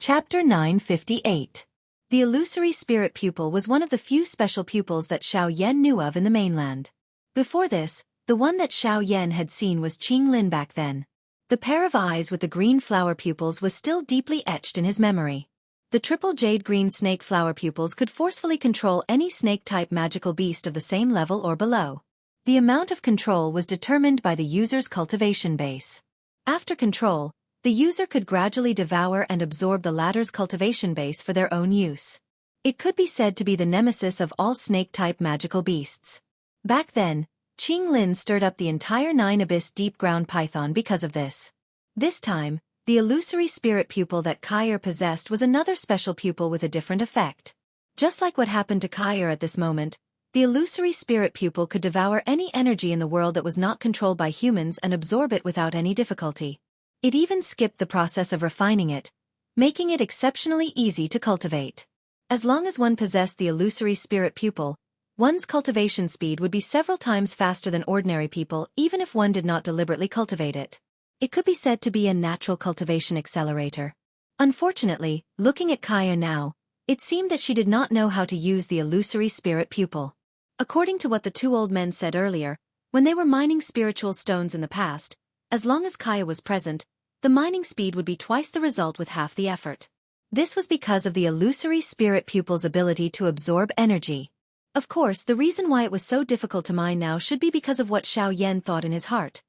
Chapter 958. The illusory spirit pupil was one of the few special pupils that Xiaoyan knew of in the mainland. Before this, the one that Xiaoyan had seen was Qinglin back then. The pair of eyes with the green flower pupils was still deeply etched in his memory. The triple jade green snake flower pupils could forcefully control any snake-type magical beast of the same level or below. The amount of control was determined by the user's cultivation base. After control, the user could gradually devour and absorb the latter's cultivation base for their own use. It could be said to be the nemesis of all snake-type magical beasts. Back then, Qinglin stirred up the entire 9-abyss deep-ground python because of this. This time, the illusory spirit pupil that Kair possessed was another special pupil with a different effect. Just like what happened to Kair at this moment, the illusory spirit pupil could devour any energy in the world that was not controlled by humans and absorb it without any difficulty. It even skipped the process of refining it, making it exceptionally easy to cultivate. As long as one possessed the illusory spirit pupil, one's cultivation speed would be several times faster than ordinary people even if one did not deliberately cultivate it. It could be said to be a natural cultivation accelerator. Unfortunately, looking at Kaya now, it seemed that she did not know how to use the illusory spirit pupil. According to what the two old men said earlier, when they were mining spiritual stones in the past, as long as Kaya was present, the mining speed would be twice the result with half the effort. This was because of the illusory spirit pupil's ability to absorb energy. Of course, the reason why it was so difficult to mine now should be because of what Xiaoyan thought in his heart.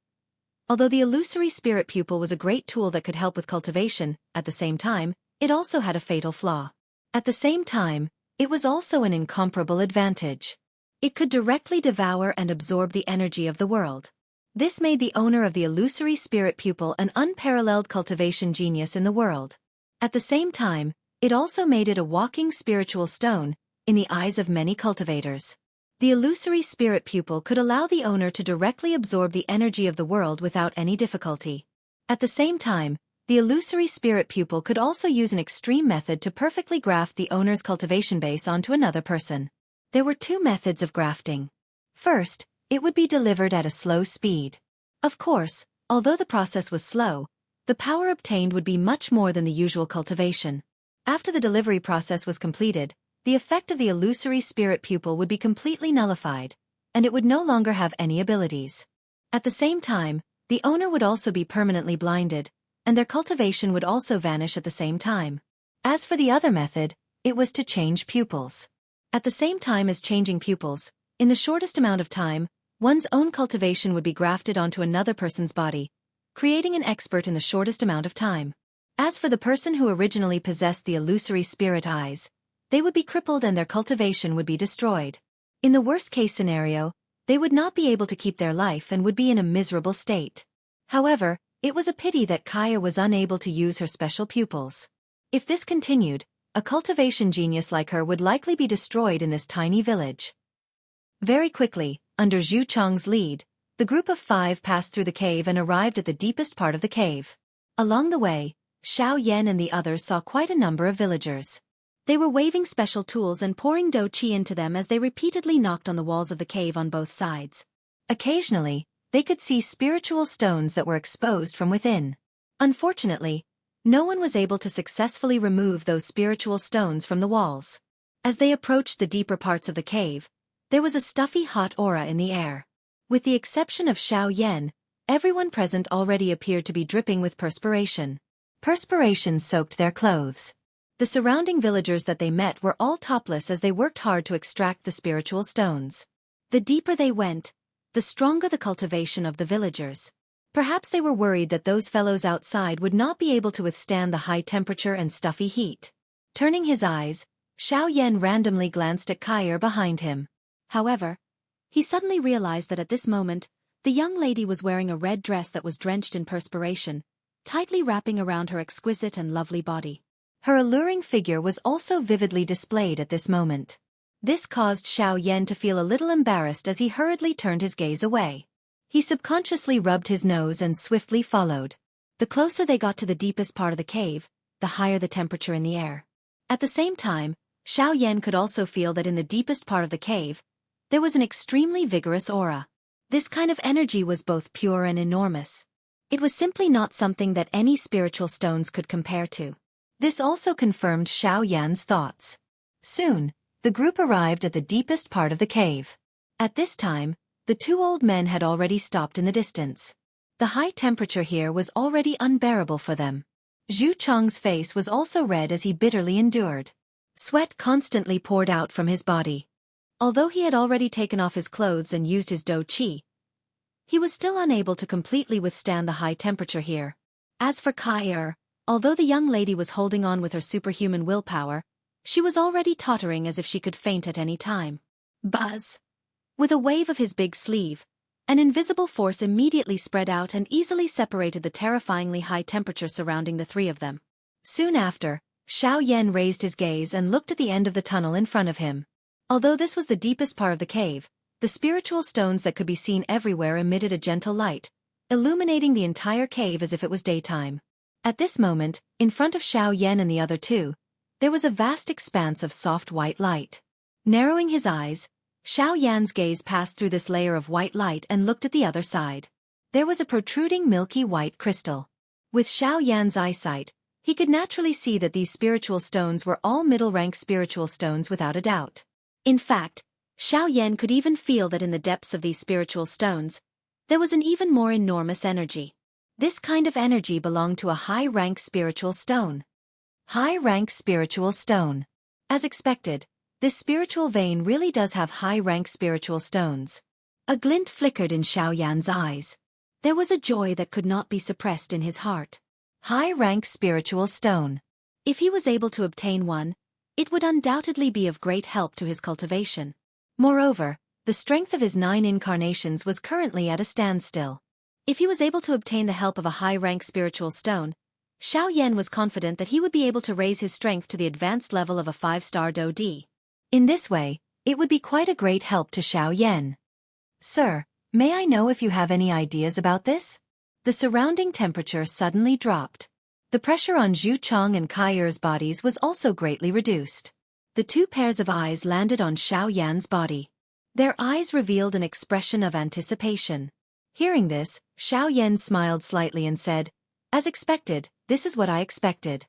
Although the illusory spirit pupil was a great tool that could help with cultivation, at the same time, it also had a fatal flaw. At the same time, it was also an incomparable advantage. It could directly devour and absorb the energy of the world. This made the owner of the illusory spirit pupil an unparalleled cultivation genius in the world. At the same time, it also made it a walking spiritual stone, in the eyes of many cultivators. The illusory spirit pupil could allow the owner to directly absorb the energy of the world without any difficulty. At the same time, the illusory spirit pupil could also use an extreme method to perfectly graft the owner's cultivation base onto another person. There were two methods of grafting. First, it would be delivered at a slow speed. Of course, although the process was slow, the power obtained would be much more than the usual cultivation. After the delivery process was completed, the effect of the illusory spirit pupil would be completely nullified, and it would no longer have any abilities. At the same time, the owner would also be permanently blinded, and their cultivation would also vanish at the same time. As for the other method, it was to change pupils. At the same time as changing pupils, in the shortest amount of time, one's own cultivation would be grafted onto another person's body, creating an expert in the shortest amount of time. As for the person who originally possessed the illusory spirit eyes, they would be crippled and their cultivation would be destroyed. In the worst-case scenario, they would not be able to keep their life and would be in a miserable state. However, it was a pity that Kaya was unable to use her special pupils. If this continued, a cultivation genius like her would likely be destroyed in this tiny village. Very quickly, under Zhu Chong's lead, the group of 5 passed through the cave and arrived at the deepest part of the cave. Along the way, Xiaoyan and the others saw quite a number of villagers. They were waving special tools and pouring dou qi into them as they repeatedly knocked on the walls of the cave on both sides. Occasionally, they could see spiritual stones that were exposed from within. Unfortunately, no one was able to successfully remove those spiritual stones from the walls. As they approached the deeper parts of the cave, there was a stuffy hot aura in the air. With the exception of Xiaoyan, everyone present already appeared to be dripping with perspiration. Perspiration soaked their clothes. The surrounding villagers that they met were all topless as they worked hard to extract the spiritual stones. The deeper they went, the stronger the cultivation of the villagers. Perhaps they were worried that those fellows outside would not be able to withstand the high temperature and stuffy heat. Turning his eyes, Xiaoyan randomly glanced at Kair behind him. However, he suddenly realized that at this moment, the young lady was wearing a red dress that was drenched in perspiration, tightly wrapping around her exquisite and lovely body. Her alluring figure was also vividly displayed at this moment. This caused Xiaoyan to feel a little embarrassed as he hurriedly turned his gaze away. He subconsciously rubbed his nose and swiftly followed. The closer they got to the deepest part of the cave, the higher the temperature in the air. At the same time, Xiaoyan could also feel that in the deepest part of the cave, there was an extremely vigorous aura. This kind of energy was both pure and enormous. It was simply not something that any spiritual stones could compare to. This also confirmed Xiao Yan's thoughts. Soon, the group arrived at the deepest part of the cave. At this time, the two old men had already stopped in the distance. The high temperature here was already unbearable for them. Zhu Chong's face was also red as he bitterly endured. Sweat constantly poured out from his body. Although he had already taken off his clothes and used his dou qi, he was still unable to completely withstand the high temperature here. As for Kai, although the young lady was holding on with her superhuman willpower, she was already tottering as if she could faint at any time. Buzz! With a wave of his big sleeve, an invisible force immediately spread out and easily separated the terrifyingly high temperature surrounding the three of them. Soon after, Xiao Yan raised his gaze and looked at the end of the tunnel in front of him. Although this was the deepest part of the cave, the spiritual stones that could be seen everywhere emitted a gentle light, illuminating the entire cave as if it was daytime. At this moment, in front of Xiao Yan and the other two, there was a vast expanse of soft white light. Narrowing his eyes, Xiao Yan's gaze passed through this layer of white light and looked at the other side. There was a protruding milky white crystal. With Xiao Yan's eyesight, he could naturally see that these spiritual stones were all middle-rank spiritual stones without a doubt. In fact, Xiao Yan could even feel that in the depths of these spiritual stones, there was an even more enormous energy. This kind of energy belonged to a high-rank spiritual stone. High-rank spiritual stone. As expected, this spiritual vein really does have high-rank spiritual stones. A glint flickered in Xiao Yan's eyes. There was a joy that could not be suppressed in his heart. High-rank spiritual stone. If he was able to obtain one, it would undoubtedly be of great help to his cultivation. Moreover, the strength of his 9 incarnations was currently at a standstill. If he was able to obtain the help of a high-rank spiritual stone, Xiao Yan was confident that he would be able to raise his strength to the advanced level of a 5-star Dou Di. In this way, it would be quite a great help to Xiao Yan. Sir, may I know if you have any ideas about this? The surrounding temperature suddenly dropped. The pressure on Zhu Chong and Kai Er's bodies was also greatly reduced. The two pairs of eyes landed on Xiao Yan's body. Their eyes revealed an expression of anticipation. Hearing this, Xiao Yan smiled slightly and said, "As expected, this is what I expected."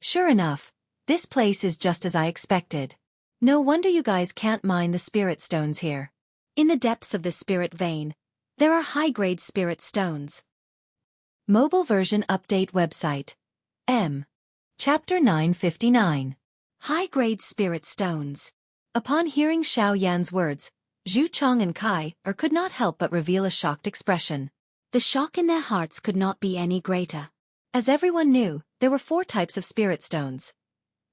Sure enough, this place is just as I expected. No wonder you guys can't mine the spirit stones here. In the depths of this spirit vein, there are high-grade spirit stones. Mobile version update website. Chapter 959. High-grade spirit stones. Upon hearing Xiao Yan's words, Zhu Chong and Kai could not help but reveal a shocked expression. The shock in their hearts could not be any greater. As everyone knew, there were 4 types of spirit stones: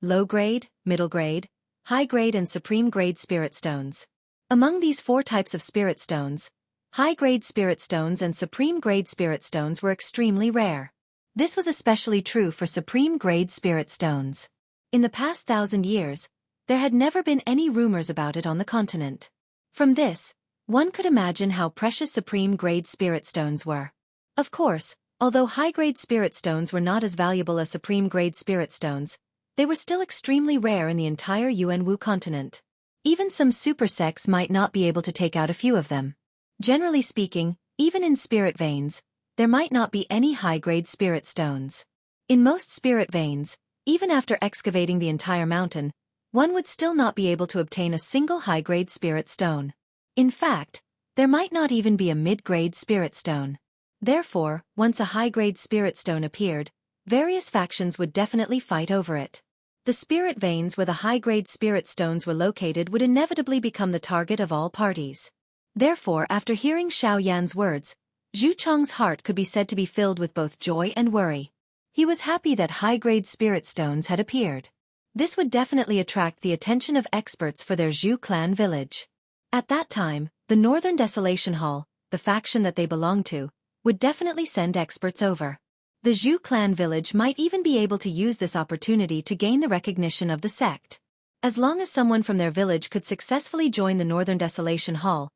low-grade, middle-grade, high-grade and supreme-grade spirit stones. Among these 4 types of spirit stones, high-grade spirit stones and supreme-grade spirit stones were extremely rare. This was especially true for supreme-grade spirit stones. In the past 1,000 years, there had never been any rumors about it on the continent. From this, one could imagine how precious supreme-grade spirit stones were. Of course, although high-grade spirit stones were not as valuable as supreme-grade spirit stones, they were still extremely rare in the entire Yuanwu continent. Even some super sects might not be able to take out a few of them. Generally speaking, even in spirit veins, there might not be any high-grade spirit stones. In most spirit veins, even after excavating the entire mountain, one would still not be able to obtain a single high-grade spirit stone. In fact, there might not even be a mid-grade spirit stone. Therefore, once a high-grade spirit stone appeared, various factions would definitely fight over it. The spirit veins where the high-grade spirit stones were located would inevitably become the target of all parties. Therefore, after hearing Xiao Yan's words, Zhu Chong's heart could be said to be filled with both joy and worry. He was happy that high-grade spirit stones had appeared. This would definitely attract the attention of experts for their Zhu clan village. At that time, the Northern Desolation Hall, the faction that they belonged to, would definitely send experts over. The Zhu clan village might even be able to use this opportunity to gain the recognition of the sect. As long as someone from their village could successfully join the Northern Desolation Hall,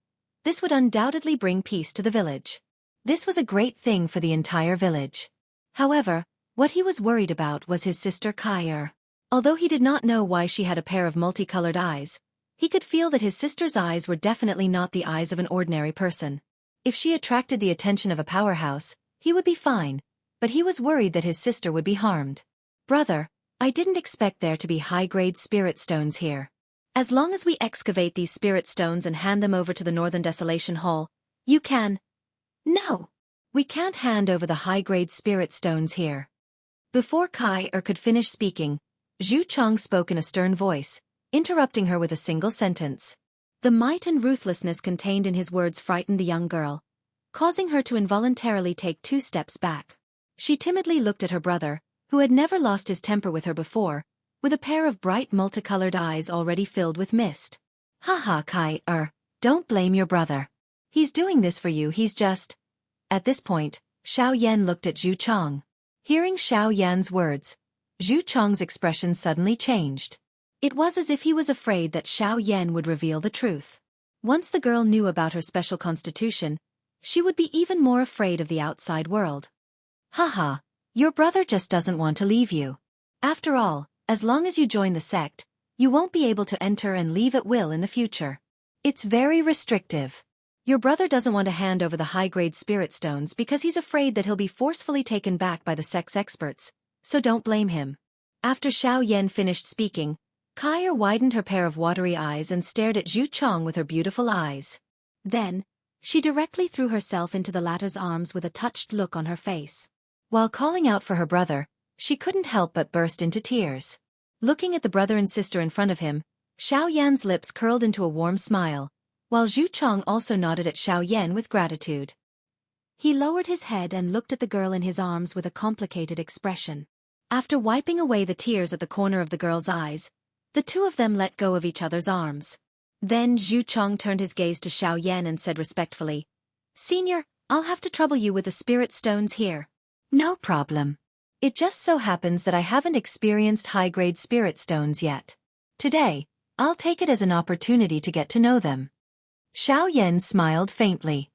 this would undoubtedly bring peace to the village. This was a great thing for the entire village. However, what he was worried about was his sister Kai. Although he did not know why she had a pair of multicolored eyes, he could feel that his sister's eyes were definitely not the eyes of an ordinary person. If she attracted the attention of a powerhouse, he would be fine, but he was worried that his sister would be harmed. "Brother, I didn't expect there to be high-grade spirit stones here. As long as we excavate these spirit stones and hand them over to the Northern Desolation Hall, you can... No! We can't hand over the high-grade spirit stones here. Before Kai could finish speaking, Zhu Chong spoke in a stern voice, interrupting her with a single sentence. The might and ruthlessness contained in his words frightened the young girl, causing her to involuntarily take 2 steps back. She timidly looked at her brother, who had never lost his temper with her before, with a pair of bright multicolored eyes already filled with mist. Haha, Kai, don't blame your brother. He's doing this for you, he's just... At this point, Xiao Yan looked at Zhu Chong. Hearing Xiao Yan's words, Zhu Chong's expression suddenly changed. It was as if he was afraid that Xiao Yan would reveal the truth. Once the girl knew about her special constitution, she would be even more afraid of the outside world. Haha, your brother just doesn't want to leave you. After all, as long as you join the sect, you won't be able to enter and leave at will in the future. It's very restrictive. Your brother doesn't want to hand over the high-grade spirit stones because he's afraid that he'll be forcefully taken back by the sect's experts, so don't blame him. After Xiao Yan finished speaking, Kai widened her pair of watery eyes and stared at Zhu Chong with her beautiful eyes. Then, she directly threw herself into the latter's arms with a touched look on her face. While calling out for her brother, she couldn't help but burst into tears. Looking at the brother and sister in front of him, Xiao Yan's lips curled into a warm smile, while Zhu Chong also nodded at Xiao Yan with gratitude. He lowered his head and looked at the girl in his arms with a complicated expression. After wiping away the tears at the corner of the girl's eyes, the 2 of them let go of each other's arms. Then Zhu Chong turned his gaze to Xiao Yan and said respectfully, "Senior, I'll have to trouble you with the spirit stones here." "No problem. It just so happens that I haven't experienced high-grade spirit stones yet. Today, I'll take it as an opportunity to get to know them." Xiao Yan smiled faintly.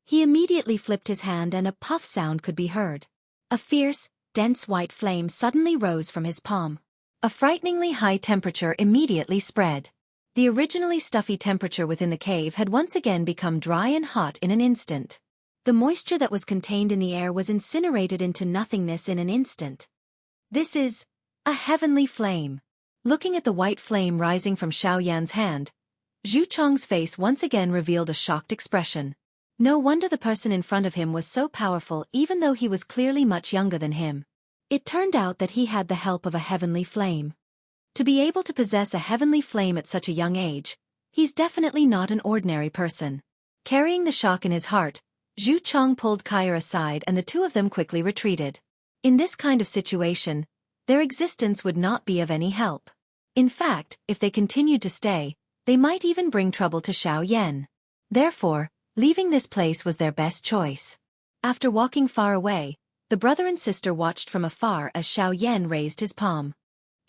He immediately flipped his hand and a puff sound could be heard. A fierce, dense white flame suddenly rose from his palm. A frighteningly high temperature immediately spread. The originally stuffy temperature within the cave had once again become dry and hot in an instant. The moisture that was contained in the air was incinerated into nothingness in an instant. This is a heavenly flame. Looking at the white flame rising from Xiao Yan's hand, Zhu Chong's face once again revealed a shocked expression. No wonder the person in front of him was so powerful even though he was clearly much younger than him. It turned out that he had the help of a heavenly flame. To be able to possess a heavenly flame at such a young age, he's definitely not an ordinary person. Carrying the shock in his heart, Zhu Chong pulled Kai aside and the 2 of them quickly retreated. In this kind of situation, their existence would not be of any help. In fact, if they continued to stay, they might even bring trouble to Xiao Yan. Therefore, leaving this place was their best choice. After walking far away, the brother and sister watched from afar as Xiao Yan raised his palm.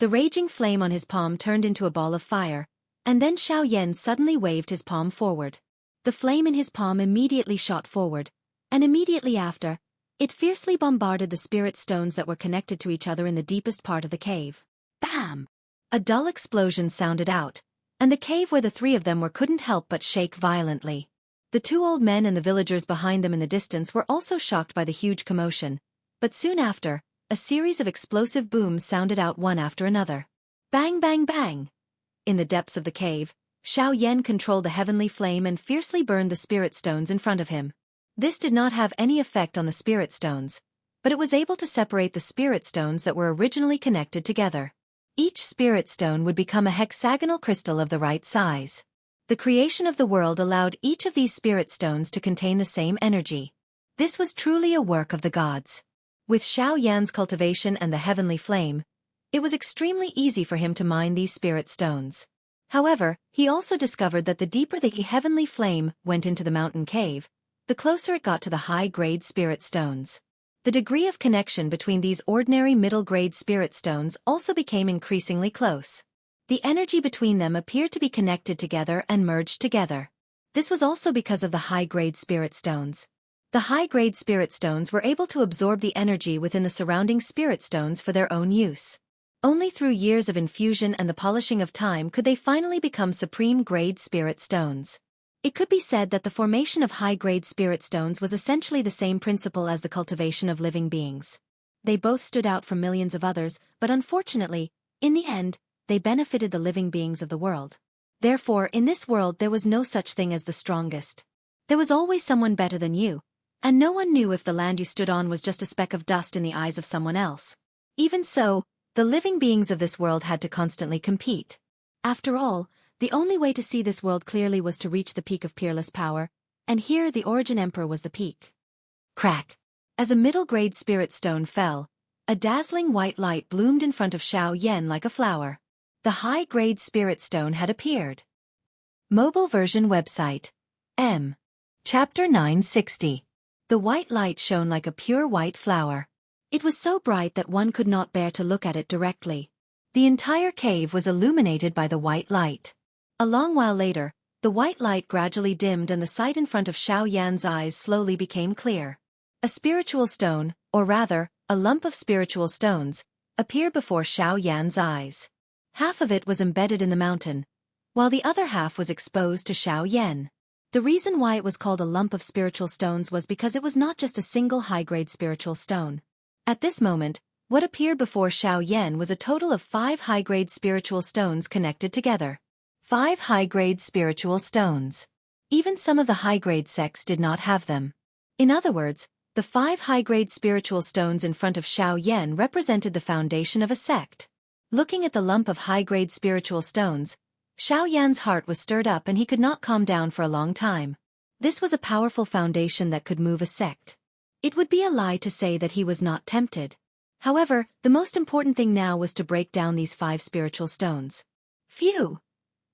The raging flame on his palm turned into a ball of fire, and then Xiao Yan suddenly waved his palm forward. The flame in his palm immediately shot forward, and immediately after, it fiercely bombarded the spirit stones that were connected to each other in the deepest part of the cave. Bam! A dull explosion sounded out, and the cave where the 3 of them were couldn't help but shake violently. The 2 old men and the villagers behind them in the distance were also shocked by the huge commotion, but soon after, a series of explosive booms sounded out one after another. Bang bang bang! In the depths of the cave, Xiao Yan controlled the heavenly flame and fiercely burned the spirit stones in front of him. This did not have any effect on the spirit stones, but it was able to separate the spirit stones that were originally connected together. Each spirit stone would become a hexagonal crystal of the right size. The creation of the world allowed each of these spirit stones to contain the same energy. This was truly a work of the gods. With Xiao Yan's cultivation and the heavenly flame, it was extremely easy for him to mine these spirit stones. However, he also discovered that the deeper the heavenly flame went into the mountain cave, the closer it got to the high-grade spirit stones. The degree of connection between these ordinary middle-grade spirit stones also became increasingly close. The energy between them appeared to be connected together and merged together. This was also because of the high-grade spirit stones. The high-grade spirit stones were able to absorb the energy within the surrounding spirit stones for their own use. Only through years of infusion and the polishing of time could they finally become supreme-grade spirit stones. It could be said that the formation of high-grade spirit stones was essentially the same principle as the cultivation of living beings. They both stood out from millions of others, but unfortunately, in the end, they benefited the living beings of the world. Therefore, in this world there was no such thing as the strongest. There was always someone better than you, and no one knew if the land you stood on was just a speck of dust in the eyes of someone else. Even so, the living beings of this world had to constantly compete. After all, the only way to see this world clearly was to reach the peak of peerless power, and here the Origin Emperor was the peak. Crack! As a middle-grade spirit stone fell, a dazzling white light bloomed in front of Xianxia like a flower. The high-grade spirit stone had appeared. Mobile version website. M. Chapter 960. The white light shone like a pure white flower. It was so bright that one could not bear to look at it directly. The entire cave was illuminated by the white light. A long while later, the white light gradually dimmed and the sight in front of Xiaoyan's eyes slowly became clear. A spiritual stone, or rather, a lump of spiritual stones, appeared before Xiaoyan's eyes. Half of it was embedded in the mountain, while the other half was exposed to Xiaoyan. The reason why it was called a lump of spiritual stones was because it was not just a single high-grade spiritual stone. At this moment, what appeared before Xiaoyan was a total of 5 high-grade spiritual stones connected together. 5 high-grade spiritual stones. Even some of the high-grade sects did not have them. In other words, the 5 high-grade spiritual stones in front of Xiaoyan represented the foundation of a sect. Looking at the lump of high-grade spiritual stones, Xiaoyan's heart was stirred up and he could not calm down for a long time. This was a powerful foundation that could move a sect. It would be a lie to say that he was not tempted. However, the most important thing now was to break down these 5 spiritual stones. Phew!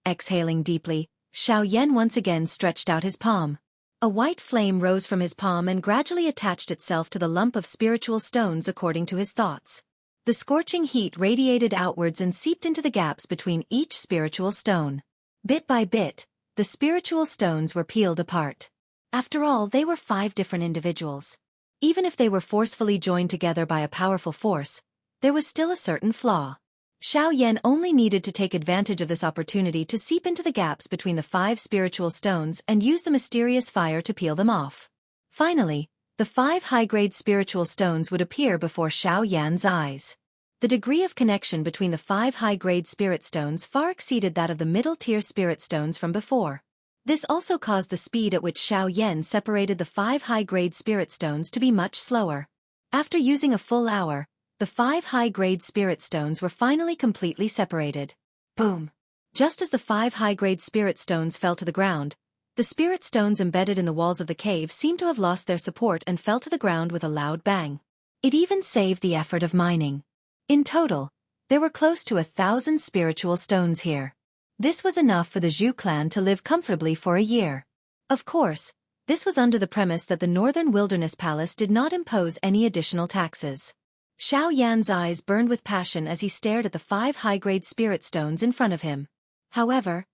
Exhaling deeply, Xiaoyan once again stretched out his palm. A white flame rose from his palm and gradually attached itself to the lump of spiritual stones according to his thoughts. The scorching heat radiated outwards and seeped into the gaps between each spiritual stone. Bit by bit, the spiritual stones were peeled apart. After all, they were 5 different individuals. Even if they were forcefully joined together by a powerful force, there was still a certain flaw. Xiaoyan only needed to take advantage of this opportunity to seep into the gaps between the 5 spiritual stones and use the mysterious fire to peel them off. Finally, the 5 high-grade spiritual stones would appear before Xiaoyan's eyes. The degree of connection between the 5 high-grade spirit stones far exceeded that of the middle-tier spirit stones from before. This also caused the speed at which Xiaoyan separated the 5 high-grade spirit stones to be much slower. After using a full hour, the 5 high-grade spirit stones were finally completely separated. Boom! Just as the 5 high-grade spirit stones fell to the ground, the spirit stones embedded in the walls of the cave seemed to have lost their support and fell to the ground with a loud bang. It even saved the effort of mining. In total, there were close to 1,000 spiritual stones here. This was enough for the Zhu clan to live comfortably for a year. Of course, this was under the premise that the Northern Wilderness Palace did not impose any additional taxes. Xiaoyan's eyes burned with passion as he stared at the 5 high-grade spirit stones in front of him. However,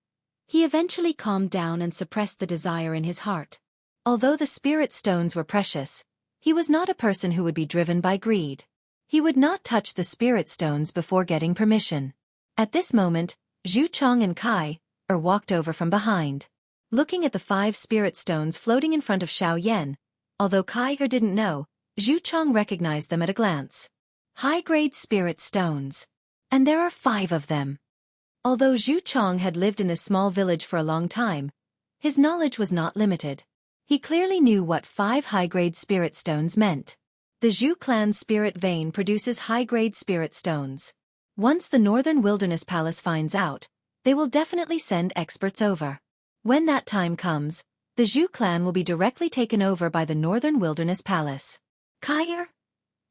he eventually calmed down and suppressed the desire in his heart. Although the spirit stones were precious, he was not a person who would be driven by greed. He would not touch the spirit stones before getting permission. At this moment, Zhu Chong and Kai walked over from behind. Looking at the 5 spirit stones floating in front of Xiaoyan, although Kai didn't know, Zhu Chong recognized them at a glance. High-grade spirit stones. And there are 5 of them. Although Zhu Chong had lived in this small village for a long time, his knowledge was not limited. He clearly knew what 5 high-grade spirit stones meant. The Zhu clan's spirit vein produces high-grade spirit stones. Once the Northern Wilderness Palace finds out, they will definitely send experts over. When that time comes, the Zhu clan will be directly taken over by the Northern Wilderness Palace. Kai?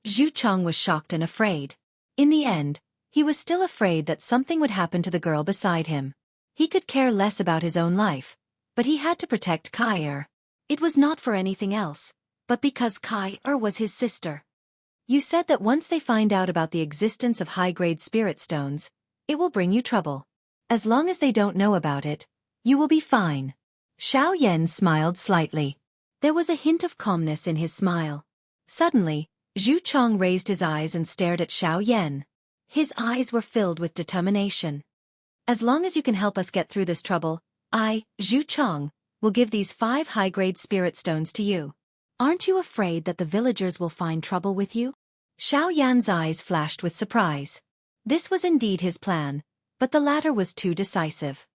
Zhu Chong was shocked and afraid. In the end, he was still afraid that something would happen to the girl beside him. He could care less about his own life, but he had to protect Kai. It was not for anything else, but because Kai was his sister. You said that once they find out about the existence of high-grade spirit stones, it will bring you trouble. As long as they don't know about it, you will be fine. Xiaoyan smiled slightly. There was a hint of calmness in his smile. Suddenly, Zhu Chong raised his eyes and stared at Xiaoyan. His eyes were filled with determination. As long as you can help us get through this trouble, I, Zhu Chong, will give these 5 high-grade spirit stones to you. Aren't you afraid that the villagers will find trouble with you? Xiao Yan's eyes flashed with surprise. This was indeed his plan, but the latter was too decisive.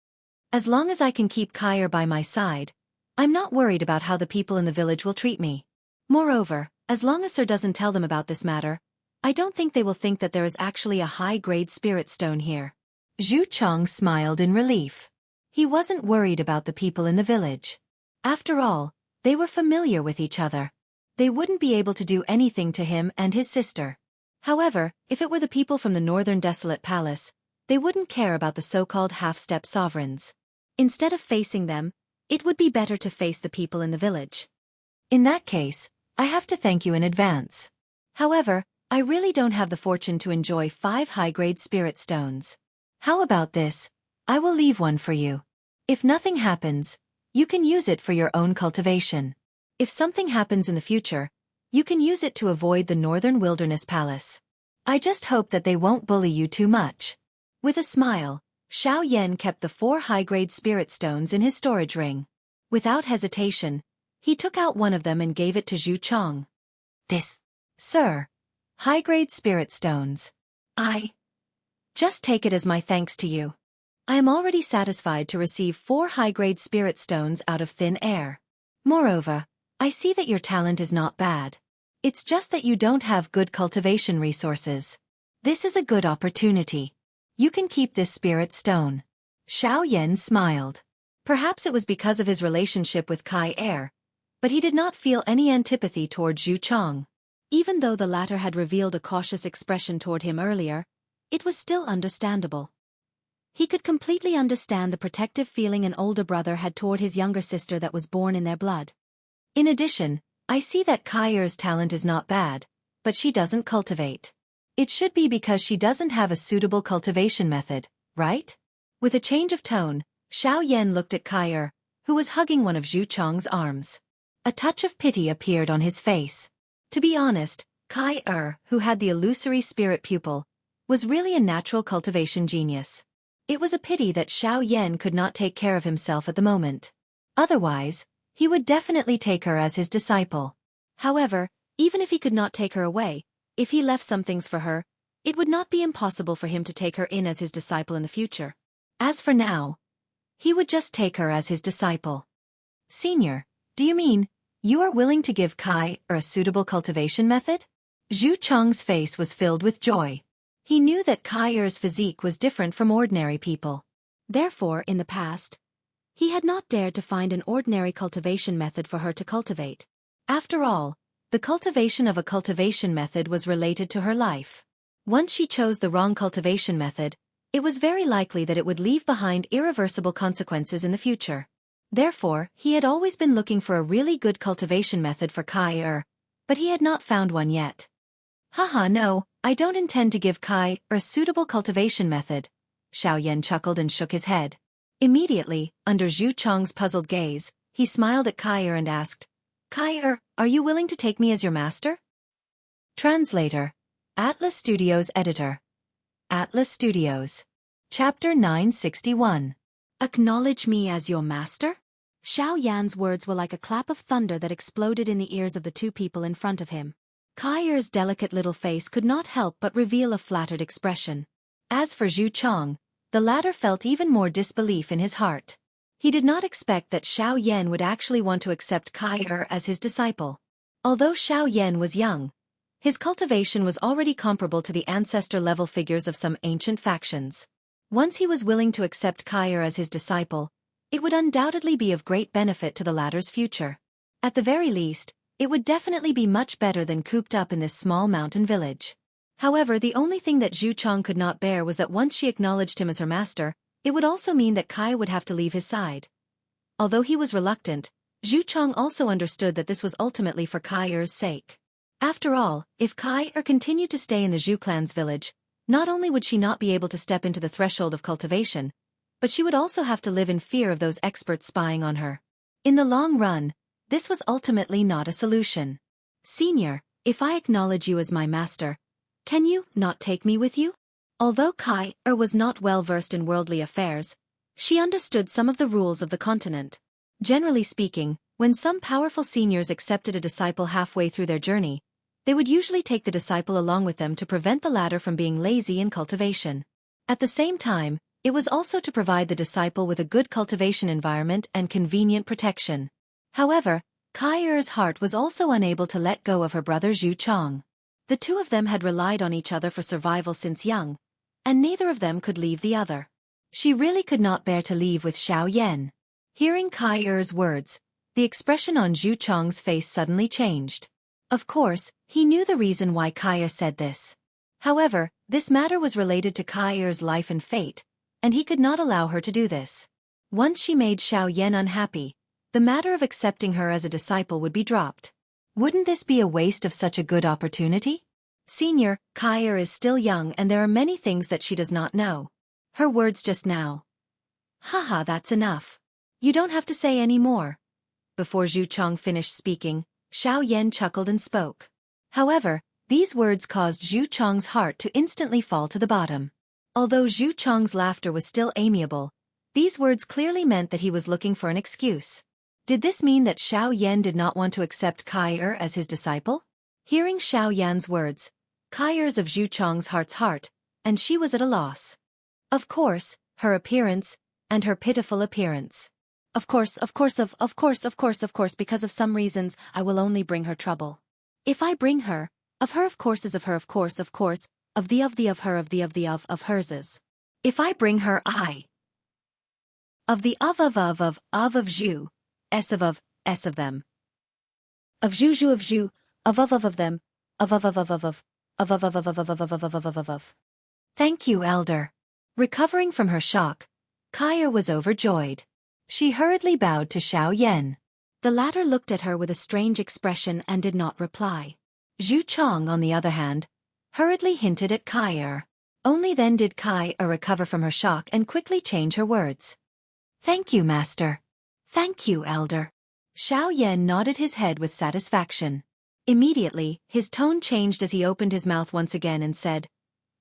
As long as I can keep Kai'er by my side, I'm not worried about how the people in the village will treat me. Moreover, as long as Sir doesn't tell them about this matter, I don't think they will think that there is actually a high-grade spirit stone here. Zhu Chong smiled in relief. He wasn't worried about the people in the village. After all, they were familiar with each other. They wouldn't be able to do anything to him and his sister. However, if it were the people from the northern desolate palace, they wouldn't care about the so-called half-step sovereigns. Instead of facing them, it would be better to face the people in the village. In that case, I have to thank you in advance. However, I really don't have the fortune to enjoy 5 high-grade spirit stones. How about this? I will leave one for you. If nothing happens, you can use it for your own cultivation. If something happens in the future, you can use it to avoid the northern wilderness palace. I just hope that they won't bully you too much. With a smile, Xiao Yan kept the 4 high-grade spirit stones in his storage ring. Without hesitation, he took out one of them and gave it to Zhu Chong. This, sir. High-grade spirit stones. Just take it as my thanks to you. I am already satisfied to receive 4 high-grade spirit stones out of thin air. Moreover, I see that your talent is not bad. It's just that you don't have good cultivation resources. This is a good opportunity. You can keep this spirit stone. Xiao Yan smiled. Perhaps it was because of his relationship with Kai'er, but he did not feel any antipathy toward Zhu Chong. Even though the latter had revealed a cautious expression toward him earlier, it was still understandable. He could completely understand the protective feeling an older brother had toward his younger sister that was born in their blood. In addition, I see that Kai'er's talent is not bad, but she doesn't cultivate. It should be because she doesn't have a suitable cultivation method, right? With a change of tone, Xiao Yan looked at Kai'er, who was hugging one of Zhu Chong's arms. A touch of pity appeared on his face. To be honest, Kai'er, who had the illusory spirit pupil, was really a natural cultivation genius. It was a pity that Xiao Yan could not take care of himself at the moment. Otherwise, he would definitely take her as his disciple. However, even if he could not take her away, if he left some things for her, it would not be impossible for him to take her in as his disciple in the future. As for now, he would just take her as his disciple. Senior, do you mean, you are willing to give Kai'er a suitable cultivation method? Zhu Chong's face was filled with joy. He knew that Kai'er's physique was different from ordinary people. Therefore, in the past, he had not dared to find an ordinary cultivation method for her to cultivate. After all, the cultivation of a cultivation method was related to her life. Once she chose the wrong cultivation method, it was very likely that it would leave behind irreversible consequences in the future. Therefore, he had always been looking for a really good cultivation method for Kai'er, but he had not found one yet. Haha, no, I don't intend to give Kai'er a suitable cultivation method. Xiao Yan chuckled and shook his head. Immediately, under Zhu Chong's puzzled gaze, he smiled at Kai'er and asked, Kai'er, are you willing to take me as your master? Translator. Atlas Studios Editor. Atlas Studios. Chapter 961. Acknowledge me as your master? Xiao Yan's words were like a clap of thunder that exploded in the ears of the 2 people in front of him. Kai'er's delicate little face could not help but reveal a flattered expression. As for Zhu Chong, the latter felt even more disbelief in his heart. He did not expect that Xiao Yan would actually want to accept Kai'er as his disciple. Although Xiao Yan was young, his cultivation was already comparable to the ancestor-level figures of some ancient factions. Once he was willing to accept Kai'er as his disciple, it would undoubtedly be of great benefit to the latter's future. At the very least, it would definitely be much better than cooped up in this small mountain village. However, the only thing that Zhu Chong could not bear was that once she acknowledged him as her master, it would also mean that Kai would have to leave his side. Although he was reluctant, Zhu Chong also understood that this was ultimately for Kai'er's sake. After all, if Kai'er continued to stay in the Zhu clan's village, not only would she not be able to step into the threshold of cultivation, but she would also have to live in fear of those experts spying on her. In the long run, this was ultimately not a solution. Senior, if I acknowledge you as my master, can you not take me with you? Although Kai'er was not well versed in worldly affairs, she understood some of the rules of the continent. Generally speaking, when some powerful seniors accepted a disciple halfway through their journey, They would usually take the disciple along with them to prevent the latter from being lazy in cultivation. At the same time, it was also to provide the disciple with a good cultivation environment and convenient protection. However, Kai Er's heart was also unable to let go of her brother Zhu Chong. The two of them had relied on each other for survival since young, and neither of them could leave the other. She really could not bear to leave with Xiao Yan. Hearing Kai Er's words, the expression on Zhu Chong's face suddenly changed. Of course, he knew the reason why Kai Er said this. However, this matter was related to Kai Er's life and fate, and he could not allow her to do this. Once she made Xiao Yan unhappy, the matter of accepting her as a disciple would be dropped. Wouldn't this be a waste of such a good opportunity? Senior, Kai Er is still young and there are many things that she does not know. Her words just now. Haha, that's enough. You don't have to say any more. Before Zhu Chong finished speaking, Xiao Yan chuckled and spoke. However, these words caused Zhu Chong's heart to instantly fall to the bottom. Although Zhu Chong's laughter was still amiable, these words clearly meant that he was looking for an excuse. Did this mean that Xiao Yan did not want to accept Kai Er as his disciple? Hearing Xiao Yan's words, Kai Er's of Zhu Chong's heart's heart, and she was at a loss. Of course, her appearance, and her pitiful appearance. Of course, because of some reasons, I will only bring her trouble. If I bring her, of her of course is of her of course, of the of her of herses. If I bring her of the of Zhu, s of them. Of Zhu, of them, of. Thank you, elder. Recovering from her shock, Kai Er was overjoyed. She hurriedly bowed to Xiao Yan. The latter looked at her with a strange expression and did not reply. Zhu Chong, on the other hand, hurriedly hinted at Kai Er. Only then did Kai Er recover from her shock and quickly change her words. Thank you, master. Thank you, elder. Xiao Yan nodded his head with satisfaction. Immediately, his tone changed as he opened his mouth once again and said,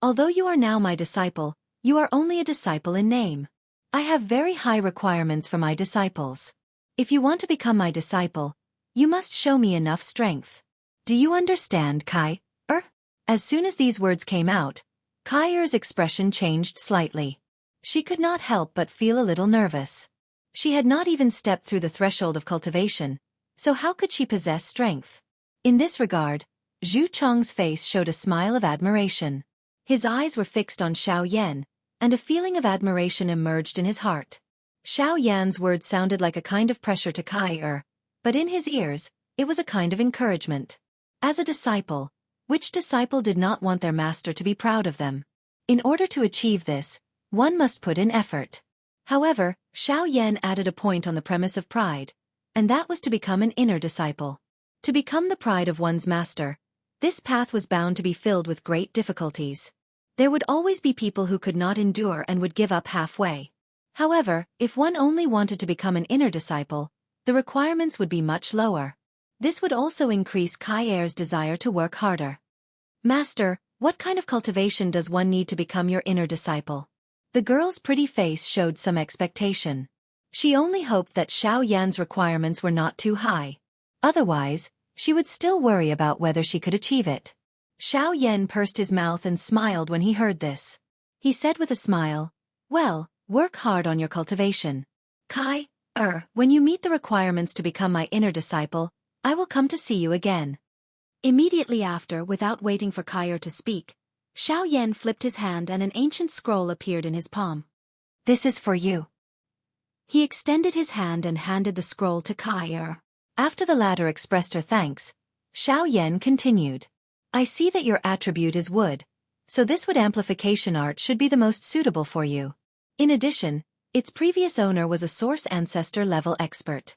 Although you are now my disciple, you are only a disciple in name. I have very high requirements for my disciples. If you want to become my disciple, you must show me enough strength. Do you understand, Kai Er? As soon as these words came out, Kai Er's expression changed slightly. She could not help but feel a little nervous. She had not even stepped through the threshold of cultivation, so how could she possess strength? In this regard, Zhu Chong's face showed a smile of admiration. His eyes were fixed on Xiao Yan, and a feeling of admiration emerged in his heart. Xiao Yan's words sounded like a kind of pressure to Kai Er, but in his ears, it was a kind of encouragement. As a disciple, which disciple did not want their master to be proud of them? In order to achieve this, one must put in effort. However, Xiao Yan added a point on the premise of pride, and that was to become an inner disciple. To become the pride of one's master, this path was bound to be filled with great difficulties. There would always be people who could not endure and would give up halfway. However, if one only wanted to become an inner disciple, the requirements would be much lower. This would also increase Kai Er's desire to work harder. Master, what kind of cultivation does one need to become your inner disciple? The girl's pretty face showed some expectation. She only hoped that Xiao Yan's requirements were not too high. Otherwise, she would still worry about whether she could achieve it. Xiao Yan pursed his mouth and smiled when he heard this. He said with a smile, Well, work hard on your cultivation. Kai Er, when you meet the requirements to become my inner disciple, I will come to see you again. Immediately after, without waiting for Kai Er to speak, Xiao Yan flipped his hand and an ancient scroll appeared in his palm. This is for you. He extended his hand and handed the scroll to Kai Er. After the latter expressed her thanks, Xiao Yan continued. I see that your attribute is wood, so this wood amplification art should be the most suitable for you. In addition, its previous owner was a source ancestor level expert.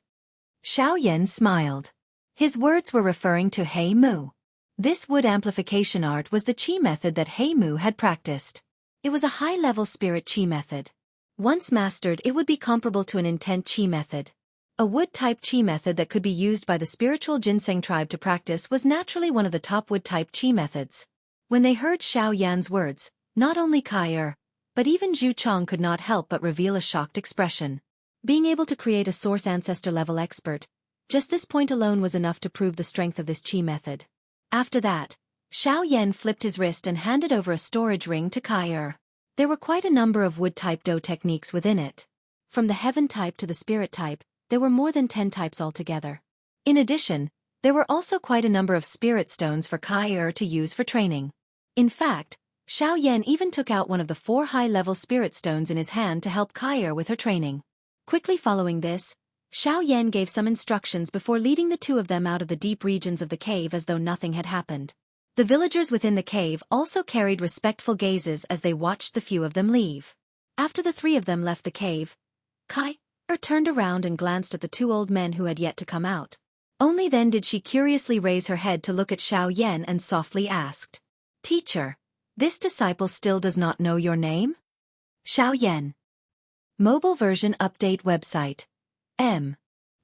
Xiao Yan smiled. His words were referring to Hei Mu. This wood amplification art was the chi method that Hei Mu had practiced. It was a high-level spirit chi method. Once mastered, it would be comparable to an intent chi method. A wood-type chi method that could be used by the spiritual ginseng tribe to practice was naturally one of the top wood-type chi methods. When they heard Xiao Yan's words, not only Kai Er, but even Zhu Chong could not help but reveal a shocked expression. Being able to create a source ancestor level expert, just this point alone was enough to prove the strength of this chi method. After that, Xiao Yan flipped his wrist and handed over a storage ring to Kai. There were quite a number of wood-type Do techniques within it. From the heaven type to the spirit type, there were more than 10 types altogether. In addition, there were also quite a number of spirit stones for Kai to use for training. In fact, Xiao Yan even took out one of the 4 high-level spirit stones in his hand to help Kai with her training. Quickly following this, Xiao Yan gave some instructions before leading the 2 of them out of the deep regions of the cave as though nothing had happened. The villagers within the cave also carried respectful gazes as they watched the few of them leave. After the 3 of them left the cave, Kai turned around and glanced at the 2 old men who had yet to come out. Only then did she curiously raise her head to look at Xiao Yan and softly asked, "Teacher, this disciple still does not know your name?" Xiao Yan. Mobile version update website.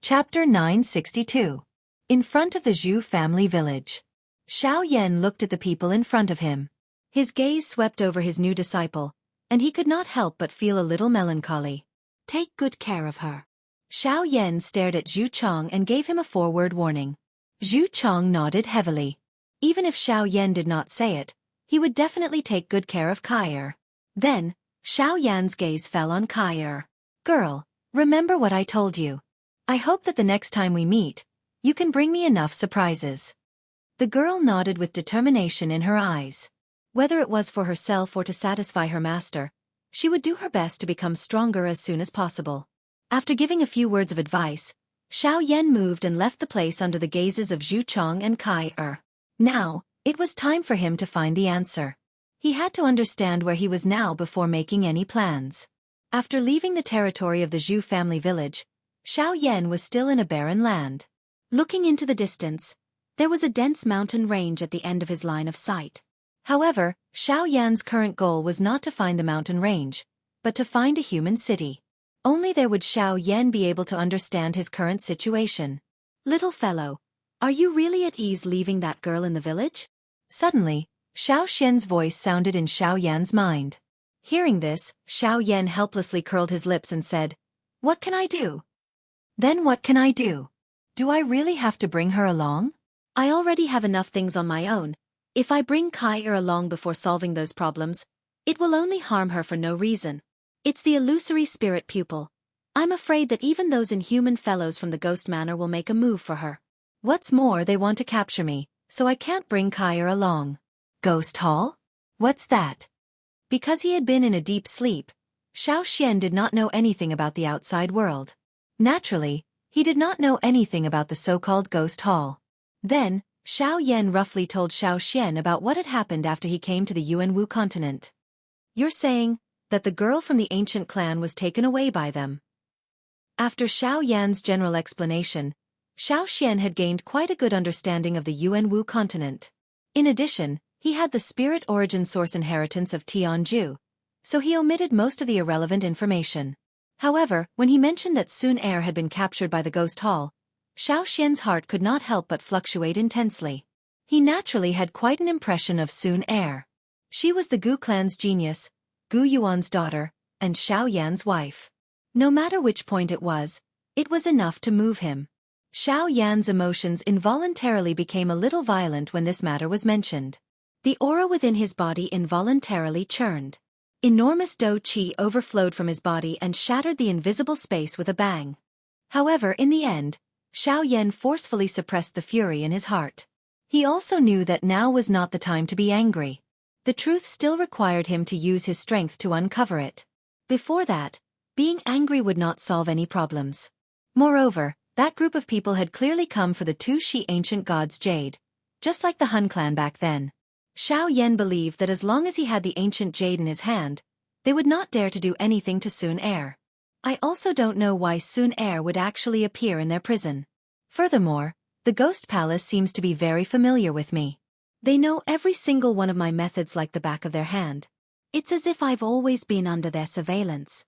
Chapter 962. In front of the Zhu family village. Xiao Yan looked at the people in front of him. His gaze swept over his new disciple, and he could not help but feel a little melancholy. "Take good care of her." Xiao Yan stared at Zhu Chong and gave him a forward warning. Zhu Chong nodded heavily. Even if Xiao Yan did not say it, he would definitely take good care of Kai. Then, Xiao Yan's gaze fell on Kai. "Girl, remember what I told you. I hope that the next time we meet, you can bring me enough surprises." The girl nodded with determination in her eyes. Whether it was for herself or to satisfy her master, she would do her best to become stronger as soon as possible. After giving a few words of advice, Xiao Yan moved and left the place under the gazes of Zhu Chong and Kai. Now, it was time for him to find the answer. He had to understand where he was now before making any plans. After leaving the territory of the Zhu family village, Xiao Yan was still in a barren land. Looking into the distance, there was a dense mountain range at the end of his line of sight. However, Xiao Yan's current goal was not to find the mountain range, but to find a human city. Only there would Xiao Yan be able to understand his current situation. "Little fellow, are you really at ease leaving that girl in the village?" Suddenly, Xiao Xian's voice sounded in Xiao Yan's mind. Hearing this, Xiao Yan helplessly curled his lips and said, "What can I do?" "Then what can I do? Do I really have to bring her along? I already have enough things on my own. If I bring Kai along before solving those problems, it will only harm her for no reason. It's the illusory spirit pupil. I'm afraid that even those inhuman fellows from the Ghost Manor will make a move for her. What's more, they want to capture me, so I can't bring Kai along." "Ghost Hall? What's that?" Because he had been in a deep sleep, Xiao Xian did not know anything about the outside world. Naturally, he did not know anything about the so-called Ghost Hall. Then, Xiao Yan roughly told Xiao Xian about what had happened after he came to the Yuanwu continent. "You're saying that the girl from the ancient clan was taken away by them?" After Xiao Yan's general explanation, Xiao Xian had gained quite a good understanding of the Yuanwu continent. In addition, he had the spirit origin source inheritance of Jianghu, so he omitted most of the irrelevant information. However, when he mentioned that Sun Er had been captured by the Ghost Hall, Xiao Xian's heart could not help but fluctuate intensely. He naturally had quite an impression of Sun Er. She was the Gu clan's genius, Gu Yuan's daughter, and Xiao Yan's wife. No matter which point it was enough to move him. Xiao Yan's emotions involuntarily became a little violent when this matter was mentioned. The aura within his body involuntarily churned. Enormous Do Qi overflowed from his body and shattered the invisible space with a bang. However, in the end, Xiao Yan forcefully suppressed the fury in his heart. He also knew that now was not the time to be angry. The truth still required him to use his strength to uncover it. Before that, being angry would not solve any problems. Moreover, that group of people had clearly come for the 2 Shi ancient gods' jade, just like the Hun clan back then. Xiao Yan believed that as long as he had the ancient jade in his hand, they would not dare to do anything to Sun Er. I also don't know why Sun Er would actually appear in their prison. Furthermore, the Ghost Palace seems to be very familiar with me. They know every single one of my methods like the back of their hand. It's as if I've always been under their surveillance.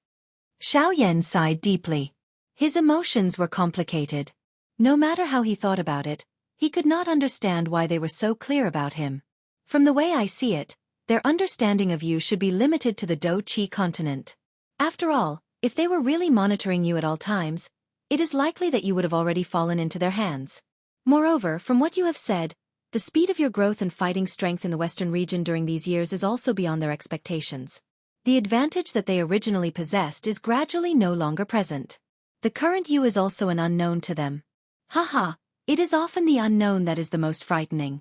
Xiao Yan sighed deeply. His emotions were complicated. No matter how he thought about it, he could not understand why they were so clear about him. From the way I see it, their understanding of you should be limited to the Do Qi continent. After all, if they were really monitoring you at all times, it is likely that you would have already fallen into their hands. Moreover, from what you have said, The speed of your growth and fighting strength in the western region during these years is also beyond their expectations. The advantage that they originally possessed is gradually no longer present. The current you is also an unknown to them. Haha, it is often the unknown that is the most frightening.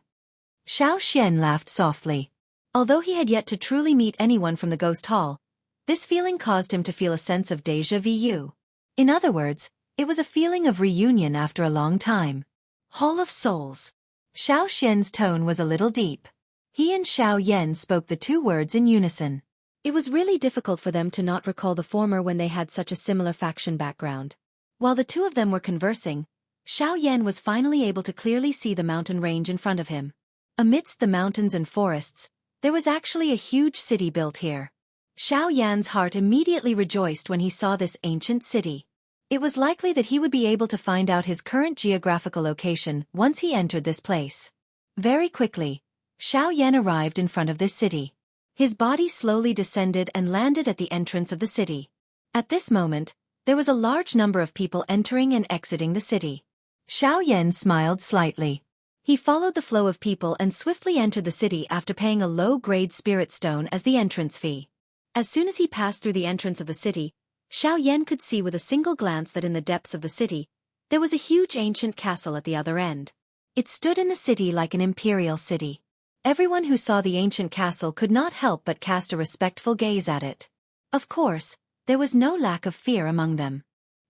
Xiao Xian laughed softly. Although he had yet to truly meet anyone from the ghost hall, this feeling caused him to feel a sense of déjà vu. In other words, it was a feeling of reunion after a long time. Hall of Souls. Xiao Xian's tone was a little deep. He and Xiao Yan spoke the two words in unison. It was really difficult for them to not recall the former when they had such a similar faction background. While the two of them were conversing, Xiao Yan was finally able to clearly see the mountain range in front of him. Amidst the mountains and forests, there was actually a huge city built here. Xiao Yan's heart immediately rejoiced when he saw this ancient city. It was likely that he would be able to find out his current geographical location once he entered this place. Very quickly, Xiao Yan arrived in front of this city. His body slowly descended and landed at the entrance of the city. At this moment, there was a large number of people entering and exiting the city. Xiao Yan smiled slightly. He followed the flow of people and swiftly entered the city after paying a low-grade spirit stone as the entrance fee. As soon as he passed through the entrance of the city, Xiao Yan could see with a single glance that in the depths of the city, there was a huge ancient castle at the other end. It stood in the city like an imperial city. Everyone who saw the ancient castle could not help but cast a respectful gaze at it. Of course, there was no lack of fear among them.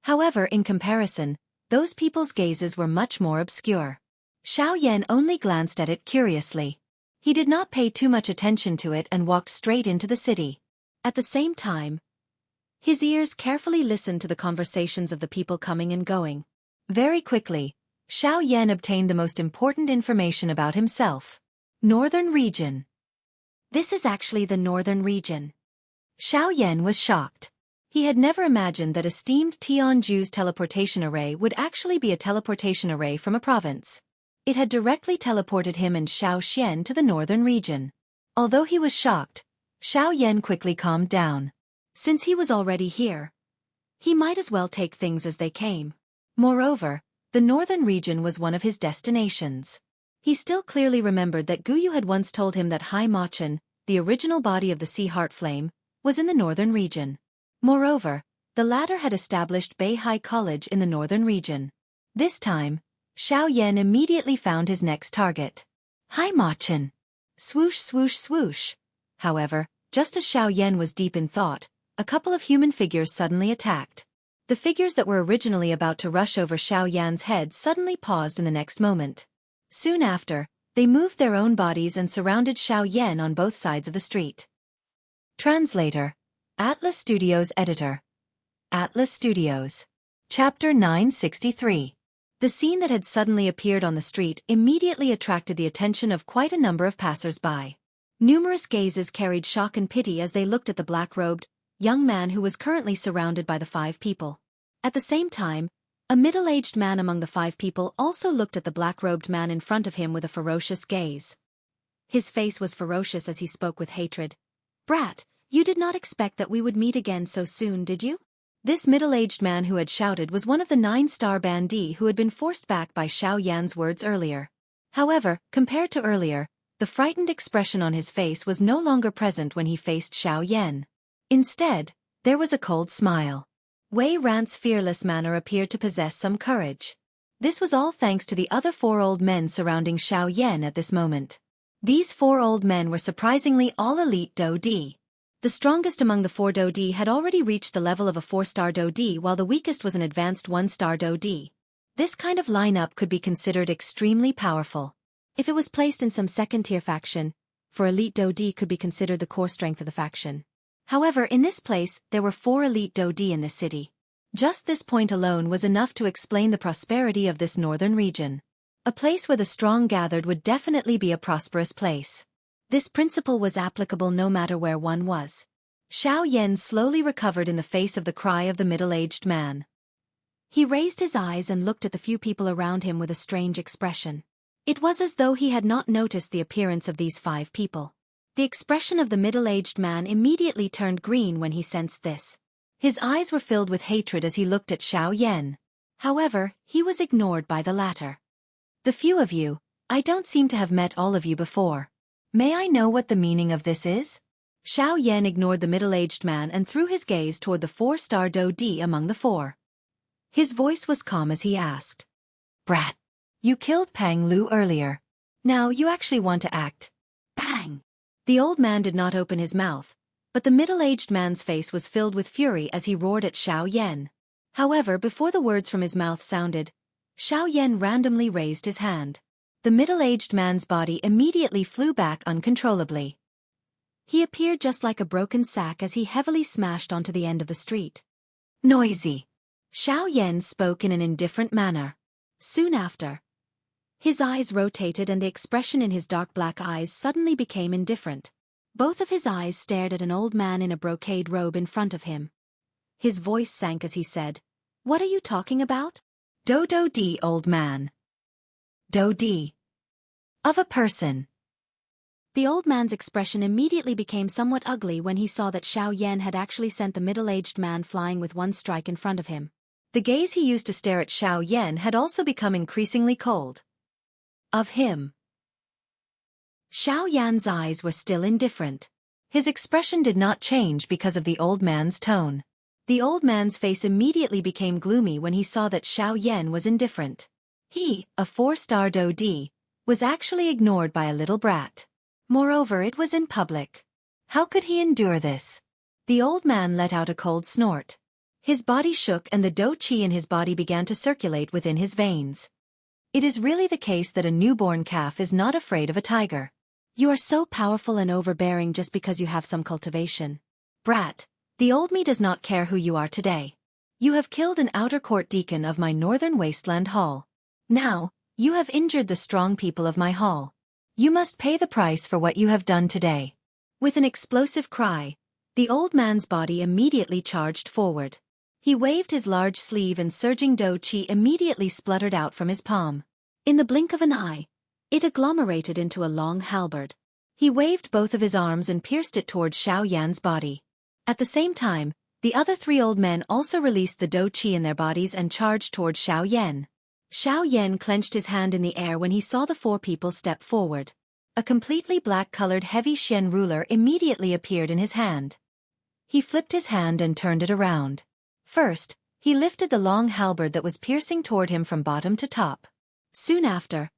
However, in comparison, those people's gazes were much more obscure. Xiao Yan only glanced at it curiously. He did not pay too much attention to it and walked straight into the city. At the same time, his ears carefully listened to the conversations of the people coming and going. Very quickly, Xiao Yan obtained the most important information about himself. Northern region. This is actually the northern region. Xiao Yan was shocked. He had never imagined that esteemed Tianju's teleportation array would actually be a teleportation array from a province. It had directly teleported him and Xiao Xian to the northern region. Although he was shocked, Xiao Yan quickly calmed down. Since he was already here, he might as well take things as they came. Moreover, the northern region was one of his destinations. He still clearly remembered that Guyu had once told him that Hai Machan, the original body of the Sea Heart Flame, was in the northern region. Moreover, the latter had established Beihai College in the northern region. This time, Xiao Yan immediately found his next target. Hai Machan. Swoosh swoosh swoosh. However, just as Xiao Yan was deep in thought, a couple of human figures suddenly attacked. The figures that were originally about to rush over Xiao Yan's head suddenly paused in the next moment. Soon after, they moved their own bodies and surrounded Xiao Yan on both sides of the street. Translator. Atlas Studios Editor. Atlas Studios. Chapter 963. The scene that had suddenly appeared on the street immediately attracted the attention of quite a number of passers-by. Numerous gazes carried shock and pity as they looked at the black-robed, young man who was currently surrounded by the five people. At the same time, a middle-aged man among the five people also looked at the black-robed man in front of him with a ferocious gaze. His face was ferocious as he spoke with hatred. "Brat, you did not expect that we would meet again so soon, did you?" This middle-aged man who had shouted was one of the 9-star bandits who had been forced back by Xiao Yan's words earlier. However, compared to earlier, the frightened expression on his face was no longer present when he faced Xiao Yan. Instead, there was a cold smile. Wei Rant's fearless manner appeared to possess some courage. This was all thanks to the other 4 old men surrounding Xiao Yan at this moment. These 4 old men were surprisingly all elite Dodi. The strongest among the 4 Dodi had already reached the level of a 4-star Dodi while the weakest was an advanced 1-star Dodi. This kind of lineup could be considered extremely powerful. If it was placed in some second-tier faction, for elite Dodi could be considered the core strength of the faction. However, in this place, there were 4 elite Dodi in this city. Just this point alone was enough to explain the prosperity of this northern region. A place where the strong gathered would definitely be a prosperous place. This principle was applicable no matter where one was. Xiao Yan slowly recovered in the face of the cry of the middle-aged man. He raised his eyes and looked at the few people around him with a strange expression. It was as though he had not noticed the appearance of these 5 people. The expression of the middle-aged man immediately turned green when he sensed this. His eyes were filled with hatred as he looked at Xiao Yan. However, he was ignored by the latter. "The few of you, I don't seem to have met all of you before. May I know what the meaning of this is? Xiao Yan ignored the middle-aged man and threw his gaze toward the 4-star Do Di among the four. His voice was calm as he asked. Brat. You killed Pang Lu earlier. Now you actually want to act. Bang! The old man did not open his mouth, but the middle-aged man's face was filled with fury as he roared at Xiao Yan. However, before the words from his mouth sounded, Xiao Yan randomly raised his hand. The middle-aged man's body immediately flew back uncontrollably. He appeared just like a broken sack as he heavily smashed onto the end of the street. Noisy. Xiao Yan spoke in an indifferent manner. Soon after, his eyes rotated and the expression in his dark black eyes suddenly became indifferent. Both of his eyes stared at an old man in a brocade robe in front of him. His voice sank as he said, What are you talking about? Do Di, old man. Do Di. Of a person. The old man's expression immediately became somewhat ugly when he saw that Xiao Yan had actually sent the middle-aged man flying with one strike in front of him. The gaze he used to stare at Xiao Yan had also become increasingly cold. Of him. Xiao Yan's eyes were still indifferent. His expression did not change because of the old man's tone. The old man's face immediately became gloomy when he saw that Xiao Yan was indifferent. He, a 4-star Do Di, was actually ignored by a little brat. Moreover, it was in public. How could he endure this? The old man let out a cold snort. His body shook and the Do Qi in his body began to circulate within his veins. It is really the case that a newborn calf is not afraid of a tiger. You are so powerful and overbearing just because you have some cultivation. Brat, the old me does not care who you are today. You have killed an outer court deacon of my northern wasteland hall. Now, you have injured the strong people of my hall. You must pay the price for what you have done today. With an explosive cry, the old man's body immediately charged forward. He waved his large sleeve and surging Do Qi immediately spluttered out from his palm. In the blink of an eye, it agglomerated into a long halberd. He waved both of his arms and pierced it toward Xiao Yan's body. At the same time, the other 3 old men also released the Do Qi in their bodies and charged toward Xiao Yan. Xiao Yan clenched his hand in the air when he saw the 4 people step forward. A completely black-colored heavy Xian ruler immediately appeared in his hand. He flipped his hand and turned it around. First, he lifted the long halberd that was piercing toward him from bottom to top. Soon after,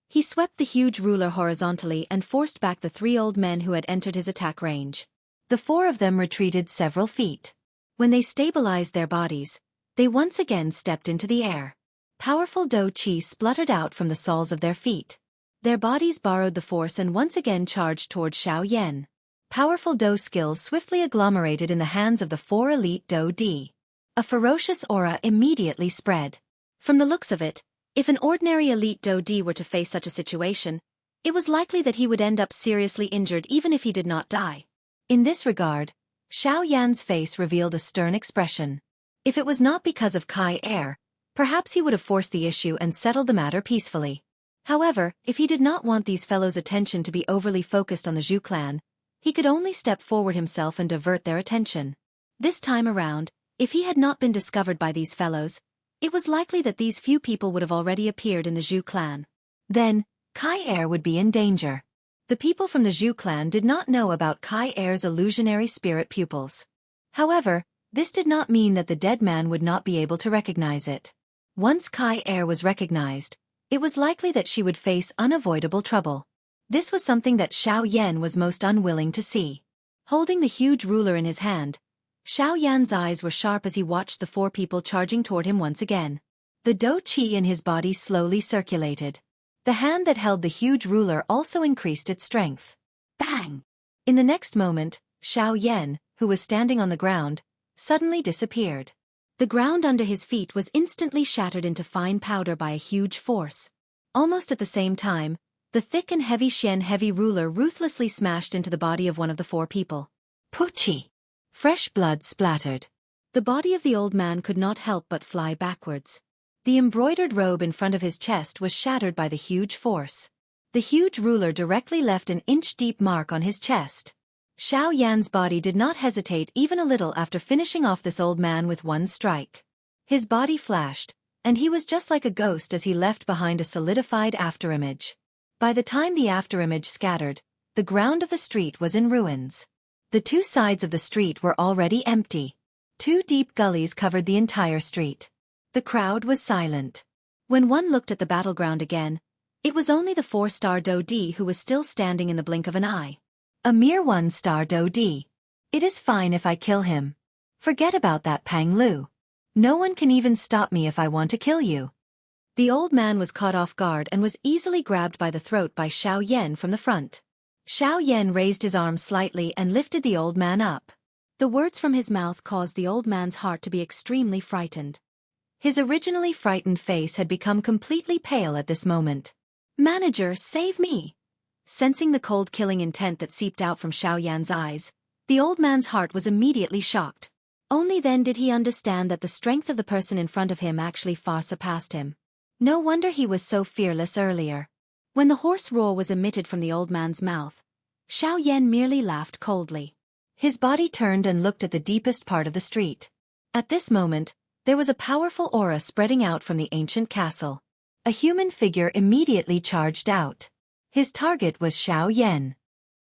he swept the huge ruler horizontally and forced back the 3 old men who had entered his attack range. The 4 of them retreated several feet. When they stabilized their bodies, they once again stepped into the air. Powerful Do Qi spluttered out from the soles of their feet. Their bodies borrowed the force and once again charged toward Xiao Yan. Powerful Do skills swiftly agglomerated in the hands of the 4 elite Do Di. A ferocious aura immediately spread. From the looks of it, if an ordinary elite Do Di were to face such a situation, it was likely that he would end up seriously injured even if he did not die. In this regard, Xiao Yan's face revealed a stern expression. If it was not because of Kai Air, perhaps he would have forced the issue and settled the matter peacefully. However, if he did not want these fellows' attention to be overly focused on the Zhu clan, he could only step forward himself and divert their attention. This time around, if he had not been discovered by these fellows, it was likely that these few people would have already appeared in the Zhu clan. Then, Kai Air would be in danger. The people from the Zhu clan did not know about Kai Air's illusionary spirit pupils. However, this did not mean that the dead man would not be able to recognize it. Once Kai Air was recognized, it was likely that she would face unavoidable trouble. This was something that Xiao Yan was most unwilling to see. Holding the huge ruler in his hand, Xiao Yan's eyes were sharp as he watched the 4 people charging toward him once again. The Do Qi in his body slowly circulated. The hand that held the huge ruler also increased its strength. Bang! In the next moment, Xiao Yan, who was standing on the ground, suddenly disappeared. The ground under his feet was instantly shattered into fine powder by a huge force. Almost at the same time, the thick and heavy heavy ruler ruthlessly smashed into the body of one of the 4 people. Puchi! Fresh blood splattered. The body of the old man could not help but fly backwards. The embroidered robe in front of his chest was shattered by the huge force. The huge ruler directly left an inch-deep mark on his chest. Xiao Yan's body did not hesitate even a little after finishing off this old man with one strike. His body flashed, and he was just like a ghost as he left behind a solidified afterimage. By the time the afterimage scattered, the ground of the street was in ruins. The two sides of the street were already empty. Two deep gullies covered the entire street. The crowd was silent. When one looked at the battleground again, it was only the 4-star Dodi who was still standing in the blink of an eye. A mere 1-star Dodi. It is fine if I kill him. Forget about that, Pang Lu. No one can even stop me if I want to kill you. The old man was caught off guard and was easily grabbed by the throat by Xiao Yan from the front. Xiao Yan raised his arm slightly and lifted the old man up. The words from his mouth caused the old man's heart to be extremely frightened. His originally frightened face had become completely pale at this moment. "Manager, save me!" Sensing the cold killing intent that seeped out from Xiao Yan's eyes, the old man's heart was immediately shocked. Only then did he understand that the strength of the person in front of him actually far surpassed him. No wonder he was so fearless earlier. When the hoarse roar was emitted from the old man's mouth, Xiao Yan merely laughed coldly. His body turned and looked at the deepest part of the street. At this moment, there was a powerful aura spreading out from the ancient castle. A human figure immediately charged out. His target was Xiao Yan.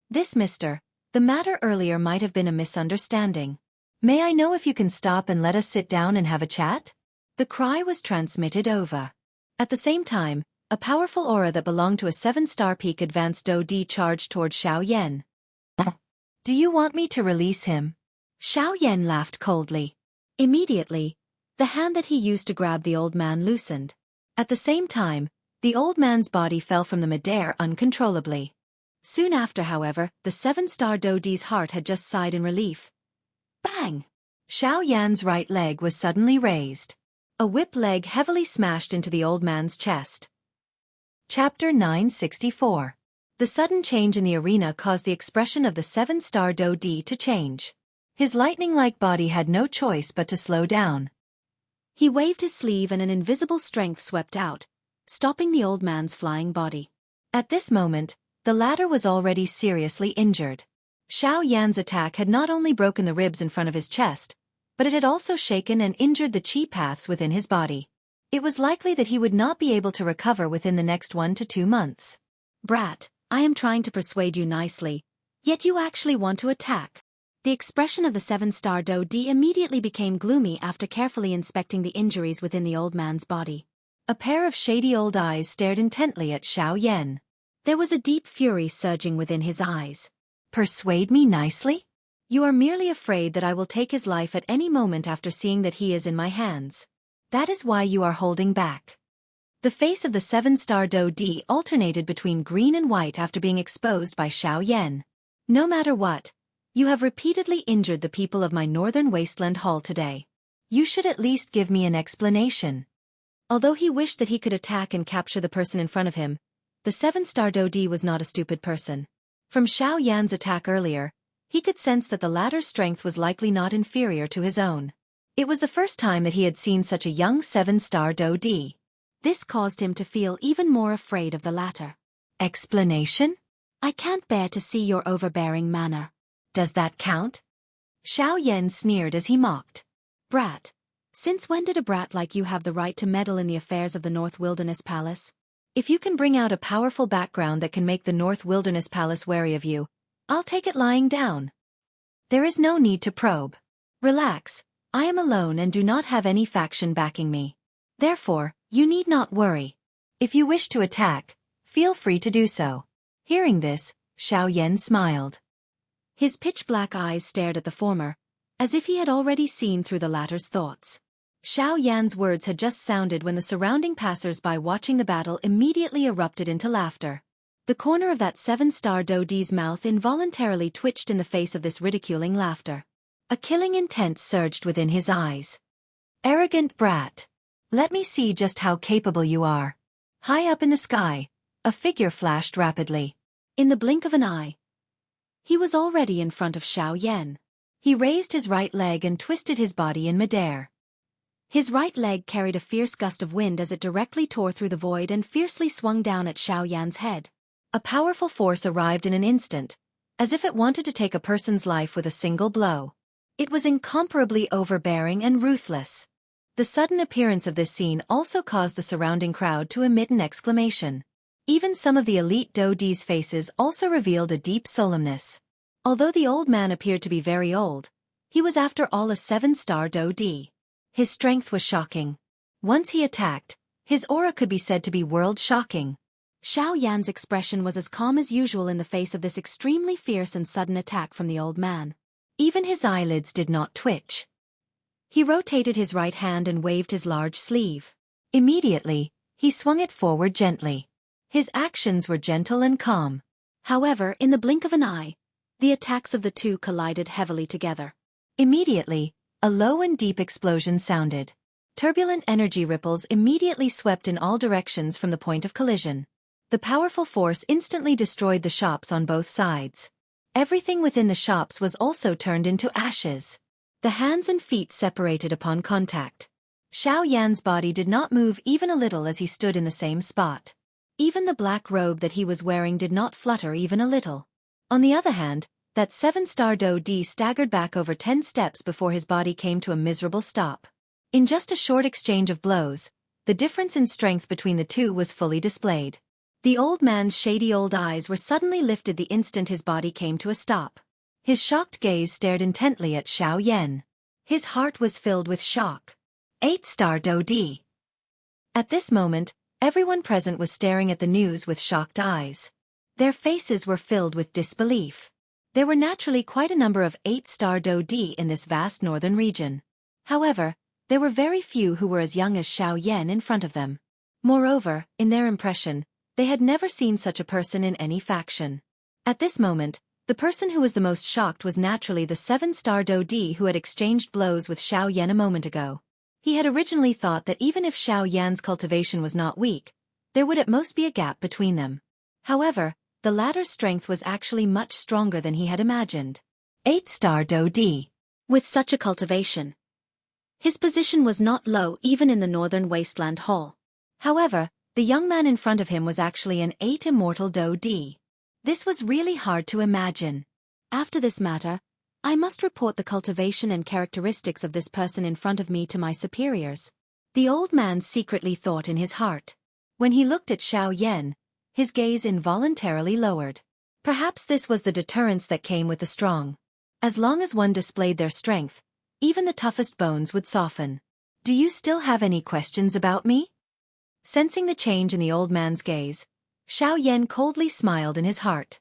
"This mister, the matter earlier might have been a misunderstanding. May I know if you can stop and let us sit down and have a chat?" The cry was transmitted over. At the same time, a powerful aura that belonged to a 7-star peak advanced Dodi charged toward Xiao Yan. "Do you want me to release him?" Xiao Yan laughed coldly. Immediately, the hand that he used to grab the old man loosened. At the same time, the old man's body fell from the midair uncontrollably. Soon after, however, the 7-star Dodi's heart had just sighed in relief. Bang! Xiao Yan's right leg was suddenly raised. A whip leg heavily smashed into the old man's chest. Chapter 964. The sudden change in the arena caused the expression of the 7-star Dodi to change. His lightning-like body had no choice but to slow down. He waved his sleeve and an invisible strength swept out, stopping the old man's flying body. At this moment, the latter was already seriously injured. Xiao Yan's attack had not only broken the ribs in front of his chest, but it had also shaken and injured the chi paths within his body. It was likely that he would not be able to recover within the next 1 to 2 months. "Brat, I am trying to persuade you nicely, yet you actually want to attack." The expression of the 7-star Dodi immediately became gloomy after carefully inspecting the injuries within the old man's body. A pair of shady old eyes stared intently at Xiao Yan. There was a deep fury surging within his eyes. "Persuade me nicely? You are merely afraid that I will take his life at any moment after seeing that he is in my hands. That is why you are holding back." The face of the 7-star Dodi alternated between green and white after being exposed by Xiao Yan. "No matter what, you have repeatedly injured the people of my northern wasteland hall today. You should at least give me an explanation." Although he wished that he could attack and capture the person in front of him, the 7-star Dodi was not a stupid person. From Xiao Yan's attack earlier, he could sense that the latter's strength was likely not inferior to his own. It was the first time that he had seen such a young 7-star Dodi. This caused him to feel even more afraid of the latter. "Explanation? I can't bear to see your overbearing manner. Does that count?" Xiao Yan sneered as he mocked. "Brat, since when did a brat like you have the right to meddle in the affairs of the North Wilderness Palace? If you can bring out a powerful background that can make the North Wilderness Palace wary of you, I'll take it lying down. There is no need to probe. Relax, I am alone and do not have any faction backing me. Therefore, you need not worry. If you wish to attack, feel free to do so." Hearing this, Xiao Yan smiled. His pitch-black eyes stared at the former, as if he had already seen through the latter's thoughts. Xiao Yan's words had just sounded when the surrounding passers-by watching the battle immediately erupted into laughter. The corner of that 7-star Dodi's mouth involuntarily twitched in the face of this ridiculing laughter. A killing intent surged within his eyes. "Arrogant brat. Let me see just how capable you are." High up in the sky, a figure flashed rapidly. In the blink of an eye, he was already in front of Xiao Yan. He raised his right leg and twisted his body in midair. His right leg carried a fierce gust of wind as it directly tore through the void and fiercely swung down at Xiao Yan's head. A powerful force arrived in an instant, as if it wanted to take a person's life with a single blow. It was incomparably overbearing and ruthless. The sudden appearance of this scene also caused the surrounding crowd to emit an exclamation. Even some of the elite Dodi's faces also revealed a deep solemnness. Although the old man appeared to be very old, he was after all a 7-star Dodi. His strength was shocking. Once he attacked, his aura could be said to be world-shocking. Xiao Yan's expression was as calm as usual in the face of this extremely fierce and sudden attack from the old man. Even his eyelids did not twitch. He rotated his right hand and waved his large sleeve. Immediately, he swung it forward gently. His actions were gentle and calm. However, in the blink of an eye, the attacks of the two collided heavily together. Immediately, a low and deep explosion sounded. Turbulent energy ripples immediately swept in all directions from the point of collision. The powerful force instantly destroyed the shops on both sides. Everything within the shops was also turned into ashes. The hands and feet separated upon contact. Xiao Yan's body did not move even a little as he stood in the same spot. Even the black robe that he was wearing did not flutter even a little. On the other hand, that 7-star Dodi staggered back over 10 steps before his body came to a miserable stop. In just a short exchange of blows, the difference in strength between the two was fully displayed. The old man's shady old eyes were suddenly lifted the instant his body came to a stop. His shocked gaze stared intently at Xiao Yan. His heart was filled with shock. 8-star Dodi. At this moment, everyone present was staring at the news with shocked eyes. Their faces were filled with disbelief. There were naturally quite a number of 8-star Dodi in this vast northern region. However, there were very few who were as young as Xiao Yan in front of them. Moreover, in their impression, they had never seen such a person in any faction. At this moment, the person who was the most shocked was naturally the 7-star Dodi who had exchanged blows with Xiao Yan a moment ago. He had originally thought that even if Xiao Yan's cultivation was not weak, there would at most be a gap between them. However, the latter's strength was actually much stronger than he had imagined. 8-star Dodi. With such a cultivation, his position was not low even in the northern wasteland hall. However, the young man in front of him was actually an 8 immortal Dodi. This was really hard to imagine. After this matter, I must report the cultivation and characteristics of this person in front of me to my superiors. The old man secretly thought in his heart. When he looked at Xiao Yan, his gaze involuntarily lowered. Perhaps this was the deterrence that came with the strong. As long as one displayed their strength, even the toughest bones would soften. Do you still have any questions about me? Sensing the change in the old man's gaze, Xiao Yan coldly smiled in his heart.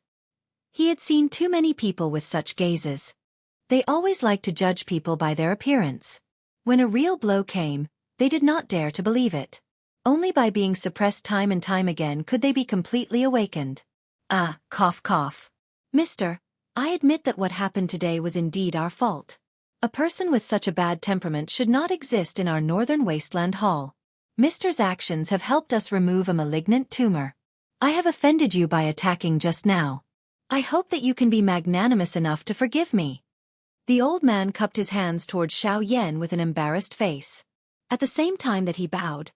He had seen too many people with such gazes. They always liked to judge people by their appearance. When a real blow came, they did not dare to believe it. Only by being suppressed time and time again could they be completely awakened. Cough cough. Mister, I admit that what happened today was indeed our fault. A person with such a bad temperament should not exist in our northern wasteland hall. Mister's actions have helped us remove a malignant tumor. I have offended you by attacking just now. I hope that you can be magnanimous enough to forgive me. The old man cupped his hands toward Xiao Yan with an embarrassed face. At the same time that he bowed,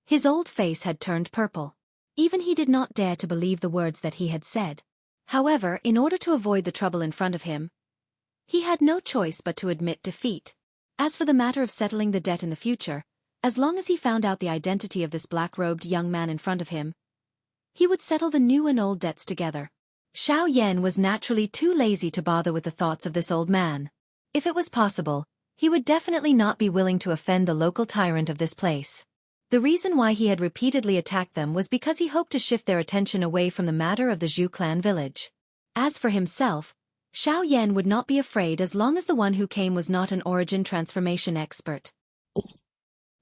his old face had turned purple. Even he did not dare to believe the words that he had said. However, in order to avoid the trouble in front of him, he had no choice but to admit defeat. As for the matter of settling the debt in the future, as long as he found out the identity of this black-robed young man in front of him, he would settle the new and old debts together. Xiao Yan was naturally too lazy to bother with the thoughts of this old man. If it was possible, he would definitely not be willing to offend the local tyrant of this place. The reason why he had repeatedly attacked them was because he hoped to shift their attention away from the matter of the Zhu clan village. As for himself, Xiao Yan would not be afraid as long as the one who came was not an origin transformation expert.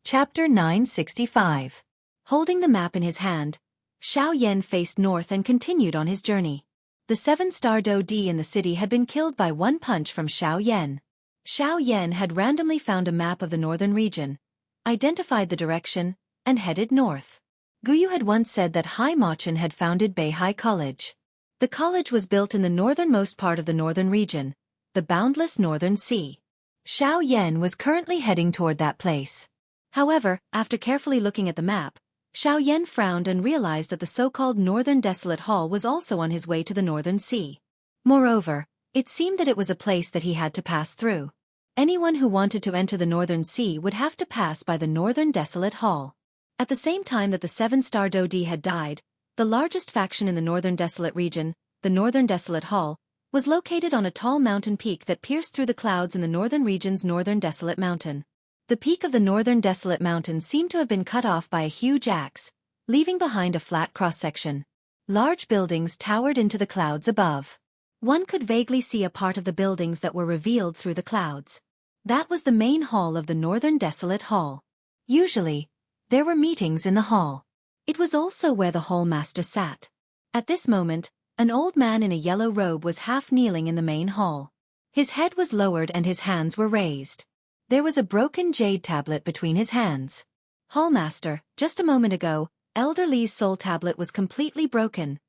Chapter 965. Holding the map in his hand, Xiao Yan faced north and continued on his journey. The 7-star Dodi in the city had been killed by one punch from Xiao Yan. Xiao Yan had randomly found a map of the northern region, identified the direction, and headed north. Guyu had once said that Hai Machin had founded Beihai College. The college was built in the northernmost part of the northern region, the boundless northern sea. Xiao Yan was currently heading toward that place. However, after carefully looking at the map, Xiao Yan frowned and realized that the so-called Northern Desolate Hall was also on his way to the Northern Sea. Moreover, it seemed that it was a place that he had to pass through. Anyone who wanted to enter the Northern Sea would have to pass by the Northern Desolate Hall. At the same time that the 7-star Dodi had died, the largest faction in the Northern Desolate region, the Northern Desolate Hall, was located on a tall mountain peak that pierced through the clouds in the northern region's Northern Desolate Mountain. The peak of the Northern Desolate Mountain seemed to have been cut off by a huge axe, leaving behind a flat cross-section. Large buildings towered into the clouds above. One could vaguely see a part of the buildings that were revealed through the clouds. That was the main hall of the Northern Desolate Hall. Usually, there were meetings in the hall. It was also where the hall master sat. At this moment, an old man in a yellow robe was half kneeling in the main hall. His head was lowered and his hands were raised. There was a broken jade tablet between his hands. Hallmaster, just a moment ago, Elder Lee's soul tablet was completely broken.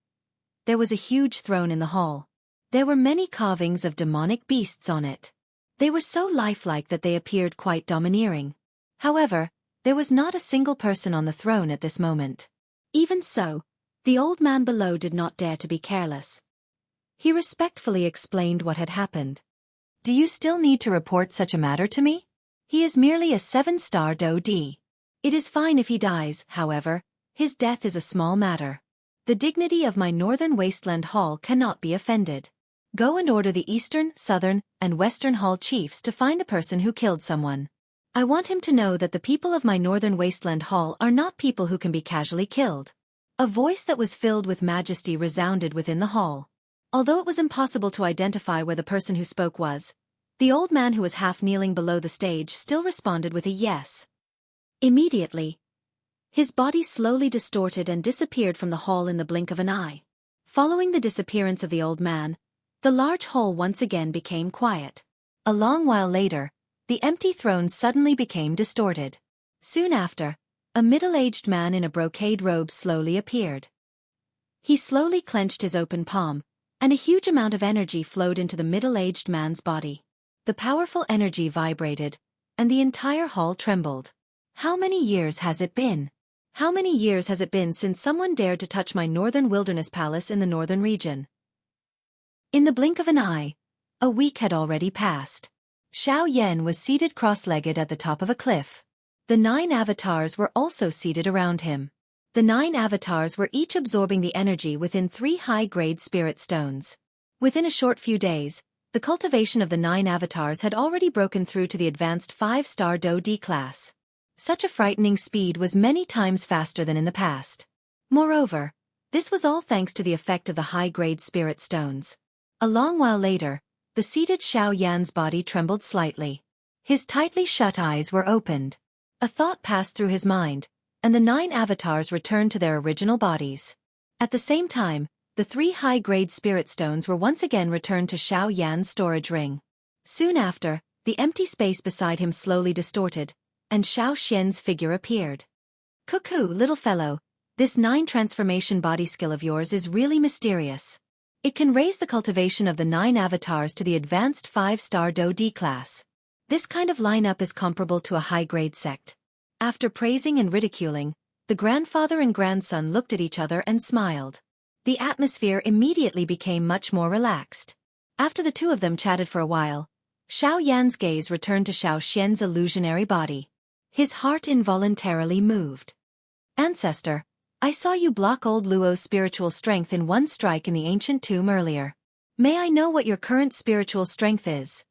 There was a huge throne in the hall. There were many carvings of demonic beasts on it. They were so lifelike that they appeared quite domineering. However, there was not a single person on the throne at this moment. Even so, the old man below did not dare to be careless. He respectfully explained what had happened. "Do you still need to report such a matter to me? He is merely a 7-star DoD. It is fine if he dies, however, his death is a small matter. The dignity of my Northern Wasteland Hall cannot be offended. Go and order the Eastern, Southern, and Western Hall chiefs to find the person who killed someone. I want him to know that the people of my Northern Wasteland Hall are not people who can be casually killed." A voice that was filled with majesty resounded within the hall. Although it was impossible to identify where the person who spoke was, the old man who was half kneeling below the stage still responded with a yes. Immediately, his body slowly distorted and disappeared from the hall in the blink of an eye. Following the disappearance of the old man, the large hall once again became quiet. A long while later, the empty throne suddenly became distorted. Soon after, a middle-aged man in a brocade robe slowly appeared. He slowly clenched his open palm, and a huge amount of energy flowed into the middle-aged man's body. The powerful energy vibrated, and the entire hall trembled. How many years has it been? How many years has it been since someone dared to touch my Northern Wilderness Palace in the northern region? In the blink of an eye, a week had already passed. Xianxia was seated cross-legged at the top of a cliff. The 9 avatars were also seated around him. The 9 avatars were each absorbing the energy within 3 high-grade spirit stones. Within a short few days, the cultivation of the 9 avatars had already broken through to the advanced 5-star DoD class. Such a frightening speed was many times faster than in the past. Moreover, this was all thanks to the effect of the high-grade spirit stones. A long while later, the seated Xiaoyan's body trembled slightly. His tightly shut eyes were opened. A thought passed through his mind, and the 9 avatars returned to their original bodies. At the same time, the 3 high-grade spirit stones were once again returned to Xiaoyan's storage ring. Soon after, the empty space beside him slowly distorted, and Xiaoxian's figure appeared. "Cuckoo, little fellow, this 9 transformation body skill of yours is really mysterious. It can raise the cultivation of the 9 avatars to the advanced 5-star DoD class. This kind of lineup is comparable to a high-grade sect." After praising and ridiculing, the grandfather and grandson looked at each other and smiled. The atmosphere immediately became much more relaxed. After the two of them chatted for a while, Xiaoyan's gaze returned to Xiaoxian's illusionary body. His heart involuntarily moved. "Ancestor, I saw you block old Luo's spiritual strength in one strike in the ancient tomb earlier. May I know what your current spiritual strength is?"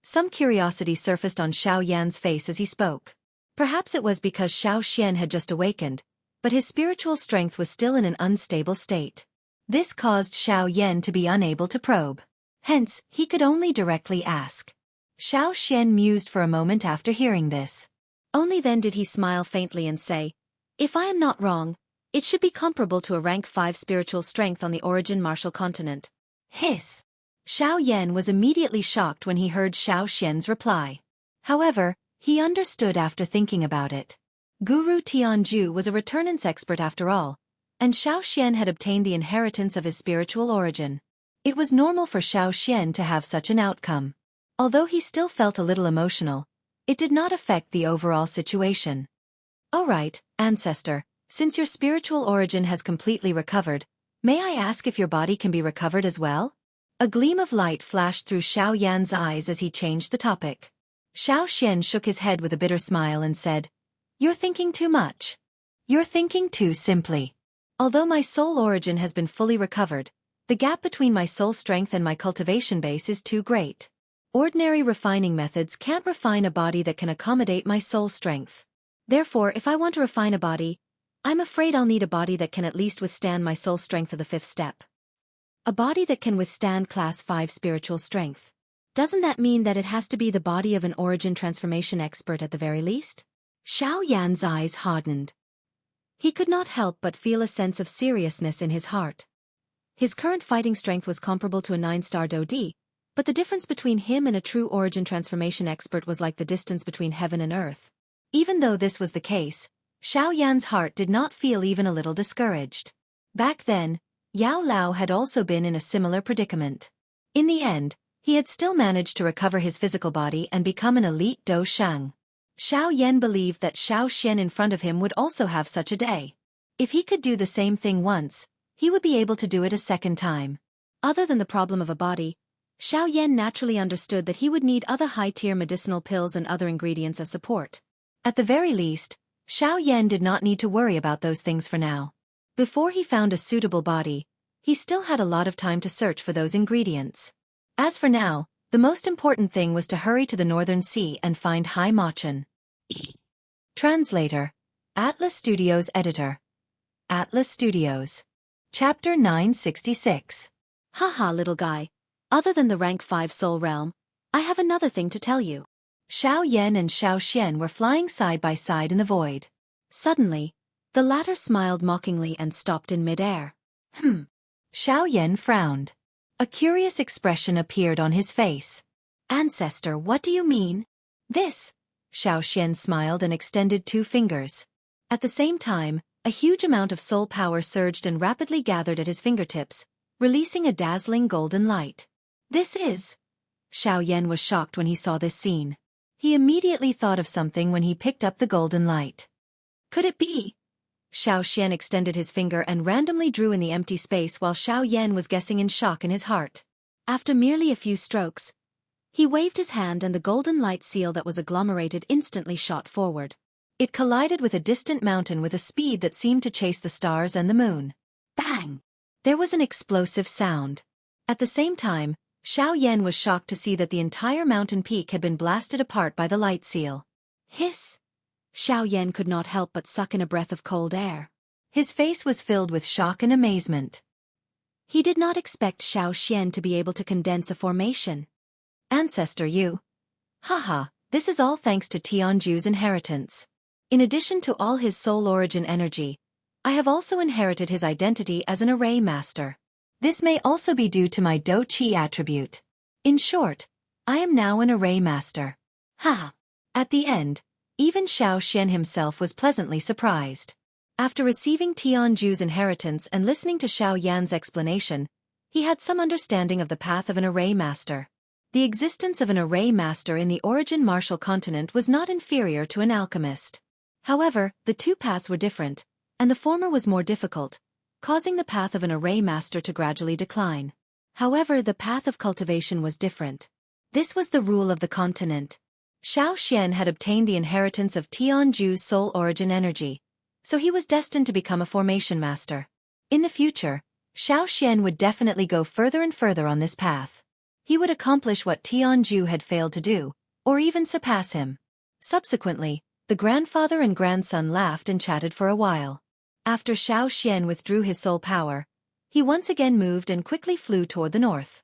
Some curiosity surfaced on Xiaoyan's face as he spoke. Perhaps it was because Xiaoxian had just awakened, but his spiritual strength was still in an unstable state. This caused Xiaoyan to be unable to probe. Hence, he could only directly ask. Xiaoxian mused for a moment after hearing this. Only then did he smile faintly and say, "If I am not wrong, it should be comparable to a rank 5 spiritual strength on the Origin Martial Continent." Hiss! Xiaoyan was immediately shocked when he heard Xiaoxian's reply. However, he understood after thinking about it. Guru Tianju was a returnance expert after all, and Xiaoxian had obtained the inheritance of his spiritual origin. It was normal for Xiaoxian to have such an outcome. Although he still felt a little emotional, it did not affect the overall situation. "All right, ancestor, since your spiritual origin has completely recovered, may I ask if your body can be recovered as well?" A gleam of light flashed through Xiaoyan's eyes as he changed the topic. Xiaoxian shook his head with a bitter smile and said, "You're thinking too much. You're thinking too simply. Although my soul origin has been fully recovered, the gap between my soul strength and my cultivation base is too great. Ordinary refining methods can't refine a body that can accommodate my soul strength. Therefore, if I want to refine a body, I'm afraid I'll need a body that can at least withstand my soul strength of the 5th step. A body that can withstand class 5 spiritual strength. Doesn't that mean that it has to be the body of an origin transformation expert at the very least? Xiao Yan's eyes hardened. He could not help but feel a sense of seriousness in his heart. His current fighting strength was comparable to a 9-star Dodi, but the difference between him and a true origin transformation expert was like the distance between heaven and earth. Even though this was the case, Xiao Yan's heart did not feel even a little discouraged. Back then, Yao Lao had also been in a similar predicament. In the end, he had still managed to recover his physical body and become an elite Do Shang. Xiao Yan believed that Xiao Xian in front of him would also have such a day. If he could do the same thing once, he would be able to do it a second time. Other than the problem of a body, Xiao Yan naturally understood that he would need other high-tier medicinal pills and other ingredients as support. At the very least, Xiao Yan did not need to worry about those things for now. Before he found a suitable body, he still had a lot of time to search for those ingredients. As for now, the most important thing was to hurry to the Northern Sea and find Hai Machan. Translator. Atlas Studios Editor. Atlas Studios. Chapter 966. Haha, little guy. Other than the rank 5 soul realm, I have another thing to tell you. Xiao Yan and Xiao Xian were flying side by side in the void. Suddenly, the latter smiled mockingly and stopped in midair. Xiao Yan frowned. A curious expression appeared on his face. Ancestor, what do you mean? This. Xiao Xian smiled and extended 2 fingers. At the same time, a huge amount of soul power surged and rapidly gathered at his fingertips, releasing a dazzling golden light. This is... Xiao Yan was shocked when he saw this scene. He immediately thought of something when he picked up the golden light. Could it be? Xiao Xian extended his finger and randomly drew in the empty space while Xiao Yan was guessing in shock in his heart. After merely a few strokes, he waved his hand and the golden light seal that was agglomerated instantly shot forward. It collided with a distant mountain with a speed that seemed to chase the stars and the moon. Bang! There was an explosive sound. At the same time, Xiao Yan was shocked to see that the entire mountain peak had been blasted apart by the light seal. Hiss! Xiao Yan could not help but suck in a breath of cold air. His face was filled with shock and amazement. He did not expect Xiao Xian to be able to condense a formation. Ancestor, you. Haha, this is all thanks to Tianju's inheritance. In addition to all his soul origin energy, I have also inherited his identity as an array master. This may also be due to my Do Qi attribute. In short, I am now an array master. Ha! At the end, even Xiao Xian himself was pleasantly surprised. After receiving Tianju's inheritance and listening to Xiao Yan's explanation, he had some understanding of the path of an array master. The existence of an array master in the origin martial continent was not inferior to an alchemist. However, the 2 paths were different, and the former was more difficult, causing the path of an array master to gradually decline. However, the path of cultivation was different. This was the rule of the continent. Xiao Xian had obtained the inheritance of Tianju's soul origin energy, so he was destined to become a formation master. In the future, Xiao Xian would definitely go further and further on this path. He would accomplish what Tianju had failed to do, or even surpass him. Subsequently, the grandfather and grandson laughed and chatted for a while. After Xiao Xian withdrew his soul power, he once again moved and quickly flew toward the north.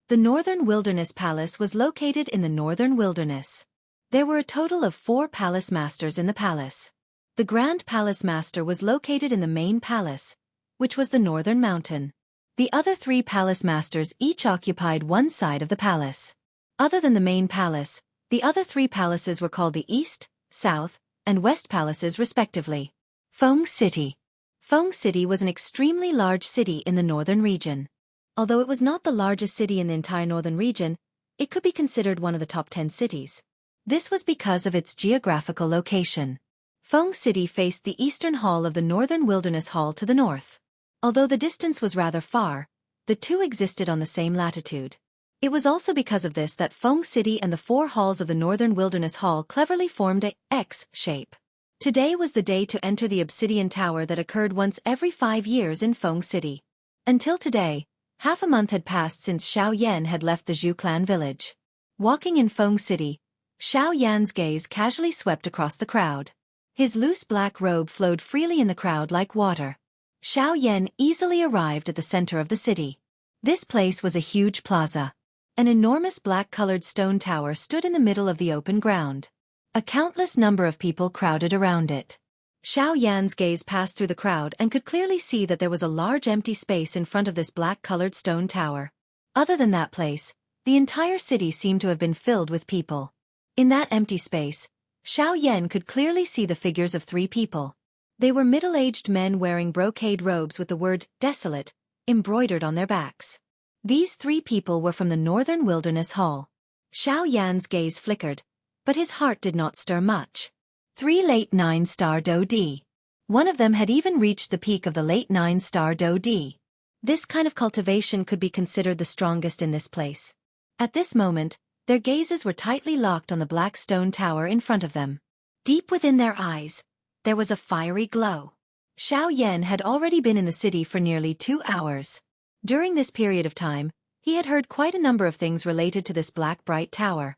The Northern Wilderness Palace was located in the Northern Wilderness. There were a total of 4 palace masters in the palace. The Grand Palace Master was located in the main palace, which was the Northern Mountain. The other 3 palace masters each occupied one side of the palace. Other than the main palace, the other 3 palaces were called the East, South, and West Palaces respectively. Feng City. Feng City was an extremely large city in the northern region. Although it was not the largest city in the entire northern region, it could be considered one of the top 10 cities. This was because of its geographical location. Feng City faced the eastern hall of the Northern Wilderness Hall to the north. Although the distance was rather far, the 2 existed on the same latitude. It was also because of this that Feng City and the 4 halls of the Northern Wilderness Hall cleverly formed a X shape. Today was the day to enter the obsidian tower that occurred once every 5 years in Feng City. Until today, half a month had passed since Xiao Yan had left the Zhu clan village. Walking in Feng City, Xiao Yan's gaze casually swept across the crowd. His loose black robe flowed freely in the crowd like water. Xiao Yan easily arrived at the center of the city. This place was a huge plaza. An enormous black-colored stone tower stood in the middle of the open ground. A countless number of people crowded around it. Xiao Yan's gaze passed through the crowd and could clearly see that there was a large empty space in front of this black-colored stone tower. Other than that place, the entire city seemed to have been filled with people. In that empty space, Xiao Yan could clearly see the figures of 3 people. They were middle-aged men wearing brocade robes with the word "desolate" embroidered on their backs. These 3 people were from the Northern Wilderness Hall. Xiao Yan's gaze flickered, but his heart did not stir much. 3 late 9-star Do-di. One of them had even reached the peak of the late 9-star Do-di. This kind of cultivation could be considered the strongest in this place. At this moment, their gazes were tightly locked on the black stone tower in front of them. Deep within their eyes, there was a fiery glow. Xiao Yan had already been in the city for nearly 2 hours. During this period of time, he had heard quite a number of things related to this black bright tower.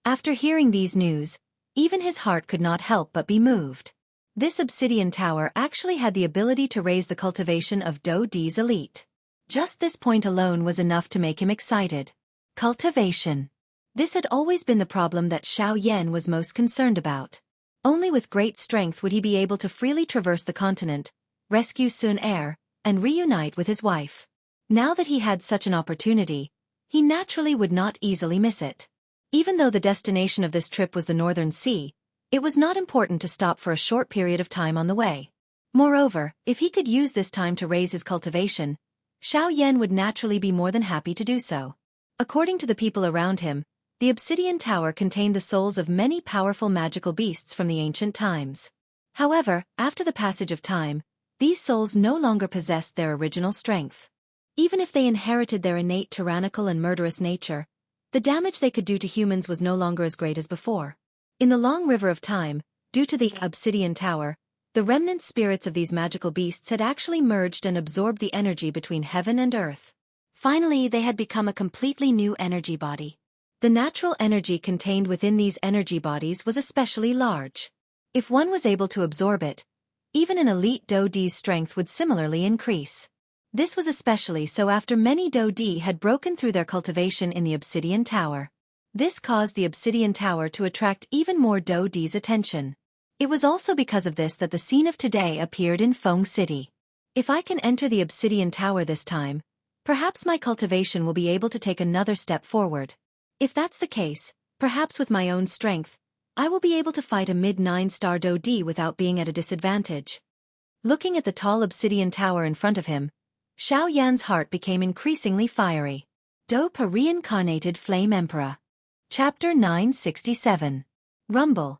After hearing these news, even his heart could not help but be moved. This obsidian tower actually had the ability to raise the cultivation of Do-di's elite. Just this point alone was enough to make him excited. Cultivation. This had always been the problem that Xiao Yan was most concerned about. Only with great strength would he be able to freely traverse the continent, rescue Sun Er, and reunite with his wife. Now that he had such an opportunity, he naturally would not easily miss it. Even though the destination of this trip was the Northern Sea, it was not important to stop for a short period of time on the way. Moreover, if he could use this time to raise his cultivation, Xiao Yan would naturally be more than happy to do so. According to the people around him, the obsidian tower contained the souls of many powerful magical beasts from the ancient times. However, after the passage of time, these souls no longer possessed their original strength. Even if they inherited their innate tyrannical and murderous nature, the damage they could do to humans was no longer as great as before. In the long river of time, due to the obsidian tower, the remnant spirits of these magical beasts had actually merged and absorbed the energy between heaven and earth. Finally, they had become a completely new energy body. The natural energy contained within these energy bodies was especially large. If one was able to absorb it, even an elite Do-di's strength would similarly increase. This was especially so after many Do-di had broken through their cultivation in the obsidian tower. This caused the obsidian tower to attract even more Do-di's attention. It was also because of this that the scene of today appeared in Feng City. If I can enter the obsidian tower this time, perhaps my cultivation will be able to take another step forward. If that's the case, perhaps with my own strength, I will be able to fight a mid-9-star Do-di without being at a disadvantage. Looking at the tall obsidian tower in front of him, Xiao Yan's heart became increasingly fiery. Do-pa Reincarnated Flame Emperor. Chapter 967. Rumble.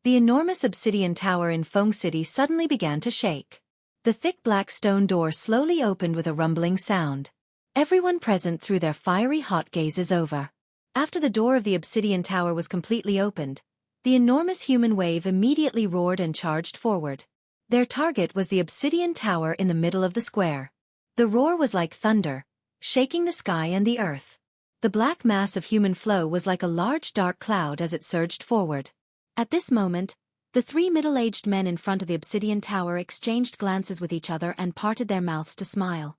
The enormous obsidian tower in Feng City suddenly began to shake. The thick black stone door slowly opened with a rumbling sound. Everyone present threw their fiery hot gazes over. After the door of the obsidian tower was completely opened, the enormous human wave immediately roared and charged forward. Their target was the obsidian tower in the middle of the square. The roar was like thunder, shaking the sky and the earth. The black mass of human flow was like a large dark cloud as it surged forward. At this moment, the 3 middle-aged men in front of the obsidian tower exchanged glances with each other and parted their mouths to smile.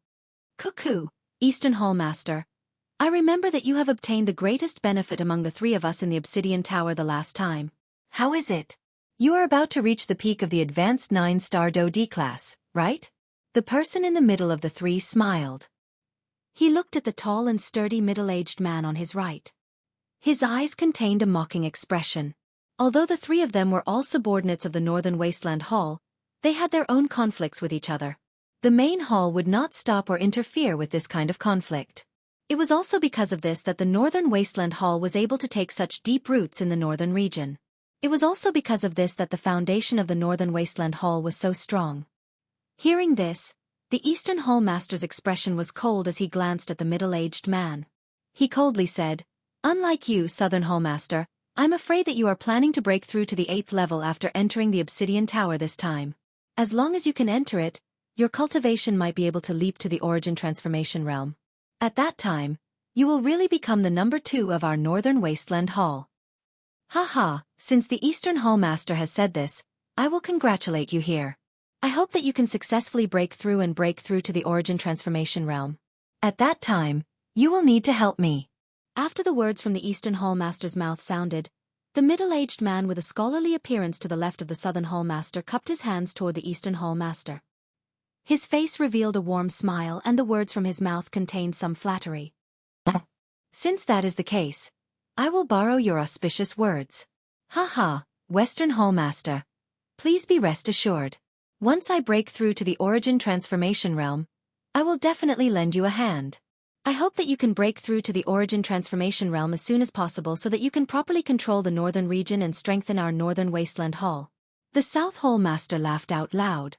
"Cuckoo, Eastern Hallmaster. I remember that you have obtained the greatest benefit among the 3 of us in the obsidian tower the last time. How is it? You are about to reach the peak of the advanced 9-star Do-di class, right?" The person in the middle of the 3 smiled. He looked at the tall and sturdy middle-aged man on his right. His eyes contained a mocking expression. Although the 3 of them were all subordinates of the Northern Wasteland Hall, they had their own conflicts with each other. The main hall would not stop or interfere with this kind of conflict. It was also because of this that the Northern Wasteland Hall was able to take such deep roots in the northern region. It was also because of this that the foundation of the Northern Wasteland Hall was so strong. Hearing this, the Eastern Hallmaster's expression was cold as he glanced at the middle-aged man. He coldly said, "Unlike you, Southern Hallmaster, I'm afraid that you are planning to break through to the 8th level after entering the Obsidian Tower this time. As long as you can enter it, your cultivation might be able to leap to the Origin Transformation Realm. At that time, you will really become the number 2 of our Northern Wasteland Hall. Haha, since the Eastern Hall Master has said this, I will congratulate you here. I hope that you can successfully break through to the Origin Transformation Realm. At that time, you will need to help me. After the words from the Eastern Hall Master's mouth sounded, the middle-aged man with a scholarly appearance to the left of the Southern Hall Master cupped his hands toward the Eastern Hall Master. His face revealed a warm smile and the words from his mouth contained some flattery. Since that is the case, I will borrow your auspicious words. Haha, Western Hall Master. Please be rest assured. Once I break through to the Origin Transformation Realm, I will definitely lend you a hand. I hope that you can break through to the Origin Transformation Realm as soon as possible so that you can properly control the Northern region and strengthen our Northern Wasteland Hall. The South Hall Master laughed out loud.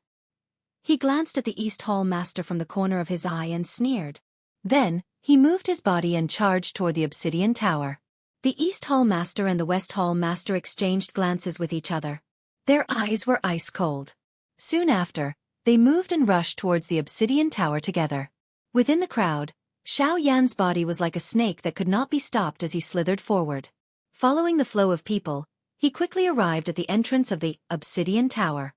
He glanced at the East Hall Master from the corner of his eye and sneered. Then, he moved his body and charged toward the Obsidian Tower. The East Hall Master and the West Hall Master exchanged glances with each other. Their eyes were ice cold. Soon after, they moved and rushed towards the Obsidian Tower together. Within the crowd, Xiao Yan's body was like a snake that could not be stopped as he slithered forward. Following the flow of people, he quickly arrived at the entrance of the Obsidian Tower.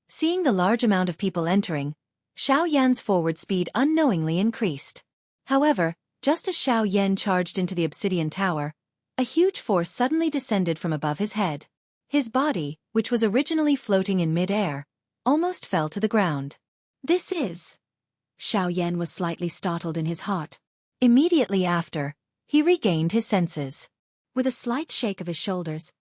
Seeing the large amount of people entering, Xiao Yan's forward speed unknowingly increased. However, just as Xiao Yan charged into the Obsidian Tower, a huge force suddenly descended from above his head. His body, which was originally floating in mid-air, almost fell to the ground. This is... Xiao Yan was slightly startled in his heart. Immediately after, he regained his senses. With a slight shake of his shoulders,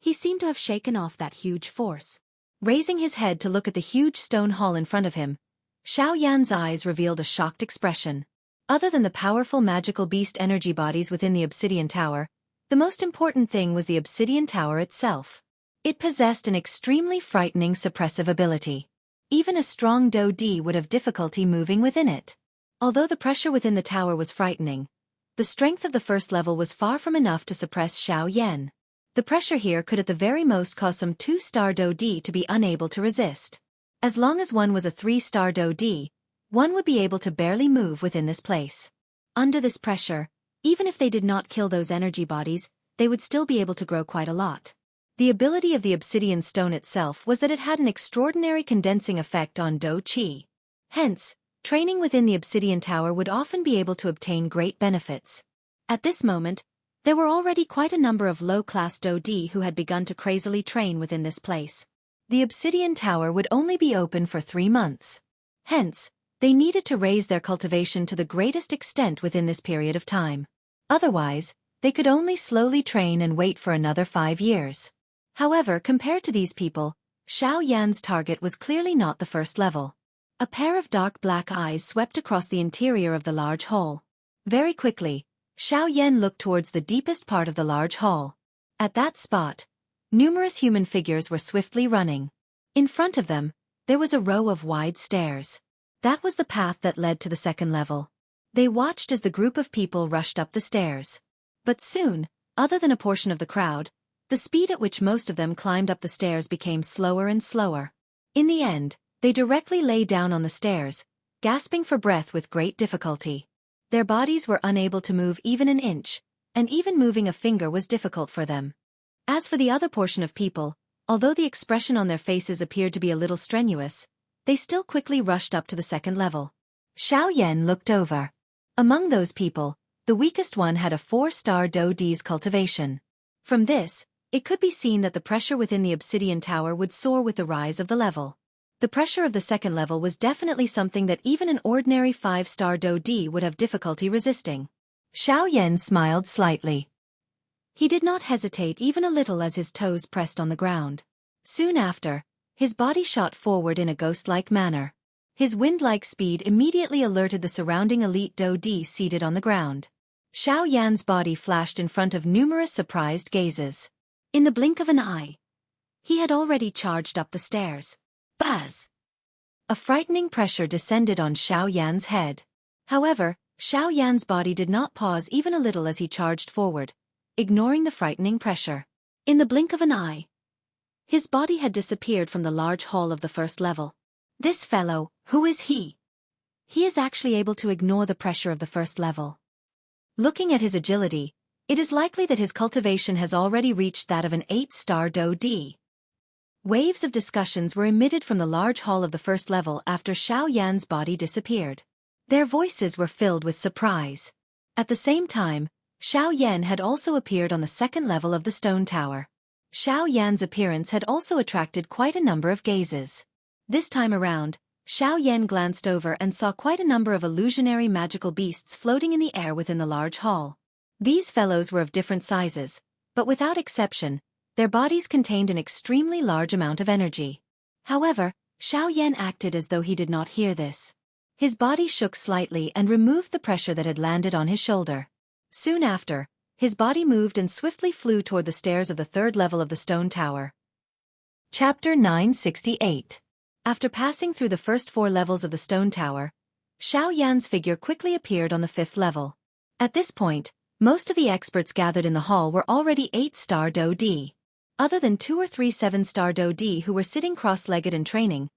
he seemed to have shaken off that huge force. Raising his head to look at the huge stone hall in front of him, Xiao Yan's eyes revealed a shocked expression. Other than the powerful magical beast energy bodies within the Obsidian Tower, the most important thing was the Obsidian Tower itself. It possessed an extremely frightening suppressive ability. Even a strong Do-Di would have difficulty moving within it. Although the pressure within the tower was frightening, the strength of the first level was far from enough to suppress Xiao Yan. The pressure here could at the very most cause some 2-star Do-Di to be unable to resist. As long as one was a 3-star Do-Di, one would be able to barely move within this place. Under this pressure, even if they did not kill those energy bodies, they would still be able to grow quite a lot. The ability of the obsidian stone itself was that it had an extraordinary condensing effect on Do-Chi. Hence, training within the Obsidian Tower would often be able to obtain great benefits. At this moment, there were already quite a number of low-class Do-Di who had begun to crazily train within this place. The Obsidian Tower would only be open for 3 months. Hence, they needed to raise their cultivation to the greatest extent within this period of time. Otherwise, they could only slowly train and wait for another 5 years. However, compared to these people, Xiao Yan's target was clearly not the first level. A pair of dark black eyes swept across the interior of the large hall. Very quickly, Xiao Yan looked towards the deepest part of the large hall. At that spot, numerous human figures were swiftly running. In front of them, there was a row of wide stairs. That was the path that led to the second level. They watched as the group of people rushed up the stairs. But soon, other than a portion of the crowd, the speed at which most of them climbed up the stairs became slower and slower. In the end, they directly lay down on the stairs, gasping for breath with great difficulty. Their bodies were unable to move even an inch, and even moving a finger was difficult for them. As for the other portion of people, although the expression on their faces appeared to be a little strenuous, they still quickly rushed up to the second level. Xiao Yan looked over. Among those people, the weakest one had a 4-star Do-Di's cultivation. From this, it could be seen that the pressure within the Obsidian Tower would soar with the rise of the level. The pressure of the second level was definitely something that even an ordinary 5-star Do-Di would have difficulty resisting. Xiao Yan smiled slightly. He did not hesitate even a little as his toes pressed on the ground. Soon after, his body shot forward in a ghost-like manner. His wind-like speed immediately alerted the surrounding elite Do-Di seated on the ground. Xiao Yan's body flashed in front of numerous surprised gazes. In the blink of an eye, he had already charged up the stairs. Buzz! A frightening pressure descended on Xiao Yan's head. However, Xiao Yan's body did not pause even a little as he charged forward. ignoring the frightening pressure. In the blink of an eye, his body had disappeared from the large hall of the first level. This fellow, who is he? He is actually able to ignore the pressure of the first level. Looking at his agility, it is likely that his cultivation has already reached that of an 8-star Do-D. Waves of discussions were emitted from the large hall of the first level after Xiao Yan's body disappeared. Their voices were filled with surprise. At the same time, Xiao Yan had also appeared on the second level of the stone tower. Xiao Yan's appearance had also attracted quite a number of gazes. This time around, Xiao Yan glanced over and saw quite a number of illusionary magical beasts floating in the air within the large hall. These fellows were of different sizes, but without exception, their bodies contained an extremely large amount of energy. However, Xiao Yan acted as though he did not hear this. His body shook slightly and removed the pressure that had landed on his shoulder. Soon after, his body moved and swiftly flew toward the stairs of the third level of the stone tower. Chapter 968. After passing through the first 4 levels of the stone tower, Xiao Yan's figure quickly appeared on the 5th level. At this point, most of the experts gathered in the hall were already 8-star Do-D. Other than 2 or 3 7-star Do-D who were sitting cross-legged and training,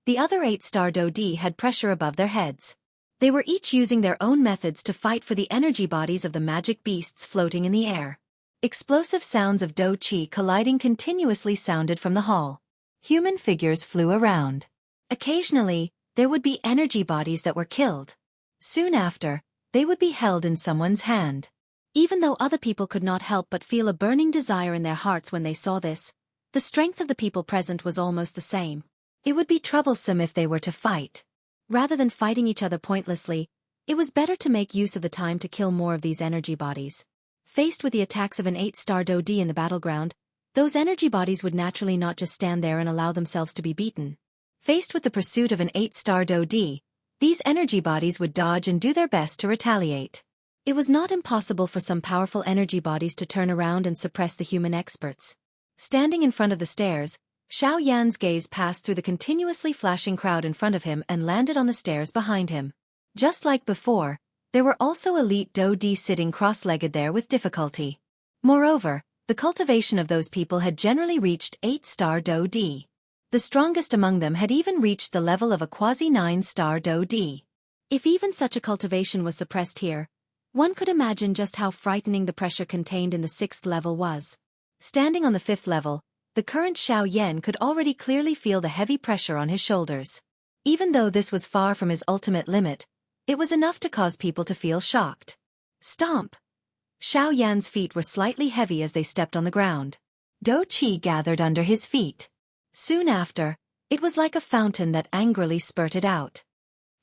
the other 8-star Do-D had pressure above their heads. They were each using their own methods to fight for the energy bodies of the magic beasts floating in the air. Explosive sounds of Do-Chi colliding continuously sounded from the hall. Human figures flew around. Occasionally, there would be energy bodies that were killed. Soon after, they would be held in someone's hand. Even though other people could not help but feel a burning desire in their hearts when they saw this, the strength of the people present was almost the same. It would be troublesome if they were to fight. Rather than fighting each other pointlessly, it was better to make use of the time to kill more of these energy bodies. Faced with the attacks of an 8-star Do-D in the battleground, those energy bodies would naturally not just stand there and allow themselves to be beaten. Faced with the pursuit of an 8-star Do-D, these energy bodies would dodge and do their best to retaliate. It was not impossible for some powerful energy bodies to turn around and suppress the human experts. Standing in front of the stairs, Xiao Yan's gaze passed through the continuously flashing crowd in front of him and landed on the stairs behind him. Just like before, there were also elite Do-D sitting cross-legged there with difficulty. Moreover, the cultivation of those people had generally reached 8-star Do-D. The strongest among them had even reached the level of a quasi-9-star Do-D. If even such a cultivation was suppressed here, one could imagine just how frightening the pressure contained in the 6th level was. Standing on the 5th level, the current Xiao Yan could already clearly feel the heavy pressure on his shoulders. Even though this was far from his ultimate limit, it was enough to cause people to feel shocked. Stomp! Xiao Yan's feet were slightly heavy as they stepped on the ground. Do-Chi gathered under his feet. Soon after, it was like a fountain that angrily spurted out.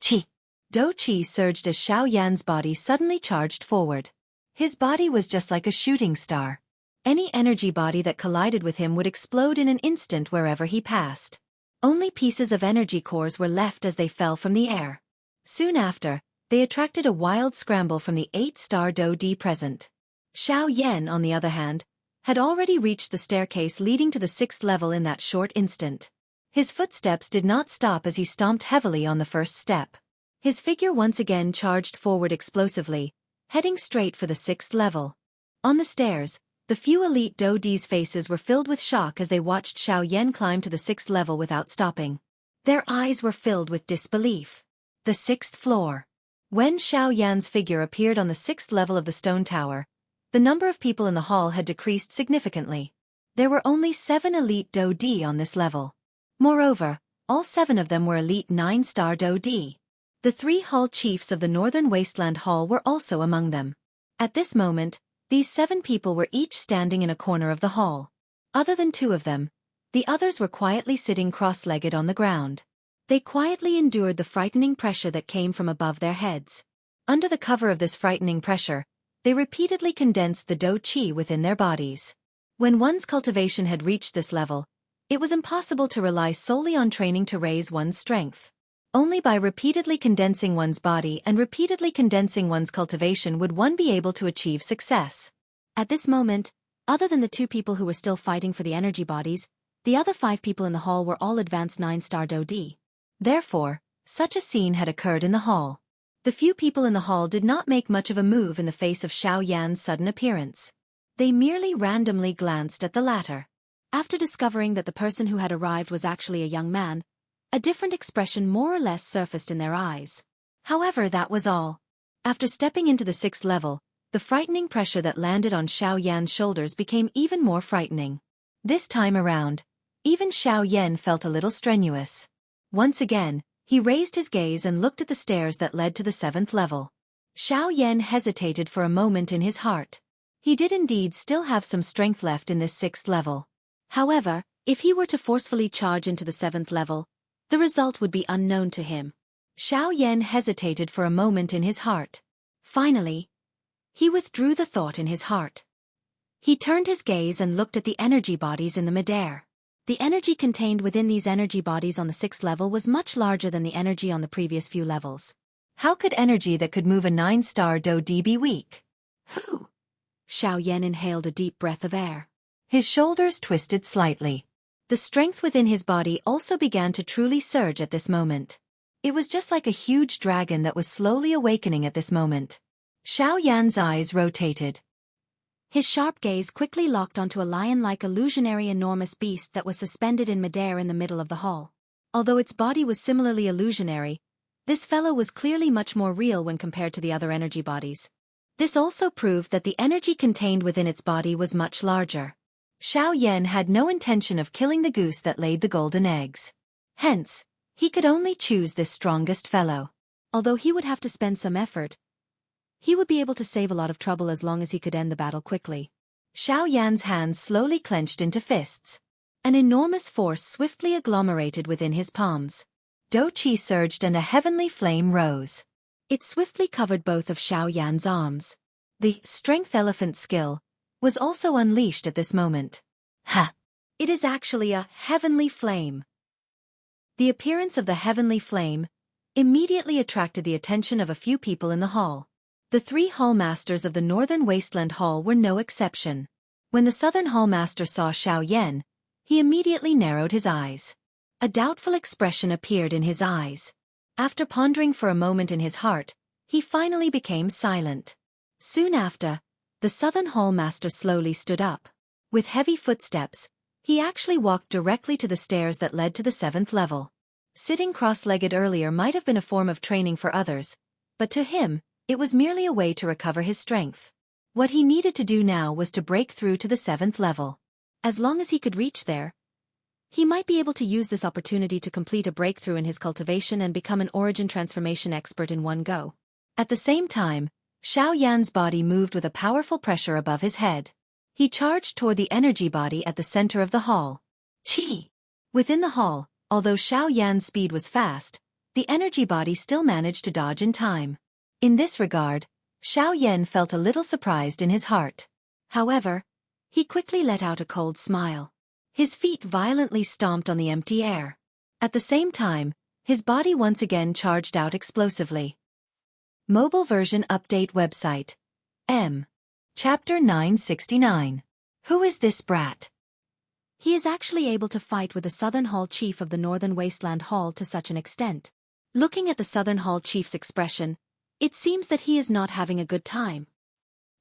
Chi! Do-Chi surged as Xiao Yan's body suddenly charged forward. His body was just like a shooting star. Any energy body that collided with him would explode in an instant wherever he passed. Only pieces of energy cores were left as they fell from the air. Soon after, they attracted a wild scramble from the 8-star Do-D present. Xiao Yan, on the other hand, had already reached the staircase leading to the 6th level in that short instant. His footsteps did not stop as he stomped heavily on the first step. His figure once again charged forward explosively, heading straight for the 6th level. On the stairs, the few elite Do-D's faces were filled with shock as they watched Xiao Yan climb to the 6th level without stopping. Their eyes were filled with disbelief. The 6th floor. When Xiao Yan's figure appeared on the 6th level of the stone tower, the number of people in the hall had decreased significantly. There were only 7 elite Do-D on this level. Moreover, all 7 of them were elite 9-star Do-D. The 3 hall chiefs of the Northern Wasteland Hall were also among them. At this moment, these 7 people were each standing in a corner of the hall. Other than 2 of them, the others were quietly sitting cross-legged on the ground. They quietly endured the frightening pressure that came from above their heads. Under the cover of this frightening pressure, they repeatedly condensed the Do-Chi within their bodies. When one's cultivation had reached this level, it was impossible to rely solely on training to raise one's strength. Only by repeatedly condensing one's body and repeatedly condensing one's cultivation would one be able to achieve success. At this moment, other than the 2 people who were still fighting for the energy bodies, the other 5 people in the hall were all advanced 9-star Do-D. Therefore, such a scene had occurred in the hall. The few people in the hall did not make much of a move in the face of Xiao Yan's sudden appearance. They merely randomly glanced at the latter. After discovering that the person who had arrived was actually a young man, a different expression more or less surfaced in their eyes. However, that was all. After stepping into the 6th level, the frightening pressure that landed on Xiao Yan's shoulders became even more frightening. This time around, even Xiao Yan felt a little strenuous. Once again, he raised his gaze and looked at the stairs that led to the 7th level. Xiao Yan hesitated for a moment in his heart. He did indeed still have some strength left in this 6th level. However, if he were to forcefully charge into the 7th level, the result would be unknown to him. Xiao Yan hesitated for a moment in his heart. Finally, he withdrew the thought in his heart. He turned his gaze and looked at the energy bodies in the midair. The energy contained within these energy bodies on the 6th level was much larger than the energy on the previous few levels. How could energy that could move a 9-star DoD be weak? Whew! Xiao Yan inhaled a deep breath of air. His shoulders twisted slightly. The strength within his body also began to truly surge at this moment. It was just like a huge dragon that was slowly awakening at this moment. Xiao Yan's eyes rotated. His sharp gaze quickly locked onto a lion-like illusionary enormous beast that was suspended in midair in the middle of the hall. Although its body was similarly illusionary, this fellow was clearly much more real when compared to the other energy bodies. This also proved that the energy contained within its body was much larger. Xiao Yan had no intention of killing the goose that laid the golden eggs. Hence, he could only choose this strongest fellow. Although he would have to spend some effort, he would be able to save a lot of trouble as long as he could end the battle quickly. Xiao Yan's hands slowly clenched into fists. An enormous force swiftly agglomerated within his palms. Do Qi surged and a heavenly flame rose. It swiftly covered both of Xiao Yan's arms. The strength elephant skill was also unleashed at this moment. Ha! It is actually a heavenly flame. The appearance of the heavenly flame immediately attracted the attention of a few people in the hall. The 3 hall masters of the Northern Wasteland Hall were no exception. When the Southern Hall Master saw Xiao Yan, he immediately narrowed his eyes. A doubtful expression appeared in his eyes. After pondering for a moment in his heart, he finally became silent. Soon after, the Southern Hall Master slowly stood up. With heavy footsteps, he actually walked directly to the stairs that led to the 7th level. Sitting cross-legged earlier might have been a form of training for others, but to him, it was merely a way to recover his strength. What he needed to do now was to break through to the 7th level. As long as he could reach there, he might be able to use this opportunity to complete a breakthrough in his cultivation and become an origin transformation expert in one go. At the same time, Xiao Yan's body moved with a powerful pressure above his head. He charged toward the energy body at the center of the hall. Qi! Within the hall, although Xiao Yan's speed was fast, the energy body still managed to dodge in time. In this regard, Xiao Yan felt a little surprised in his heart. However, he quickly let out a cold smile. His feet violently stomped on the empty air. At the same time, his body once again charged out explosively. Mobile version update website. Chapter 969. Who is this brat? He is actually able to fight with the Southern Hall Chief of the Northern Wasteland Hall to such an extent. Looking at the Southern Hall Chief's expression, it seems that he is not having a good time.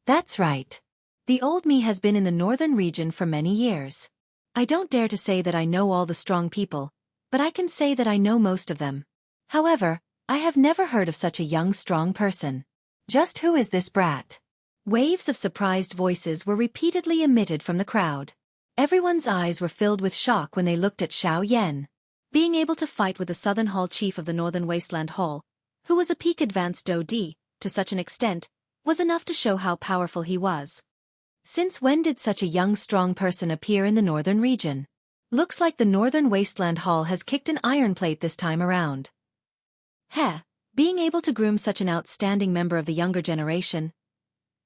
That's right. The old me has been in the northern region for many years. I don't dare to say that I know all the strong people, but I can say that I know most of them. However, I have never heard of such a young strong person. Just who is this brat? Waves of surprised voices were repeatedly emitted from the crowd. Everyone's eyes were filled with shock when they looked at Xiao Yan. Being able to fight with the Southern Hall Chief of the Northern Wasteland Hall, who was a peak advanced DoD, to such an extent, was enough to show how powerful he was. Since when did such a young strong person appear in the northern region? Looks like the Northern Wasteland Hall has kicked an iron plate this time around. Being able to groom such an outstanding member of the younger generation,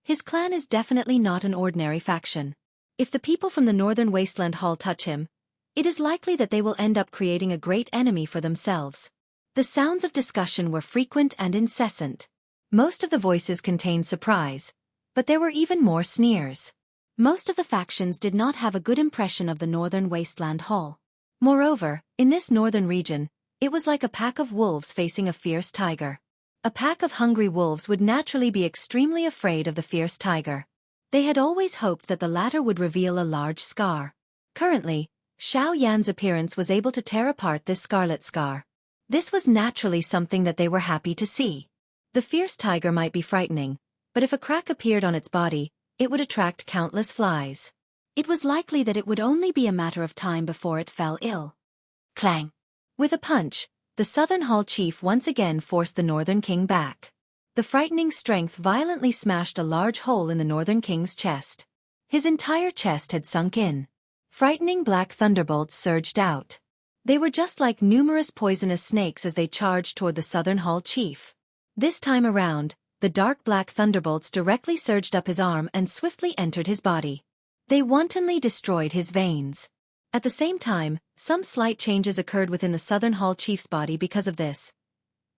his clan is definitely not an ordinary faction. If the people from the Northern Wasteland Hall touch him, it is likely that they will end up creating a great enemy for themselves. The sounds of discussion were frequent and incessant. Most of the voices contained surprise, but there were even more sneers. Most of the factions did not have a good impression of the Northern Wasteland Hall. Moreover, in this northern region, it was like a pack of wolves facing a fierce tiger. A pack of hungry wolves would naturally be extremely afraid of the fierce tiger. They had always hoped that the latter would reveal a large scar. Currently, Xiao Yan's appearance was able to tear apart this scarlet scar. This was naturally something that they were happy to see. The fierce tiger might be frightening, but if a crack appeared on its body, it would attract countless flies. It was likely that it would only be a matter of time before it fell ill. Clang! With a punch, the Southern Hall chief once again forced the Northern King back. The frightening strength violently smashed a large hole in the Northern King's chest. His entire chest had sunk in. Frightening black thunderbolts surged out. They were just like numerous poisonous snakes as they charged toward the Southern Hall chief. This time around, the dark black thunderbolts directly surged up his arm and swiftly entered his body. They wantonly destroyed his veins. At the same time, some slight changes occurred within the Southern Hall chief's body because of this.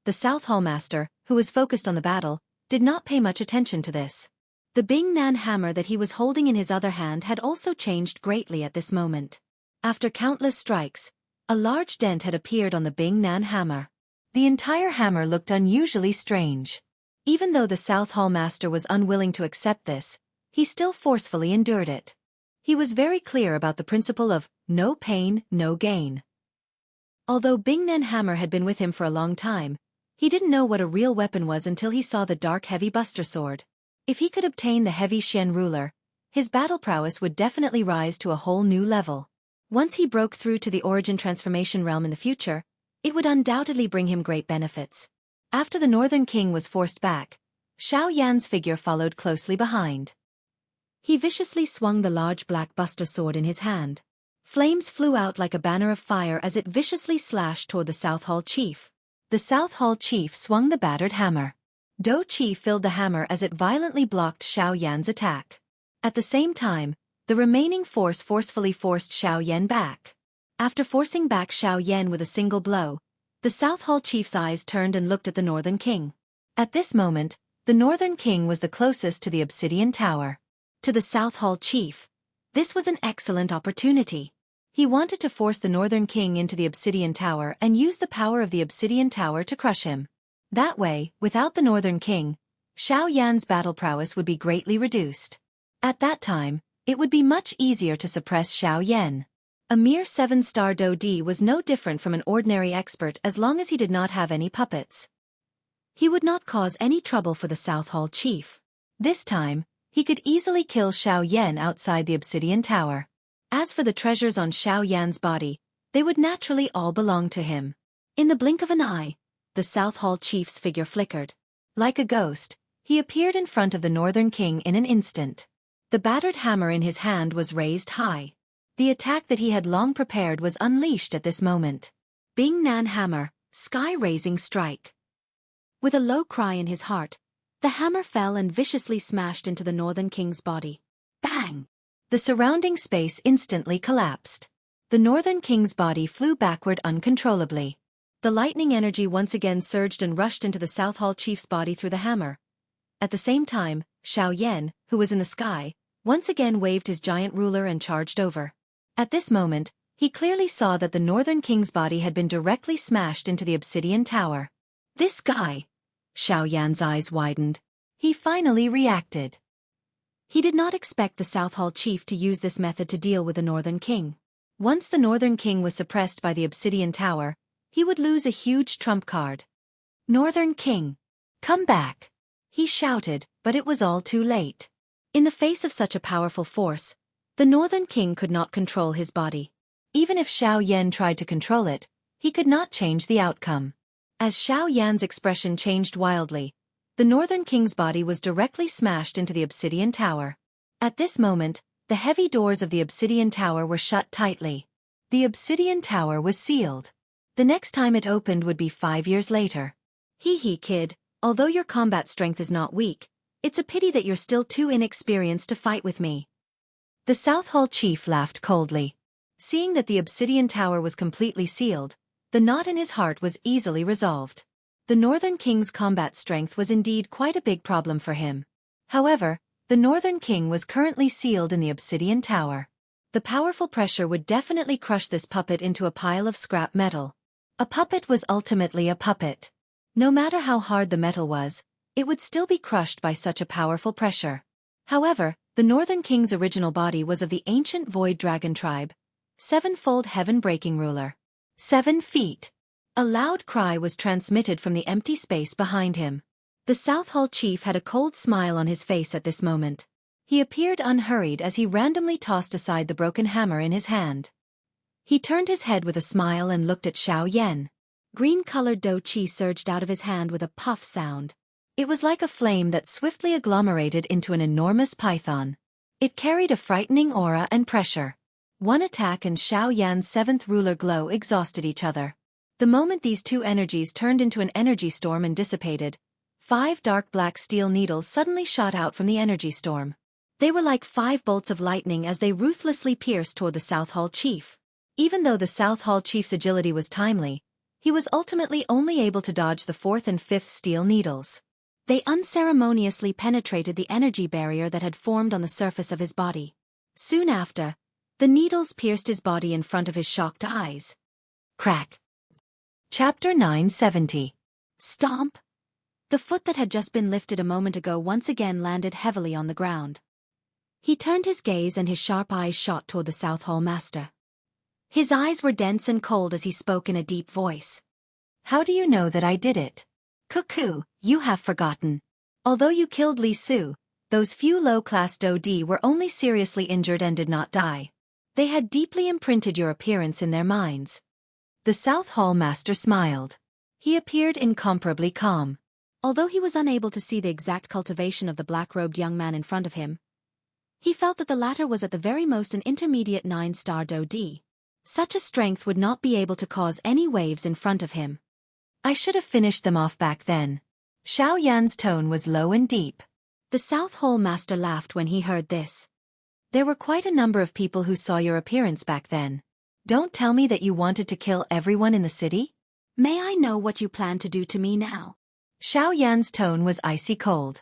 The South Hall master, who was focused on the battle, did not pay much attention to this. The Bing Nan hammer that he was holding in his other hand had also changed greatly at this moment. After countless strikes, a large dent had appeared on the Bing Nan hammer. The entire hammer looked unusually strange. Even though the South Hall master was unwilling to accept this, he still forcefully endured it. He was very clear about the principle of no pain, no gain. Although Bing Nan hammer had been with him for a long time, he didn't know what a real weapon was until he saw the dark heavy buster sword. If he could obtain the heavy Shen ruler, his battle prowess would definitely rise to a whole new level. Once he broke through to the origin transformation realm in the future, it would undoubtedly bring him great benefits. After the Northern King was forced back, Xiao Yan's figure followed closely behind. He viciously swung the large black buster sword in his hand. Flames flew out like a banner of fire as it viciously slashed toward the South Hall chief. The South Hall chief swung the battered hammer. Do Qi filled the hammer as it violently blocked Xiao Yan's attack. At the same time, the remaining force forcefully forced Xiao Yan back. After forcing back Xiao Yan with a single blow, the South Hall chief's eyes turned and looked at the Northern King. At this moment, the Northern King was the closest to the Obsidian Tower. To the South Hall chief, this was an excellent opportunity. He wanted to force the Northern King into the Obsidian Tower and use the power of the Obsidian Tower to crush him. That way, without the Northern King, Xiao Yan's battle prowess would be greatly reduced. At that time, it would be much easier to suppress Xiao Yan. A mere 7-star Do Di was no different from an ordinary expert as long as he did not have any puppets. He would not cause any trouble for the South Hall chief. This time, he could easily kill Xiao Yan outside the Obsidian Tower. As for the treasures on Xiao Yan's body, they would naturally all belong to him. In the blink of an eye, the South Hall chief's figure flickered. Like a ghost, he appeared in front of the Northern King in an instant. The battered hammer in his hand was raised high. The attack that he had long prepared was unleashed at this moment. Bing Nan hammer, sky-raising strike. With a low cry in his heart, the hammer fell and viciously smashed into the Northern King's body. Bang! The surrounding space instantly collapsed. The Northern King's body flew backward uncontrollably. The lightning energy once again surged and rushed into the South Hall chief's body through the hammer. At the same time, Xiao Yan, who was in the sky, once again waved his giant ruler and charged over. At this moment, he clearly saw that the Northern King's body had been directly smashed into the Obsidian Tower. This guy! Xiao Yan's eyes widened. He finally reacted. He did not expect the South Hall chief to use this method to deal with the Northern King. Once the Northern King was suppressed by the Obsidian Tower, he would lose a huge trump card. Northern King, come back! He shouted, but it was all too late. In the face of such a powerful force, the Northern King could not control his body. Even if Xiao Yan tried to control it, he could not change the outcome. As Xiao Yan's expression changed wildly, the Northern King's body was directly smashed into the Obsidian Tower. At this moment, the heavy doors of the Obsidian Tower were shut tightly. The Obsidian Tower was sealed. The next time it opened would be 5 years later. Hee hee kid, although your combat strength is not weak, it's a pity that you're still too inexperienced to fight with me. The South Hall chief laughed coldly. Seeing that the Obsidian Tower was completely sealed, the knot in his heart was easily resolved. The Northern King's combat strength was indeed quite a big problem for him. However, the Northern King was currently sealed in the Obsidian Tower. The powerful pressure would definitely crush this puppet into a pile of scrap metal. A puppet was ultimately a puppet. No matter how hard the metal was, it would still be crushed by such a powerful pressure. However, The Northern King's original body was of the ancient Void Dragon tribe, sevenfold heaven-breaking ruler. 7 feet. A loud cry was transmitted from the empty space behind him. The South Hall chief had a cold smile on his face at this moment. He appeared unhurried as he randomly tossed aside the broken hammer in his hand. He turned his head with a smile and looked at Xianxia. Green-colored dough chi surged out of his hand with a puff sound. It was like a flame that swiftly agglomerated into an enormous python. It carried a frightening aura and pressure. One attack and Xiaoyan's 7th ruler glow exhausted each other. The moment these two energies turned into an energy storm and dissipated, 5 dark black steel needles suddenly shot out from the energy storm. They were like 5 bolts of lightning as they ruthlessly pierced toward the South Hall chief. Even though the South Hall chief's agility was timely, he was ultimately only able to dodge the 4th and 5th steel needles. They unceremoniously penetrated the energy barrier that had formed on the surface of his body. Soon after, the needles pierced his body in front of his shocked eyes. Crack. Chapter 970. Stomp. The foot that had just been lifted a moment ago once again landed heavily on the ground. He turned his gaze and his sharp eyes shot toward the South Hall master. His eyes were dense and cold as he spoke in a deep voice. How do you know that I did it? Cuckoo, you have forgotten. Although you killed Li Su, those few low-class Dou Di were only seriously injured and did not die. They had deeply imprinted your appearance in their minds. The South Hall master smiled. He appeared incomparably calm. Although he was unable to see the exact cultivation of the black-robed young man in front of him, he felt that the latter was at the very most an intermediate 9-star Dou Di. Such a strength would not be able to cause any waves in front of him. I should have finished them off back then. Xiaoyan's tone was low and deep. The South Hall master laughed when he heard this. There were quite a number of people who saw your appearance back then. Don't tell me that you wanted to kill everyone in the city? May I know what you plan to do to me now? Xiaoyan's tone was icy cold.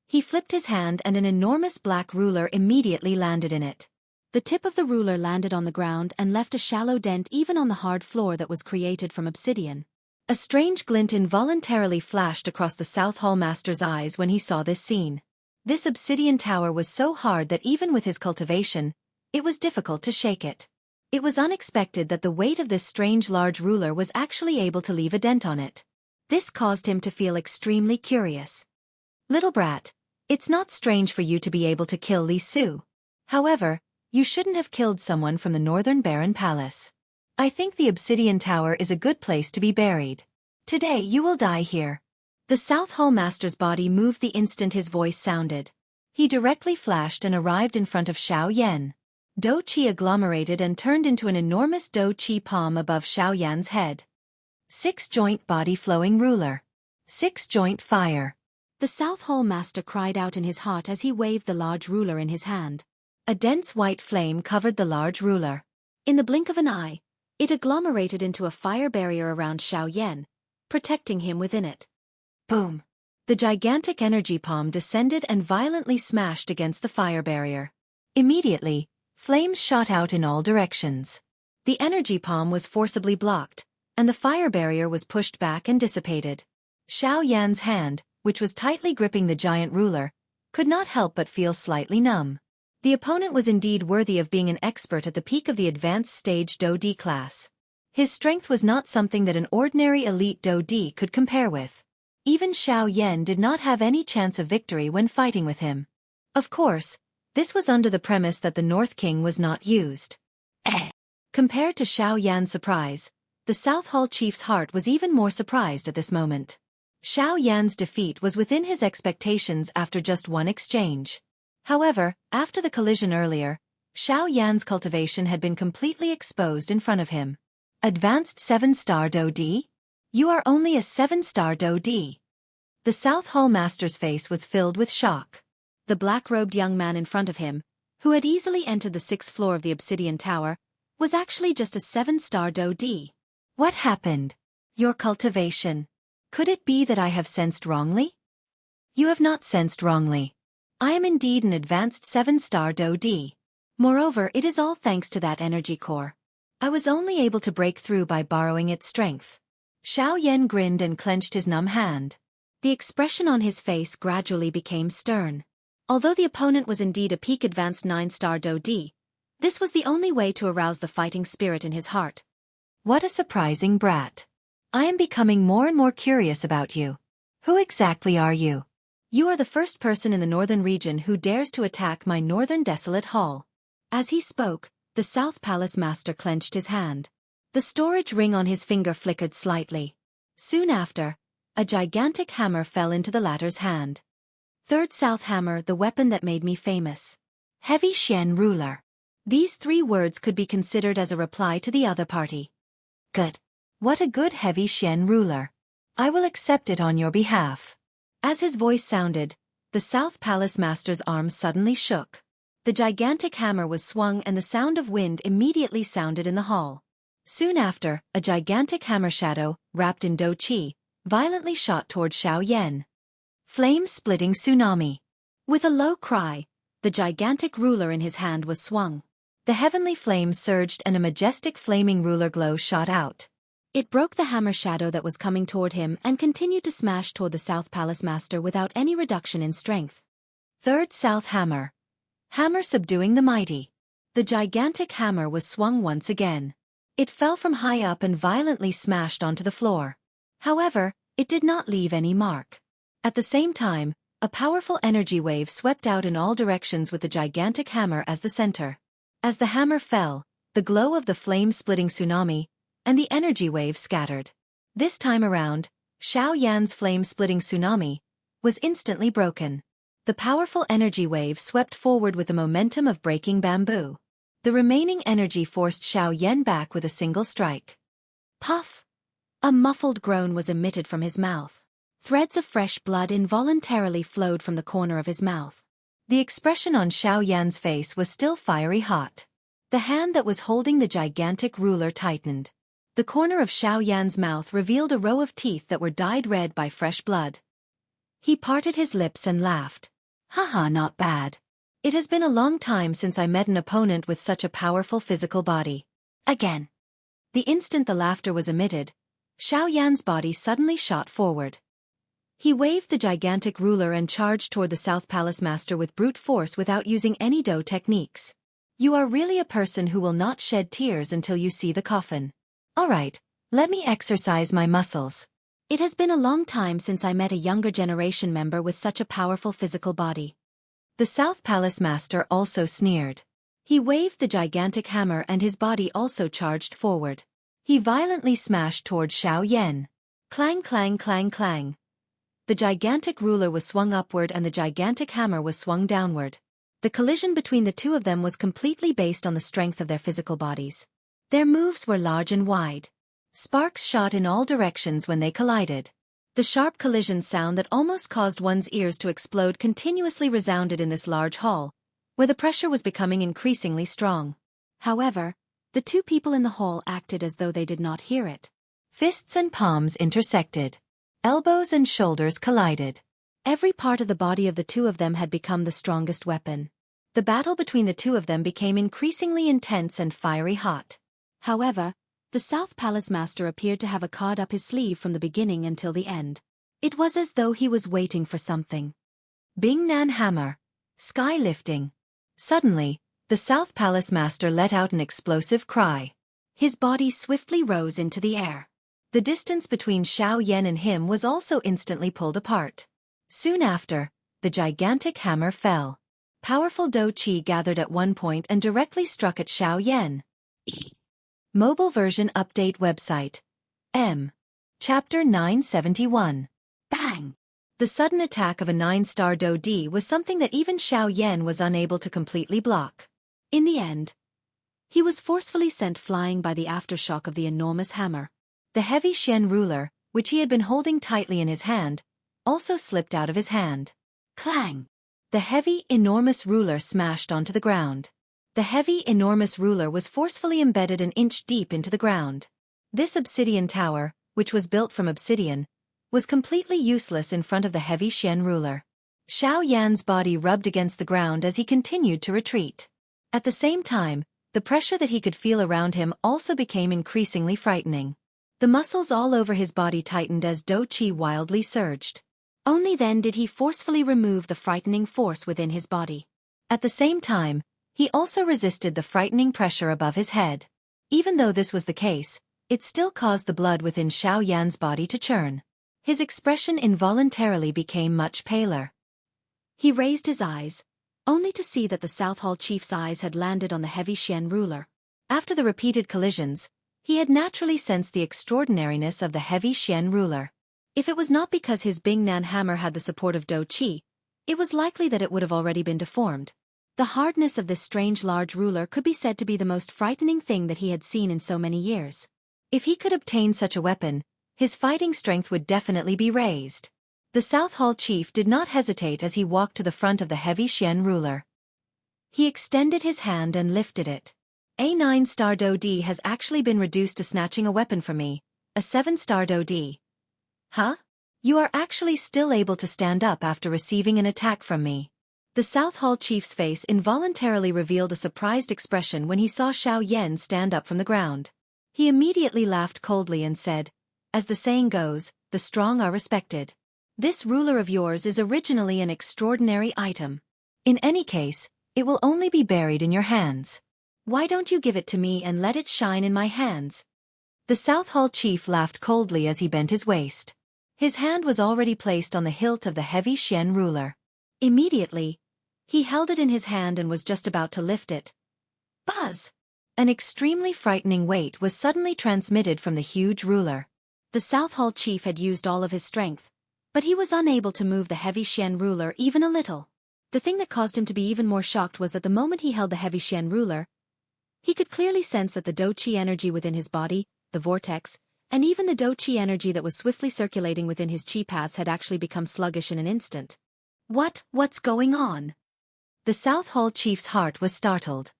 He flipped his hand and an enormous black ruler immediately landed in it. The tip of the ruler landed on the ground and left a shallow dent even on the hard floor that was created from obsidian. A strange glint involuntarily flashed across the South Hall master's eyes when he saw this scene. This obsidian tower was so hard that even with his cultivation, it was difficult to shake it. It was unexpected that the weight of this strange large ruler was actually able to leave a dent on it. This caused him to feel extremely curious. Little brat, it's not strange for you to be able to kill Li Su. However, you shouldn't have killed someone from the Northern Baron Palace. I think the Obsidian Tower is a good place to be buried. Today you will die here. The South Hall master's body moved the instant his voice sounded. He directly flashed and arrived in front of Xiaoyan. Dou Qi agglomerated and turned into an enormous Dou Qi palm above Xiaoyan's head. 6-joint body flowing ruler. 6-joint fire. The South Hall master cried out in his heart as he waved the large ruler in his hand. A dense white flame covered the large ruler. In the blink of an eye, it agglomerated into a fire barrier around Xiaoyan, protecting him within it. Boom! The gigantic energy palm descended and violently smashed against the fire barrier. Immediately, flames shot out in all directions. The energy palm was forcibly blocked, and the fire barrier was pushed back and dissipated. Xiaoyan's hand, which was tightly gripping the giant ruler, could not help but feel slightly numb. The opponent was indeed worthy of being an expert at the peak of the advanced stage Dou Di class. His strength was not something that an ordinary elite Dou Di could compare with. Even Xiaoyan did not have any chance of victory when fighting with him. Of course, this was under the premise that the North King was not used. Compared to Xiaoyan's surprise, the South Hall chief's heart was even more surprised at this moment. Xiaoyan's defeat was within his expectations after just one exchange. However, after the collision earlier, Xiaoyan's cultivation had been completely exposed in front of him. Advanced 7-star Dou Di? You are only a 7-star Dou Di. The South Hall master's face was filled with shock. The black-robed young man in front of him, who had easily entered the 6th floor of the Obsidian Tower, was actually just a 7-star Dou Di. What happened? Your cultivation. Could it be that I have sensed wrongly? You have not sensed wrongly. I am indeed an advanced 7-star Dou Di. Moreover, it is all thanks to that energy core. I was only able to break through by borrowing its strength. Xiaoyan grinned and clenched his numb hand. The expression on his face gradually became stern. Although the opponent was indeed a peak advanced 9-star Do-D, this was the only way to arouse the fighting spirit in his heart. What a surprising brat. I am becoming more and more curious about you. Who exactly are you? You are the first person in the northern region who dares to attack my northern desolate hall. As he spoke, the South Palace Master clenched his hand. The storage ring on his finger flickered slightly. Soon after, a gigantic hammer fell into the latter's hand. Third South Hammer, the weapon that made me famous. Heavy Xian ruler. These 3 words could be considered as a reply to the other party. Good. What a good heavy Xian ruler. I will accept it on your behalf. As his voice sounded, the South Palace Master's arms suddenly shook. The gigantic hammer was swung and the sound of wind immediately sounded in the hall. Soon after, a gigantic hammer shadow, wrapped in Do-Chi, violently shot toward Xiaoyan. Flame-splitting tsunami. With a low cry, the gigantic ruler in his hand was swung. The heavenly flame surged and a majestic flaming ruler glow shot out. It broke the hammer shadow that was coming toward him and continued to smash toward the South Palace Master without any reduction in strength. Third South Hammer. Hammer subduing the mighty. The gigantic hammer was swung once again. It fell from high up and violently smashed onto the floor. However, it did not leave any mark. At the same time, a powerful energy wave swept out in all directions with the gigantic hammer as the center. As the hammer fell, the glow of the flame-splitting tsunami, and the energy wave scattered. This time around, Xiaoyan's flame-splitting tsunami was instantly broken. The powerful energy wave swept forward with the momentum of breaking bamboo. The remaining energy forced Xiaoyan back with a single strike. Puff! A muffled groan was emitted from his mouth. Threads of fresh blood involuntarily flowed from the corner of his mouth. The expression on Xiaoyan's face was still fiery hot. The hand that was holding the gigantic ruler tightened. The corner of Xiaoyan's mouth revealed a row of teeth that were dyed red by fresh blood. He parted his lips and laughed. Haha, not bad. It has been a long time since I met an opponent with such a powerful physical body. Again. The instant the laughter was emitted, Xiaoyan's body suddenly shot forward. He waved the gigantic ruler and charged toward the South Palace Master with brute force without using any Do techniques. You are really a person who will not shed tears until you see the coffin. Alright, let me exercise my muscles. It has been a long time since I met a younger generation member with such a powerful physical body. The South Palace Master also sneered. He waved the gigantic hammer and his body also charged forward. He violently smashed toward Xiaoyan. Clang clang clang clang. The gigantic ruler was swung upward and the gigantic hammer was swung downward. The collision between the two of them was completely based on the strength of their physical bodies. Their moves were large and wide. Sparks shot in all directions when they collided. The sharp collision sound that almost caused one's ears to explode continuously resounded in this large hall, where the pressure was becoming increasingly strong. However, the 2 people in the hall acted as though they did not hear it. Fists and palms intersected. Elbows and shoulders collided. Every part of the body of the 2 of them had become the strongest weapon. The battle between the 2 of them became increasingly intense and fiery hot. However, the South Palace Master appeared to have a card up his sleeve from the beginning until the end. It was as though he was waiting for something. Bing Nan Hammer. Sky lifting. Suddenly, the South Palace Master let out an explosive cry. His body swiftly rose into the air. The distance between Xiaoyan and him was also instantly pulled apart. Soon after, the gigantic hammer fell. Powerful Do-Chi gathered at one point and directly struck at Xiaoyan. Mobile version update website. Chapter 971. Bang! The sudden attack of a 9-star Do-D was something that even Xiaoyan was unable to completely block. In the end, he was forcefully sent flying by the aftershock of the enormous hammer. The heavy Xian ruler, which he had been holding tightly in his hand, also slipped out of his hand. Clang! The heavy, enormous ruler smashed onto the ground. The heavy, enormous ruler was forcefully embedded an inch deep into the ground. This obsidian tower, which was built from obsidian, was completely useless in front of the heavy Xian ruler. Xiaoyan's body rubbed against the ground as he continued to retreat. At the same time, the pressure that he could feel around him also became increasingly frightening. The muscles all over his body tightened as Do-Chi wildly surged. Only then did he forcefully remove the frightening force within his body. At the same time, he also resisted the frightening pressure above his head. Even though this was the case, it still caused the blood within Xiao Yan's body to churn. His expression involuntarily became much paler. He raised his eyes, only to see that the South Hall chief's eyes had landed on the heavy Xian ruler. After the repeated collisions, he had naturally sensed the extraordinariness of the heavy Xian ruler. If it was not because his Bingnan hammer had the support of Do Qi, it was likely that it would have already been deformed. The hardness of this strange large ruler could be said to be the most frightening thing that he had seen in so many years. If he could obtain such a weapon, his fighting strength would definitely be raised. The South Hall chief did not hesitate as he walked to the front of the heavy Xian ruler. He extended his hand and lifted it. A 9-star Do D has actually been reduced to snatching a weapon from me, a 7-star Do D. Huh? You are actually still able to stand up after receiving an attack from me. The South Hall chief's face involuntarily revealed a surprised expression when he saw Xiao Yan stand up from the ground. He immediately laughed coldly and said, "As the saying goes, the strong are respected. This ruler of yours is originally an extraordinary item. In any case, it will only be buried in your hands. Why don't you give it to me and let it shine in my hands?" The South Hall chief laughed coldly as he bent his waist. His hand was already placed on the hilt of the heavy Xian ruler. Immediately, he held it in his hand and was just about to lift it. Buzz! An extremely frightening weight was suddenly transmitted from the huge ruler. The South Hall chief had used all of his strength, but he was unable to move the heavy Xian ruler even a little. The thing that caused him to be even more shocked was that the moment he held the heavy Xian ruler, he could clearly sense that the Do Qi energy within his body, the vortex, and even the Do Qi energy that was swiftly circulating within his Qi paths had actually become sluggish in an instant. What's going on? The South Hall chief's heart was startled.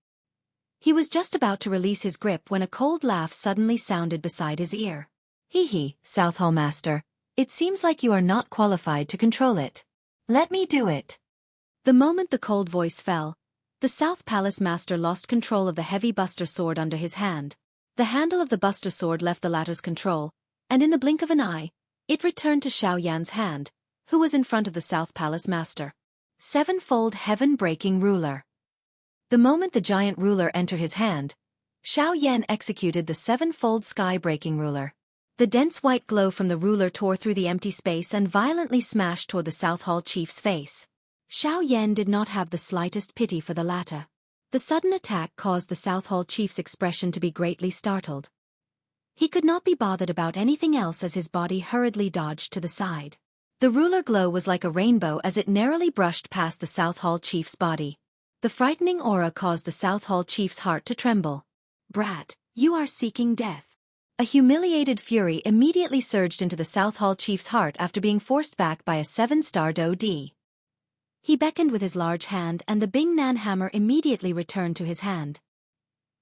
He was just about to release his grip when a cold laugh suddenly sounded beside his ear. Hee, South Hall master, it seems like you are not qualified to control it. Let me do it. The moment the cold voice fell, the South Palace master lost control of the heavy buster sword under his hand. The handle of the buster sword left the latter's control, and in the blink of an eye, it returned to Xiao Yan's hand, who was in front of the South Palace master. Sevenfold heaven-breaking ruler. The moment the giant ruler entered his hand, Xiao Yan executed the sevenfold sky-breaking ruler. The dense white glow from the ruler tore through the empty space and violently smashed toward the South Hall chief's face. Xiao Yan did not have the slightest pity for the latter. The sudden attack caused the South Hall chief's expression to be greatly startled. He could not be bothered about anything else as his body hurriedly dodged to the side. The ruler glow was like a rainbow as it narrowly brushed past the South Hall chief's body. The frightening aura caused the South Hall chief's heart to tremble. "Brat, you are seeking death." A humiliated fury immediately surged into the South Hall chief's heart after being forced back by a 7-star Do D. He beckoned with his large hand and the Bingnan hammer immediately returned to his hand.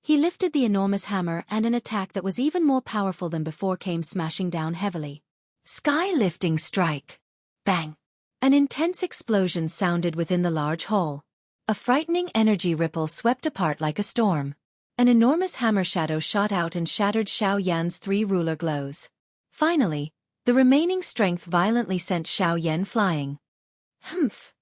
He lifted the enormous hammer and an attack that was even more powerful than before came smashing down heavily. Sky-lifting strike. Bang! An intense explosion sounded within the large hole. A frightening energy ripple swept apart like a storm. An enormous hammer shadow shot out and shattered Xiao Yan's 3 ruler glows. Finally, the remaining strength violently sent Xiao Yan flying. Humph!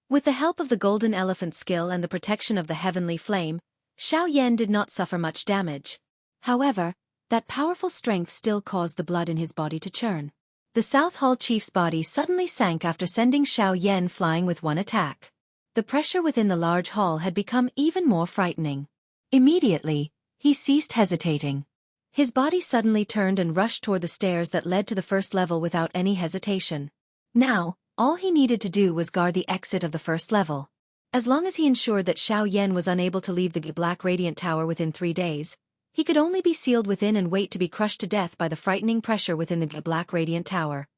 With the help of the golden elephant skill and the protection of the heavenly flame, Xiao Yan did not suffer much damage. However, that powerful strength still caused the blood in his body to churn. The South Hall chief's body suddenly sank after sending Xiao Yan flying with one attack. The pressure within the large hall had become even more frightening. Immediately, he ceased hesitating. His body suddenly turned and rushed toward the stairs that led to the first level without any hesitation. Now, all he needed to do was guard the exit of the first level. As long as he ensured that Xiao Yan was unable to leave the Black Radiant Tower within 3 days, he could only be sealed within and wait to be crushed to death by the frightening pressure within the Black Radiant Tower.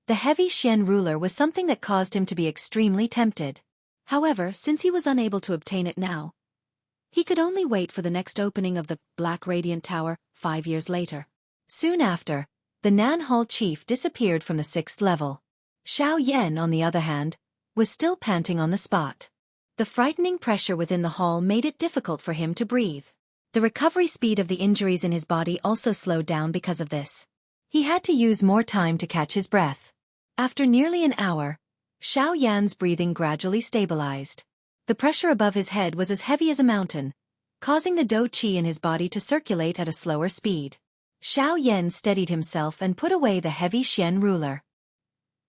The heavy Xian ruler was something that caused him to be extremely tempted. However, since he was unable to obtain it now, he could only wait for the next opening of the Black Radiant Tower 5 years later. Soon after, the Nan Hall chief disappeared from the 6th level. Xiao Yan, on the other hand, was still panting on the spot. The frightening pressure within the hall made it difficult for him to breathe. The recovery speed of the injuries in his body also slowed down because of this. He had to use more time to catch his breath. After nearly an hour, Xiao Yan's breathing gradually stabilized. The pressure above his head was as heavy as a mountain, causing the dou qi in his body to circulate at a slower speed. Xiao Yan steadied himself and put away the heavy Xian ruler.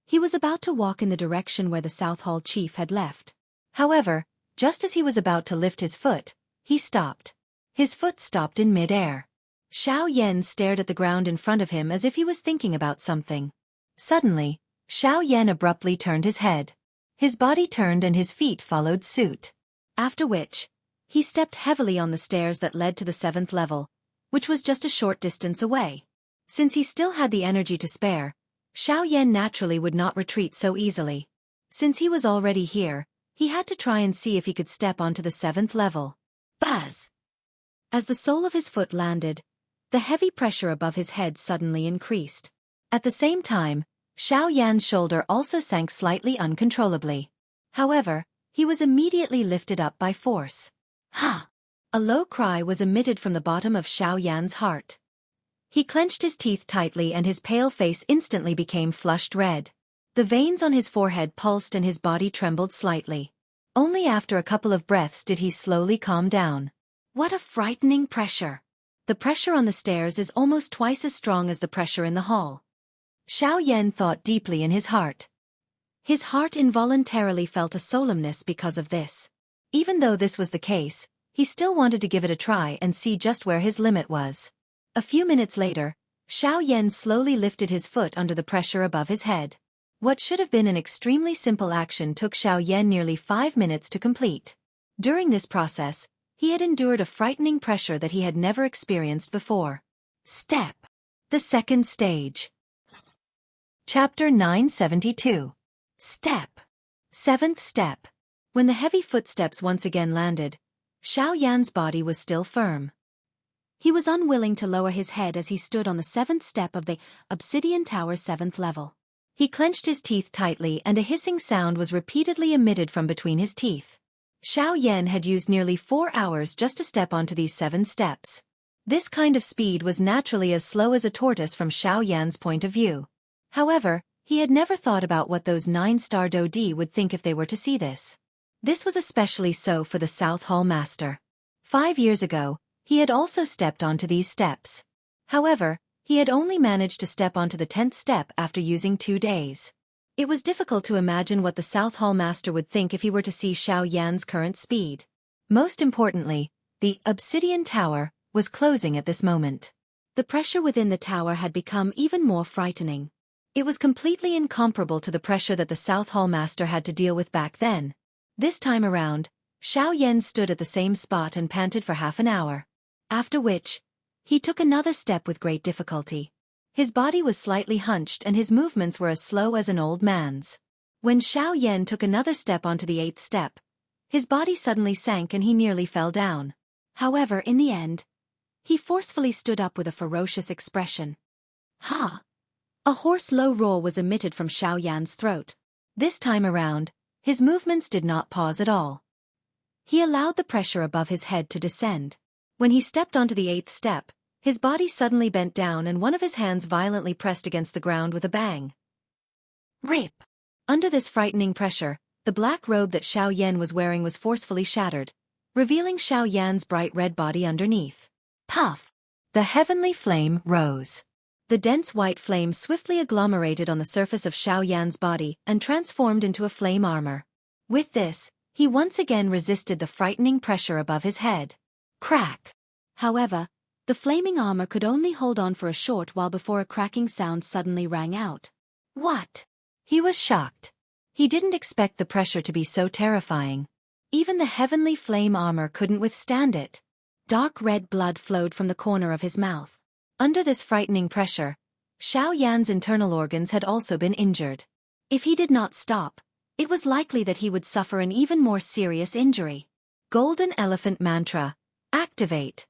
He was about to walk in the direction where the South Hall chief had left. However, just as he was about to lift his foot, he stopped. His foot stopped in mid-air. Xiao Yan stared at the ground in front of him as if he was thinking about something. Suddenly, Xiao Yan abruptly turned his head. His body turned and his feet followed suit. After which, he stepped heavily on the stairs that led to the 7th level, which was just a short distance away. Since he still had the energy to spare, Xiao Yan naturally would not retreat so easily. Since he was already here, he had to try and see if he could step onto the 7th level. Buzz! As the sole of his foot landed, the heavy pressure above his head suddenly increased. At the same time, Xiao Yan's shoulder also sank slightly uncontrollably. However, he was immediately lifted up by force. Ha! A low cry was emitted from the bottom of Xiao Yan's heart. He clenched his teeth tightly and his pale face instantly became flushed red. The veins on his forehead pulsed and his body trembled slightly. Only after a couple of breaths did he slowly calm down. What a frightening pressure! The pressure on the stairs is almost twice as strong as the pressure in the hall. Xiao Yan thought deeply in his heart. His heart involuntarily felt a solemnness because of this. Even though this was the case, he still wanted to give it a try and see just where his limit was. A few minutes later, Xiao Yan slowly lifted his foot under the pressure above his head. What should have been an extremely simple action took Xiao Yan nearly 5 minutes to complete. During this process, he had endured a frightening pressure that he had never experienced before. Step. The second stage. Chapter 972. Step. 7th step. When the heavy footsteps once again landed, Xiao Yan's body was still firm. He was unwilling to lower his head as he stood on the 7th step of the Obsidian Tower's 7th level. He clenched his teeth tightly and a hissing sound was repeatedly emitted from between his teeth. Xiao Yan had used nearly 4 hours just to step onto these 7 steps. This kind of speed was naturally as slow as a tortoise from Xiao Yan's point of view. However, he had never thought about what those 9-star Dodi would think if they were to see this. This was especially so for the South Hall Master. 5 years ago, he had also stepped onto these steps. However, he had only managed to step onto the 10th step after using 2 days. It was difficult to imagine what the South Hall Master would think if he were to see Xiao Yan's current speed. Most importantly, the Obsidian Tower was closing at this moment. The pressure within the tower had become even more frightening. It was completely incomparable to the pressure that the South Hall Master had to deal with back then. This time around, Xiao Yan stood at the same spot and panted for half an hour. After which, he took another step with great difficulty. His body was slightly hunched and his movements were as slow as an old man's. When Xiao Yan took another step onto the 8th step, his body suddenly sank and he nearly fell down. However, in the end, he forcefully stood up with a ferocious expression. Ha! A hoarse low roar was emitted from Xiao Yan's throat. This time around, his movements did not pause at all. He allowed the pressure above his head to descend. When he stepped onto the 8th step, his body suddenly bent down and one of his hands violently pressed against the ground with a bang. Rip! Under this frightening pressure, the black robe that Xiao Yan was wearing was forcefully shattered, revealing Xiao Yan's bright red body underneath. Puff! The heavenly flame rose. The dense white flame swiftly agglomerated on the surface of Xiao Yan's body and transformed into a flame armor. With this, he once again resisted the frightening pressure above his head. Crack! However, the flaming armor could only hold on for a short while before a cracking sound suddenly rang out. What? He was shocked. He didn't expect the pressure to be so terrifying. Even the heavenly flame armor couldn't withstand it. Dark red blood flowed from the corner of his mouth. Under this frightening pressure, Xiao Yan's internal organs had also been injured. If he did not stop, it was likely that he would suffer an even more serious injury. Golden Elephant Mantra. Activate.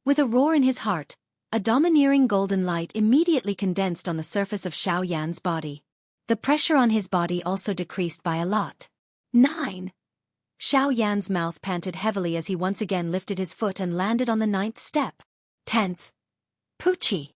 With a roar in his heart, a domineering golden light immediately condensed on the surface of Xiao Yan's body. The pressure on his body also decreased by a lot. 9. Xiao Yan's mouth panted heavily as he once again lifted his foot and landed on the 9th step. 10th. Poochie.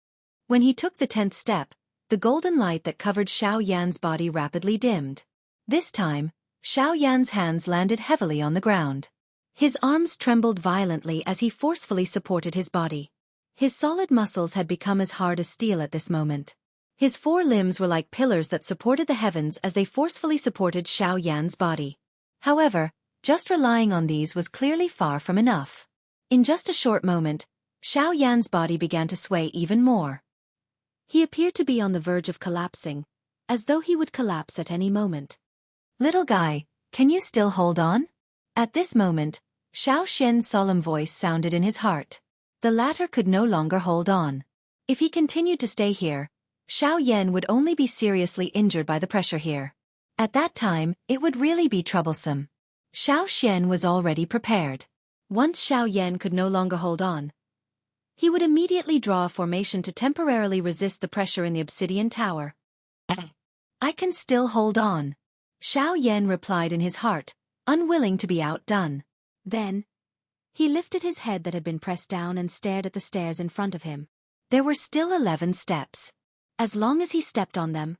When he took the 10th step, the golden light that covered Xiao Yan's body rapidly dimmed. This time, Xiao Yan's hands landed heavily on the ground. His arms trembled violently as he forcefully supported his body. His solid muscles had become as hard as steel at this moment. His four limbs were like pillars that supported the heavens as they forcefully supported Xiao Yan's body. However, just relying on these was clearly far from enough. In just a short moment, Xiao Yan's body began to sway even more. He appeared to be on the verge of collapsing, as though he would collapse at any moment. "Little guy, can you still hold on?" At this moment, Xiao Xian's solemn voice sounded in his heart. The latter could no longer hold on. If he continued to stay here, Xiao Yan would only be seriously injured by the pressure here. At that time, it would really be troublesome. Xiao Xian was already prepared. Once Xiao Yan could no longer hold on, he would immediately draw a formation to temporarily resist the pressure in the obsidian tower. "I can still hold on," Xiao Yan replied in his heart, unwilling to be outdone. Then, he lifted his head that had been pressed down and stared at the stairs in front of him. There were still 11 steps. As long as he stepped on them,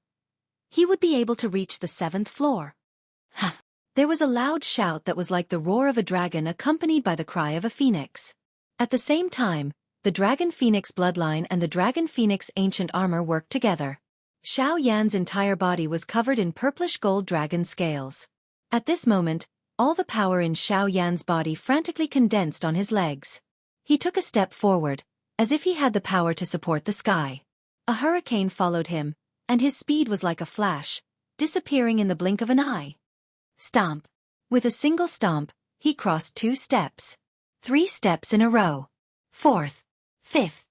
he would be able to reach the 7th floor. There was a loud shout that was like the roar of a dragon accompanied by the cry of a phoenix. At the same time, the Dragon Phoenix bloodline and the Dragon Phoenix ancient armor worked together. Xiao Yan's entire body was covered in purplish gold dragon scales. At this moment, all the power in Xiao Yan's body frantically condensed on his legs. He took a step forward, as if he had the power to support the sky. A hurricane followed him, and his speed was like a flash, disappearing in the blink of an eye. Stomp. With a single stomp, he crossed 2 steps. 3 steps in a row. 4th. 5th.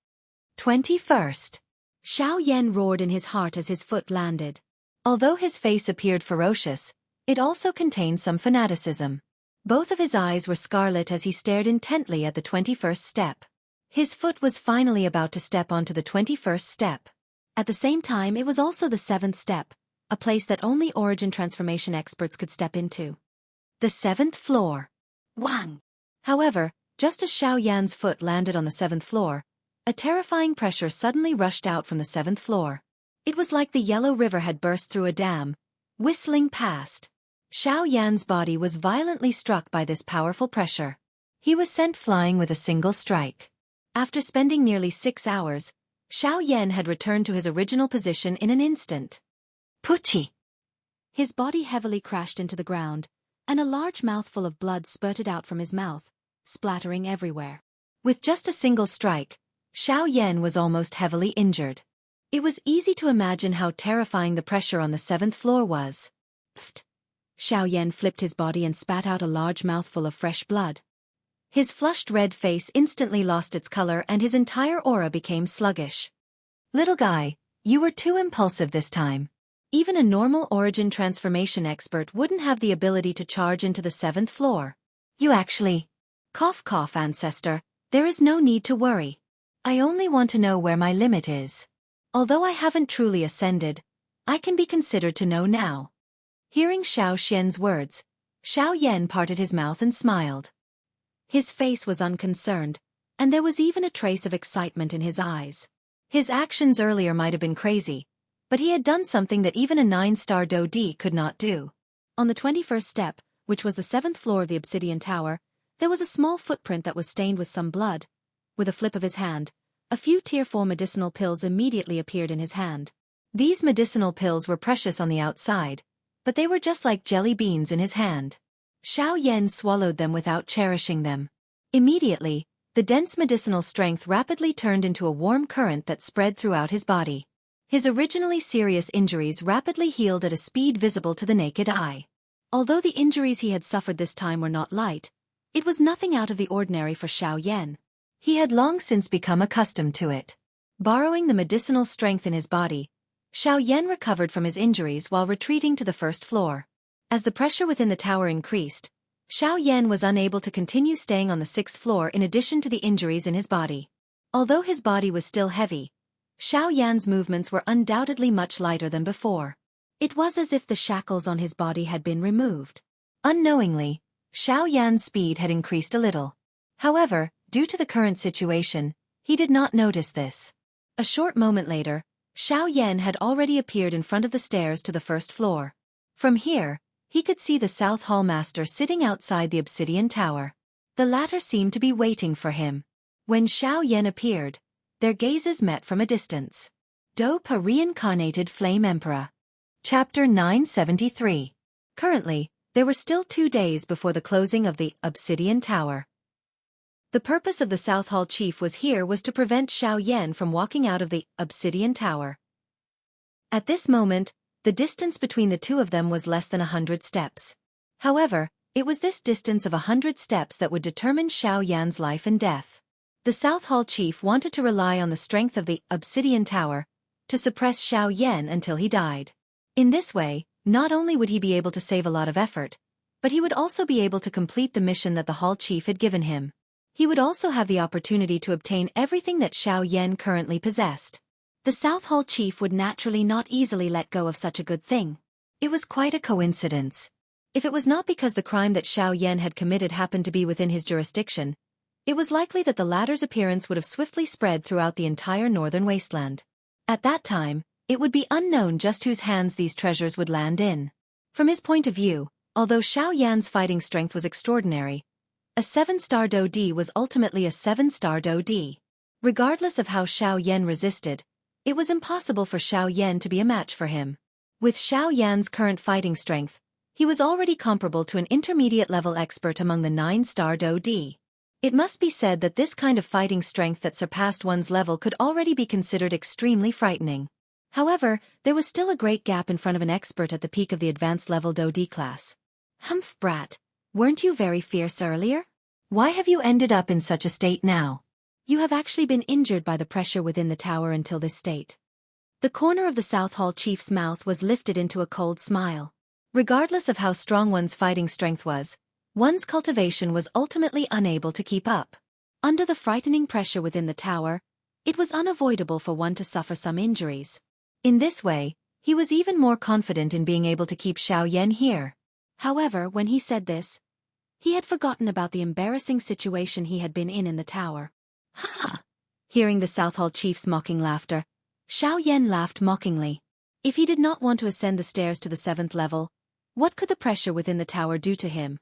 21st. Xiao Yan roared in his heart as his foot landed. Although his face appeared ferocious, it also contained some fanaticism. Both of his eyes were scarlet as he stared intently at the 21st step. His foot was finally about to step onto the 21st step. At the same time, it was also the 7th step, a place that only origin transformation experts could step into. The 7th floor. Wang! However, just as Xiao Yan's foot landed on the 7th floor, a terrifying pressure suddenly rushed out from the 7th floor. It was like the Yellow River had burst through a dam, whistling past. Xiao Yan's body was violently struck by this powerful pressure. He was sent flying with a single strike. After spending nearly 6 hours, Xiao Yan had returned to his original position in an instant. Puchi! His body heavily crashed into the ground, and a large mouthful of blood spurted out from his mouth, splattering everywhere. With just a single strike, Xiao Yan was almost heavily injured. It was easy to imagine how terrifying the pressure on the 7th floor was. Pfft! Xiao Yan flipped his body and spat out a large mouthful of fresh blood. His flushed red face instantly lost its color and his entire aura became sluggish. "Little guy, you were too impulsive this time. Even a normal origin transformation expert wouldn't have the ability to charge into the 7th floor. You actually..." Cough cough ancestor, there is no need to worry. I only want to know where my limit is. Although I haven't truly ascended, I can be considered to know now. Hearing Xiao Xian's words, Xiao Yan parted his mouth and smiled. His face was unconcerned, and there was even a trace of excitement in his eyes. His actions earlier might have been crazy, but he had done something that even a 9-star Do Di could not do. On the 21st step, which was the 7th floor of the obsidian tower, there was a small footprint that was stained with some blood. With a flip of his hand, a few tier 4 medicinal pills immediately appeared in his hand. These medicinal pills were precious on the outside, but they were just like jelly beans in his hand. Xiao Yan swallowed them without cherishing them. Immediately, the dense medicinal strength rapidly turned into a warm current that spread throughout his body. His originally serious injuries rapidly healed at a speed visible to the naked eye. Although the injuries he had suffered this time were not light, it was nothing out of the ordinary for Xiao Yan. He had long since become accustomed to it. Borrowing the medicinal strength in his body, Xiao Yan recovered from his injuries while retreating to the 1st floor. As the pressure within the tower increased, Xiao Yan was unable to continue staying on the 6th floor in addition to the injuries in his body. Although his body was still heavy, Xiao Yan's movements were undoubtedly much lighter than before. It was as if the shackles on his body had been removed. Unknowingly, Xiao Yan's speed had increased a little. However, due to the current situation, he did not notice this. A short moment later, Xiao Yan had already appeared in front of the stairs to the first floor. From here, he could see the South Hall Master sitting outside the obsidian tower. The latter seemed to be waiting for him. When Xiao Yan appeared, their gazes met from a distance. Dope, a reincarnated Flame Emperor. Chapter 973. Currently, there were still 2 days before the closing of the Obsidian Tower. The purpose of the South Hall Chief was to prevent Xiao Yan from walking out of the Obsidian Tower. At this moment, the distance between the two of them was less than 100 steps. However, it was this distance of 100 steps that would determine Xiao Yan's life and death. The South Hall Chief wanted to rely on the strength of the Obsidian Tower to suppress Xiao Yan until he died. In this way, not only would he be able to save a lot of effort, but he would also be able to complete the mission that the Hall Chief had given him. He would also have the opportunity to obtain everything that Xiao Yan currently possessed. The South Hall Chief would naturally not easily let go of such a good thing. It was quite a coincidence. If it was not because the crime that Xiao Yan had committed happened to be within his jurisdiction, it was likely that the latter's appearance would have swiftly spread throughout the entire northern wasteland. At that time, it would be unknown just whose hands these treasures would land in. From his point of view, although Xiao Yan's fighting strength was extraordinary, a 7-star Do D was ultimately a 7-star Do D. Regardless of how Xiao Yan resisted, it was impossible for Xiao Yan to be a match for him. With Xiao Yan's current fighting strength, he was already comparable to an intermediate-level expert among the 9-star Do D. It must be said that this kind of fighting strength that surpassed one's level could already be considered extremely frightening. However, there was still a great gap in front of an expert at the peak of the advanced-level Do D class. Humph, brat. Weren't you very fierce earlier? Why have you ended up in such a state now? You have actually been injured by the pressure within the tower until this state. The corner of the South Hall Chief's mouth was lifted into a cold smile. Regardless of how strong one's fighting strength was, one's cultivation was ultimately unable to keep up. Under the frightening pressure within the tower, it was unavoidable for one to suffer some injuries. In this way, he was even more confident in being able to keep Xiao Yan here. However, when he said this, he had forgotten about the embarrassing situation he had been in the tower. Ha ha! Hearing the South Hall Chief's mocking laughter, Xiao Yan laughed mockingly. If he did not want to ascend the stairs to the 7th level, what could the pressure within the tower do to him?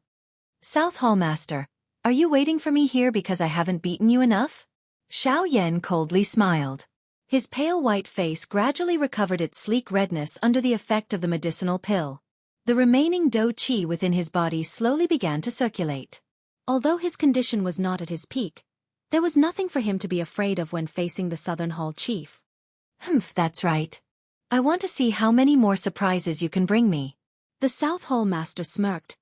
South Hall Master, are you waiting for me here because I haven't beaten you enough? Xiao Yan coldly smiled. His pale white face gradually recovered its sleek redness under the effect of the medicinal pill. The remaining Do Qi within his body slowly began to circulate. Although his condition was not at his peak, there was nothing for him to be afraid of when facing the Southern Hall Chief. Humph, that's right. I want to see how many more surprises you can bring me. The South Hall Master smirked,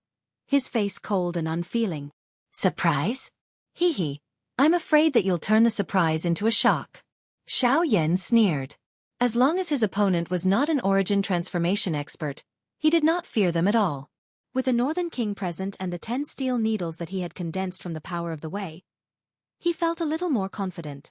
his face cold and unfeeling. Surprise? Hee hee, I'm afraid that you'll turn the surprise into a shock. Xiao Yan sneered. As long as his opponent was not an origin transformation expert, he did not fear them at all. With the Northern King present and the 10 steel needles that he had condensed from the power of the Way, he felt a little more confident.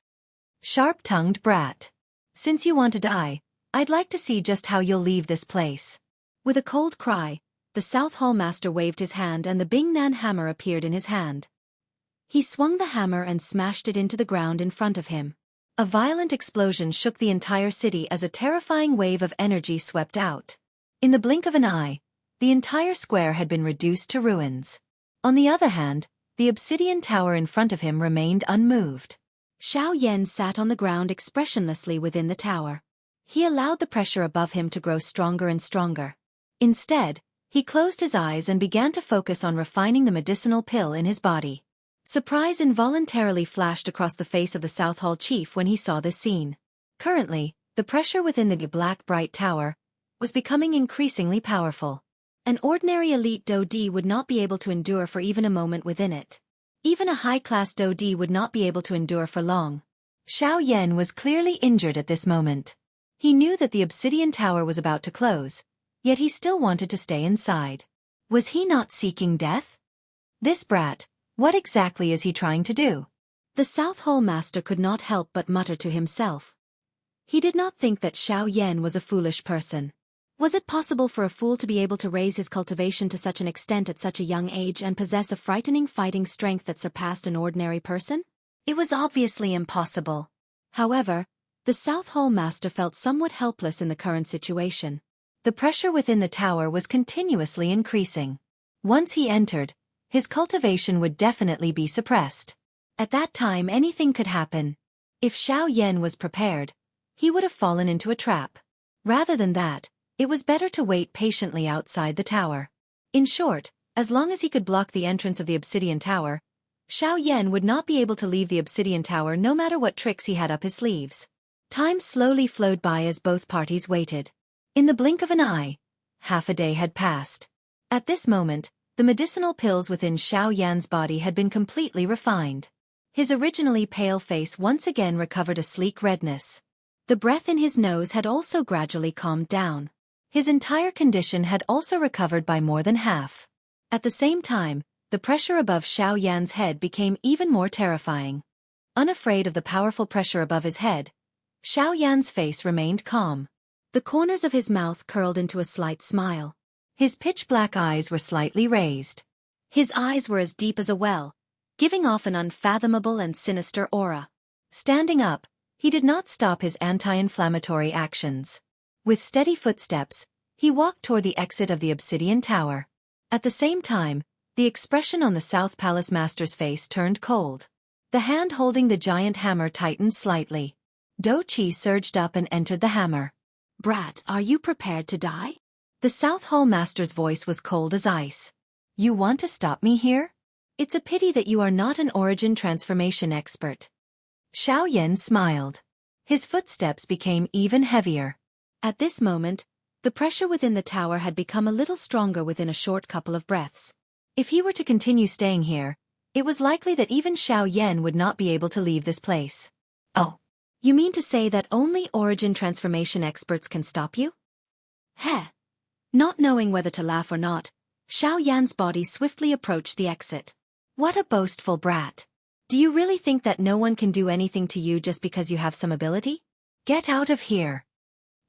Sharp-tongued brat. Since you want to die, I'd like to see just how you'll leave this place. With a cold cry, the South Hall Master waved his hand and the Bing Nan hammer appeared in his hand. He swung the hammer and smashed it into the ground in front of him. A violent explosion shook the entire city as a terrifying wave of energy swept out. In the blink of an eye, the entire square had been reduced to ruins. On the other hand, the obsidian tower in front of him remained unmoved. Xiao Yan sat on the ground expressionlessly within the tower. He allowed the pressure above him to grow stronger and stronger. Instead, he closed his eyes and began to focus on refining the medicinal pill in his body. Surprise involuntarily flashed across the face of the South Hall Chief when he saw this scene. Currently, the pressure within the black bright tower was becoming increasingly powerful. An ordinary elite Do D would not be able to endure for even a moment within it. Even a high-class Do D would not be able to endure for long. Xiao Yan was clearly injured at this moment. He knew that the obsidian tower was about to close, yet he still wanted to stay inside. Was he not seeking death? This brat, what exactly is he trying to do? The South Hall Master could not help but mutter to himself. He did not think that Xiao Yan was a foolish person. Was it possible for a fool to be able to raise his cultivation to such an extent at such a young age and possess a frightening fighting strength that surpassed an ordinary person? It was obviously impossible. However, The South Hall Master felt somewhat helpless in the current situation. The pressure within the tower was continuously increasing. Once he entered, his cultivation would definitely be suppressed. At that time anything could happen. If Xiao Yan was prepared, he would have fallen into a trap. Rather than that, it was better to wait patiently outside the tower. In short, as long as he could block the entrance of the obsidian tower, Xiao Yan would not be able to leave the obsidian tower no matter what tricks he had up his sleeves. Time slowly flowed by as both parties waited. In the blink of an eye, half a day had passed. At this moment, the medicinal pills within Xiao Yan's body had been completely refined. His originally pale face once again recovered a sleek redness. The breath in his nose had also gradually calmed down. His entire condition had also recovered by more than half. At the same time, the pressure above Xiao Yan's head became even more terrifying. Unafraid of the powerful pressure above his head, Xiao Yan's face remained calm. The corners of his mouth curled into a slight smile. His pitch-black eyes were slightly raised. His eyes were as deep as a well, giving off an unfathomable and sinister aura. Standing up, he did not stop his anti-inflammatory actions. With steady footsteps, he walked toward the exit of the obsidian tower. At the same time, the expression on the South Palace Master's face turned cold. The hand holding the giant hammer tightened slightly. Do Qi surged up and entered the hammer. "Brat, are you prepared to die?" The South Hall Master's voice was cold as ice. "You want to stop me here? It's a pity that you are not an origin transformation expert." Xiao Yan smiled. His footsteps became even heavier. At this moment, the pressure within the tower had become a little stronger within a short couple of breaths. If he were to continue staying here, it was likely that even Xiao Yan would not be able to leave this place. "Oh, you mean to say that only origin transformation experts can stop you?" Heh. Not knowing whether to laugh or not, Xiao Yan's body swiftly approached the exit. "What a boastful brat. Do you really think that no one can do anything to you just because you have some ability? Get out of here!"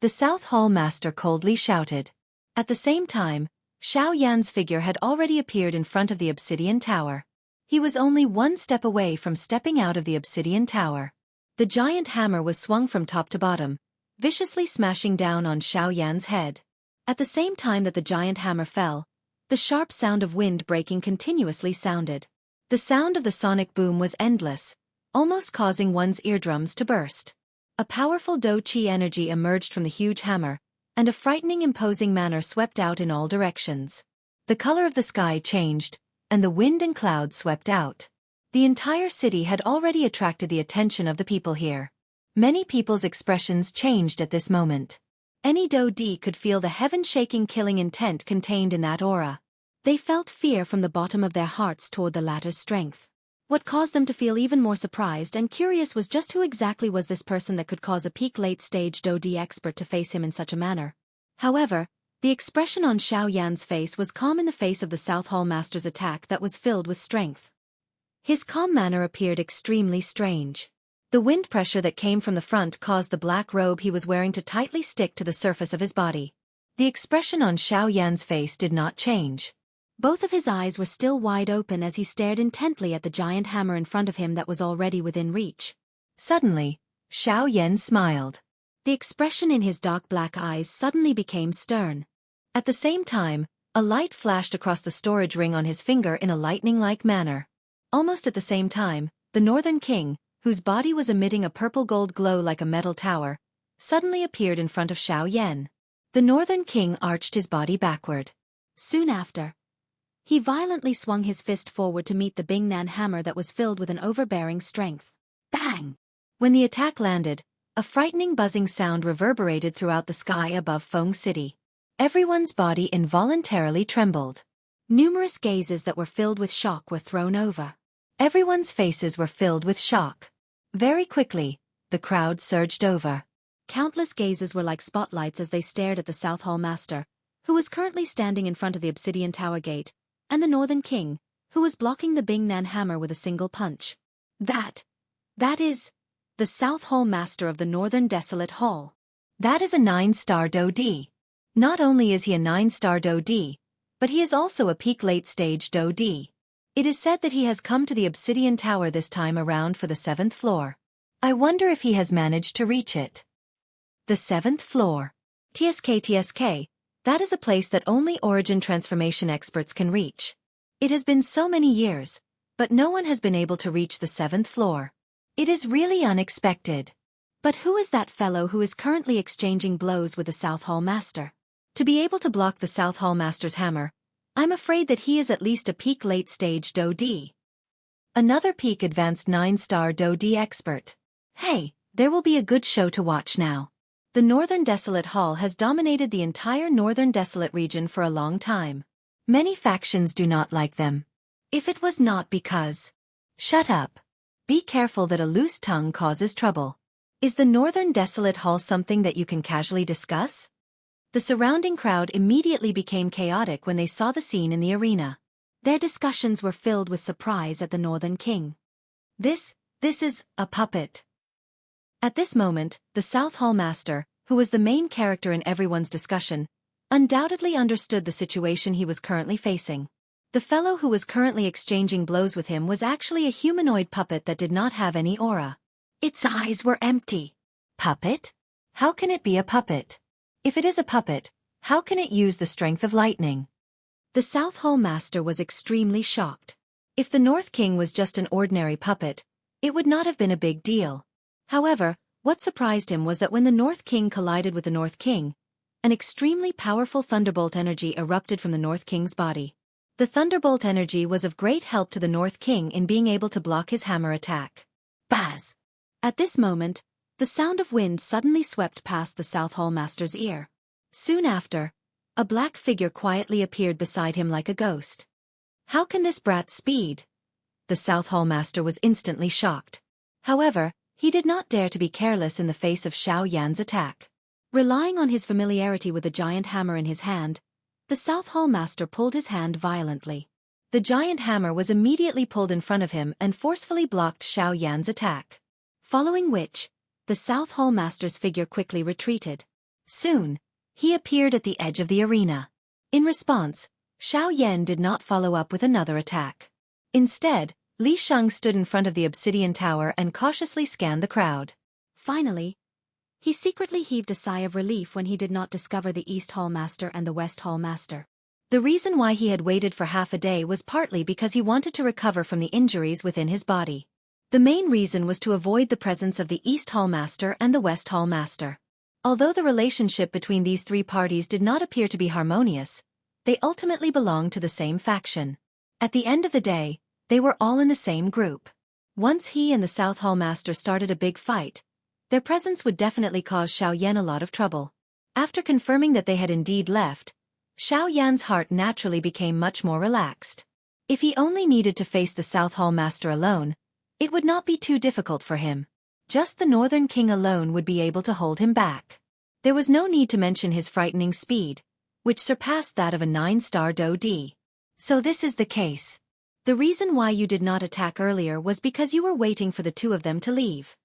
The South Hall Master coldly shouted. At the same time, Xiao Yan's figure had already appeared in front of the obsidian tower. He was only one step away from stepping out of the obsidian tower. The giant hammer was swung from top to bottom, viciously smashing down on Xiao Yan's head. At the same time that the giant hammer fell, the sharp sound of wind breaking continuously sounded. The sound of the sonic boom was endless, almost causing one's eardrums to burst. A powerful Do Qi energy emerged from the huge hammer, and a frightening imposing manner swept out in all directions. The color of the sky changed, and the wind and clouds swept out. The entire city had already attracted the attention of the people here. Many people's expressions changed at this moment. Any Do Di could feel the heaven-shaking killing intent contained in that aura. They felt fear from the bottom of their hearts toward the latter's strength. What caused them to feel even more surprised and curious was just who exactly was this person that could cause a peak late-stage Do Di expert to face him in such a manner. However, the expression on Xiao Yan's face was calm in the face of the South Hall Master's attack that was filled with strength. His calm manner appeared extremely strange. The wind pressure that came from the front caused the black robe he was wearing to tightly stick to the surface of his body. The expression on Xiao Yan's face did not change. Both of his eyes were still wide open as he stared intently at the giant hammer in front of him that was already within reach. Suddenly, Xiao Yan smiled. The expression in his dark black eyes suddenly became stern. At the same time, a light flashed across the storage ring on his finger in a lightning-like manner. Almost at the same time, the Northern King, whose body was emitting a purple-gold glow like a metal tower, suddenly appeared in front of Xiao Yan. The Northern King arched his body backward. Soon after, he violently swung his fist forward to meet the Bingnan hammer that was filled with an overbearing strength. Bang! When the attack landed, a frightening buzzing sound reverberated throughout the sky above Feng City. Everyone's body involuntarily trembled. Numerous gazes that were filled with shock were thrown over. Everyone's faces were filled with shock. Very quickly, the crowd surged over. Countless gazes were like spotlights as they stared at the South Hall Master, who was currently standing in front of the Obsidian Tower Gate, and the Northern King, who was blocking the Bingnan hammer with a single punch. That is, the South Hall Master of the Northern Desolate Hall. That is a 9-star Do Di. Not only is he a 9-star Do Di, but he is also a peak late-stage Do Di. It is said that he has come to the Obsidian Tower this time around for the 7th floor. I wonder if he has managed to reach it. The seventh floor. TSK, that is a place that only origin transformation experts can reach. It has been so many years, but no one has been able to reach the seventh floor. It is really unexpected. But who is that fellow who is currently exchanging blows with the South Hall Master? To be able to block the South Hall Master's hammer, I'm afraid that he is at least a peak late-stage Do-D. Another peak advanced 9-star Do-D expert. Hey, there will be a good show to watch now. The Northern Desolate Hall has dominated the entire Northern Desolate region for a long time. Many factions do not like them. If it was not because... Shut up. Be careful that a loose tongue causes trouble. Is the Northern Desolate Hall something that you can casually discuss? The surrounding crowd immediately became chaotic when they saw the scene in the arena. Their discussions were filled with surprise at the Northern King. This is a puppet. At this moment, the South Hall Master, who was the main character in everyone's discussion, undoubtedly understood the situation he was currently facing. The fellow who was currently exchanging blows with him was actually a humanoid puppet that did not have any aura. Its eyes were empty. Puppet? How can it be a puppet? If it is a puppet, how can it use the strength of lightning? The South Hall Master was extremely shocked. If the North King was just an ordinary puppet, it would not have been a big deal. However, what surprised him was that when the North King collided with the North King, an extremely powerful thunderbolt energy erupted from the North King's body. The thunderbolt energy was of great help to the North King in being able to block his hammer attack. Buzz! At this moment, the sound of wind suddenly swept past the South Hall Master's ear. Soon after, a black figure quietly appeared beside him like a ghost. How can this brat speed? The South Hall Master was instantly shocked. However, he did not dare to be careless in the face of Xianxia's attack. Relying on his familiarity with the giant hammer in his hand, the South Hall Master pulled his hand violently. The giant hammer was immediately pulled in front of him and forcefully blocked Xianxia's attack. Following which, the South Hall Master's figure quickly retreated. Soon, he appeared at the edge of the arena. In response, Xianxia did not follow up with another attack. Instead, Li Sheng stood in front of the obsidian tower and cautiously scanned the crowd. Finally, he secretly heaved a sigh of relief when he did not discover the East Hall Master and the West Hall Master. The reason why he had waited for half a day was partly because he wanted to recover from the injuries within his body. The main reason was to avoid the presence of the East Hall Master and the West Hall Master. Although the relationship between these three parties did not appear to be harmonious, they ultimately belonged to the same faction. At the end of the day, they were all in the same group. Once he and the South Hall Master started a big fight, their presence would definitely cause Xiaoyan a lot of trouble. After confirming that they had indeed left, Xiaoyan's heart naturally became much more relaxed. If he only needed to face the South Hall Master alone, it would not be too difficult for him. Just the Northern King alone would be able to hold him back. There was no need to mention his frightening speed, which surpassed that of a 9-star Do-D. So this is the case. The reason why you did not attack earlier was because you were waiting for the two of them to leave.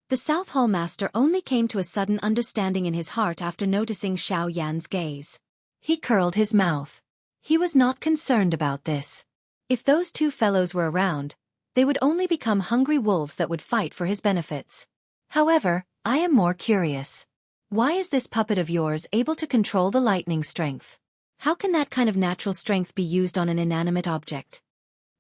The South Hall Master only came to a sudden understanding in his heart after noticing Xiaoyan's gaze. He curled his mouth. He was not concerned about this. If those two fellows were around, they would only become hungry wolves that would fight for his benefits. However, I am more curious. Why is this puppet of yours able to control the lightning strength? How can that kind of natural strength be used on an inanimate object?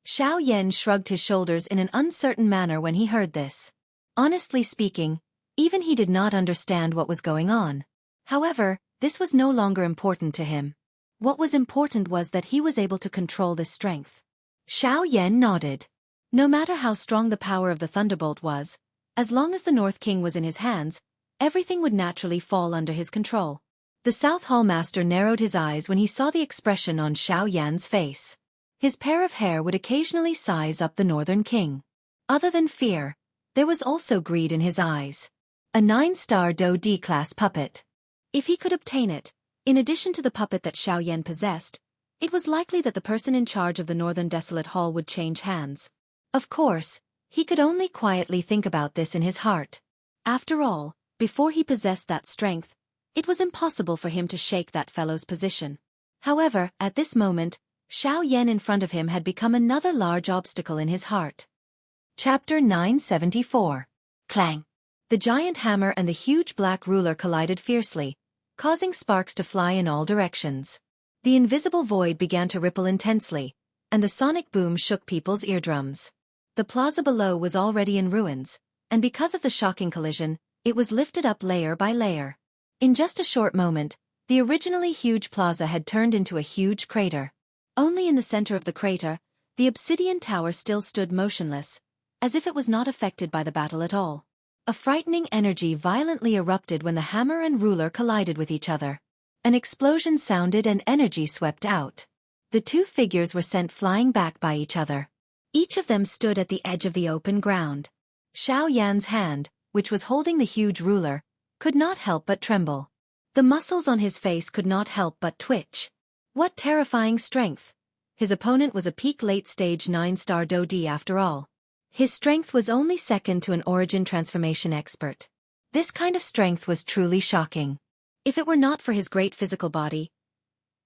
Xiaoyan shrugged his shoulders in an uncertain manner when he heard this. Honestly speaking, even he did not understand what was going on. However, this was no longer important to him. What was important was that he was able to control this strength. Xiaoyan nodded. No matter how strong the power of the thunderbolt was, as long as the North King was in his hands, everything would naturally fall under his control. The South Hall Master narrowed his eyes when he saw the expression on Xiaoyan's face. His pair of hair would occasionally size up the Northern King. Other than fear, there was also greed in his eyes. A 9-star Do-D class puppet. If he could obtain it, in addition to the puppet that Xiaoyan possessed, it was likely that the person in charge of the Northern Desolate Hall would change hands. Of course, he could only quietly think about this in his heart. After all, before he possessed that strength, it was impossible for him to shake that fellow's position. However, at this moment, Xiaoyan in front of him had become another large obstacle in his heart. Chapter 974. Clang! The giant hammer and the huge black ruler collided fiercely, causing sparks to fly in all directions. The invisible void began to ripple intensely, and the sonic boom shook people's eardrums. The plaza below was already in ruins, and because of the shocking collision, it was lifted up layer by layer. In just a short moment, the originally huge plaza had turned into a huge crater. Only in the center of the crater, the obsidian tower still stood motionless, as if it was not affected by the battle at all. A frightening energy violently erupted when the hammer and ruler collided with each other. An explosion sounded and energy swept out. The two figures were sent flying back by each other. Each of them stood at the edge of the open ground. Xiao Yan's hand, which was holding the huge ruler, could not help but tremble. The muscles on his face could not help but twitch. What terrifying strength! His opponent was a peak late-stage 9-star Dodi after all. His strength was only second to an origin transformation expert. This kind of strength was truly shocking. If it were not for his great physical body,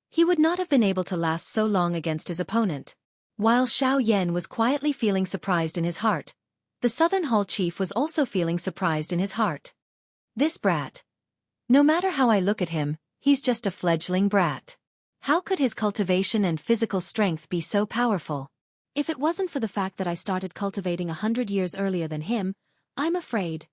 he would not have been able to last so long against his opponent. While Xiao Yan was quietly feeling surprised in his heart, the Southern Hall chief was also feeling surprised in his heart. This brat. No matter how I look at him, he's just a fledgling brat. How could his cultivation and physical strength be so powerful? If it wasn't for the fact that I started cultivating 100 years earlier than him, I'm afraid.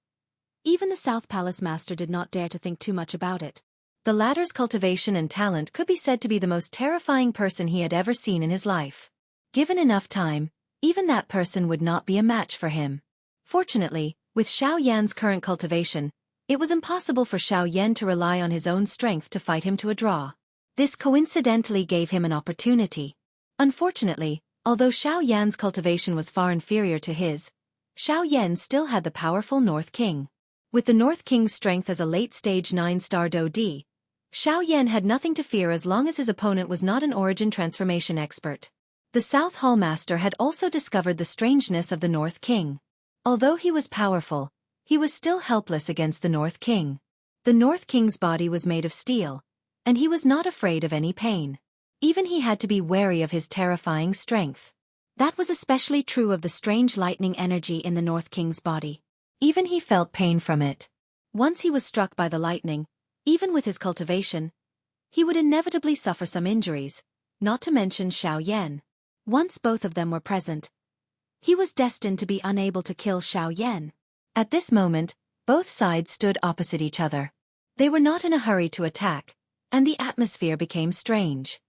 Even the South Palace Master did not dare to think too much about it. The latter's cultivation and talent could be said to be the most terrifying person he had ever seen in his life. Given enough time, even that person would not be a match for him. Fortunately, with Xiao Yan's current cultivation, it was impossible for Xiao Yan to rely on his own strength to fight him to a draw. This coincidentally gave him an opportunity. Unfortunately, although Xiao Yan's cultivation was far inferior to his, Xiao Yan still had the powerful North King. With the North King's strength as a late-stage 9-star Dodi, Xiao Yan had nothing to fear as long as his opponent was not an origin transformation expert. The South Hall Master had also discovered the strangeness of the North King. Although he was powerful, he was still helpless against the North King. The North King's body was made of steel, and he was not afraid of any pain. Even he had to be wary of his terrifying strength. That was especially true of the strange lightning energy in the North King's body. Even he felt pain from it. Once he was struck by the lightning, even with his cultivation, he would inevitably suffer some injuries, not to mention Xiao Yan. Once both of them were present, he was destined to be unable to kill Xiao Yan. At this moment, both sides stood opposite each other. They were not in a hurry to attack, and the atmosphere became strange.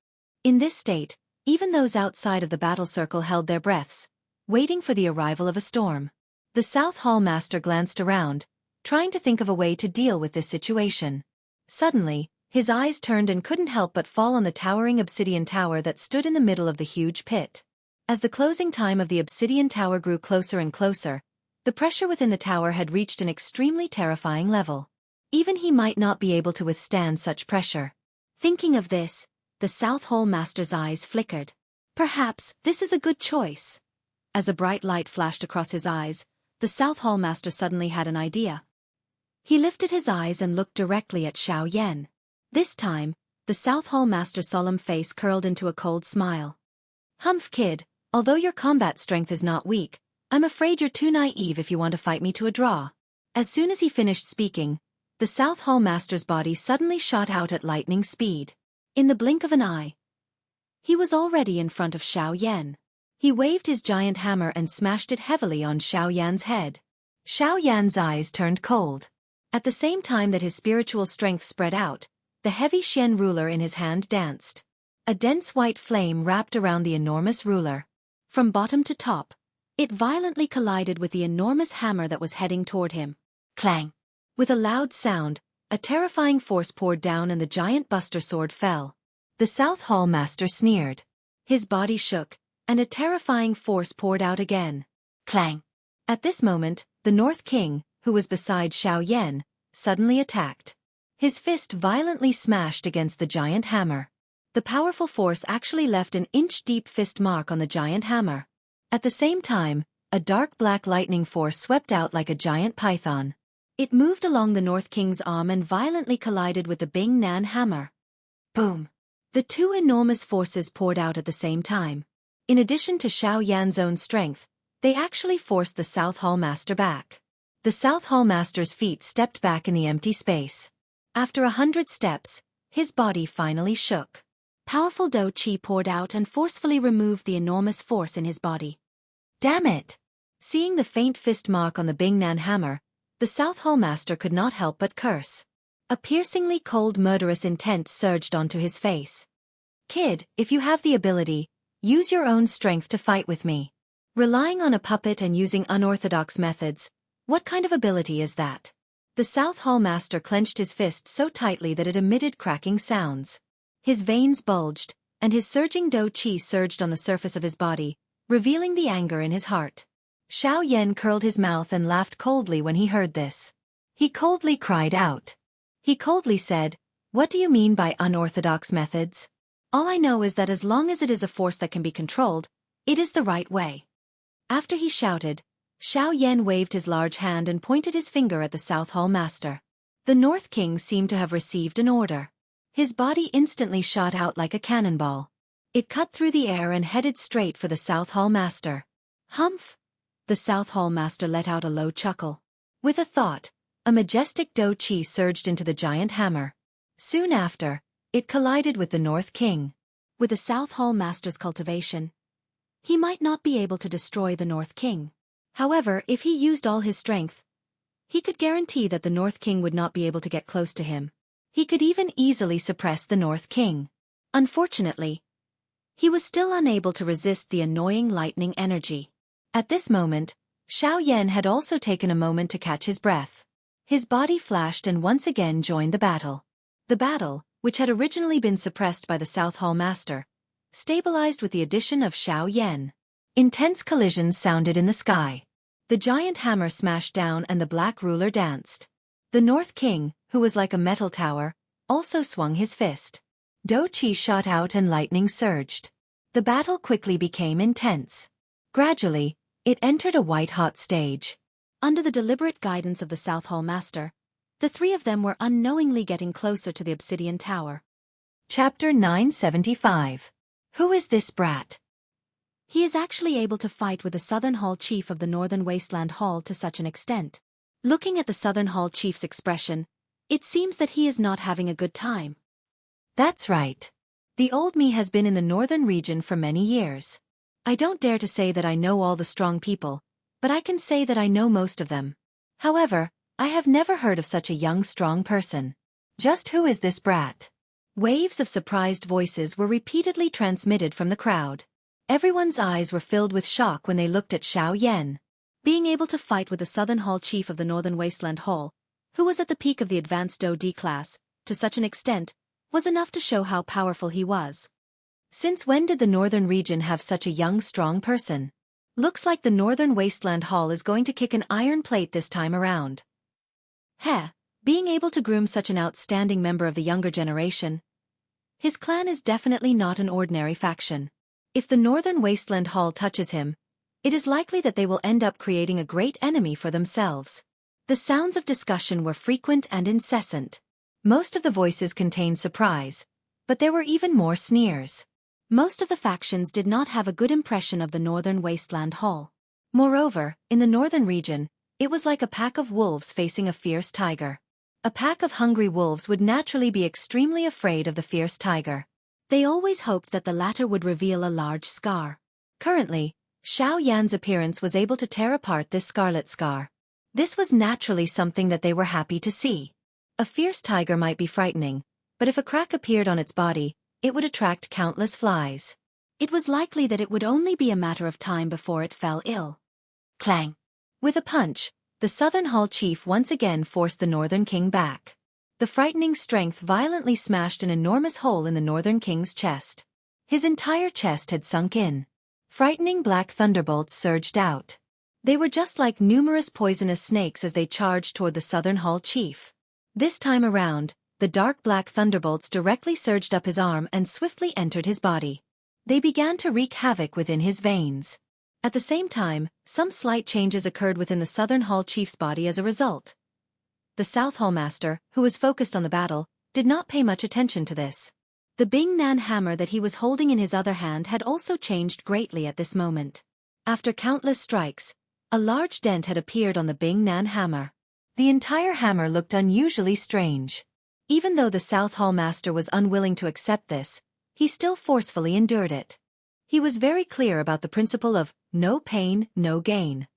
In this state, even those outside of the battle circle held their breaths, waiting for the arrival of a storm. The South Hall Master glanced around, trying to think of a way to deal with this situation. Suddenly, his eyes turned and couldn't help but fall on the towering obsidian tower that stood in the middle of the huge pit. As the closing time of the obsidian tower grew closer and closer, the pressure within the tower had reached an extremely terrifying level. Even he might not be able to withstand such pressure. Thinking of this, the South Hall Master's eyes flickered. Perhaps this is a good choice. As a bright light flashed across his eyes, the South Hall Master suddenly had an idea. He lifted his eyes and looked directly at Xiao Yan. This time, the South Hall Master's solemn face curled into a cold smile. Humph, kid, although your combat strength is not weak, I'm afraid you're too naive if you want to fight me to a draw. As soon as he finished speaking, the South Hall Master's body suddenly shot out at lightning speed. In the blink of an eye, he was already in front of Xiao Yan. He waved his giant hammer and smashed it heavily on Xiao Yan's head. Xiao Yan's eyes turned cold. At the same time that his spiritual strength spread out, the heavy Xian ruler in his hand danced. A dense white flame wrapped around the enormous ruler. From bottom to top, it violently collided with the enormous hammer that was heading toward him. Clang! With a loud sound, a terrifying force poured down and the giant Buster Sword fell. The South Hall Master sneered. His body shook, and a terrifying force poured out again. Clang! At this moment, the North King, who was beside Xiao Yan, suddenly attacked. His fist violently smashed against the giant hammer. The powerful force actually left an inch-deep fist mark on the giant hammer. At the same time, a dark black lightning force swept out like a giant python. It moved along the North King's arm and violently collided with the Bing Nan hammer. Boom! The two enormous forces poured out at the same time. In addition to Xiao Yan's own strength, they actually forced the South Hall Master back. The South Hall Master's feet stepped back in the empty space. After 100 steps, his body finally shook. Powerful Do Chi poured out and forcefully removed the enormous force in his body. Damn it! Seeing the faint fist mark on the Bing Nan hammer, the South Hall Master could not help but curse. A piercingly cold murderous intent surged onto his face. Kid, if you have the ability, use your own strength to fight with me. Relying on a puppet and using unorthodox methods, what kind of ability is that? The South Hall Master clenched his fist so tightly that it emitted cracking sounds. His veins bulged, and his surging Do Chi surged on the surface of his body, revealing the anger in his heart. Xiao Yan curled his mouth and laughed coldly when he heard this. He coldly cried out. He coldly said, "What do you mean by unorthodox methods? All I know is that as long as it is a force that can be controlled, it is the right way." After he shouted, Xiao Yan waved his large hand and pointed his finger at the South Hall Master. The North King seemed to have received an order. His body instantly shot out like a cannonball. It cut through the air and headed straight for the South Hall Master. Humph! The South Hall Master let out a low chuckle. With a thought, a majestic Do Chi surged into the giant hammer. Soon after, it collided with the North King. With the South Hall Master's cultivation, he might not be able to destroy the North King. However, if he used all his strength, he could guarantee that the North King would not be able to get close to him. He could even easily suppress the North King. Unfortunately, he was still unable to resist the annoying lightning energy. At this moment, Xiao Yan had also taken a moment to catch his breath. His body flashed and once again joined the battle. The battle, which had originally been suppressed by the South Hall Master, stabilized with the addition of Xiao Yan. Intense collisions sounded in the sky. The giant hammer smashed down and the black ruler danced. The North King, who was like a metal tower, also swung his fist. Do Chi shot out and lightning surged. The battle quickly became intense. Gradually, it entered a white-hot stage. Under the deliberate guidance of the South Hall Master, the three of them were unknowingly getting closer to the obsidian tower. Chapter 975. Who is this brat? He is actually able to fight with the Southern Hall Chief of the Northern Wasteland Hall to such an extent. Looking at the Southern Hall Chief's expression, it seems that he is not having a good time. That's right. The old me has been in the northern region for many years. I don't dare to say that I know all the strong people, but I can say that I know most of them. However, I have never heard of such a young strong person. Just who is this brat? Waves of surprised voices were repeatedly transmitted from the crowd. Everyone's eyes were filled with shock when they looked at Xiao Yan. Being able to fight with the Southern Hall Chief of the Northern Wasteland Hall, who was at the peak of the advanced Do D class, to such an extent, was enough to show how powerful he was. Since when did the Northern region have such a young strong person? Looks like the Northern Wasteland Hall is going to kick an iron plate this time around. Being able to groom such an outstanding member of the younger generation. His clan is definitely not an ordinary faction. If the Northern Wasteland Hall touches him, it is likely that they will end up creating a great enemy for themselves. The sounds of discussion were frequent and incessant. Most of the voices contained surprise, but there were even more sneers. Most of the factions did not have a good impression of the Northern Wasteland Hall. Moreover, in the northern region, it was like a pack of wolves facing a fierce tiger. A pack of hungry wolves would naturally be extremely afraid of the fierce tiger. They always hoped that the latter would reveal a large scar. Currently, Xiao Yan's appearance was able to tear apart this scarlet scar. This was naturally something that they were happy to see. A fierce tiger might be frightening, but if a crack appeared on its body, it would attract countless flies. It was likely that it would only be a matter of time before it fell ill. Clang! With a punch, the Southern Hall Chief once again forced the Northern King back. The frightening strength violently smashed an enormous hole in the Northern King's chest. His entire chest had sunk in. Frightening black thunderbolts surged out. They were just like numerous poisonous snakes as they charged toward the Southern Hall Chief. This time around, the dark black thunderbolts directly surged up his arm and swiftly entered his body. They began to wreak havoc within his veins. At the same time, some slight changes occurred within the Southern Hall Chief's body as a result. The South Hall Master, who was focused on the battle, did not pay much attention to this. The Bing Nan hammer that he was holding in his other hand had also changed greatly at this moment. After countless strikes, A large dent had appeared on the Bing Nan hammer. The entire hammer looked unusually strange. Even though the South Hall master was unwilling to accept this, he still forcefully endured it. He was very clear about the principle of no pain, no gain.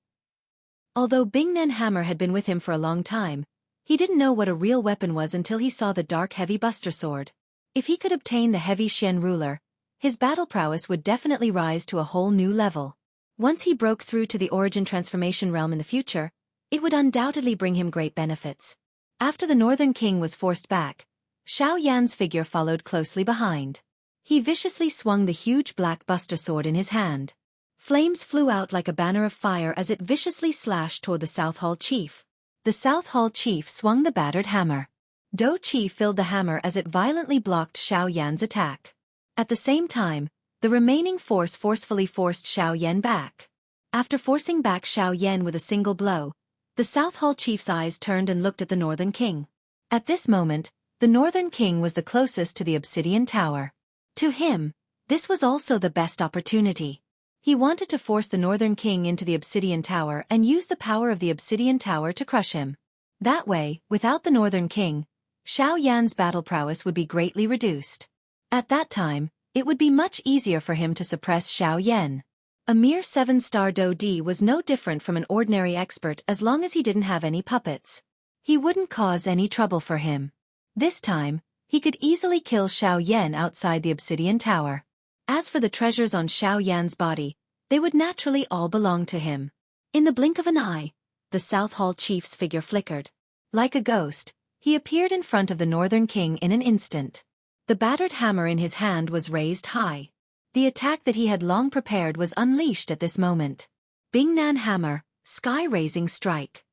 Although Bing Nan hammer had been with him for a long time, he didn't know what a real weapon was until he saw the dark heavy buster sword. If he could obtain the heavy Shen ruler, his battle prowess would definitely rise to a whole new level. Once he broke through to the origin transformation realm in the future, it would undoubtedly bring him great benefits. After the Northern King was forced back, Xiao Yan's figure followed closely behind. He viciously swung the huge black buster sword in his hand. Flames flew out like a banner of fire as it viciously slashed toward the South Hall chief. The South Hall chief swung the battered hammer. Do Qi filled the hammer as it violently blocked Xiao Yan's attack. At the same time, the remaining force forcefully forced Xiao Yan back. After forcing back Xiao Yan with a single blow, the South Hall chief's eyes turned and looked at the Northern King. At this moment, the Northern King was the closest to the Obsidian Tower. To him, this was also the best opportunity. He wanted to force the Northern King into the Obsidian Tower and use the power of the Obsidian Tower to crush him. That way, without the Northern King, Xiao Yan's battle prowess would be greatly reduced. At that time, it would be much easier for him to suppress Xiao Yan. A mere 7-star Do Di was no different from an ordinary expert as long as he didn't have any puppets. He wouldn't cause any trouble for him. This time, he could easily kill Xiao Yan outside the Obsidian Tower. As for the treasures on Xiao Yan's body, they would naturally all belong to him. In the blink of an eye, the South Hall chief's figure flickered. Like a ghost, he appeared in front of the Northern King in an instant. The battered hammer in his hand was raised high. The attack that he had long prepared was unleashed at this moment. Bing Nan hammer, sky-raising strike.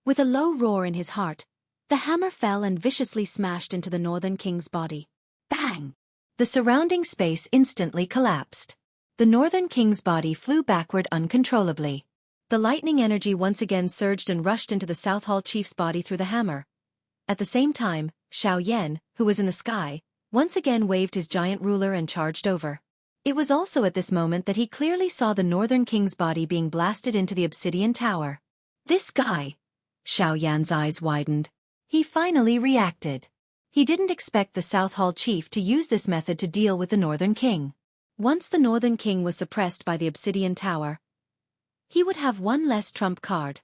With a low roar in his heart, the hammer fell and viciously smashed into the Northern King's body. Bang! The surrounding space instantly collapsed. The Northern King's body flew backward uncontrollably. The lightning energy once again surged and rushed into the South Hall chief's body through the hammer. At the same time, Xiao Yan, who was in the sky, once again waved his giant ruler and charged over. It was also at this moment that he clearly saw the Northern King's body being blasted into the Obsidian Tower. This guy! Xiao Yan's eyes widened. He finally reacted. He didn't expect the South Hall chief to use this method to deal with the Northern King. Once the Northern King was suppressed by the Obsidian Tower, he would have one less trump card.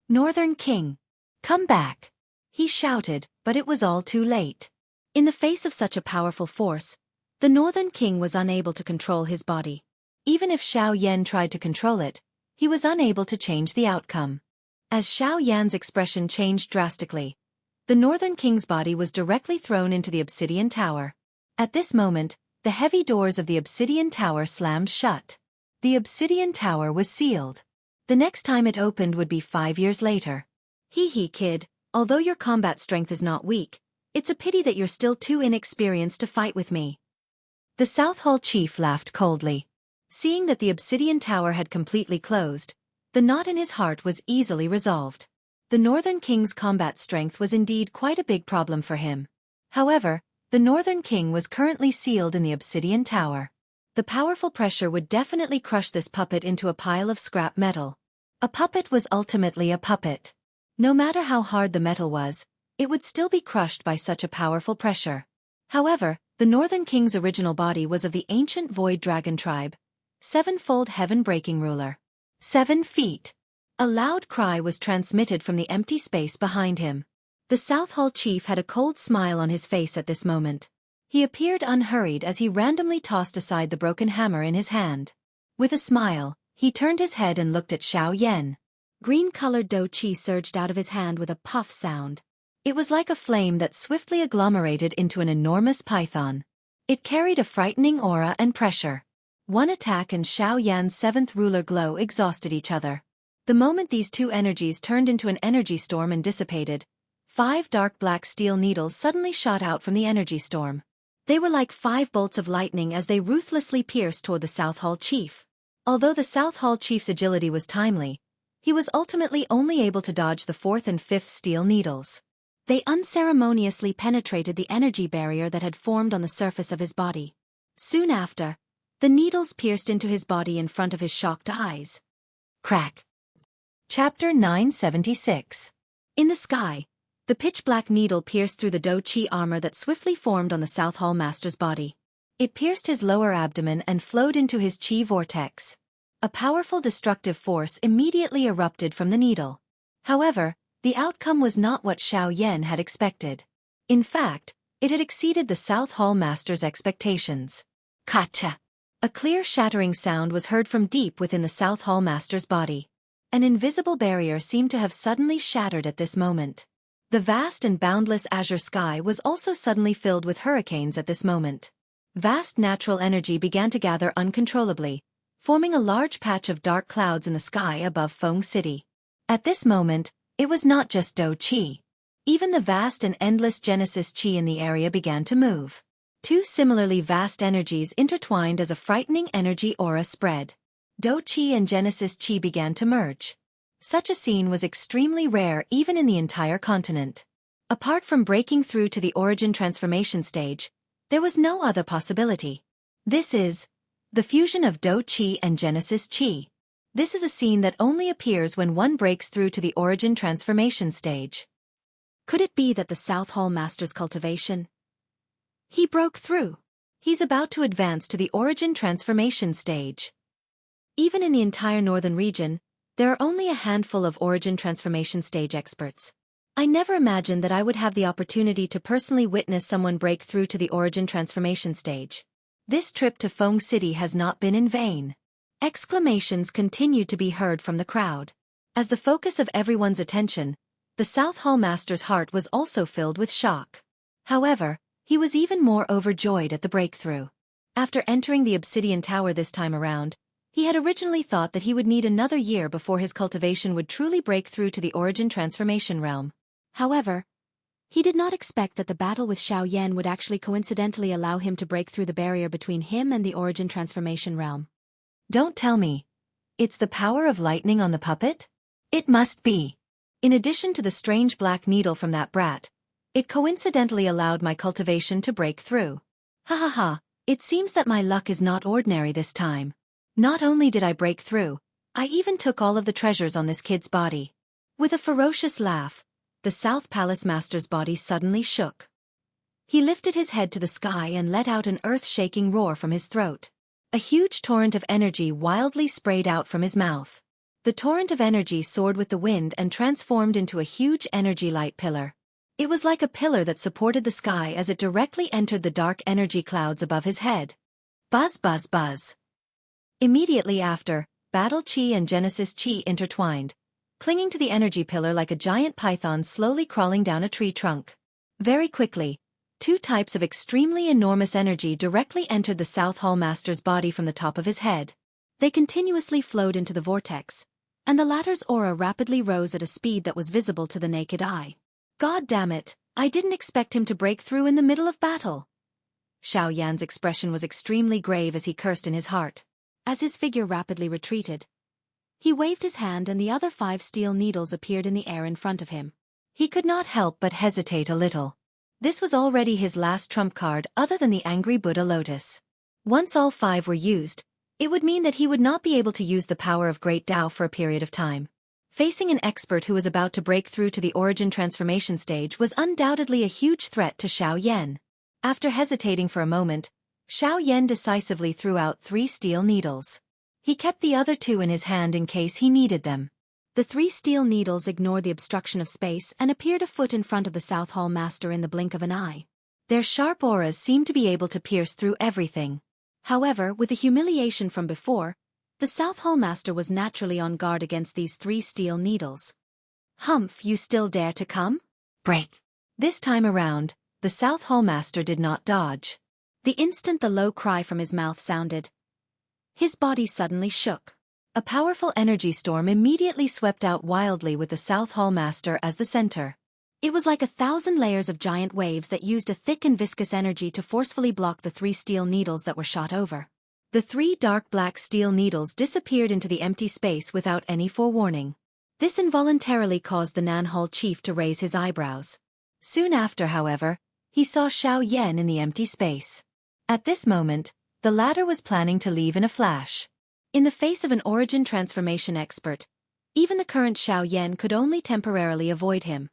Northern King, come back! He shouted, but it was all too late. In the face of such a powerful force, the Northern King was unable to control his body. Even if Xiao Yan tried to control it, he was unable to change the outcome. As Xiao Yan's expression changed drastically, the Northern King's body was directly thrown into the Obsidian Tower. At this moment, the heavy doors of the Obsidian Tower slammed shut. The Obsidian Tower was sealed. The next time it opened would be 5 years later. Hee kid, although your combat strength is not weak, it's a pity that you're still too inexperienced to fight with me. The South Hall chief laughed coldly. Seeing that the Obsidian Tower had completely closed, the knot in his heart was easily resolved. The Northern King's combat strength was indeed quite a big problem for him. However, the Northern King was currently sealed in the Obsidian Tower. The powerful pressure would definitely crush this puppet into a pile of scrap metal. A puppet was ultimately a puppet. No matter how hard the metal was, it would still be crushed by such a powerful pressure. However, the Northern King's original body was of the ancient Void Dragon tribe, 7-fold heaven-breaking ruler. 7 feet. A loud cry was transmitted from the empty space behind him. The South Hall chief had a cold smile on his face at this moment. He appeared unhurried as he randomly tossed aside the broken hammer in his hand. With a smile, he turned his head and looked at Xiao Yan. Green-colored Do Qi surged out of his hand with a puff sound. It was like a flame that swiftly agglomerated into an enormous python. It carried a frightening aura and pressure. One attack and Xiao Yan's 7th ruler glow exhausted each other. The moment these two energies turned into an energy storm and dissipated, 5 dark black steel needles suddenly shot out from the energy storm. They were like 5 bolts of lightning as they ruthlessly pierced toward the South Hall chief. Although the South Hall chief's agility was timely, he was ultimately only able to dodge the 4th and 5th steel needles. They unceremoniously penetrated the energy barrier that had formed on the surface of his body. Soon after, the needles pierced into his body in front of his shocked eyes. Crack! Chapter 976. In the sky, the pitch-black needle pierced through the Do Chi armor that swiftly formed on the South Hall Master's body. It pierced his lower abdomen and flowed into his Chi vortex. A powerful destructive force immediately erupted from the needle. However, the outcome was not what Xiao Yan had expected. In fact, it had exceeded the South Hall Master's expectations. Kacha! A clear shattering sound was heard from deep within the South Hall Master's body. An invisible barrier seemed to have suddenly shattered at this moment. The vast and boundless azure sky was also suddenly filled with hurricanes at this moment. Vast natural energy began to gather uncontrollably, forming a large patch of dark clouds in the sky above Feng City. At this moment, it was not just Do Chi. Even the vast and endless Genesis Chi in the area began to move. Two similarly vast energies intertwined as a frightening energy aura spread. Do Chi and Genesis Chi began to merge. Such a scene was extremely rare even in the entire continent. Apart from breaking through to the origin transformation stage, there was no other possibility. This is the fusion of Do Chi and Genesis Chi. This is a scene that only appears when one breaks through to the origin transformation stage. Could it be that the South Hall Master's cultivation? He broke through. He's about to advance to the origin transformation stage. Even in the entire northern region, there are only a handful of origin transformation stage experts. I never imagined that I would have the opportunity to personally witness someone break through to the origin transformation stage. This trip to Feng City has not been in vain. Exclamations continued to be heard from the crowd. As the focus of everyone's attention, the South Hall Master's heart was also filled with shock. However, he was even more overjoyed at the breakthrough. After entering the Obsidian Tower this time around, he had originally thought that he would need another year before his cultivation would truly break through to the origin transformation realm. However, he did not expect that the battle with Xiao Yan would actually coincidentally allow him to break through the barrier between him and the origin transformation realm. Don't tell me. It's the power of lightning on the puppet? It must be. In addition to the strange black needle from that brat, it coincidentally allowed my cultivation to break through. Ha ha ha, it seems that my luck is not ordinary this time. Not only did I break through, I even took all of the treasures on this kid's body. With a ferocious laugh, the South Palace Master's body suddenly shook. He lifted his head to the sky and let out an earth-shaking roar from his throat. A huge torrent of energy wildly sprayed out from his mouth. The torrent of energy soared with the wind and transformed into a huge energy light pillar. It was like a pillar that supported the sky as it directly entered the dark energy clouds above his head. Buzz buzz buzz. Immediately after, Battle Chi and Genesis Chi intertwined, clinging to the energy pillar like a giant python slowly crawling down a tree trunk. Very quickly, two types of extremely enormous energy directly entered the South Hall Master's body from the top of his head. They continuously flowed into the vortex, and the latter's aura rapidly rose at a speed that was visible to the naked eye. God damn it, I didn't expect him to break through in the middle of battle. Xiao Yan's expression was extremely grave as he cursed in his heart. As his figure rapidly retreated, he waved his hand and the other 5 steel needles appeared in the air in front of him. He could not help but hesitate a little. This was already his last trump card other than the angry Buddha lotus. Once all 5 were used, it would mean that he would not be able to use the power of Great Tao for a period of time. Facing an expert who was about to break through to the origin transformation stage was undoubtedly a huge threat to Xiao Yan. After hesitating for a moment, Xiao Yan decisively threw out 3 steel needles. He kept the other 2 in his hand in case he needed them. The 3 steel needles ignored the obstruction of space and appeared a foot in front of the South Hall Master in the blink of an eye. Their sharp auras seemed to be able to pierce through everything. However, with the humiliation from before, the South Hall Master was naturally on guard against these 3 steel needles. Humph, you still dare to come? Break! This time around, the South Hall Master did not dodge. The instant the low cry from his mouth sounded, his body suddenly shook. A powerful energy storm immediately swept out wildly with the South Hall Master as the center. It was like 1,000 layers of giant waves that used a thick and viscous energy to forcefully block the 3 steel needles that were shot over. The 3 dark black steel needles disappeared into the empty space without any forewarning. This involuntarily caused the Nan Hall chief to raise his eyebrows. Soon after, however, he saw Xiao Yan in the empty space. At this moment, the latter was planning to leave in a flash. In the face of an origin transformation expert, Even the current Xiao Yan could only temporarily avoid him.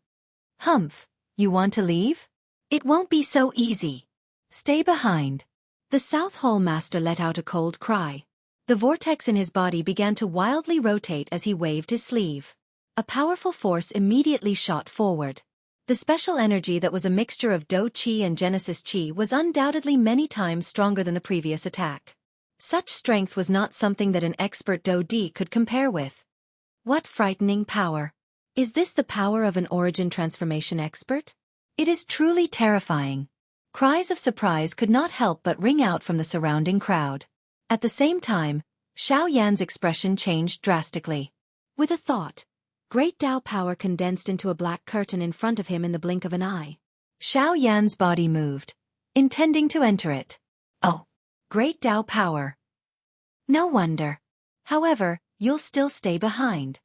Humph, you want to leave? It won't be so easy. Stay behind. The South Hall Master let out a cold cry. The vortex in his body began to wildly rotate as he waved his sleeve. A powerful force immediately shot forward. The special energy that was a mixture of Do Qi and Genesis Qi was undoubtedly many times stronger than the previous attack. Such strength was not something that an expert Do Di could compare with. What frightening power! Is this the power of an origin transformation expert? It is truly terrifying. Cries of surprise could not help but ring out from the surrounding crowd. At the same time, Xiao Yan's expression changed drastically. With a thought, great Dao power condensed into a black curtain in front of him in the blink of an eye. Xiao Yan's body moved, intending to enter it. Oh, great Dao power. No wonder. However, you'll still stay behind.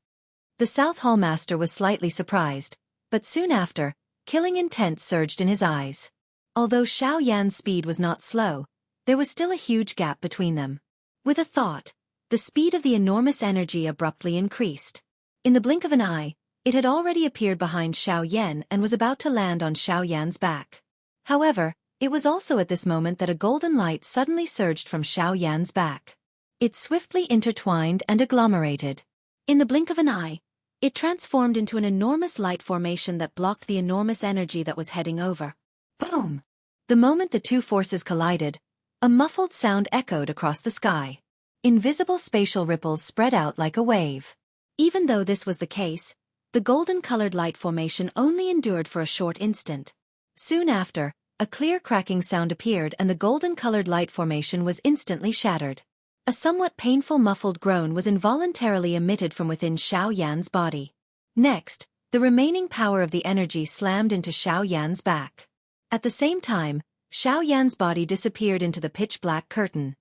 The South Hall Master was slightly surprised, but soon after, killing intent surged in his eyes. Although Xiao Yan's speed was not slow, there was still a huge gap between them. With a thought, the speed of the enormous energy abruptly increased. In the blink of an eye, it had already appeared behind Xiao Yan and was about to land on Xiao Yan's back. However, it was also at this moment that a golden light suddenly surged from Xiao Yan's back. It swiftly intertwined and agglomerated. In the blink of an eye, it transformed into an enormous light formation that blocked the enormous energy that was heading over. Boom! The moment the two forces collided, a muffled sound echoed across the sky. Invisible spatial ripples spread out like a wave. Even though this was the case, the golden-colored light formation only endured for a short instant. Soon after, a clear cracking sound appeared and the golden-colored light formation was instantly shattered. A somewhat painful muffled groan was involuntarily emitted from within Xiao Yan's body. Next, the remaining power of the energy slammed into Xiao Yan's back. At the same time, Xiao Yan's body disappeared into the pitch-black curtain.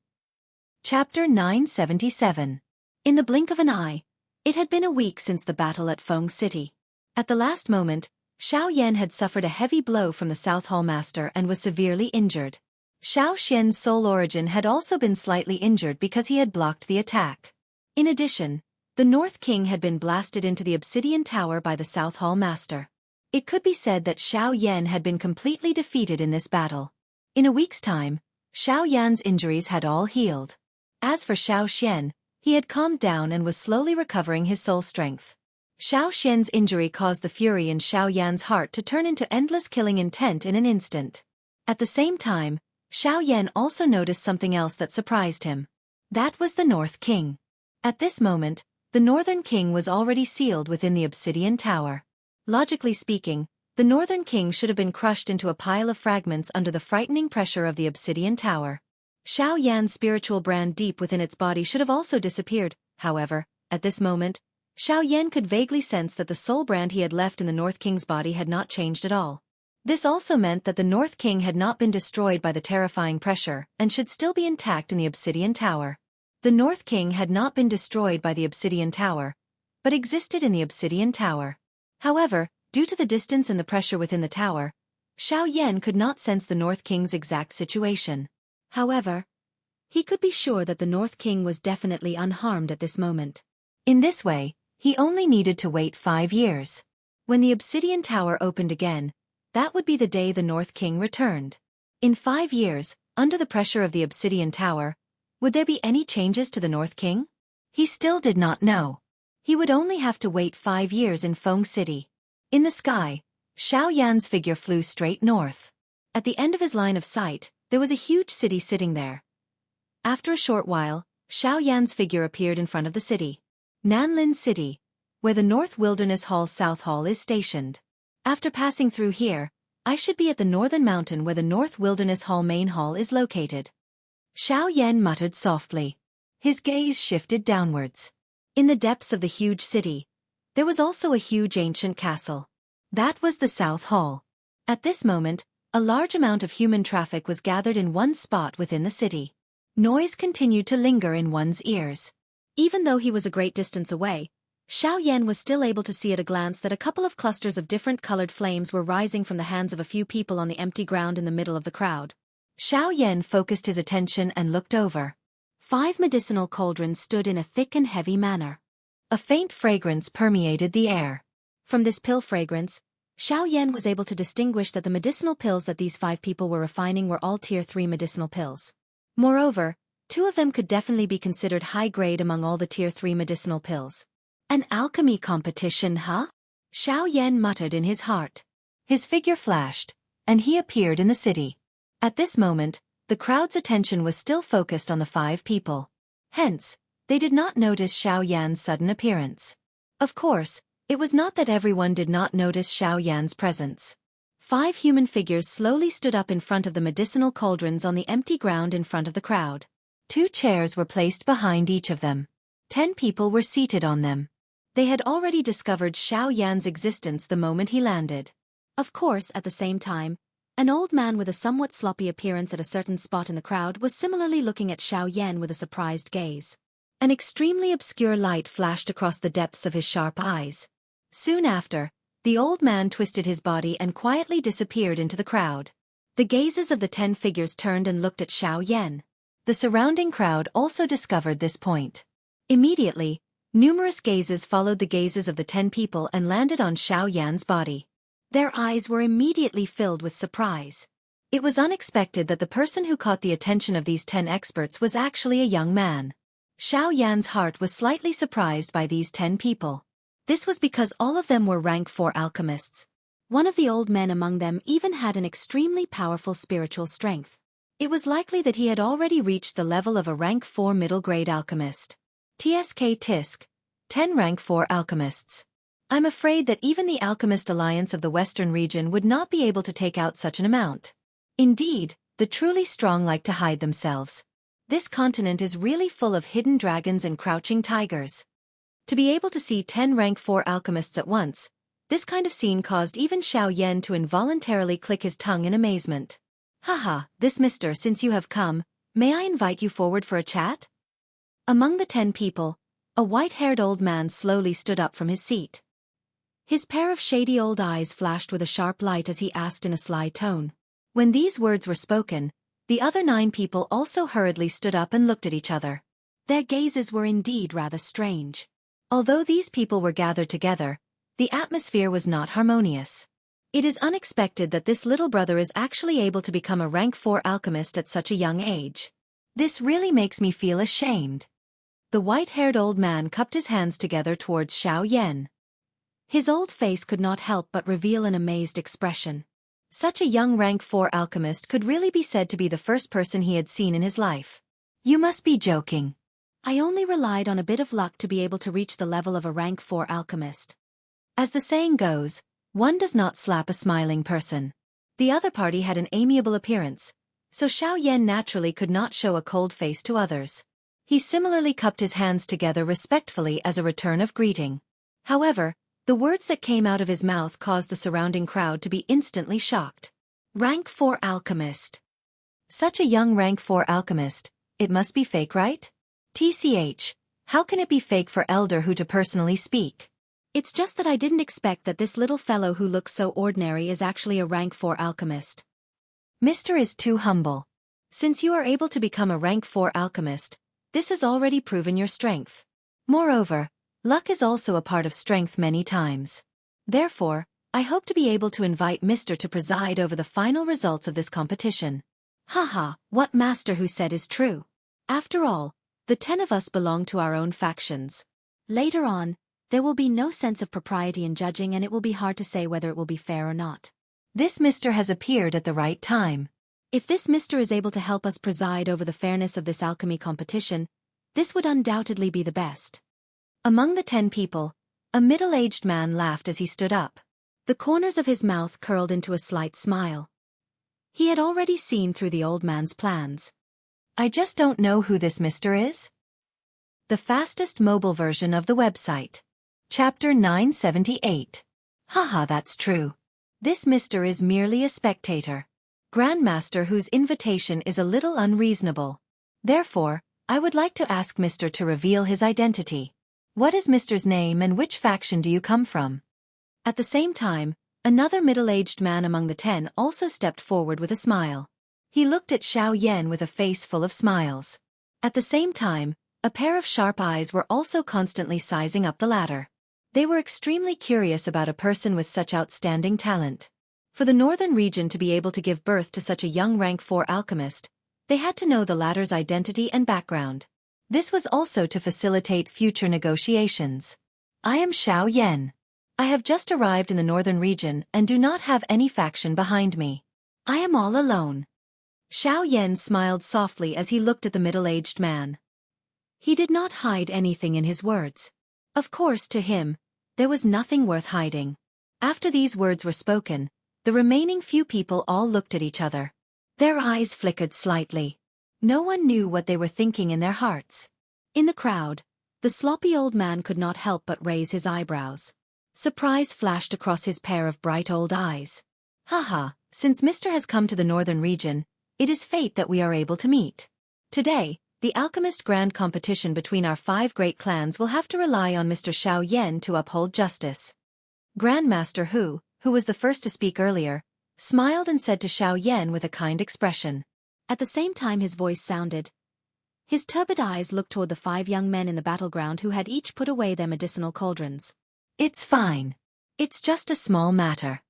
Chapter 977. In the blink of an eye, it had been a week since the battle at Feng City. At the last moment, Xiao Yan had suffered a heavy blow from the South Hall Master and was severely injured. Xiao Xian's soul origin had also been slightly injured because he had blocked the attack. In addition, the North King had been blasted into the obsidian tower by the South Hall Master. It could be said that Xiao Yan had been completely defeated in this battle. In a week's time, Xiao Yan's injuries had all healed. As for Xiao Xian, he had calmed down and was slowly recovering his soul strength. Xiao Xian's injury caused the fury in Xiao Yan's heart to turn into endless killing intent in an instant. At the same time, Xiao Yan also noticed something else that surprised him. That was the North King. At this moment, the Northern King was already sealed within the obsidian tower. Logically speaking, the Northern King should have been crushed into a pile of fragments under the frightening pressure of the obsidian tower. Xiao Yan's spiritual brand deep within its body should have also disappeared. However, at this moment, Xiao Yan could vaguely sense that the soul brand he had left in the North King's body had not changed at all. This also meant that the North King had not been destroyed by the terrifying pressure and should still be intact in the obsidian tower. The North King had not been destroyed by the obsidian tower, but existed in the obsidian tower. However, due to the distance and the pressure within the tower, Xiao Yan could not sense the North King's exact situation. However, he could be sure that the North King was definitely unharmed at this moment. In this way, he only needed to wait 5 years. When the obsidian tower opened again, that would be the day the North King returned. In 5 years, under the pressure of the obsidian tower, would there be any changes to the North King? He still did not know. He would only have to wait 5 years in Feng City. In the sky, Xiao Yan's figure flew straight north. At the end of his line of sight, there was a huge city sitting there. After a short while, Xiao Yan's figure appeared in front of the city. Nanlin City, where the North Wilderness Hall's South Hall is stationed. After passing through here, I should be at the northern mountain where the North Wilderness Hall main hall is located. Xiao Yan muttered softly. His gaze shifted downwards. In the depths of the huge city, there was also a huge ancient castle. That was the South Hall. At this moment, a large amount of human traffic was gathered in one spot within the city. Noise continued to linger in one's ears. Even though he was a great distance away, Xiao Yan was still able to see at a glance that a couple of clusters of different colored flames were rising from the hands of a few people on the empty ground in the middle of the crowd. Xiao Yan focused his attention and looked over. 5 medicinal cauldrons stood in a thick and heavy manner. A faint fragrance permeated the air. From this pill fragrance, Xiao Yan was able to distinguish that the medicinal pills that these 5 people were refining were all Tier 3 medicinal pills. Moreover, 2 of them could definitely be considered high grade among all the Tier 3 medicinal pills. An alchemy competition, huh? Xiao Yan muttered in his heart. His figure flashed, and he appeared in the city. At this moment, the crowd's attention was still focused on the 5 people. Hence, they did not notice Xiao Yan's sudden appearance. Of course, it was not that everyone did not notice Xiao Yan's presence. 5 human figures slowly stood up in front of the medicinal cauldrons on the empty ground in front of the crowd. 2 chairs were placed behind each of them. 10 people were seated on them. They had already discovered Xiao Yan's existence the moment he landed. Of course, at the same time, an old man with a somewhat sloppy appearance at a certain spot in the crowd was similarly looking at Xiao Yan with a surprised gaze. An extremely obscure light flashed across the depths of his sharp eyes. Soon after, the old man twisted his body and quietly disappeared into the crowd. The gazes of the 10 figures turned and looked at Xiao Yan. The surrounding crowd also discovered this point. Immediately, numerous gazes followed the gazes of the 10 people and landed on Xiao Yan's body. Their eyes were immediately filled with surprise. It was unexpected that the person who caught the attention of these 10 experts was actually a young man. Xiao Yan's heart was slightly surprised by these 10 people. This was because all of them were rank 4 alchemists. One of the old men among them even had an extremely powerful spiritual strength. It was likely that he had already reached the level of a rank 4 middle-grade alchemist. Tisk, 10 rank 4 alchemists. I'm afraid that even the Alchemist Alliance of the Western region would not be able to take out such an amount. Indeed, the truly strong like to hide themselves. This continent is really full of hidden dragons and crouching tigers. To be able to see 10 rank 4 alchemists at once, this kind of scene caused even Xiao Yan to involuntarily click his tongue in amazement. Haha, this mister, since you have come, may I invite you forward for a chat? Among the 10 people, a white-haired old man slowly stood up from his seat. His pair of shady old eyes flashed with a sharp light as he asked in a sly tone. When these words were spoken, the other 9 people also hurriedly stood up and looked at each other. Their gazes were indeed rather strange. Although these people were gathered together, the atmosphere was not harmonious. It is unexpected that this little brother is actually able to become a rank 4 alchemist at such a young age. This really makes me feel ashamed. The white-haired old man cupped his hands together towards Xiao Yan. His old face could not help but reveal an amazed expression. Such a young rank 4 alchemist could really be said to be the first person he had seen in his life. You must be joking. I only relied on a bit of luck to be able to reach the level of a rank 4 alchemist. As the saying goes, one does not slap a smiling person. The other party had an amiable appearance, so Xiao Yan naturally could not show a cold face to others. He similarly cupped his hands together respectfully as a return of greeting. However, the words that came out of his mouth caused the surrounding crowd to be instantly shocked. Rank 4 alchemist. Such a young rank 4 alchemist, it must be fake, right? TCH, how can it be fake for Elder Hu to personally speak? It's just that I didn't expect that this little fellow who looks so ordinary is actually a rank 4 alchemist. Mr. is too humble. Since you are able to become a rank 4 alchemist, this has already proven your strength. Moreover, luck is also a part of strength many times. Therefore, I hope to be able to invite Mr. to preside over the final results of this competition. Haha, what Master Hu said is true. After all, the 10 of us belong to our own factions. Later on, there will be no sense of propriety in judging, and it will be hard to say whether it will be fair or not. This Mr. has appeared at the right time. If this Mr. is able to help us preside over the fairness of this alchemy competition, this would undoubtedly be the best. Among the 10 people, a middle-aged man laughed as he stood up. The corners of his mouth curled into a slight smile. He had already seen through the old man's plans. I just don't know who this Mr. is. The fastest mobile version of the website. Chapter 978. Haha, that's true. This Mr. is merely a spectator. Grandmaster whose invitation is a little unreasonable. Therefore, I would like to ask Mr. to reveal his identity. What is Mr.'s name and which faction do you come from? At the same time, another middle-aged man among the 10 also stepped forward with a smile. He looked at Xiao Yan with a face full of smiles. At the same time, A pair of sharp eyes were also constantly sizing up the ladder. They were extremely curious about a person with such outstanding talent. For the northern region to be able to give birth to such a young rank 4 alchemist, they had to know the latter's identity and background. This was also to facilitate future negotiations. I am Xianxia. I have just arrived in the northern region and do not have any faction behind me. I am all alone. Xianxia smiled softly as he looked at the middle-aged man. He did not hide anything in his words. Of course, to him, there was nothing worth hiding. After these words were spoken, the remaining few people all looked at each other. Their eyes flickered slightly. No one knew what they were thinking in their hearts. In the crowd, the sloppy old man could not help but raise his eyebrows. Surprise flashed across his pair of bright old eyes. Haha, since Mr. has come to the northern region, it is fate that we are able to meet. Today, the alchemist grand competition between our 5 great clans will have to rely on Mr. Xianxia to uphold justice. Grandmaster Hu, who was the first to speak earlier, smiled and said to Xianxia with a kind expression. At the same time his voice sounded. His turbid eyes looked toward the 5 young men in the battleground who had each put away their medicinal cauldrons. It's fine. It's just a small matter.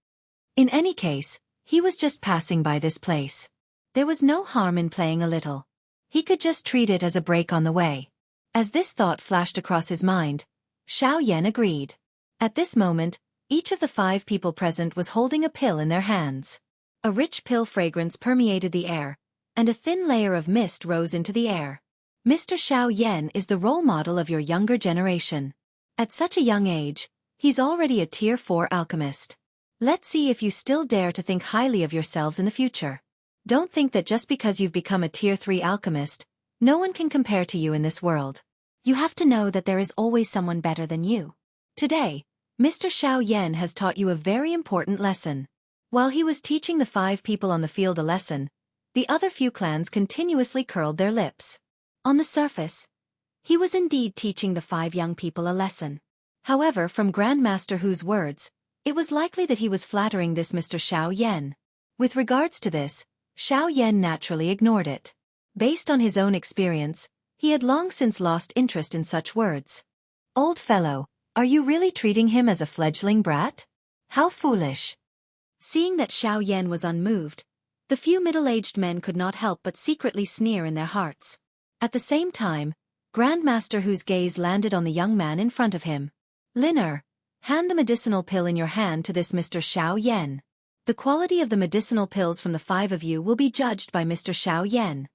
In any case, he was just passing by this place. There was no harm in playing a little. He could just treat it as a break on the way. As this thought flashed across his mind, Xianxia agreed. At this moment, each of the 5 people present was holding a pill in their hands. A rich pill fragrance permeated the air, and a thin layer of mist rose into the air. Mr. Xianxia is the role model of your younger generation. At such a young age, he's already a tier 4 alchemist. Let's see if you still dare to think highly of yourselves in the future. Don't think that just because you've become a tier 3 alchemist, no one can compare to you in this world. You have to know that there is always someone better than you. Today, Mr. Xianxia has taught you a very important lesson. While he was teaching the 5 people on the field a lesson, the other few clans continuously curled their lips. On the surface, he was indeed teaching the 5 young people a lesson. However, from Grandmaster Hu's words, it was likely that he was flattering this Mr. Xianxia. With regards to this, Xianxia naturally ignored it. Based on his own experience, he had long since lost interest in such words. Old fellow, are you really treating him as a fledgling brat? How foolish. Seeing that Xianxia was unmoved, the few middle-aged men could not help but secretly sneer in their hearts. At the same time, Grandmaster Hu's gaze landed on the young man in front of him. Liner, hand the medicinal pill in your hand to this Mr. Xianxia. The quality of the medicinal pills from the 5 of you will be judged by Mr. Xianxia.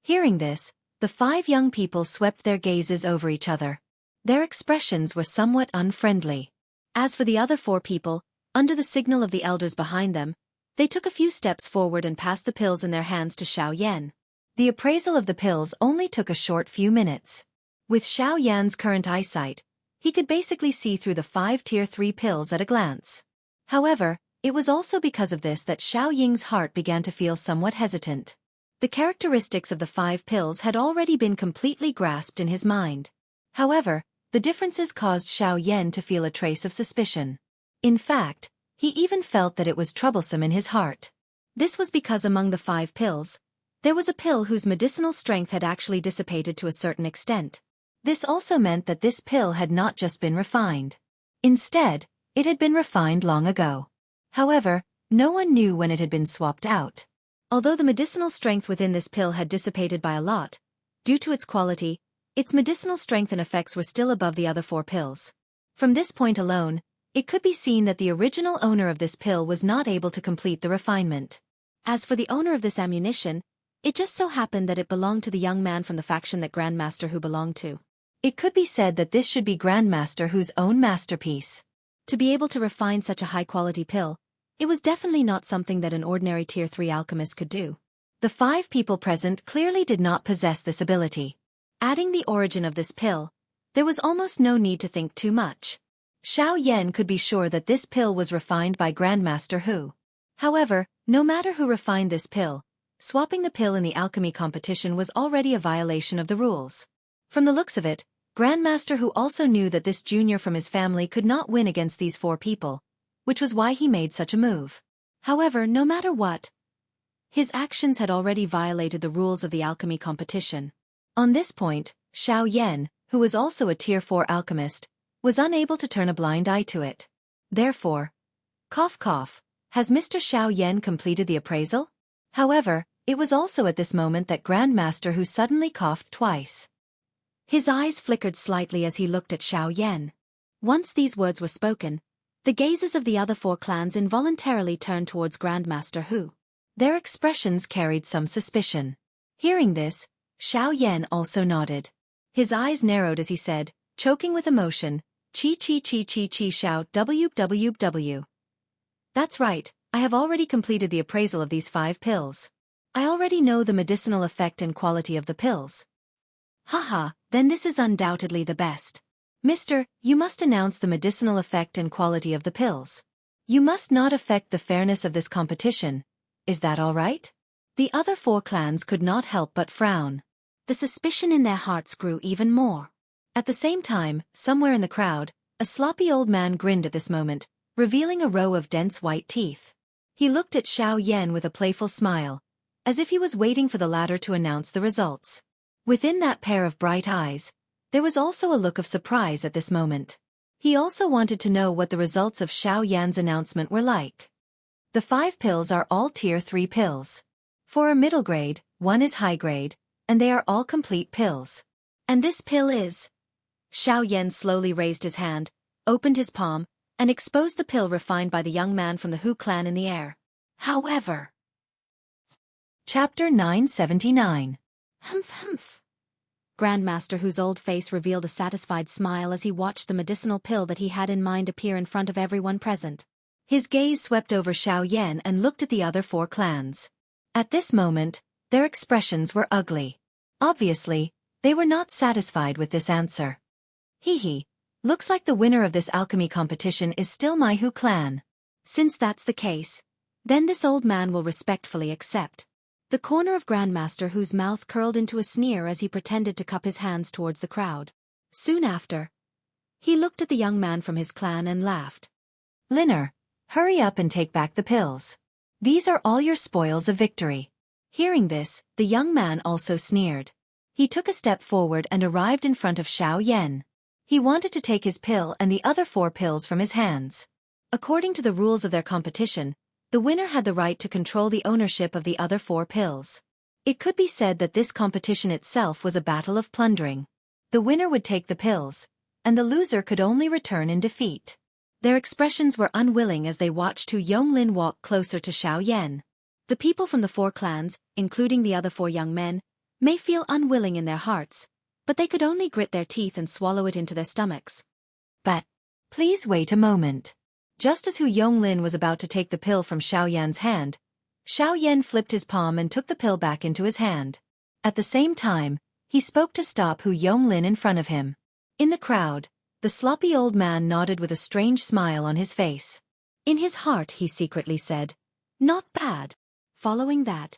Hearing this, the 5 young people swept their gazes over each other. Their expressions were somewhat unfriendly. As for the other 4 people, under the signal of the elders behind them, they took a few steps forward and passed the pills in their hands to Xianxia. The appraisal of the pills only took a short few minutes. With Xianxia's current eyesight, he could basically see through the 5 tier 3 pills at a glance. However, it was also because of this that Xiaoying's heart began to feel somewhat hesitant. The characteristics of the 5 pills had already been completely grasped in his mind. However, the differences caused Xianxia to feel a trace of suspicion. In fact, he even felt that it was troublesome in his heart. This was because among the 5 pills, there was a pill whose medicinal strength had actually dissipated to a certain extent. This also meant that this pill had not just been refined. Instead, it had been refined long ago. However, no one knew when it had been swapped out. Although the medicinal strength within this pill had dissipated by a lot, due to its quality, its medicinal strength and effects were still above the other 4 pills. From this point alone, it could be seen that the original owner of this pill was not able to complete the refinement. As for the owner of this ammunition, it just so happened that it belonged to the young man from the faction that Grandmaster Hu belonged to. It could be said that this should be Grandmaster Hu's own masterpiece. To be able to refine such a high-quality pill, it was definitely not something that an ordinary tier 3 alchemist could do. The 5 people present clearly did not possess this ability. Adding the origin of this pill, there was almost no need to think too much. Xianxia could be sure that this pill was refined by Grandmaster Hu. However, no matter who refined this pill, swapping the pill in the alchemy competition was already a violation of the rules. From the looks of it, Grandmaster Hu also knew that this junior from his family could not win against these 4 people, which was why he made such a move. However, no matter what, his actions had already violated the rules of the alchemy competition. On this point, Xiao Yan, who was also a Tier 4 alchemist, was unable to turn a blind eye to it. Therefore, cough cough, has Mr. Xiao Yan completed the appraisal? However, it was also at this moment that Grandmaster Hu suddenly coughed twice. His eyes flickered slightly as he looked at Xiao Yan. Once these words were spoken, the gazes of the other 4 clans involuntarily turned towards Grandmaster Hu. Their expressions carried some suspicion. Hearing this, Xiao Yan also nodded. His eyes narrowed as he said, choking with emotion, "Chi chi chi chi chi xiao www. That's right, I have already completed the appraisal of these 5 pills. I already know the medicinal effect and quality of the pills." Haha, then this is undoubtedly the best. Mister, you must announce the medicinal effect and quality of the pills. You must not affect the fairness of this competition. Is that all right? The other 4 clans could not help but frown. The suspicion in their hearts grew even more. At the same time, somewhere in the crowd, a sloppy old man grinned at this moment, revealing a row of dense white teeth. He looked at Xiao Yan with a playful smile, as if he was waiting for the latter to announce the results. Within that pair of bright eyes, there was also a look of surprise at this moment. He also wanted to know what the results of Xiao Yan's announcement were like. The 5 pills are all Tier 3 pills. 4 are middle grade, 1 is high grade, and they are all complete pills. And this pill is... Xiao Yan slowly raised his hand, opened his palm, and exposed the pill refined by the young man from the Hu clan in the air. However... Chapter 979. Humph humph. Grandmaster Hu's old face revealed a satisfied smile as he watched the medicinal pill that he had in mind appear in front of everyone present. His gaze swept over Xiao Yan and looked at the other 4 clans. At this moment, their expressions were ugly. Obviously, they were not satisfied with this answer. Hee, looks like the winner of this alchemy competition is still my Hu clan. Since that's the case, then this old man will respectfully accept. The corner of Grandmaster Hu's mouth curled into a sneer as he pretended to cup his hands towards the crowd. Soon after, he looked at the young man from his clan and laughed. Linner, hurry up and take back the pills. These are all your spoils of victory. Hearing this, the young man also sneered. He took a step forward and arrived in front of Xiao Yan. He wanted to take his pill and the other 4 pills from his hands. According to the rules of their competition, the winner had the right to control the ownership of the other 4 pills. It could be said that this competition itself was a battle of plundering. The winner would take the pills, and the loser could only return in defeat. Their expressions were unwilling as they watched Hu Yonglin walk closer to Xiao Yan. The people from the 4 clans, including the other 4 young men, may feel unwilling in their hearts, but they could only grit their teeth and swallow it into their stomachs. But, please wait a moment. Just as Hu Yonglin was about to take the pill from Xiao Yan's hand, Xiao Yan flipped his palm and took the pill back into his hand. At the same time, he spoke to stop Hu Yonglin in front of him. In the crowd, the sloppy old man nodded with a strange smile on his face. In his heart he secretly said, "Not bad." Following that,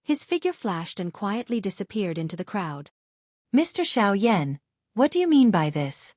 his figure flashed and quietly disappeared into the crowd. Mr. Xiao Yan, what do you mean by this?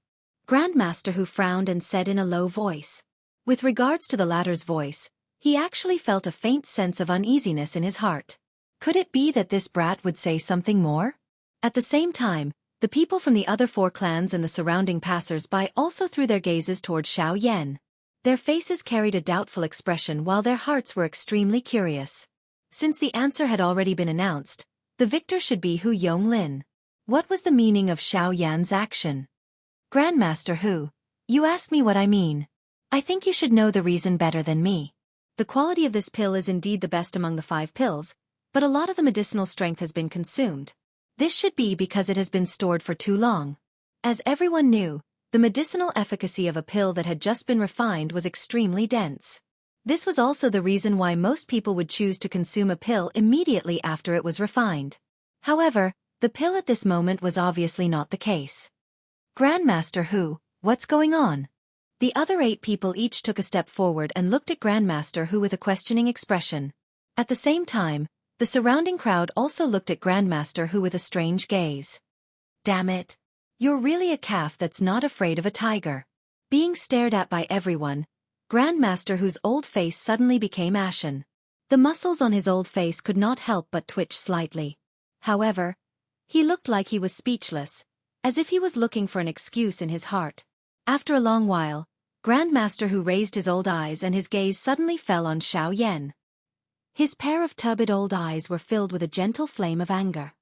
Grandmaster Hu frowned and said in a low voice. With regards to the latter's voice, he actually felt a faint sense of uneasiness in his heart. Could it be that this brat would say something more? At the same time, the people from the other 4 clans and the surrounding passers-by also threw their gazes toward Xiao Yan. Their faces carried a doubtful expression while their hearts were extremely curious. Since the answer had already been announced, the victor should be Hu Yonglin. What was the meaning of Xiao Yan's action? Grandmaster Hu, you asked me what I mean. I think you should know the reason better than me. The quality of this pill is indeed the best among the 5 pills, but a lot of the medicinal strength has been consumed. This should be because it has been stored for too long. As everyone knew, the medicinal efficacy of a pill that had just been refined was extremely dense. This was also the reason why most people would choose to consume a pill immediately after it was refined. However, the pill at this moment was obviously not the case. Grandmaster Hu, what's going on? The other 8 people each took a step forward and looked at Grandmaster Hu with a questioning expression. At the same time, the surrounding crowd also looked at Grandmaster Hu with a strange gaze. Damn it! You're really a calf that's not afraid of a tiger. Being stared at by everyone, Grandmaster Hu's old face suddenly became ashen. The muscles on his old face could not help but twitch slightly. However, he looked like he was speechless, as if he was looking for an excuse in his heart. After a long while, Grandmaster Hu raised his old eyes and his gaze suddenly fell on Xiao Yan. His pair of turbid old eyes were filled with a gentle flame of anger.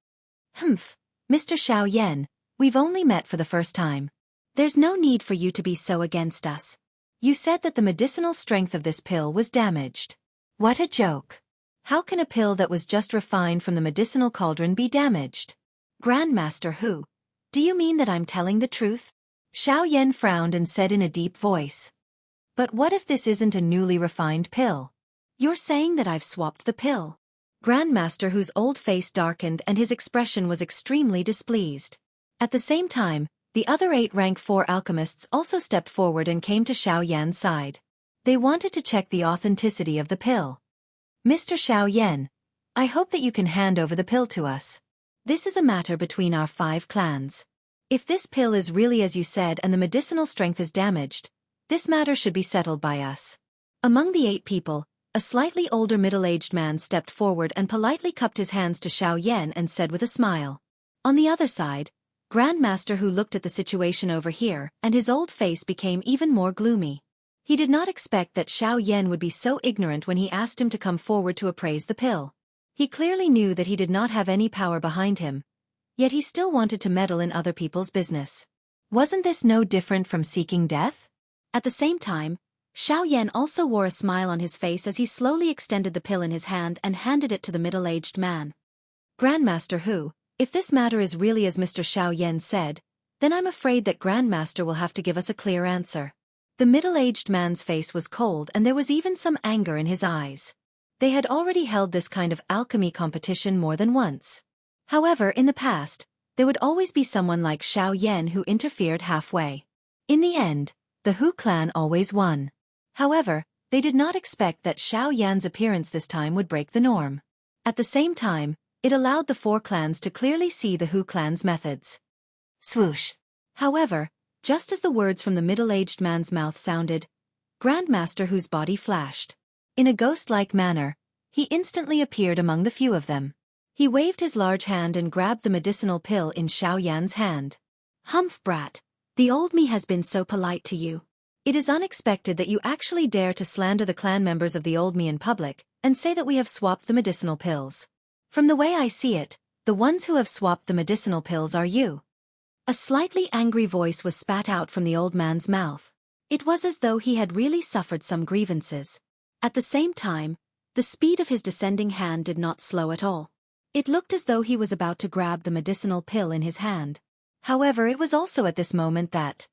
Humph, Mr. Xiao Yan, we've only met for the first time. There's no need for you to be so against us. You said that the medicinal strength of this pill was damaged. What a joke. How can a pill that was just refined from the medicinal cauldron be damaged? Grandmaster Hu, do you mean that I'm telling the truth? Xiao Yan frowned and said in a deep voice. But what if this isn't a newly refined pill? You're saying that I've swapped the pill. Grandmaster Hu's old face darkened and his expression was extremely displeased. At the same time, the other 8 rank 4 alchemists also stepped forward and came to Xiao Yan's side. They wanted to check the authenticity of the pill. Mr. Xiao Yan, I hope that you can hand over the pill to us. This is a matter between our 5 clans. If this pill is really as you said and the medicinal strength is damaged, this matter should be settled by us. Among the 8 people, a slightly older middle-aged man stepped forward and politely cupped his hands to Xiao Yan and said with a smile. On the other side, Grandmaster Hu looked at the situation over here and his old face became even more gloomy. He did not expect that Xiao Yan would be so ignorant when he asked him to come forward to appraise the pill. He clearly knew that he did not have any power behind him, yet he still wanted to meddle in other people's business. Wasn't this no different from seeking death? At the same time, Xiao Yan also wore a smile on his face as he slowly extended the pill in his hand and handed it to the middle-aged man. Grandmaster Hu, if this matter is really as Mr. Xiao Yan said, then I'm afraid that Grandmaster will have to give us a clear answer. The middle-aged man's face was cold and there was even some anger in his eyes. They had already held this kind of alchemy competition more than once. However, in the past, there would always be someone like Xiao Yan who interfered halfway. In the end, the Hu clan always won. However, they did not expect that Xiao Yan's appearance this time would break the norm. At the same time, it allowed the 4 clans to clearly see the Hu clan's methods. Swoosh. However, just as the words from the middle-aged man's mouth sounded, Grandmaster Hu's body flashed. In a ghost-like manner, he instantly appeared among the few of them. He waved his large hand and grabbed the medicinal pill in Xiao Yan's hand. Humph, brat, the old me has been so polite to you. It is unexpected that you actually dare to slander the clan members of the old me in public, and say that we have swapped the medicinal pills. From the way I see it, the ones who have swapped the medicinal pills are you. A slightly angry voice was spat out from the old man's mouth. It was as though he had really suffered some grievances. At the same time, the speed of his descending hand did not slow at all. It looked as though he was about to grab the medicinal pill in his hand. However, it was also at this moment that...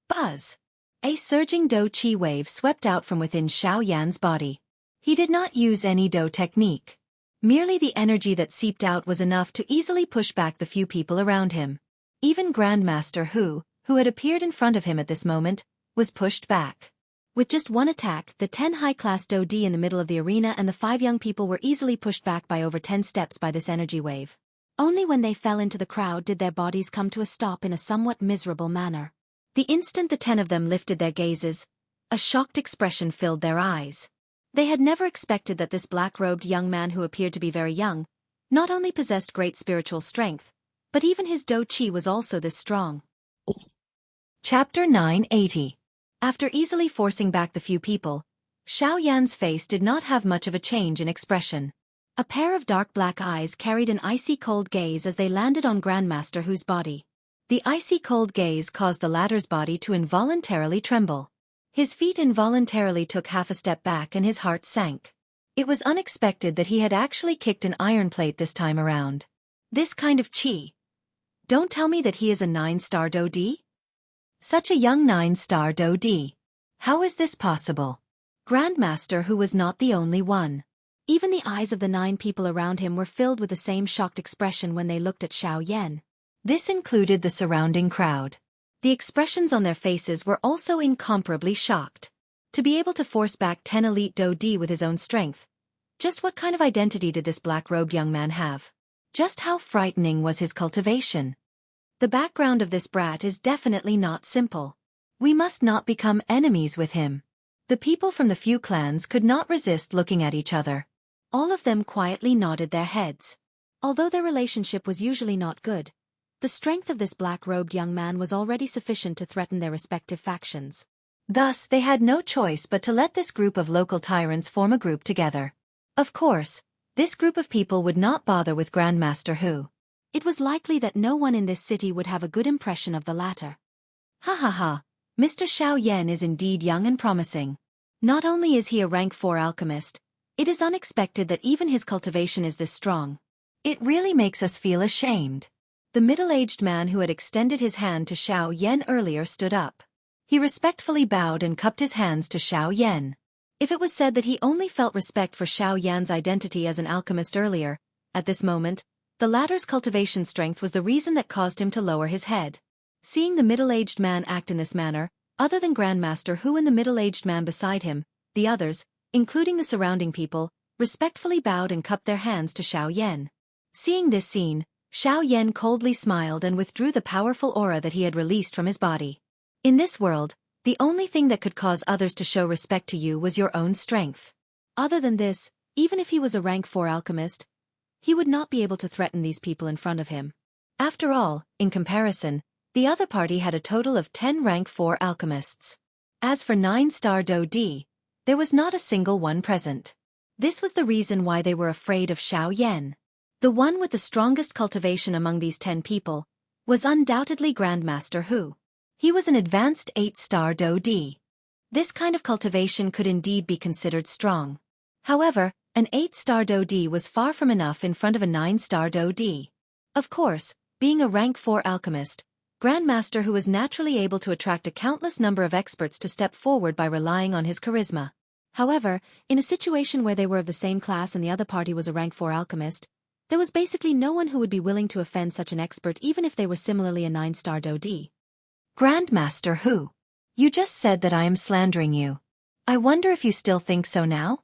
Buzz! A surging Do Chi wave swept out from within Xiao Yan's body. He did not use any Do technique. Merely the energy that seeped out was enough to easily push back the few people around him. Even Grandmaster Hu, who had appeared in front of him at this moment, was pushed back. With just one attack, the 10 high-class Do Di in the middle of the arena and the 5 young people were easily pushed back by over 10 steps by this energy wave. Only when they fell into the crowd did their bodies come to a stop in a somewhat miserable manner. The instant the 10 of them lifted their gazes, a shocked expression filled their eyes. They had never expected that this black-robed young man who appeared to be very young, not only possessed great spiritual strength, but even his Do Chi was also this strong. Chapter 980. After easily forcing back the few people, Xiao Yan's face did not have much of a change in expression. A pair of dark black eyes carried an icy cold gaze as they landed on Grandmaster Hu's body. The icy cold gaze caused the latter's body to involuntarily tremble. His feet involuntarily took half a step back and his heart sank. It was unexpected that he had actually kicked an iron plate this time around. This kind of chi. Don't tell me that he is a 9-star Do Di? Such a young 9-star Do Di. How is this possible? Grandmaster Hu was not the only one. Even the eyes of the 9 people around him were filled with the same shocked expression when they looked at Xiao Yan. This included the surrounding crowd. The expressions on their faces were also incomparably shocked. To be able to force back 10 elite Do Di with his own strength. Just what kind of identity did this black-robed young man have? Just how frightening was his cultivation? The background of this brat is definitely not simple. We must not become enemies with him. The people from the few clans could not resist looking at each other. All of them quietly nodded their heads. Although their relationship was usually not good, The strength of this black-robed young man was already sufficient to threaten their respective factions. Thus, they had no choice but to let this group of local tyrants form a group together. Of course, this group of people would not bother with Grandmaster Hu. It was likely that no one in this city would have a good impression of the latter. Ha ha ha, Mr. Xiaoyan is indeed young and promising. Not only is he a rank 4 alchemist, it is unexpected that even his cultivation is this strong. It really makes us feel ashamed. The middle-aged man who had extended his hand to Xiao Yan earlier stood up. He respectfully bowed and cupped his hands to Xiao Yan. If it was said that he only felt respect for Xiao Yan's identity as an alchemist earlier, at this moment, the latter's cultivation strength was the reason that caused him to lower his head. Seeing the middle-aged man act in this manner, other than Grandmaster Hu and the middle-aged man beside him, the others, including the surrounding people, respectfully bowed and cupped their hands to Xiao Yan. Seeing this scene, Xiao Yan coldly smiled and withdrew the powerful aura that he had released from his body. In this world, the only thing that could cause others to show respect to you was your own strength. Other than this, even if he was a rank 4 alchemist, he would not be able to threaten these people in front of him. After all, in comparison, the other party had a total of 10 rank 4 alchemists. As for 9-star Do Di, there was not a single one present. This was the reason why they were afraid of Xiao Yan. The one with the strongest cultivation among these 10 people was undoubtedly Grandmaster Hu. He was an advanced 8-star Do Di. This kind of cultivation could indeed be considered strong. However, an 8-star Do Di was far from enough in front of a 9-star Do Di. Of course, being a rank 4 alchemist, Grandmaster Hu was naturally able to attract a countless number of experts to step forward by relying on his charisma. However, in a situation where they were of the same class and the other party was a rank 4 alchemist, there was basically no one who would be willing to offend such an expert even if they were similarly a 9-star Do Di. Grandmaster Hu, you just said that I am slandering you. I wonder if you still think so now?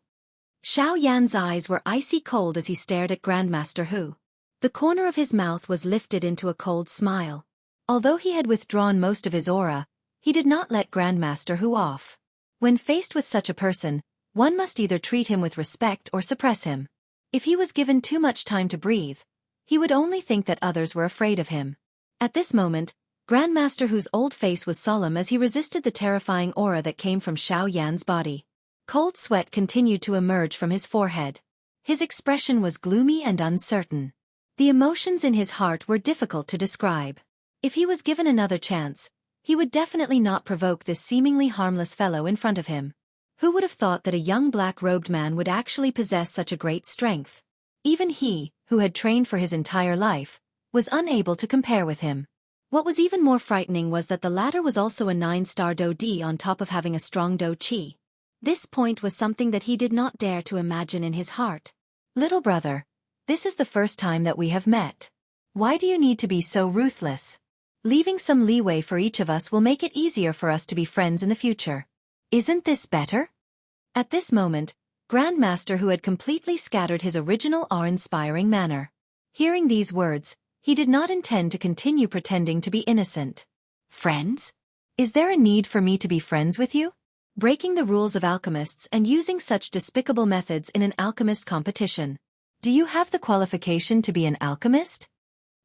Xiao Yan's eyes were icy cold as he stared at Grandmaster Hu. The corner of his mouth was lifted into a cold smile. Although he had withdrawn most of his aura, he did not let Grandmaster Hu off. When faced with such a person, one must either treat him with respect or suppress him. If he was given too much time to breathe, he would only think that others were afraid of him. At this moment, Grandmaster Hu's old face was solemn as he resisted the terrifying aura that came from Xiao Yan's body. Cold sweat continued to emerge from his forehead. His expression was gloomy and uncertain. The emotions in his heart were difficult to describe. If he was given another chance, he would definitely not provoke this seemingly harmless fellow in front of him. Who would have thought that a young black-robed man would actually possess such a great strength? Even he, who had trained for his entire life, was unable to compare with him. What was even more frightening was that the latter was also a 9-star Do Di on top of having a strong Do Chi. This point was something that he did not dare to imagine in his heart. Little brother, this is the first time that we have met. Why do you need to be so ruthless? Leaving some leeway for each of us will make it easier for us to be friends in the future. Isn't this better? At this moment, Grandmaster Hu had completely scattered his original awe-inspiring manner. Hearing these words, he did not intend to continue pretending to be innocent. Friends? Is there a need for me to be friends with you? Breaking the rules of alchemists and using such despicable methods in an alchemist competition. Do you have the qualification to be an alchemist?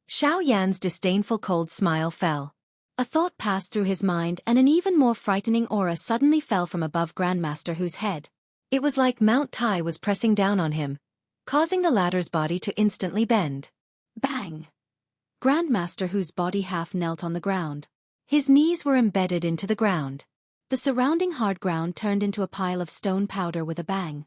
Xiao Yan's disdainful cold smile fell. A thought passed through his mind and an even more frightening aura suddenly fell from above Grandmaster Hu's head. It was like Mount Tai was pressing down on him, causing the latter's body to instantly bend. Bang! Grandmaster Hu's body half knelt on the ground. His knees were embedded into the ground. The surrounding hard ground turned into a pile of stone powder with a bang.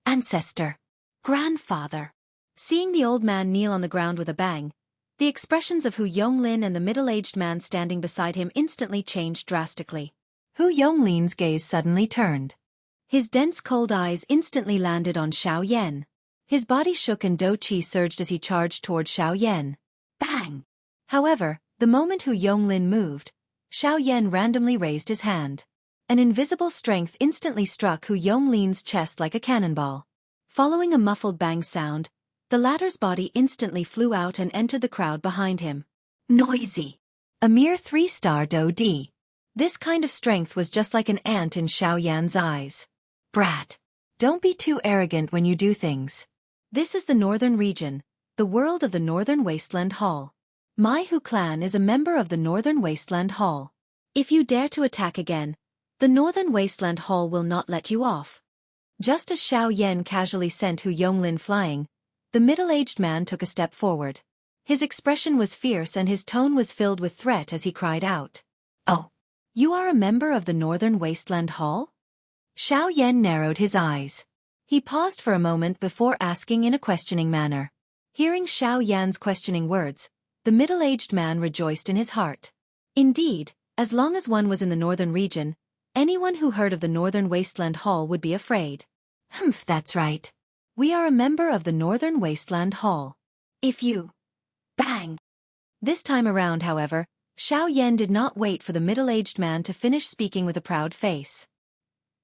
Ancestor! Grandfather! Seeing the old man kneel on the ground with a bang, the expressions of Hu Yonglin and the middle-aged man standing beside him instantly changed drastically. Hu Yonglin's gaze suddenly turned. His dense cold eyes instantly landed on Xiao Yan. His body shook and Do Chi surged as he charged toward Xiao Yan. Bang! However, the moment Hu Yonglin moved, Xiao Yan randomly raised his hand. An invisible strength instantly struck Hu Yonglin's chest like a cannonball. Following a muffled bang sound, the latter's body instantly flew out and entered the crowd behind him. Noisy! A mere 3-star Do Di. This kind of strength was just like an ant in Xiao Yan's eyes. Brat! Don't be too arrogant when you do things. This is the northern region, the world of the Northern Wasteland Hall. My Hu clan is a member of the Northern Wasteland Hall. If you dare to attack again, the Northern Wasteland Hall will not let you off. Just as Xiao Yan casually sent Hu Yonglin flying, the middle-aged man took a step forward. His expression was fierce and his tone was filled with threat as he cried out. Oh, you are a member of the Northern Wasteland Hall? Xiao Yan narrowed his eyes. He paused for a moment before asking in a questioning manner. Hearing Xiao Yan's questioning words, the middle-aged man rejoiced in his heart. Indeed, as long as one was in the northern region, anyone who heard of the Northern Wasteland Hall would be afraid. Humph, that's right. We are a member of the Northern Wasteland Hall. If you... Bang! This time around, however, Xiao Yan did not wait for the middle-aged man to finish speaking with a proud face.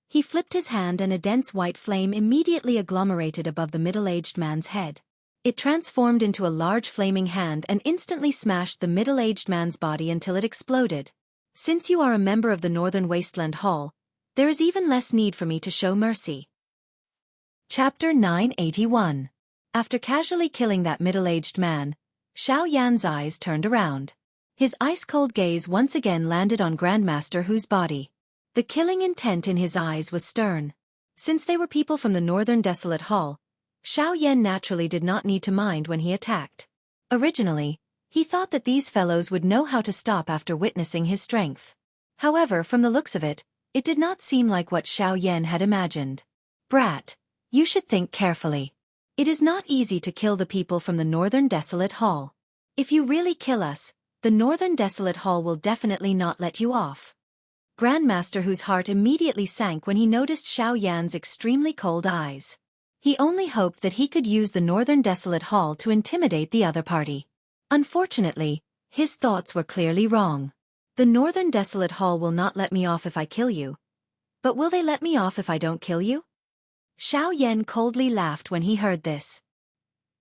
He flipped his hand and a dense white flame immediately agglomerated above the middle-aged man's head. It transformed into a large flaming hand and instantly smashed the middle-aged man's body until it exploded. Since you are a member of the Northern Wasteland Hall, there is even less need for me to show mercy. Chapter 981. After casually killing that middle-aged man, Xiao Yan's eyes turned around. His ice-cold gaze once again landed on Grandmaster Hu's body. The killing intent in his eyes was stern. Since they were people from the Northern Desolate Hall, Xiao Yan naturally did not need to mind when he attacked. Originally, he thought that these fellows would know how to stop after witnessing his strength. However, from the looks of it, it did not seem like what Xiao Yan had imagined. Brat, you should think carefully. It is not easy to kill the people from the Northern Desolate Hall. If you really kill us, the Northern Desolate Hall will definitely not let you off. Grandmaster Hu's heart immediately sank when he noticed Xiao Yan's extremely cold eyes. He only hoped that he could use the Northern Desolate Hall to intimidate the other party. Unfortunately, his thoughts were clearly wrong. The Northern Desolate Hall will not let me off if I kill you. But will they let me off if I don't kill you? Xiao Yan coldly laughed when he heard this.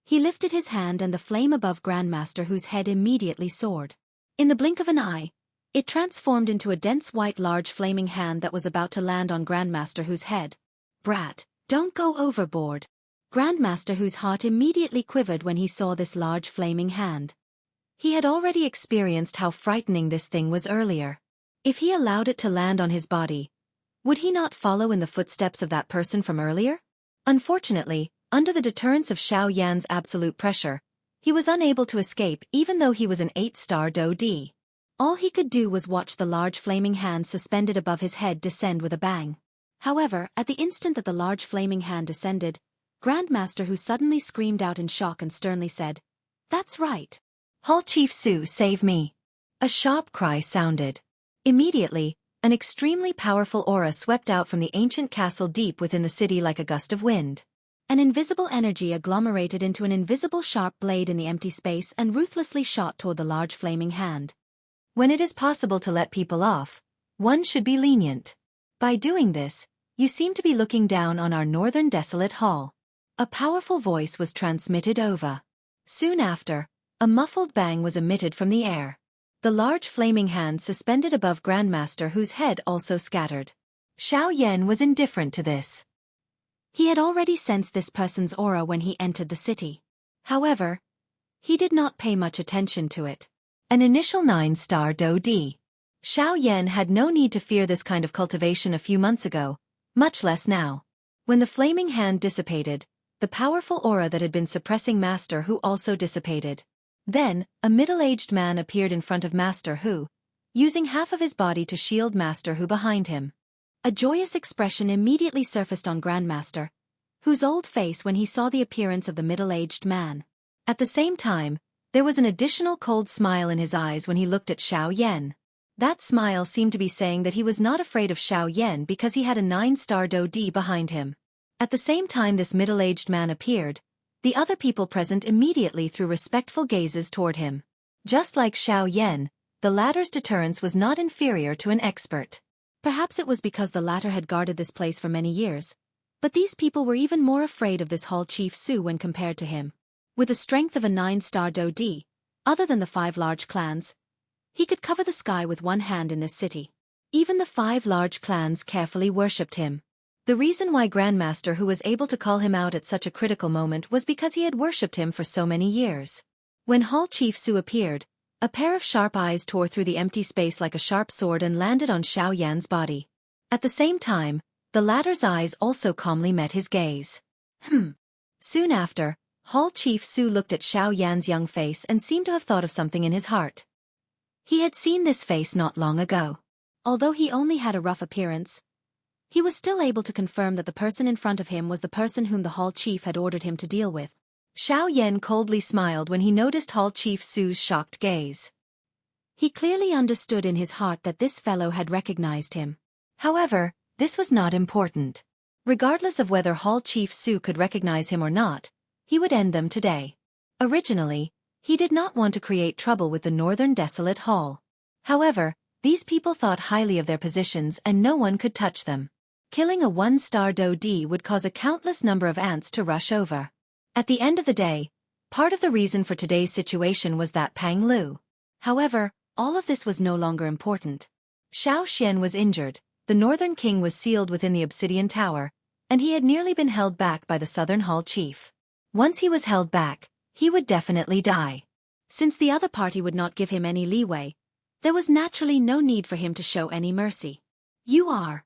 He lifted his hand and the flame above Grandmaster Hu's head immediately soared. In the blink of an eye, it transformed into a dense white large flaming hand that was about to land on Grandmaster Hu's head. Brat, don't go overboard. Grandmaster Hu's heart immediately quivered when he saw this large flaming hand. He had already experienced how frightening this thing was earlier. If he allowed it to land on his body, would he not follow in the footsteps of that person from earlier? Unfortunately, under the deterrence of Xiao Yan's absolute pressure, he was unable to escape even though he was an 8-star Do-D. All he could do was watch the large flaming hand suspended above his head descend with a bang. However, at the instant that the large flaming hand descended, Grandmaster Hu suddenly screamed out in shock and sternly said, "That's right. Hall Chief Su, save me." A sharp cry sounded. Immediately, an extremely powerful aura swept out from the ancient castle deep within the city like a gust of wind. An invisible energy agglomerated into an invisible sharp blade in the empty space and ruthlessly shot toward the large flaming hand. When it is possible to let people off, one should be lenient. By doing this, you seem to be looking down on our Northern Desolate Hall. A powerful voice was transmitted over. Soon after, a muffled bang was emitted from the air. The large flaming hand suspended above Grandmaster Hu's head also scattered. Xiao Yan was indifferent to this. He had already sensed this person's aura when he entered the city. However, he did not pay much attention to it. An initial 9-star Do-D. Xiao Yan had no need to fear this kind of cultivation a few months ago, much less now. When the flaming hand dissipated, the powerful aura that had been suppressing Master Hu also dissipated. Then, a middle-aged man appeared in front of Master Hu, using half of his body to shield Master Hu behind him. A joyous expression immediately surfaced on Grandmaster Hu's old face when he saw the appearance of the middle-aged man. At the same time, there was an additional cold smile in his eyes when he looked at Xiao Yan. That smile seemed to be saying that he was not afraid of Xiao Yan because he had a 9-star Do-D behind him. At the same time this middle-aged man appeared, the other people present immediately threw respectful gazes toward him. Just like Xiao Yan, the latter's deterrence was not inferior to an expert. Perhaps it was because the latter had guarded this place for many years, but these people were even more afraid of this Hall Chief Su when compared to him. With the strength of a 9-star Do-D, other than the 5 large clans, he could cover the sky with one hand in this city. Even the 5 large clans carefully worshipped him. The reason why Grandmaster Hu was able to call him out at such a critical moment was because he had worshipped him for so many years. When Hall Chief Su appeared, A pair of sharp eyes tore through the empty space like a sharp sword and landed on Xiao Yan's body. At the same time, the latter's eyes also calmly met his gaze. Soon after, Hall Chief Su looked at Xiao Yan's young face and seemed to have thought of something in his heart. He had seen this face not long ago. Although he only had a rough appearance, he was still able to confirm that the person in front of him was the person whom the Hall Chief had ordered him to deal with. Xiao Yan coldly smiled when he noticed Hall Chief Su's shocked gaze. He clearly understood in his heart that this fellow had recognized him. However, this was not important. Regardless of whether Hall Chief Su could recognize him or not, he would end them today. Originally, he did not want to create trouble with the Northern Desolate Hall. However, these people thought highly of their positions and no one could touch them. Killing a one-star Do-D would cause a countless number of ants to rush over. At the end of the day, part of the reason for today's situation was that Pang Lu. However, all of this was no longer important. Xiao Xian was injured, the Northern King was sealed within the Obsidian Tower, and he had nearly been held back by the Southern Hall Chief. Once he was held back, he would definitely die. Since the other party would not give him any leeway, there was naturally no need for him to show any mercy. You are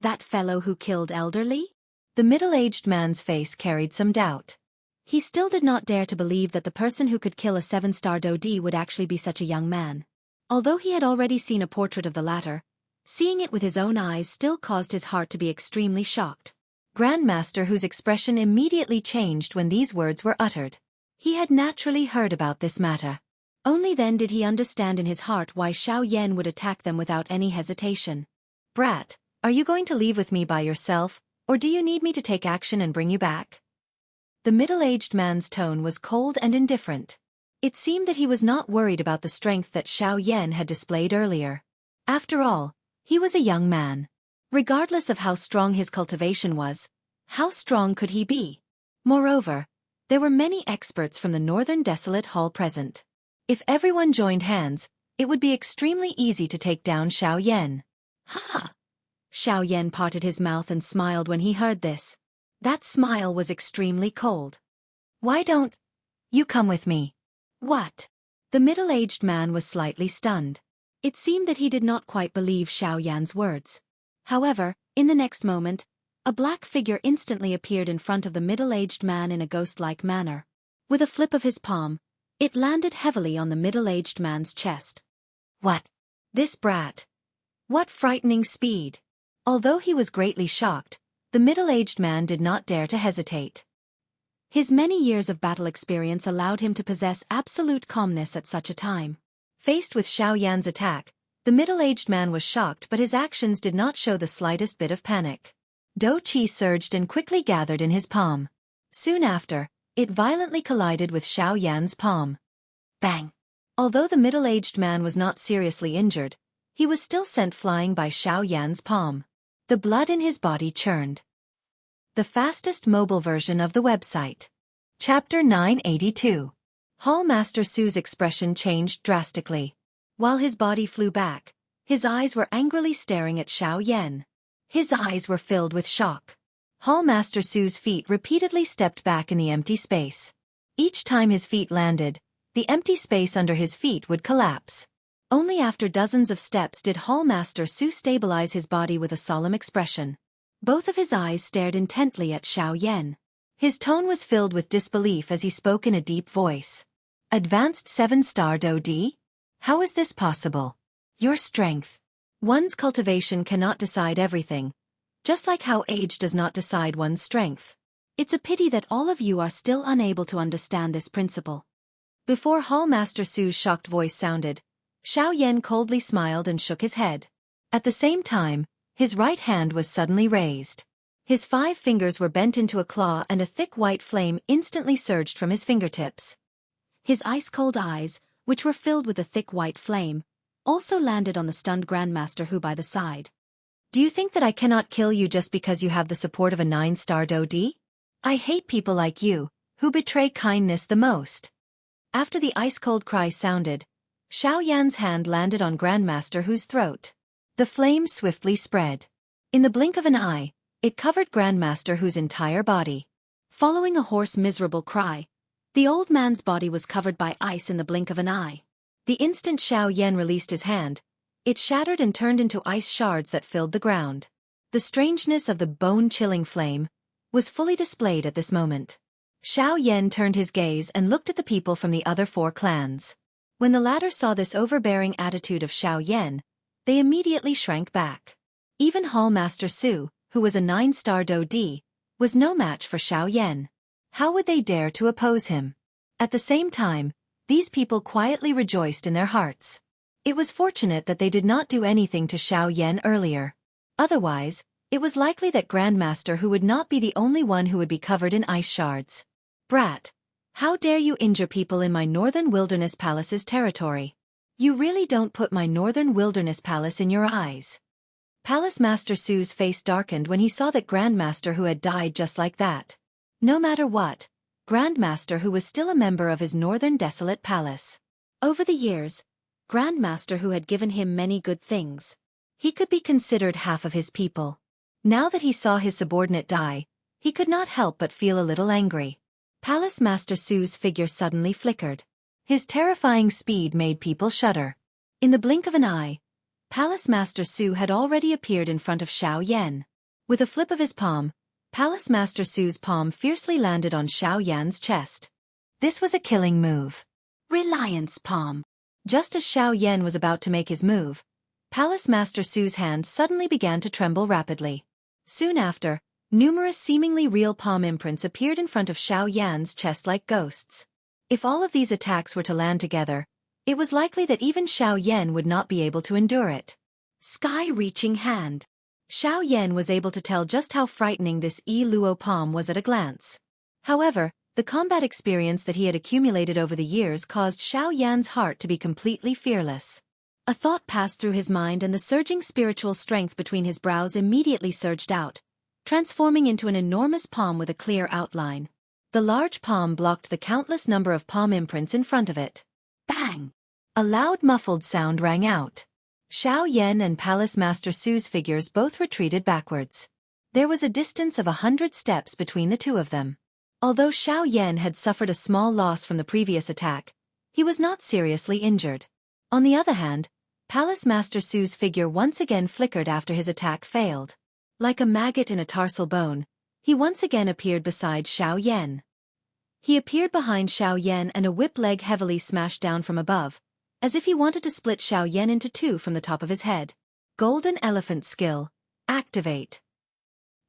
that fellow who killed Elderly? The middle-aged man's face carried some doubt. He still did not dare to believe that the person who could kill a 7-star Do-D would actually be such a young man. Although he had already seen a portrait of the latter, seeing it with his own eyes still caused his heart to be extremely shocked. Grandmaster Hu's expression immediately changed when these words were uttered. He had naturally heard about this matter. Only then did he understand in his heart why Xiao Yan would attack them without any hesitation. Brat, are you going to leave with me by yourself, or do you need me to take action and bring you back? The middle-aged man's tone was cold and indifferent. It seemed that he was not worried about the strength that Xiao Yan had displayed earlier. After all, he was a young man. Regardless of how strong his cultivation was, how strong could he be? Moreover, there were many experts from the Northern Desolate Hall present. If everyone joined hands, it would be extremely easy to take down Xiao Yan. Ha! Xiao Yan parted his mouth and smiled when he heard this. That smile was extremely cold. Why don't you come with me? What? The middle-aged man was slightly stunned. It seemed that he did not quite believe Xiao Yan's words. However, in the next moment, a black figure instantly appeared in front of the middle-aged man in a ghost-like manner. With a flip of his palm, it landed heavily on the middle-aged man's chest. What? This brat? What frightening speed! Although he was greatly shocked, the middle-aged man did not dare to hesitate. His many years of battle experience allowed him to possess absolute calmness at such a time. Faced with Xiao Yan's attack, the middle-aged man was shocked, but his actions did not show the slightest bit of panic. Do Qi surged and quickly gathered in his palm. Soon after, it violently collided with Xiao Yan's palm. Bang! Although the middle-aged man was not seriously injured, he was still sent flying by Xiao Yan's palm. The blood in his body churned. The fastest mobile version of the website. Chapter 982. Hall Master Su's expression changed drastically. While his body flew back, his eyes were angrily staring at Xiao Yan. His eyes were filled with shock. Hall Master Su's feet repeatedly stepped back in the empty space. Each time his feet landed, the empty space under his feet would collapse. Only after dozens of steps did Hall Master Su stabilize his body with a solemn expression. Both of his eyes stared intently at Xiao Yan. His tone was filled with disbelief as he spoke in a deep voice. Advanced 7-star Do-D? How is this possible? Your strength. One's cultivation cannot decide everything, just like how age does not decide one's strength. It's a pity that all of you are still unable to understand this principle. Before Hall Master Su's shocked voice sounded, Xiao Yan coldly smiled and shook his head. At the same time, his right hand was suddenly raised. His 5 fingers were bent into a claw and a thick white flame instantly surged from his fingertips. His ice-cold eyes, which were filled with a thick white flame, also landed on the stunned Grandmaster Hu by the side. Do you think that I cannot kill you just because you have the support of a 9-star Do-D? I hate people like you, who betray kindness the most. After the ice-cold cry sounded, Xiao Yan's hand landed on Grandmaster Hu's throat. The flame swiftly spread. In the blink of an eye, it covered Grandmaster Hu's entire body. Following a hoarse miserable cry, the old man's body was covered by ice in the blink of an eye. The instant Xiao Yan released his hand, it shattered and turned into ice shards that filled the ground. The strangeness of the bone-chilling flame was fully displayed at this moment. Xiao Yan turned his gaze and looked at the people from the other 4 clans. When the latter saw this overbearing attitude of Xiao Yan, they immediately shrank back. Even Hall Master Su, who was a 9-star Do-D, was no match for Xiao Yan. How would they dare to oppose him? At the same time, these people quietly rejoiced in their hearts. It was fortunate that they did not do anything to Xiao Yan earlier. Otherwise, it was likely that Grandmaster Hu would not be the only one who would be covered in ice shards. Brat! How dare you injure people in my Northern Wilderness Palace's territory? You really don't put my Northern Wilderness Palace in your eyes. Palace Master Su's face darkened when he saw that Grandmaster Hu had died just like that. No matter what, Grandmaster Hu was still a member of his Northern Desolate Palace. Over the years, Grandmaster Hu had given him many good things. He could be considered half of his people. Now that he saw his subordinate die, he could not help but feel a little angry. Palace Master Su's figure suddenly flickered. His terrifying speed made people shudder. In the blink of an eye, Palace Master Su had already appeared in front of Xiao Yan. With a flip of his palm, Palace Master Su's palm fiercely landed on Xiao Yan's chest. This was a killing move. Reliance Palm. Just as Xiao Yan was about to make his move, Palace Master Su's hand suddenly began to tremble rapidly. Soon after, numerous seemingly real palm imprints appeared in front of Xiao Yan's chest like ghosts. If all of these attacks were to land together, it was likely that even Xiao Yan would not be able to endure it. Sky-reaching hand. Xiao Yan was able to tell just how frightening this Luo palm was at a glance. However, the combat experience that he had accumulated over the years caused Xiao Yan's heart to be completely fearless. A thought passed through his mind and the surging spiritual strength between his brows immediately surged out, transforming into an enormous palm with a clear outline. The large palm blocked the countless number of palm imprints in front of it. Bang! A loud muffled sound rang out. Xiao Yan and Palace Master Su's figures both retreated backwards. There was a distance of 100 steps between the two of them. Although Xiao Yan had suffered a small loss from the previous attack, he was not seriously injured. On the other hand, Palace Master Su's figure once again flickered after his attack failed. Like a maggot in a tarsal bone, he once again appeared beside Xiao Yan. He appeared behind Xiao Yan and a whip leg heavily smashed down from above, as if he wanted to split Xiao Yan into 2 from the top of his head. Golden Elephant Skill. Activate.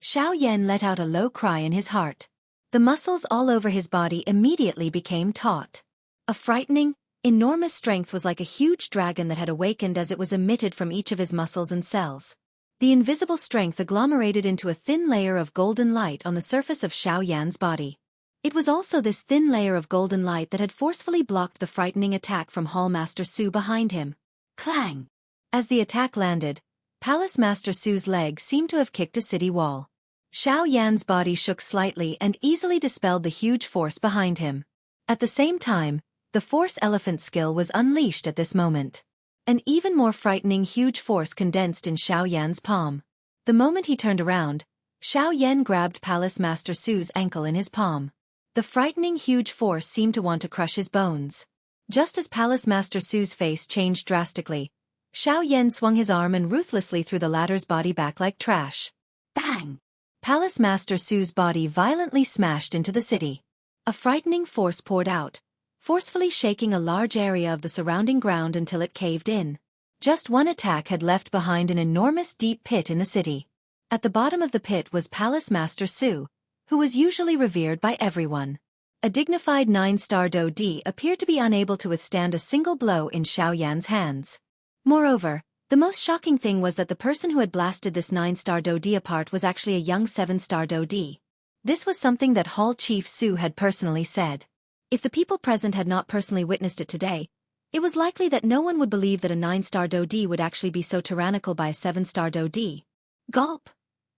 Xiao Yan let out a low cry in his heart. The muscles all over his body immediately became taut. A frightening, enormous strength was like a huge dragon that had awakened as it was emitted from each of his muscles and cells. The invisible strength agglomerated into a thin layer of golden light on the surface of Xiao Yan's body. It was also this thin layer of golden light that had forcefully blocked the frightening attack from Hall Master Su behind him. Clang! As the attack landed, Palace Master Su's leg seemed to have kicked a city wall. Xiao Yan's body shook slightly and easily dispelled the huge force behind him. At the same time, the Force Elephant skill was unleashed at this moment. An even more frightening huge force condensed in Xiao Yan's palm. The moment he turned around, Xiao Yan grabbed Palace Master Su's ankle in his palm. The frightening huge force seemed to want to crush his bones. Just as Palace Master Su's face changed drastically, Xiao Yan swung his arm and ruthlessly threw the latter's body back like trash. Bang! Palace Master Su's body violently smashed into the city. A frightening force poured out, forcefully shaking a large area of the surrounding ground until it caved in. Just one attack had left behind an enormous deep pit in the city. At the bottom of the pit was Palace Master Su, who was usually revered by everyone. A dignified 9-star Do-D appeared to be unable to withstand a single blow in Xiao Yan's hands. Moreover, the most shocking thing was that the person who had blasted this 9-star Do-D apart was actually a young 7-star Do-D. This was something that Hall Chief Su had personally said. If the people present had not personally witnessed it today, it was likely that no one would believe that a 9-star Do-D would actually be so tyrannical by a 7-star Do-D. Gulp!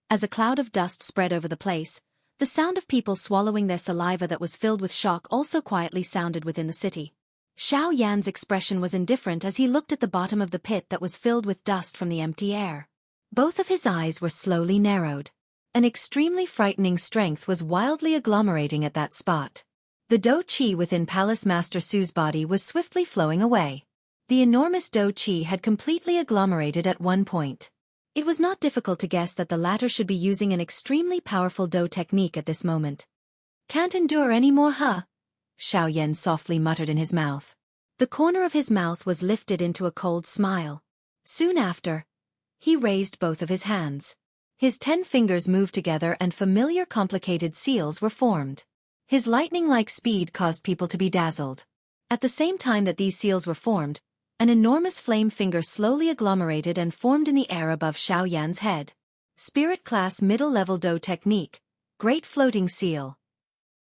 As a cloud of dust spread over the place, the sound of people swallowing their saliva that was filled with shock also quietly sounded within the city. Xiao Yan's expression was indifferent as he looked at the bottom of the pit that was filled with dust from the empty air. Both of his eyes were slowly narrowed. An extremely frightening strength was wildly agglomerating at that spot. The Do-Chi within Palace Master Su's body was swiftly flowing away. The enormous Do Qi had completely agglomerated at one point. It was not difficult to guess that the latter should be using an extremely powerful Do technique at this moment. "Can't endure any more, huh?" Xiaoyan softly muttered in his mouth. The corner of his mouth was lifted into a cold smile. Soon after, he raised both of his hands. His 10 fingers moved together and familiar complicated seals were formed. His lightning-like speed caused people to be dazzled. At the same time that these seals were formed, an enormous flame finger slowly agglomerated and formed in the air above Xiaoyan's head. Spirit Class Middle-Level Do Technique, Great Floating Seal.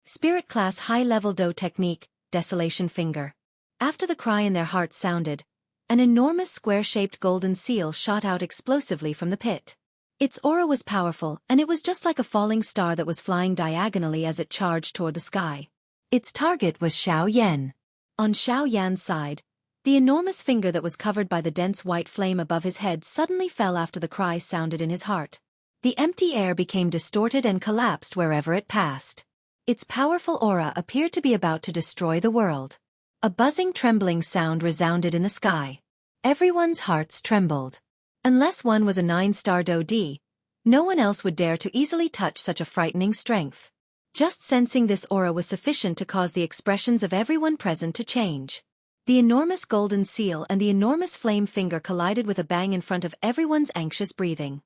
Spirit Class High-Level Do Technique, Desolation Finger. After the cry in their hearts sounded, an enormous square-shaped golden seal shot out explosively from the pit. Its aura was powerful, and it was just like a falling star that was flying diagonally as it charged toward the sky. Its target was Xiaoyan. On Xiaoyan's side, the enormous finger that was covered by the dense white flame above his head suddenly fell after the cry sounded in his heart. The empty air became distorted and collapsed wherever it passed. Its powerful aura appeared to be about to destroy the world. A buzzing, trembling sound resounded in the sky. Everyone's hearts trembled. Unless one was a 9-star Do, no one else would dare to easily touch such a frightening strength. Just sensing this aura was sufficient to cause the expressions of everyone present to change. The enormous golden seal and the enormous flame finger collided with a bang in front of everyone's anxious breathing.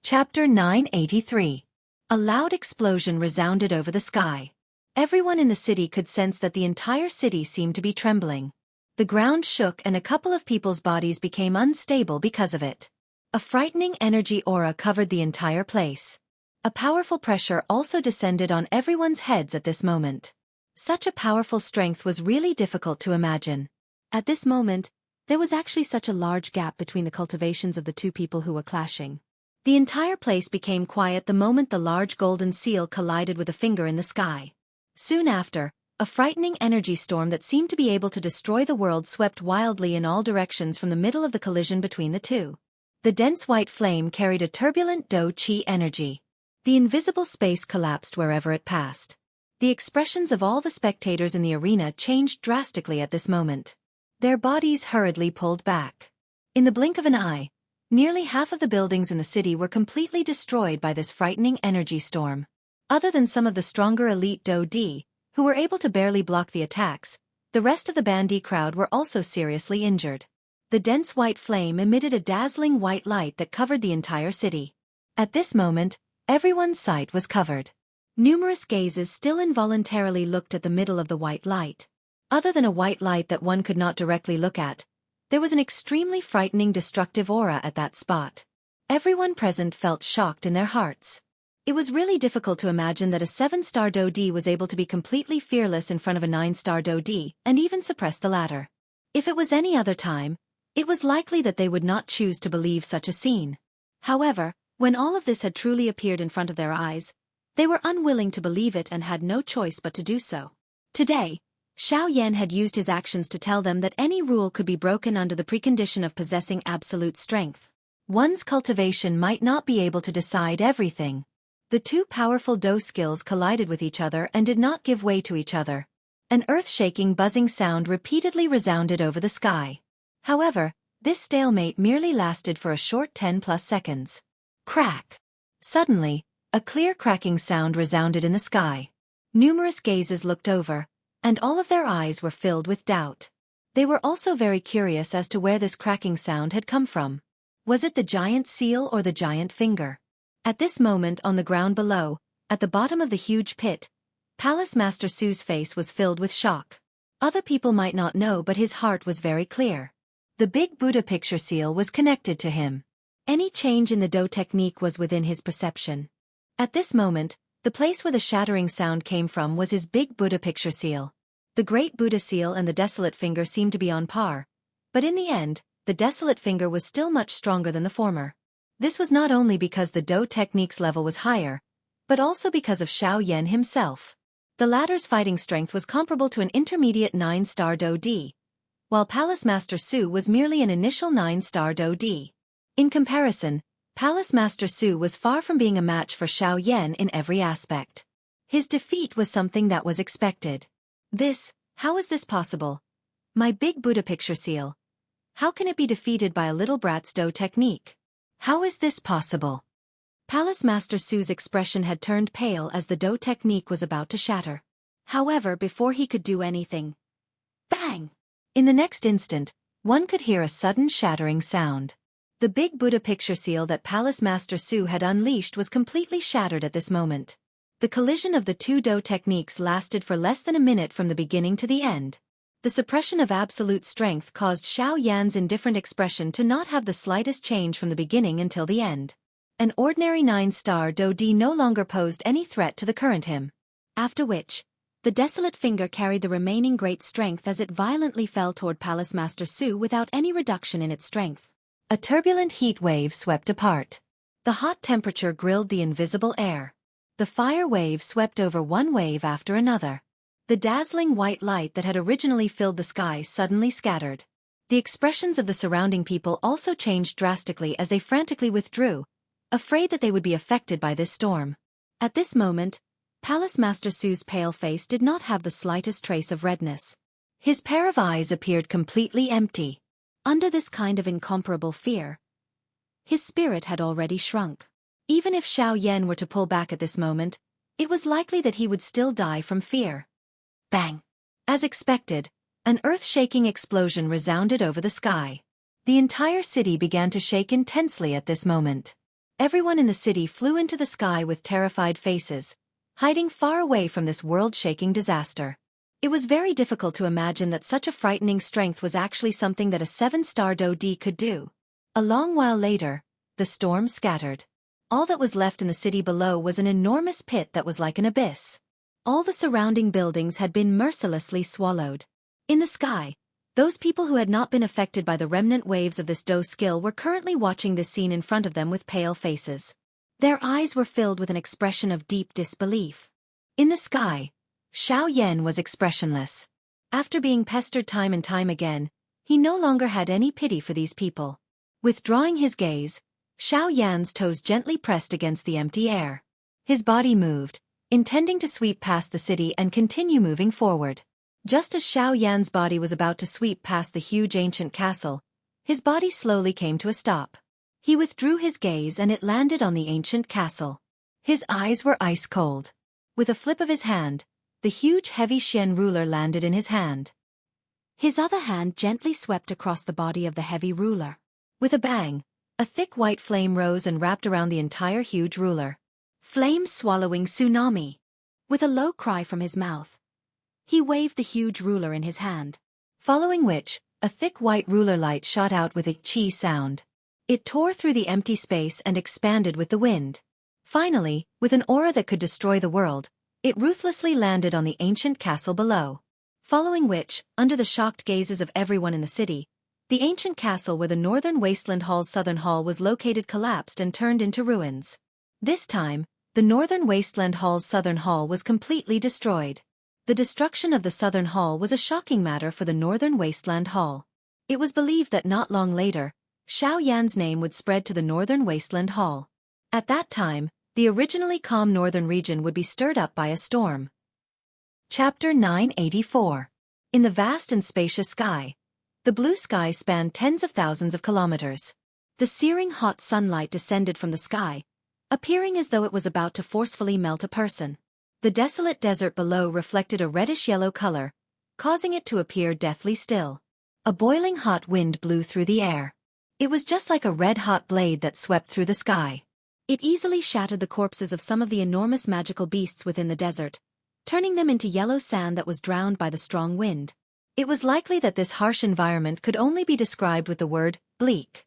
Chapter 983. A loud explosion resounded over the sky. Everyone in the city could sense that the entire city seemed to be trembling. The ground shook and a couple of people's bodies became unstable because of it. A frightening energy aura covered the entire place. A powerful pressure also descended on everyone's heads at this moment. Such a powerful strength was really difficult to imagine. At this moment, there was actually such a large gap between the cultivations of the two people who were clashing. The entire place became quiet the moment the large golden seal collided with a finger in the sky. Soon after, a frightening energy storm that seemed to be able to destroy the world swept wildly in all directions from the middle of the collision between the two. The dense white flame carried a turbulent Do Qi energy. The invisible space collapsed wherever it passed. The expressions of all the spectators in the arena changed drastically at this moment. Their bodies hurriedly pulled back. In the blink of an eye, nearly half of the buildings in the city were completely destroyed by this frightening energy storm. Other than some of the stronger elite Do, who were able to barely block the attacks, the rest of the bandy crowd were also seriously injured. The dense white flame emitted a dazzling white light that covered the entire city. At this moment, everyone's sight was covered. Numerous gazes still involuntarily looked at the middle of the white light. Other than a white light that one could not directly look at, there was an extremely frightening destructive aura at that spot. Everyone present felt shocked in their hearts. It was really difficult to imagine that a 7-star Do was able to be completely fearless in front of a 9-star Do and even suppress the latter. If it was any other time, it was likely that they would not choose to believe such a scene. However, when all of this had truly appeared in front of their eyes, they were unwilling to believe it and had no choice but to do so. Today, Xiaoyan had used his actions to tell them that any rule could be broken under the precondition of possessing absolute strength. One's cultivation might not be able to decide everything. The two powerful Do skills collided with each other and did not give way to each other. An earth-shaking buzzing sound repeatedly resounded over the sky. However, this stalemate merely lasted for a short 10+ seconds. Crack! Suddenly, a clear cracking sound resounded in the sky. Numerous gazes looked over, and all of their eyes were filled with doubt. They were also very curious as to where this cracking sound had come from. Was it the giant seal or the giant finger? At this moment on the ground below, at the bottom of the huge pit, Palace Master Su's face was filled with shock. Other people might not know, but his heart was very clear. The big Buddha picture seal was connected to him. Any change in the Do technique was within his perception. At this moment, the place where the shattering sound came from was his big Buddha picture seal. The great Buddha seal and the desolate finger seemed to be on par, but in the end, the desolate finger was still much stronger than the former. This was not only because the Do technique's level was higher, but also because of Xiaoyan himself. The latter's fighting strength was comparable to an intermediate 9-star Do, while Palace Master Su was merely an initial 9-star Do. In comparison, Palace Master Su was far from being a match for Xiaoyan in every aspect. His defeat was something that was expected. How is this possible? My big Buddha picture seal. How can it be defeated by a little brat's dough technique? How is this possible? Palace Master Su's expression had turned pale as the dough technique was about to shatter. However, before he could do anything, bang! In the next instant, one could hear a sudden shattering sound. The big Buddha picture seal that Palace Master Su had unleashed was completely shattered at this moment. The collision of the two dough techniques lasted for less than a minute from the beginning to the end. The suppression of absolute strength caused Xiaoyan's indifferent expression to not have the slightest change from the beginning until the end. An ordinary 9-star dough D no longer posed any threat to the current him. After which, the desolate finger carried the remaining great strength as it violently fell toward Palace Master Su without any reduction in its strength. A turbulent heat wave swept apart. The hot temperature grilled the invisible air. The fire wave swept over one wave after another. The dazzling white light that had originally filled the sky suddenly scattered. The expressions of the surrounding people also changed drastically as they frantically withdrew, afraid that they would be affected by this storm. At this moment, Palace Master Su's pale face did not have the slightest trace of redness. His pair of eyes appeared completely empty. Under this kind of incomparable fear, his spirit had already shrunk. Even if Xiaoyan were to pull back at this moment, it was likely that he would still die from fear. Bang! As expected, an earth-shaking explosion resounded over the sky. The entire city began to shake intensely at this moment. Everyone in the city flew into the sky with terrified faces, hiding far away from this world-shaking disaster. It was very difficult to imagine that such a frightening strength was actually something that a 7-star dough D could do. A long while later, the storm scattered. All that was left in the city below was an enormous pit that was like an abyss. All the surrounding buildings had been mercilessly swallowed. In the sky, those people who had not been affected by the remnant waves of this dough skill were currently watching this scene in front of them with pale faces. Their eyes were filled with an expression of deep disbelief. In the sky, Xiaoyan was expressionless. After being pestered time and time again, he no longer had any pity for these people. Withdrawing his gaze, Xiaoyan's toes gently pressed against the empty air. His body moved, intending to sweep past the city and continue moving forward. Just as Xiaoyan's body was about to sweep past the huge ancient castle, his body slowly came to a stop. He withdrew his gaze and it landed on the ancient castle. His eyes were ice cold. With a flip of his hand, the huge heavy Xian ruler landed in his hand. His other hand gently swept across the body of the heavy ruler. With a bang, a thick white flame rose and wrapped around the entire huge ruler. Flame-swallowing tsunami. With a low cry from his mouth, he waved the huge ruler in his hand. Following which, a thick white ruler light shot out with a chi sound. It tore through the empty space and expanded with the wind. Finally, with an aura that could destroy the world, it ruthlessly landed on the ancient castle below. Following which, under the shocked gazes of everyone in the city, the ancient castle where the northern wasteland hall's southern hall was located collapsed and turned into ruins. This time, the northern wasteland hall's southern hall was completely destroyed. The destruction of the southern hall was a shocking matter for the northern wasteland hall. It was believed that not long later, Xiaoyan's name would spread to the northern wasteland hall. At that time, the originally calm northern region would be stirred up by a storm. Chapter 984. In the vast and spacious sky. The blue sky spanned tens of thousands of kilometers. The searing hot sunlight descended from the sky, appearing as though it was about to forcefully melt a person. The desolate desert below reflected a reddish-yellow color, causing it to appear deathly still. A boiling hot wind blew through the air. It was just like a red-hot blade that swept through the sky. It easily shattered the corpses of some of the enormous magical beasts within the desert, turning them into yellow sand that was drowned by the strong wind. It was likely that this harsh environment could only be described with the word, bleak.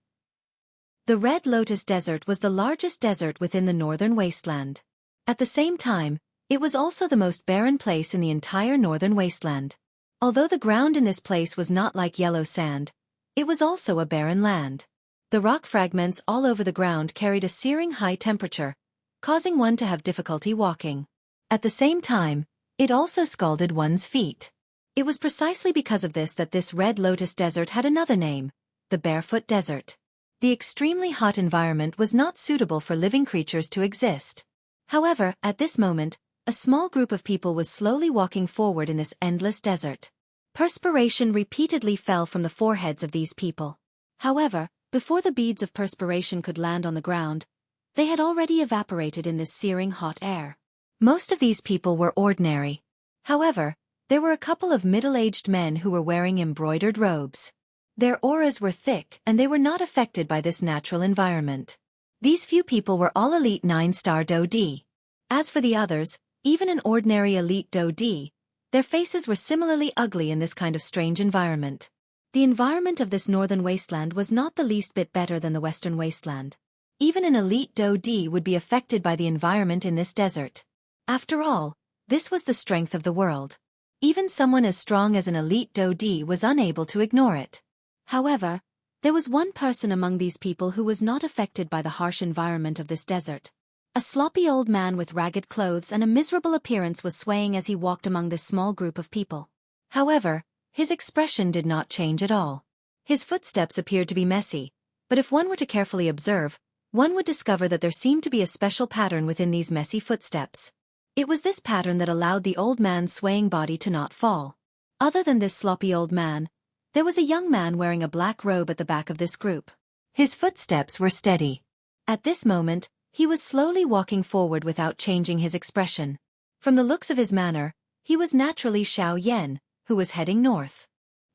The Red Lotus Desert was the largest desert within the northern wasteland. At the same time, it was also the most barren place in the entire northern wasteland. Although the ground in this place was not like yellow sand, it was also a barren land. The rock fragments all over the ground carried a searing high temperature, causing one to have difficulty walking. At the same time, it also scalded one's feet. It was precisely because of this that this Red Lotus Desert had another name, the Barefoot Desert. The extremely hot environment was not suitable for living creatures to exist. However, at this moment, a small group of people was slowly walking forward in this endless desert. Perspiration repeatedly fell from the foreheads of these people. However, before the beads of perspiration could land on the ground, they had already evaporated in this searing hot air. Most of these people were ordinary. However, there were a couple of middle-aged men who were wearing embroidered robes. Their auras were thick and they were not affected by this natural environment. These few people were all elite 9-star Do-D. As for the others, even an ordinary elite Do-D, their faces were similarly ugly in this kind of strange environment. The environment of this northern wasteland was not the least bit better than the western wasteland. Even an elite Do-D would be affected by the environment in this desert. After all, this was the strength of the world. Even someone as strong as an elite Do-D was unable to ignore it. However, there was one person among these people who was not affected by the harsh environment of this desert. A sloppy old man with ragged clothes and a miserable appearance was swaying as he walked among this small group of people. However, his expression did not change at all. His footsteps appeared to be messy, but if one were to carefully observe, one would discover that there seemed to be a special pattern within these messy footsteps. It was this pattern that allowed the old man's swaying body to not fall. Other than this sloppy old man, there was a young man wearing a black robe at the back of this group. His footsteps were steady. At this moment, he was slowly walking forward without changing his expression. From the looks of his manner, he was naturally Xianxia, who was heading north.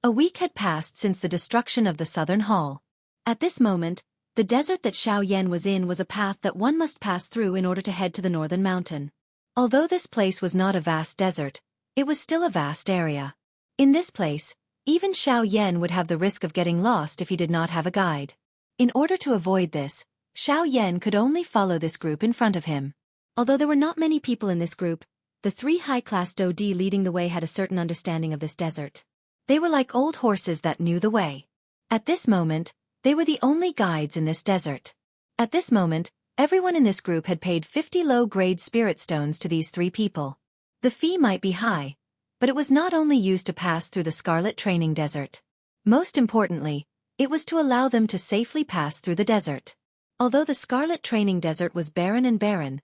A week had passed since the destruction of the southern hall. At this moment, the desert that Xianxia was in was a path that one must pass through in order to head to the northern mountain. Although this place was not a vast desert, it was still a vast area. In this place, even Xianxia would have the risk of getting lost if he did not have a guide. In order to avoid this, Xianxia could only follow this group in front of him. Although there were not many people in this group, the 3 high-class Do-D leading the way had a certain understanding of this desert. They were like old horses that knew the way. At this moment, they were the only guides in this desert. At this moment, everyone in this group had paid 50 low-grade spirit stones to these 3 people. The fee might be high, but it was not only used to pass through the Scarlet Training Desert. Most importantly, it was to allow them to safely pass through the desert. Although the Scarlet Training Desert was barren,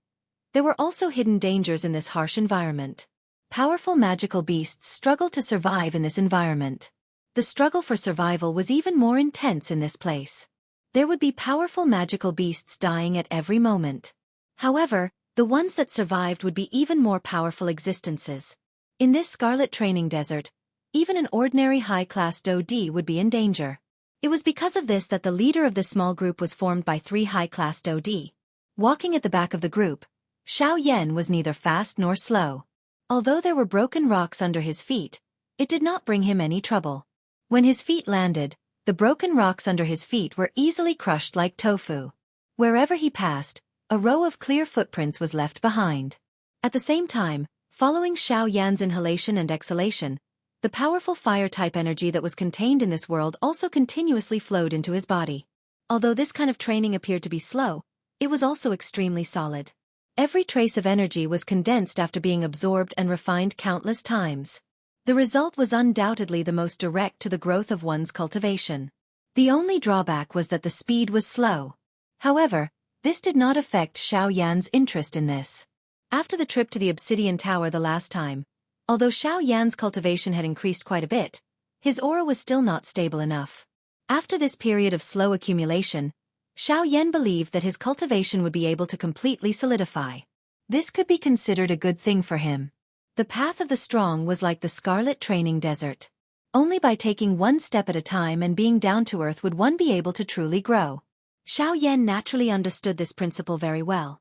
there were also hidden dangers in this harsh environment. Powerful magical beasts struggled to survive in this environment. The struggle for survival was even more intense in this place. There would be powerful magical beasts dying at every moment. However, the ones that survived would be even more powerful existences. In this Scarlet Training Desert, even an ordinary high-class Do-D would be in danger. It was because of this that the leader of this small group was formed by 3 high-class Do-D. Walking at the back of the group, Xianxia was neither fast nor slow. Although there were broken rocks under his feet, it did not bring him any trouble. When his feet landed, the broken rocks under his feet were easily crushed like tofu. Wherever he passed, a row of clear footprints was left behind. At the same time, following Xianxia's inhalation and exhalation, the powerful fire-type energy that was contained in this world also continuously flowed into his body. Although this kind of training appeared to be slow, it was also extremely solid. Every trace of energy was condensed after being absorbed and refined countless times. The result was undoubtedly the most direct to the growth of one's cultivation. The only drawback was that the speed was slow. However, this did not affect Xianxia's interest in this. After the trip to the Obsidian Tower the last time, although Xianxia's cultivation had increased quite a bit, his aura was still not stable enough. After this period of slow accumulation, Xianxia believed that his cultivation would be able to completely solidify. This could be considered a good thing for him. The path of the strong was like the Scarlet Training Desert. Only by taking one step at a time and being down to earth would one be able to truly grow. Xianxia naturally understood this principle very well.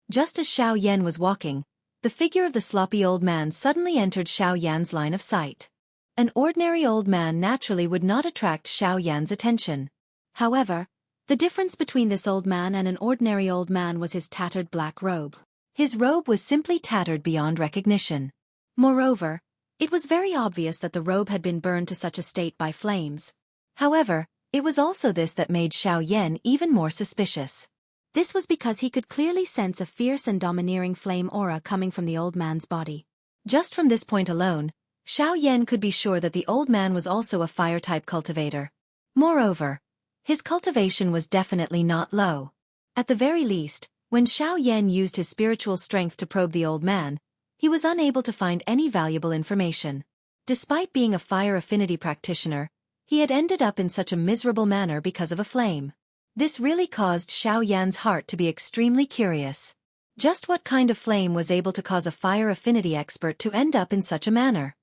Just as Xianxia was walking, the figure of the sloppy old man suddenly entered Xianxia's line of sight. An ordinary old man naturally would not attract Xianxia's attention. However, the difference between this old man and an ordinary old man was his tattered black robe. His robe was simply tattered beyond recognition. Moreover, it was very obvious that the robe had been burned to such a state by flames. However, it was also this that made Xianxia even more suspicious. This was because he could clearly sense a fierce and domineering flame aura coming from the old man's body. Just from this point alone, Xianxia could be sure that the old man was also a fire-type cultivator. Moreover, his cultivation was definitely not low. At the very least, when Xianxia used his spiritual strength to probe the old man, he was unable to find any valuable information. Despite being a fire affinity practitioner, he had ended up in such a miserable manner because of a flame. This really caused Xiaoyan's heart to be extremely curious. Just what kind of flame was able to cause a fire affinity expert to end up in such a manner?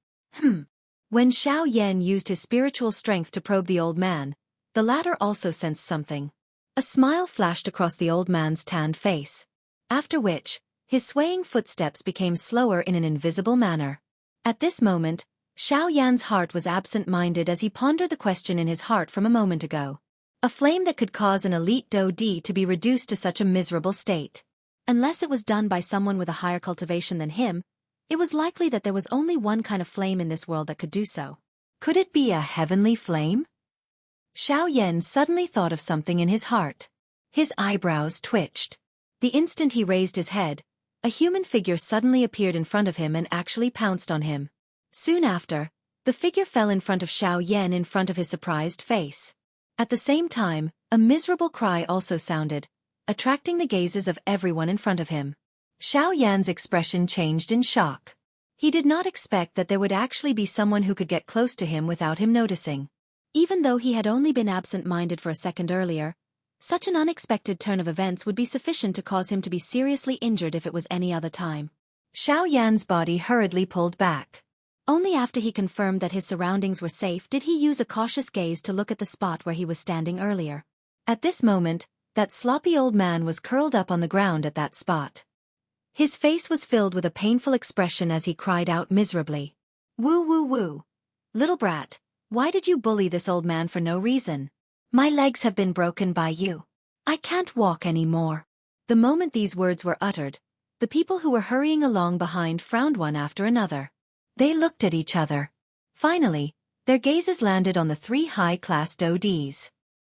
When Xiaoyan used his spiritual strength to probe the old man, the latter also sensed something. A smile flashed across the old man's tanned face. After which, his swaying footsteps became slower in an invisible manner. At this moment, Xiaoyan's heart was absent-minded as he pondered the question in his heart from a moment ago. A flame that could cause an elite Do-Di to be reduced to such a miserable state. Unless it was done by someone with a higher cultivation than him, it was likely that there was only one kind of flame in this world that could do so. Could it be a heavenly flame? Xiaoyan suddenly thought of something in his heart. His eyebrows twitched. The instant he raised his head, a human figure suddenly appeared in front of him and actually pounced on him. Soon after, the figure fell in front of Xiaoyan in front of his surprised face. At the same time, a miserable cry also sounded, attracting the gazes of everyone in front of him. Xiaoyan's expression changed in shock. He did not expect that there would actually be someone who could get close to him without him noticing. Even though he had only been absent-minded for a second earlier, such an unexpected turn of events would be sufficient to cause him to be seriously injured if it was any other time. Xiaoyan's body hurriedly pulled back. Only after he confirmed that his surroundings were safe did he use a cautious gaze to look at the spot where he was standing earlier. At this moment, that sloppy old man was curled up on the ground at that spot. His face was filled with a painful expression as he cried out miserably. "Woo woo woo! Little brat, why did you bully this old man for no reason? My legs have been broken by you. I can't walk anymore." The moment these words were uttered, the people who were hurrying along behind frowned one after another. They looked at each other. Finally, their gazes landed on the three high-class Do-Dis.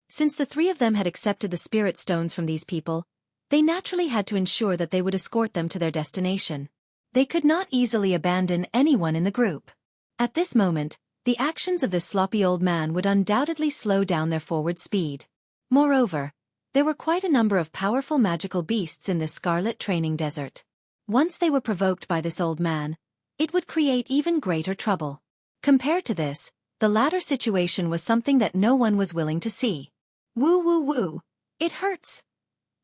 Since the three of them had accepted the spirit stones from these people, they naturally had to ensure that they would escort them to their destination. They could not easily abandon anyone in the group. At this moment, the actions of this sloppy old man would undoubtedly slow down their forward speed. Moreover, there were quite a number of powerful magical beasts in this scarlet training desert. Once they were provoked by this old man, it would create even greater trouble. Compared to this, the latter situation was something that no one was willing to see. "Woo woo woo! It hurts!"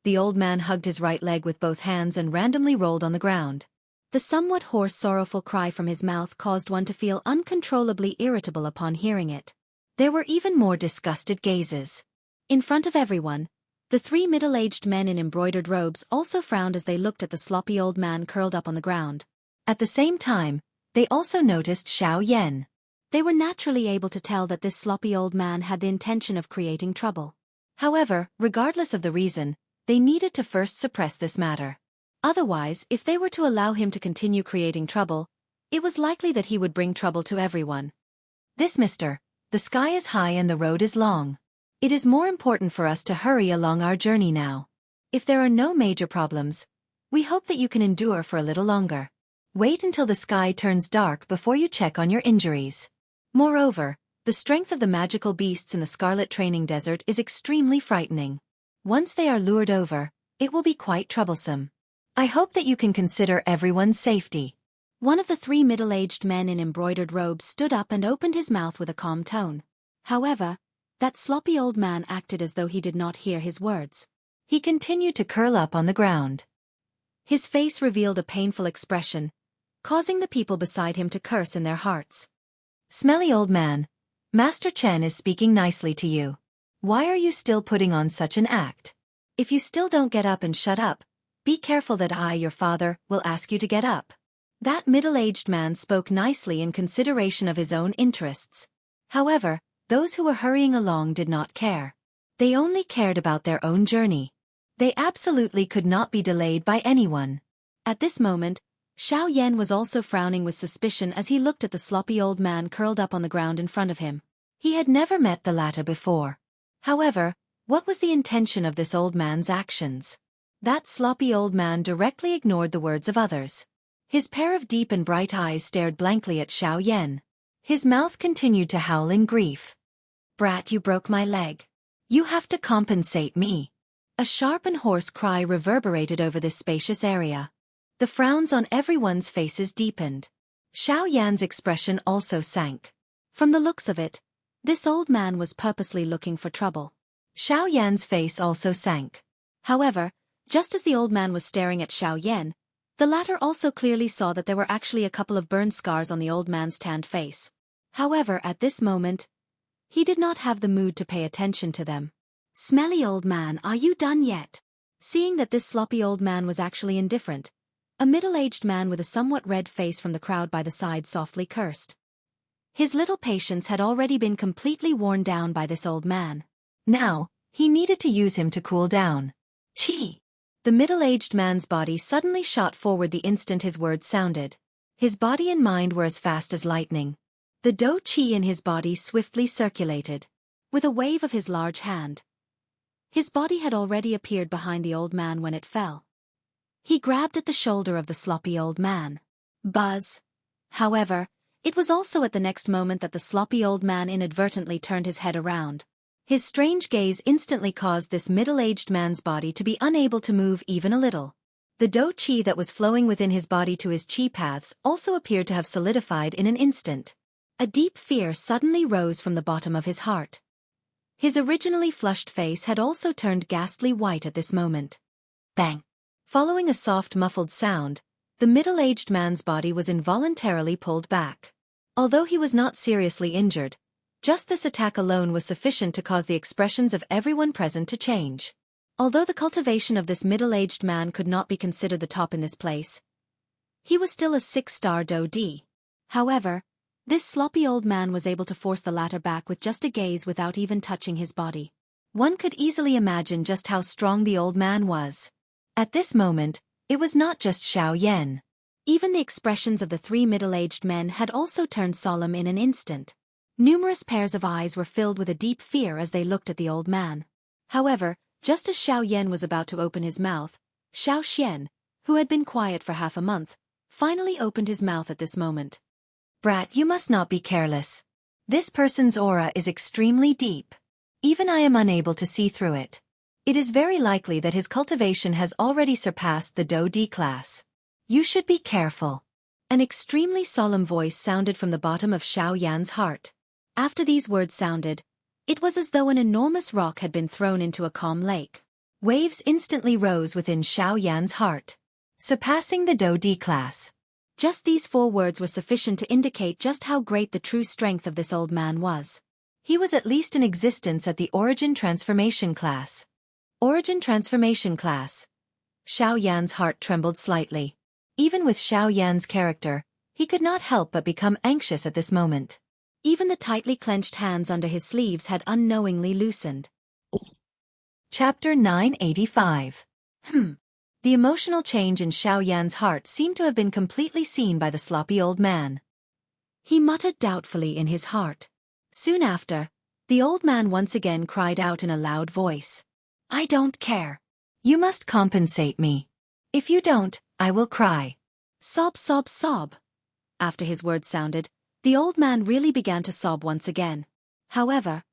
The old man hugged his right leg with both hands and randomly rolled on the ground. The somewhat hoarse, sorrowful cry from his mouth caused one to feel uncontrollably irritable upon hearing it. There were even more disgusted gazes. In front of everyone, the three middle-aged men in embroidered robes also frowned as they looked at the sloppy old man curled up on the ground. At the same time, they also noticed Xiaoyan. They were naturally able to tell that this sloppy old man had the intention of creating trouble. However, regardless of the reason, they needed to first suppress this matter. Otherwise, if they were to allow him to continue creating trouble, it was likely that he would bring trouble to everyone. "This mister, the sky is high and the road is long. It is more important for us to hurry along our journey now. If there are no major problems, we hope that you can endure for a little longer. Wait until the sky turns dark before you check on your injuries. Moreover, the strength of the magical beasts in the Scarlet Training Desert is extremely frightening. Once they are lured over, it will be quite troublesome. I hope that you can consider everyone's safety." One of the three middle-aged men in embroidered robes stood up and opened his mouth with a calm tone. However, that sloppy old man acted as though he did not hear his words. He continued to curl up on the ground. His face revealed a painful expression, causing the people beside him to curse in their hearts. "Smelly old man, Master Chen is speaking nicely to you. Why are you still putting on such an act? If you still don't get up and shut up, be careful that I, your father, will ask you to get up." That middle-aged man spoke nicely in consideration of his own interests. However, those who were hurrying along did not care. They only cared about their own journey. They absolutely could not be delayed by anyone. At this moment, Xiaoyan was also frowning with suspicion as he looked at the sloppy old man curled up on the ground in front of him. He had never met the latter before. However, what was the intention of this old man's actions? That sloppy old man directly ignored the words of others. His pair of deep and bright eyes stared blankly at Xiaoyan. His mouth continued to howl in grief. "Brat, you broke my leg. You have to compensate me." A sharp and hoarse cry reverberated over this spacious area. The frowns on everyone's faces deepened. Xiao Yan's expression also sank. From the looks of it, this old man was purposely looking for trouble. Xiao Yan's face also sank. However, just as the old man was staring at Xiao Yan, the latter also clearly saw that there were actually a couple of burn scars on the old man's tanned face. However, at this moment, he did not have the mood to pay attention to them. "Smelly old man, are you done yet?" Seeing that this sloppy old man was actually indifferent, a middle-aged man with a somewhat red face from the crowd by the side softly cursed. His little patience had already been completely worn down by this old man. Now, he needed to use him to cool down. Chi! The middle-aged man's body suddenly shot forward the instant his words sounded. His body and mind were as fast as lightning. The dou qi in his body swiftly circulated. With a wave of his large hand, his body had already appeared behind the old man when it fell. He grabbed at the shoulder of the sloppy old man. Buzz! However, it was also at the next moment that the sloppy old man inadvertently turned his head around. His strange gaze instantly caused this middle-aged man's body to be unable to move even a little. The dou qi that was flowing within his body to his qi paths also appeared to have solidified in an instant. A deep fear suddenly rose from the bottom of his heart. His originally flushed face had also turned ghastly white at this moment. Bang! Following a soft muffled sound, the middle-aged man's body was involuntarily pulled back. Although he was not seriously injured, just this attack alone was sufficient to cause the expressions of everyone present to change. Although the cultivation of this middle-aged man could not be considered the top in this place, he was still a 6-star dou di. However, this sloppy old man was able to force the latter back with just a gaze without even touching his body. One could easily imagine just how strong the old man was. At this moment, it was not just Xiao Yan. Even the expressions of the three middle-aged men had also turned solemn in an instant. Numerous pairs of eyes were filled with a deep fear as they looked at the old man. However, just as Xiao Yan was about to open his mouth, Xiao Xian, who had been quiet for half a month, finally opened his mouth at this moment. "Brat, you must not be careless. This person's aura is extremely deep. Even I am unable to see through it. It is very likely that his cultivation has already surpassed the dou di class. You should be careful." An extremely solemn voice sounded from the bottom of Xiao Yan's heart. After these words sounded, it was as though an enormous rock had been thrown into a calm lake. Waves instantly rose within Xiao Yan's heart, surpassing the dou di class. Just these 4 words were sufficient to indicate just how great the true strength of this old man was. He was at least in existence at the Origin Transformation class. Origin Transformation class. Xiao Yan's heart trembled slightly. Even with Xiao Yan's character, he could not help but become anxious at this moment. Even the tightly clenched hands under his sleeves had unknowingly loosened. Chapter 985. The emotional change in Xiao Yan's heart seemed to have been completely seen by the sloppy old man. He muttered doubtfully in his heart. Soon after, the old man once again cried out in a loud voice. "I don't care. You must compensate me. If you don't, I will cry." Sob, sob, sob. After his words sounded, the old man really began to sob once again. However,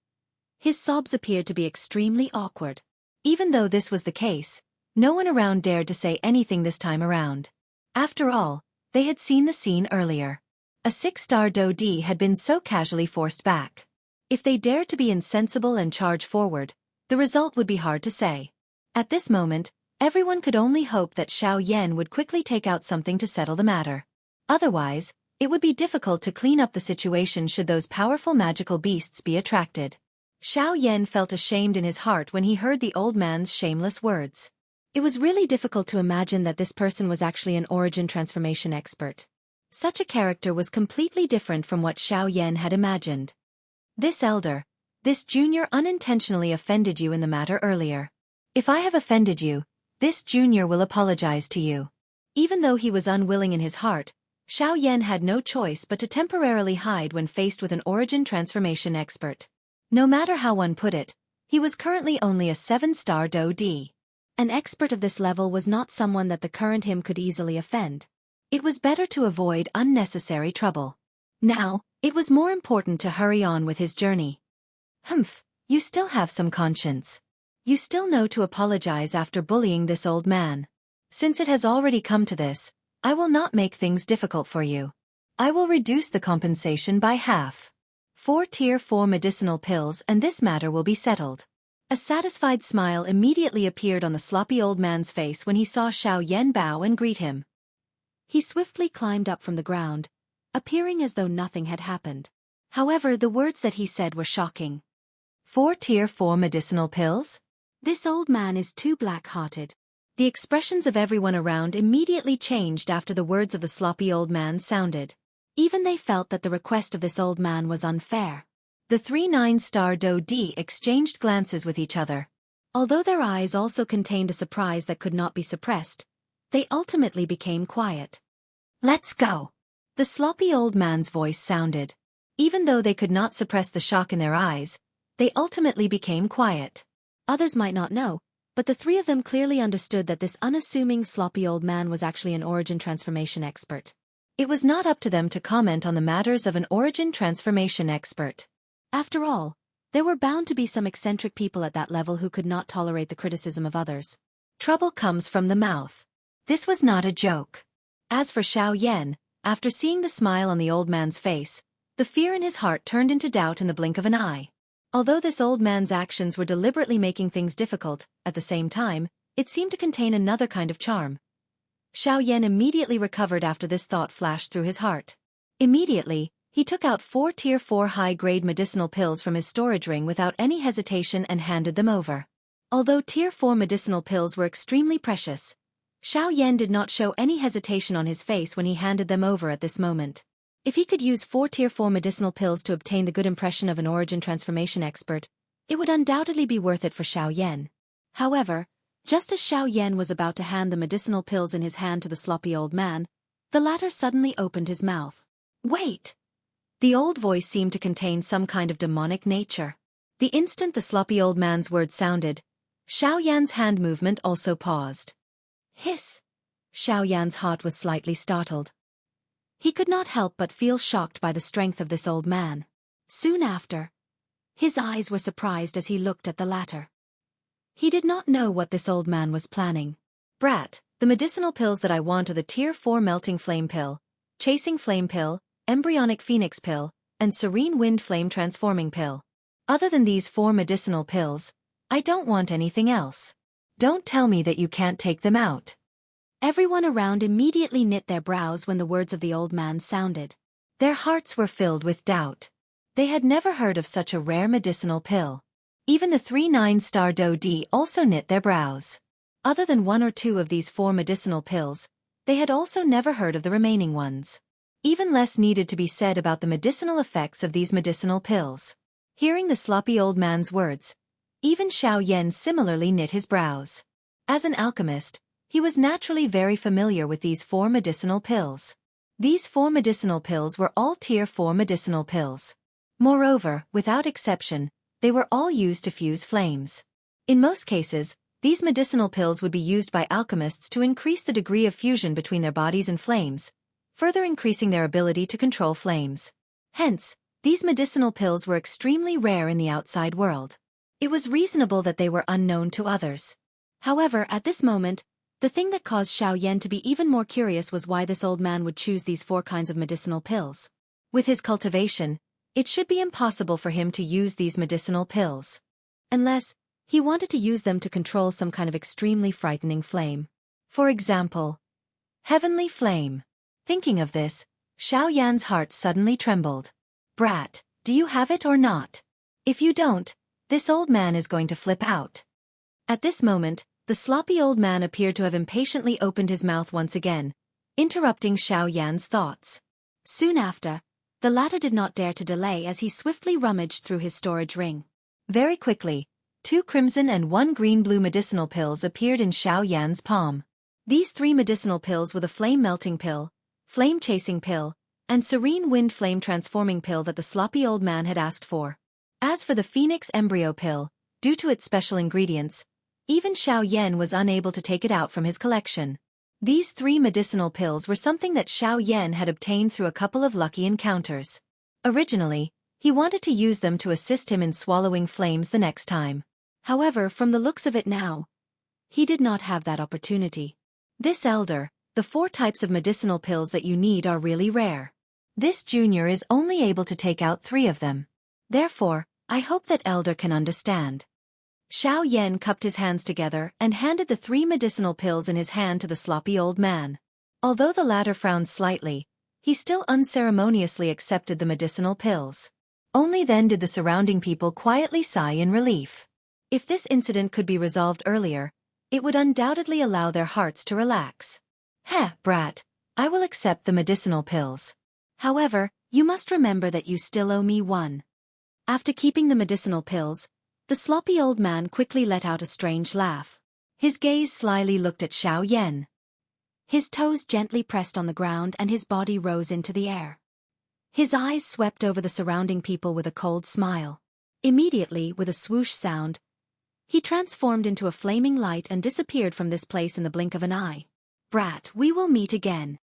his sobs appeared to be extremely awkward. Even though this was the case, no one around dared to say anything this time around. After all, they had seen the scene earlier. A 6-star dou di had been so casually forced back. If they dared to be insensible and charge forward, the result would be hard to say. At this moment, everyone could only hope that Xiao Yan would quickly take out something to settle the matter. Otherwise, it would be difficult to clean up the situation should those powerful magical beasts be attracted. Xiao Yan felt ashamed in his heart when he heard the old man's shameless words. It was really difficult to imagine that this person was actually an origin transformation expert. Such a character was completely different from what Xiao Yan had imagined. This junior unintentionally offended you in the matter earlier. If I have offended you, this junior will apologize to you. Even though he was unwilling in his heart, Xiao Yan had no choice but to temporarily hide when faced with an origin transformation expert. No matter how one put it, he was currently only a 7-star dou di. An expert of this level was not someone that the current him could easily offend. It was better to avoid unnecessary trouble. Now, it was more important to hurry on with his journey. You still have some conscience. You still know to apologize after bullying this old man. Since it has already come to this, I will not make things difficult for you. I will reduce the compensation by half. 4 tier 4 medicinal pills and this matter will be settled. A satisfied smile immediately appeared on the sloppy old man's face when he saw Xiao Yan bow and greet him. He swiftly climbed up from the ground, appearing as though nothing had happened. However, the words that he said were shocking. 4 tier 4 medicinal pills? This old man is too black-hearted. The expressions of everyone around immediately changed after the words of the sloppy old man sounded. Even they felt that the request of this old man was unfair. The 3 9-star Do-D exchanged glances with each other. Although their eyes also contained a surprise that could not be suppressed, they ultimately became quiet. Let's go. The sloppy old man's voice sounded. Even though they could not suppress the shock in their eyes, they ultimately became quiet. Others might not know, but the three of them clearly understood that this unassuming sloppy old man was actually an origin transformation expert. It was not up to them to comment on the matters of an origin transformation expert. After all, there were bound to be some eccentric people at that level who could not tolerate the criticism of others. Trouble comes from the mouth. This was not a joke. As for Xiao Yan, after seeing the smile on the old man's face, the fear in his heart turned into doubt in the blink of an eye. Although this old man's actions were deliberately making things difficult, at the same time, it seemed to contain another kind of charm. Xiao Yan immediately recovered after this thought flashed through his heart. Immediately, he took out 4 tier 4 high-grade medicinal pills from his storage ring without any hesitation and handed them over. Although tier 4 medicinal pills were extremely precious, Xiao Yan did not show any hesitation on his face when he handed them over at this moment. If he could use 4 tier 4 medicinal pills to obtain the good impression of an origin transformation expert, it would undoubtedly be worth it for Xiao Yan. However, just as Xiao Yan was about to hand the medicinal pills in his hand to the sloppy old man, the latter suddenly opened his mouth. Wait! The old voice seemed to contain some kind of demonic nature. The instant the sloppy old man's words sounded, Xiao Yan's hand movement also paused. Hiss! Xiao Yan's heart was slightly startled. He could not help but feel shocked by the strength of this old man. Soon after, his eyes were surprised as he looked at the latter. He did not know what this old man was planning. Brat, the medicinal pills that I want are the tier 4 melting flame pill, chasing flame pill, embryonic phoenix pill, and serene wind flame transforming pill. Other than these 4 medicinal pills, I don't want anything else. Don't tell me that you can't take them out. Everyone around immediately knit their brows when the words of the old man sounded. Their hearts were filled with doubt. They had never heard of such a rare medicinal pill. Even the 3 9-star Do-D also knit their brows. Other than 1 or 2 of these 4 medicinal pills, they had also never heard of the remaining ones. Even less needed to be said about the medicinal effects of these medicinal pills. Hearing the sloppy old man's words, even Xiao Yan similarly knit his brows. As an alchemist, he was naturally very familiar with these 4 medicinal pills. These 4 medicinal pills were all tier 4 medicinal pills. Moreover, without exception, they were all used to fuse flames. In most cases, these medicinal pills would be used by alchemists to increase the degree of fusion between their bodies and flames, further increasing their ability to control flames. Hence, these medicinal pills were extremely rare in the outside world. It was reasonable that they were unknown to others. However, at this moment, the thing that caused Xiao Yan to be even more curious was why this old man would choose these 4 kinds of medicinal pills. With his cultivation, it should be impossible for him to use these medicinal pills. Unless, he wanted to use them to control some kind of extremely frightening flame. For example, heavenly flame. Thinking of this, Xiao Yan's heart suddenly trembled. Brat, do you have it or not? If you don't, this old man is going to flip out. At this moment, the sloppy old man appeared to have impatiently opened his mouth once again, interrupting Xiao Yan's thoughts. Soon after, the latter did not dare to delay as he swiftly rummaged through his storage ring. Very quickly, 2 crimson and 1 green-blue medicinal pills appeared in Xiao Yan's palm. These 3 medicinal pills were the flame-melting pill, flame-chasing pill, and serene wind flame transforming pill that the sloppy old man had asked for. As for the phoenix embryo pill, due to its special ingredients, even Xiao Yan was unable to take it out from his collection. These 3 medicinal pills were something that Xiao Yan had obtained through a couple of lucky encounters. Originally, he wanted to use them to assist him in swallowing flames the next time. However, from the looks of it now, he did not have that opportunity. This elder, the 4 types of medicinal pills that you need are really rare. This junior is only able to take out 3 of them. Therefore, I hope that elder can understand. Xiaoyan cupped his hands together and handed the 3 medicinal pills in his hand to the sloppy old man. Although the latter frowned slightly, he still unceremoniously accepted the medicinal pills. Only then did the surrounding people quietly sigh in relief. If this incident could be resolved earlier, it would undoubtedly allow their hearts to relax. Heh, brat, I will accept the medicinal pills. However, you must remember that you still owe me 1. After keeping the medicinal pills, the sloppy old man quickly let out a strange laugh. His gaze slyly looked at Xiaoyan. His toes gently pressed on the ground and his body rose into the air. His eyes swept over the surrounding people with a cold smile. Immediately, with a swoosh sound, he transformed into a flaming light and disappeared from this place in the blink of an eye. Brat, we will meet again.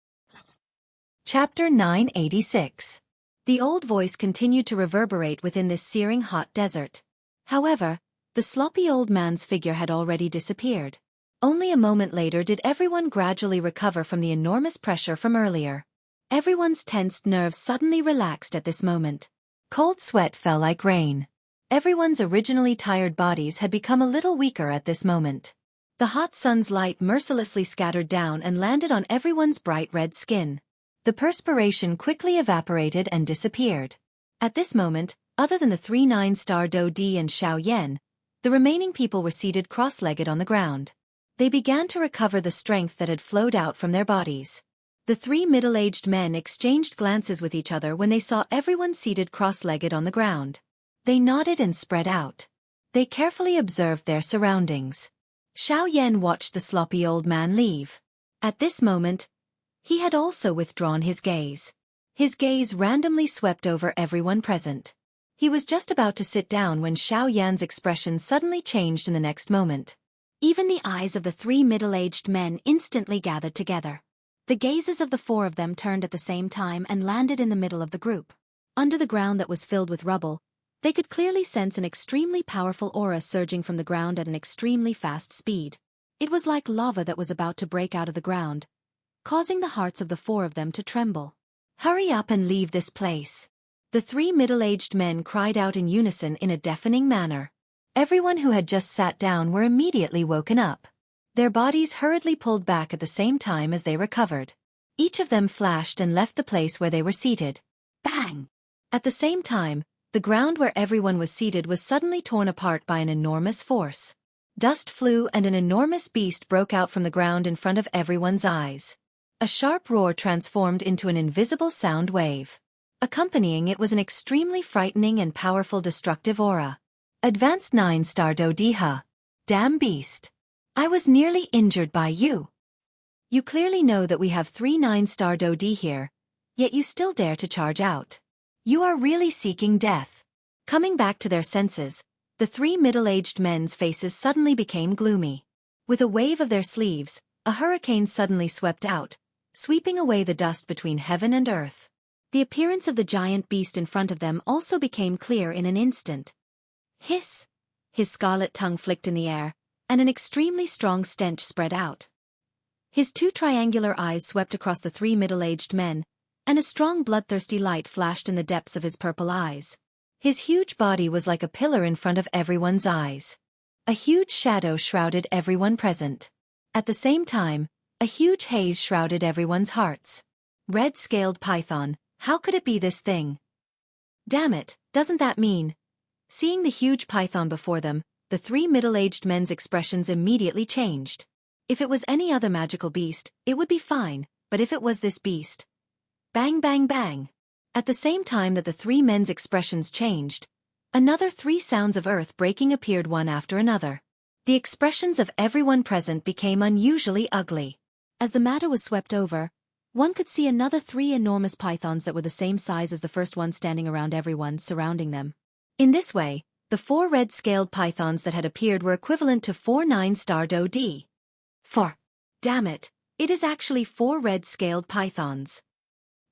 Chapter 986. The old voice continued to reverberate within this searing hot desert. However, the sloppy old man's figure had already disappeared. Only a moment later did everyone gradually recover from the enormous pressure from earlier. Everyone's tensed nerves suddenly relaxed at this moment. Cold sweat fell like rain. Everyone's originally tired bodies had become a little weaker at this moment. The hot sun's light mercilessly scattered down and landed on everyone's bright red skin. The perspiration quickly evaporated and disappeared. At this moment, other than the 3 9-star Do Di and Xiaoyan, the remaining people were seated cross-legged on the ground. They began to recover the strength that had flowed out from their bodies. The 3 middle-aged men exchanged glances with each other when they saw everyone seated cross-legged on the ground. They nodded and spread out. They carefully observed their surroundings. Xiaoyan watched the sloppy old man leave. At this moment, he had also withdrawn his gaze. His gaze randomly swept over everyone present. He was just about to sit down when Xiaoyan's expression suddenly changed in the next moment. Even the eyes of the 3 middle-aged men instantly gathered together. The gazes of the 4 of them turned at the same time and landed in the middle of the group. Under the ground that was filled with rubble, they could clearly sense an extremely powerful aura surging from the ground at an extremely fast speed. It was like lava that was about to break out of the ground, causing the hearts of the 4 of them to tremble. Hurry up and leave this place. The 3 middle-aged men cried out in unison in a deafening manner. Everyone who had just sat down were immediately woken up. Their bodies hurriedly pulled back at the same time as they recovered. Each of them flashed and left the place where they were seated. Bang! At the same time, the ground where everyone was seated was suddenly torn apart by an enormous force. Dust flew and an enormous beast broke out from the ground in front of everyone's eyes. A sharp roar transformed into an invisible sound wave. Accompanying it was an extremely frightening and powerful destructive aura. Advanced 9-star Do Di. Damn beast. I was nearly injured by you. You clearly know that we have 3 9-star Do Di here, yet you still dare to charge out. You are really seeking death. Coming back to their senses, the 3 middle-aged men's faces suddenly became gloomy. With a wave of their sleeves, a hurricane suddenly swept out, sweeping away the dust between heaven and earth. The appearance of the giant beast in front of them also became clear in an instant. Hiss! His scarlet tongue flicked in the air, and an extremely strong stench spread out. His 2 triangular eyes swept across the 3 middle-aged men, and a strong bloodthirsty light flashed in the depths of his purple eyes. His huge body was like a pillar in front of everyone's eyes. A huge shadow shrouded everyone present. At the same time, a huge haze shrouded everyone's hearts. Red-scaled python, how could it be this thing? Damn it, doesn't that mean? Seeing the huge python before them, the 3 middle-aged men's expressions immediately changed. If it was any other magical beast, it would be fine, but if it was this beast... Bang bang bang! At the same time that the 3 men's expressions changed, another 3 sounds of earth breaking appeared one after another. The expressions of everyone present became unusually ugly. As the matter was swept over, one could see another 3 enormous pythons that were the same size as the first one standing around everyone, surrounding them. In this way, the 4 red-scaled pythons that had appeared were equivalent to 4 9-star Do Di. 4. Damn it, it is actually 4 red-scaled pythons.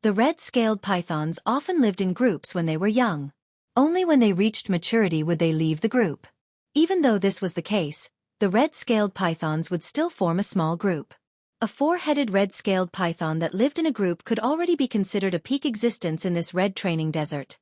The red-scaled pythons often lived in groups when they were young. Only when they reached maturity would they leave the group. Even though this was the case, the red-scaled pythons would still form a small group. A four-headed red-scaled python that lived in a group could already be considered a peak existence in this red training desert.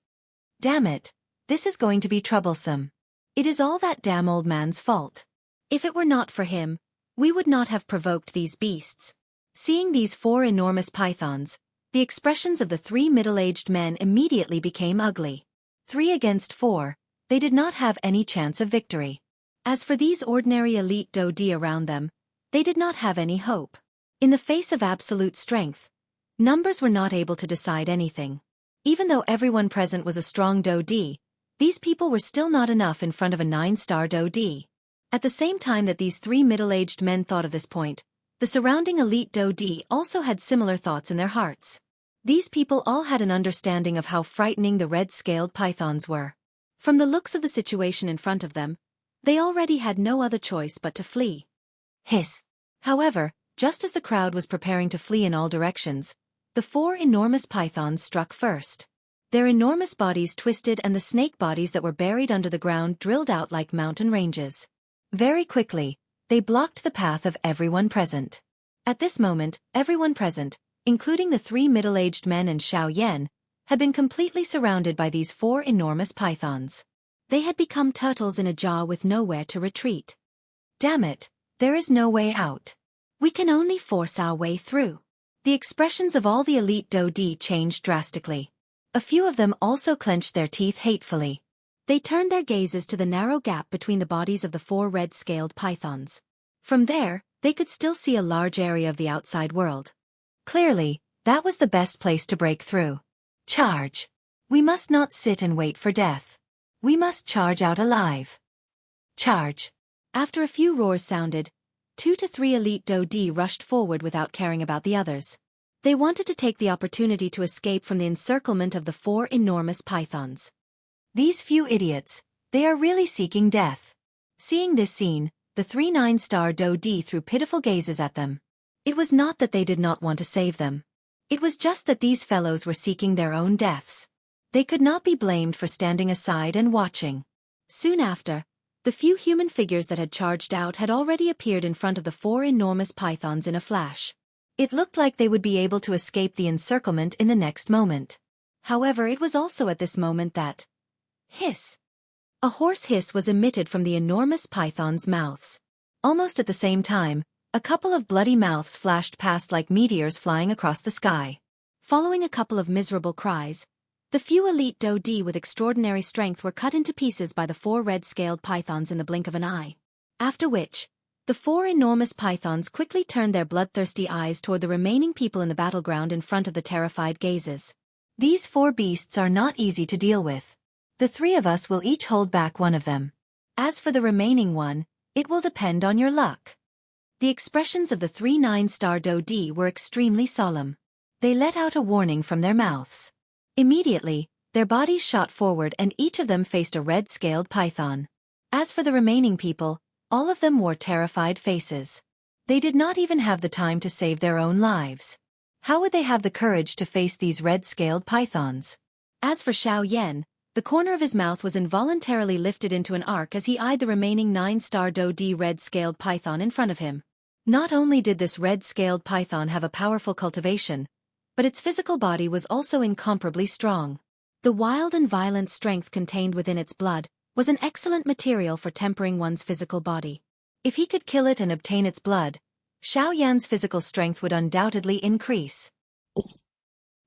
Damn it, this is going to be troublesome. It is all that damn old man's fault. If it were not for him, we would not have provoked these beasts. Seeing these four enormous pythons, the expressions of the three middle-aged men immediately became ugly. 3 against 4, they did not have any chance of victory. As for these ordinary elite Dodi around them, they did not have any hope. In the face of absolute strength, numbers were not able to decide anything. Even though everyone present was a strong Dodi, these people were still not enough in front of a 9-star Dodi. At the same time that these three middle-aged men thought of this point, the surrounding elite Dodi also had similar thoughts in their hearts. These people all had an understanding of how frightening the red-scaled pythons were. From the looks of the situation in front of them, they already had no other choice but to flee. Hiss! However, just as the crowd was preparing to flee in all directions, the four enormous pythons struck first. Their enormous bodies twisted and the snake bodies that were buried under the ground drilled out like mountain ranges. Very quickly, they blocked the path of everyone present. At this moment, everyone present, including the three middle-aged men and Xianxia, had been completely surrounded by these four enormous pythons. They had become turtles in a jar with nowhere to retreat. Damn it, there is no way out. We can only force our way through. The expressions of all the elite Dodi changed drastically. A few of them also clenched their teeth hatefully. They turned their gazes to the narrow gap between the bodies of the four red-scaled pythons. From there, they could still see a large area of the outside world. Clearly, that was the best place to break through. Charge! We must not sit and wait for death. We must charge out alive. Charge! After a few roars sounded, 2 to 3 elite Dodi rushed forward without caring about the others. They wanted to take the opportunity to escape from the encirclement of the four enormous pythons. These few idiots, they are really seeking death. Seeing this scene, the 3 9-star Dodi threw pitiful gazes at them. It was not that they did not want to save them. It was just that these fellows were seeking their own deaths. They could not be blamed for standing aside and watching. Soon after, the few human figures that had charged out had already appeared in front of the four enormous pythons in a flash. It looked like they would be able to escape the encirclement in the next moment. However, it was also at this moment that hiss! A hoarse hiss was emitted from the enormous pythons' mouths. Almost at the same time, a couple of bloody mouths flashed past like meteors flying across the sky. Following a couple of miserable cries, the few elite Dodi with extraordinary strength were cut into pieces by the four red-scaled pythons in the blink of an eye. After which, the four enormous pythons quickly turned their bloodthirsty eyes toward the remaining people in the battleground in front of the terrified gazes. These four beasts are not easy to deal with. The 3 of us will each hold back one of them. As for the remaining one, it will depend on your luck. The expressions of the 3 9-star Dodi were extremely solemn. They let out a warning from their mouths. Immediately, their bodies shot forward and each of them faced a red-scaled python. As for the remaining people, all of them wore terrified faces. They did not even have the time to save their own lives. How would they have the courage to face these red-scaled pythons? As for Xianxia, the corner of his mouth was involuntarily lifted into an arc as he eyed the remaining 9-star Dodi red-scaled python in front of him. Not only did this red-scaled python have a powerful cultivation, but its physical body was also incomparably strong. The wild and violent strength contained within its blood was an excellent material for tempering one's physical body. If he could kill it and obtain its blood, Xiaoyan's physical strength would undoubtedly increase.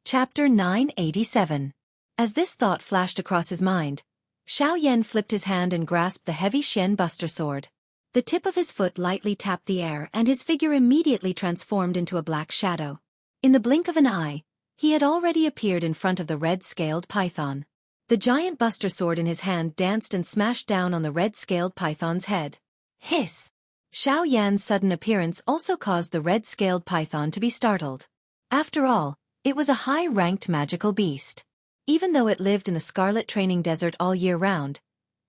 Chapter 987. As this thought flashed across his mind, Xiaoyan flipped his hand and grasped the heavy Shen Buster sword. The tip of his foot lightly tapped the air and his figure immediately transformed into a black shadow. In the blink of an eye, he had already appeared in front of the red-scaled python. The giant buster sword in his hand danced and smashed down on the red-scaled python's head. Hiss! Xiaoyan's sudden appearance also caused the red-scaled python to be startled. After all, it was a high-ranked magical beast. Even though it lived in the Scarlet Training Desert all year round,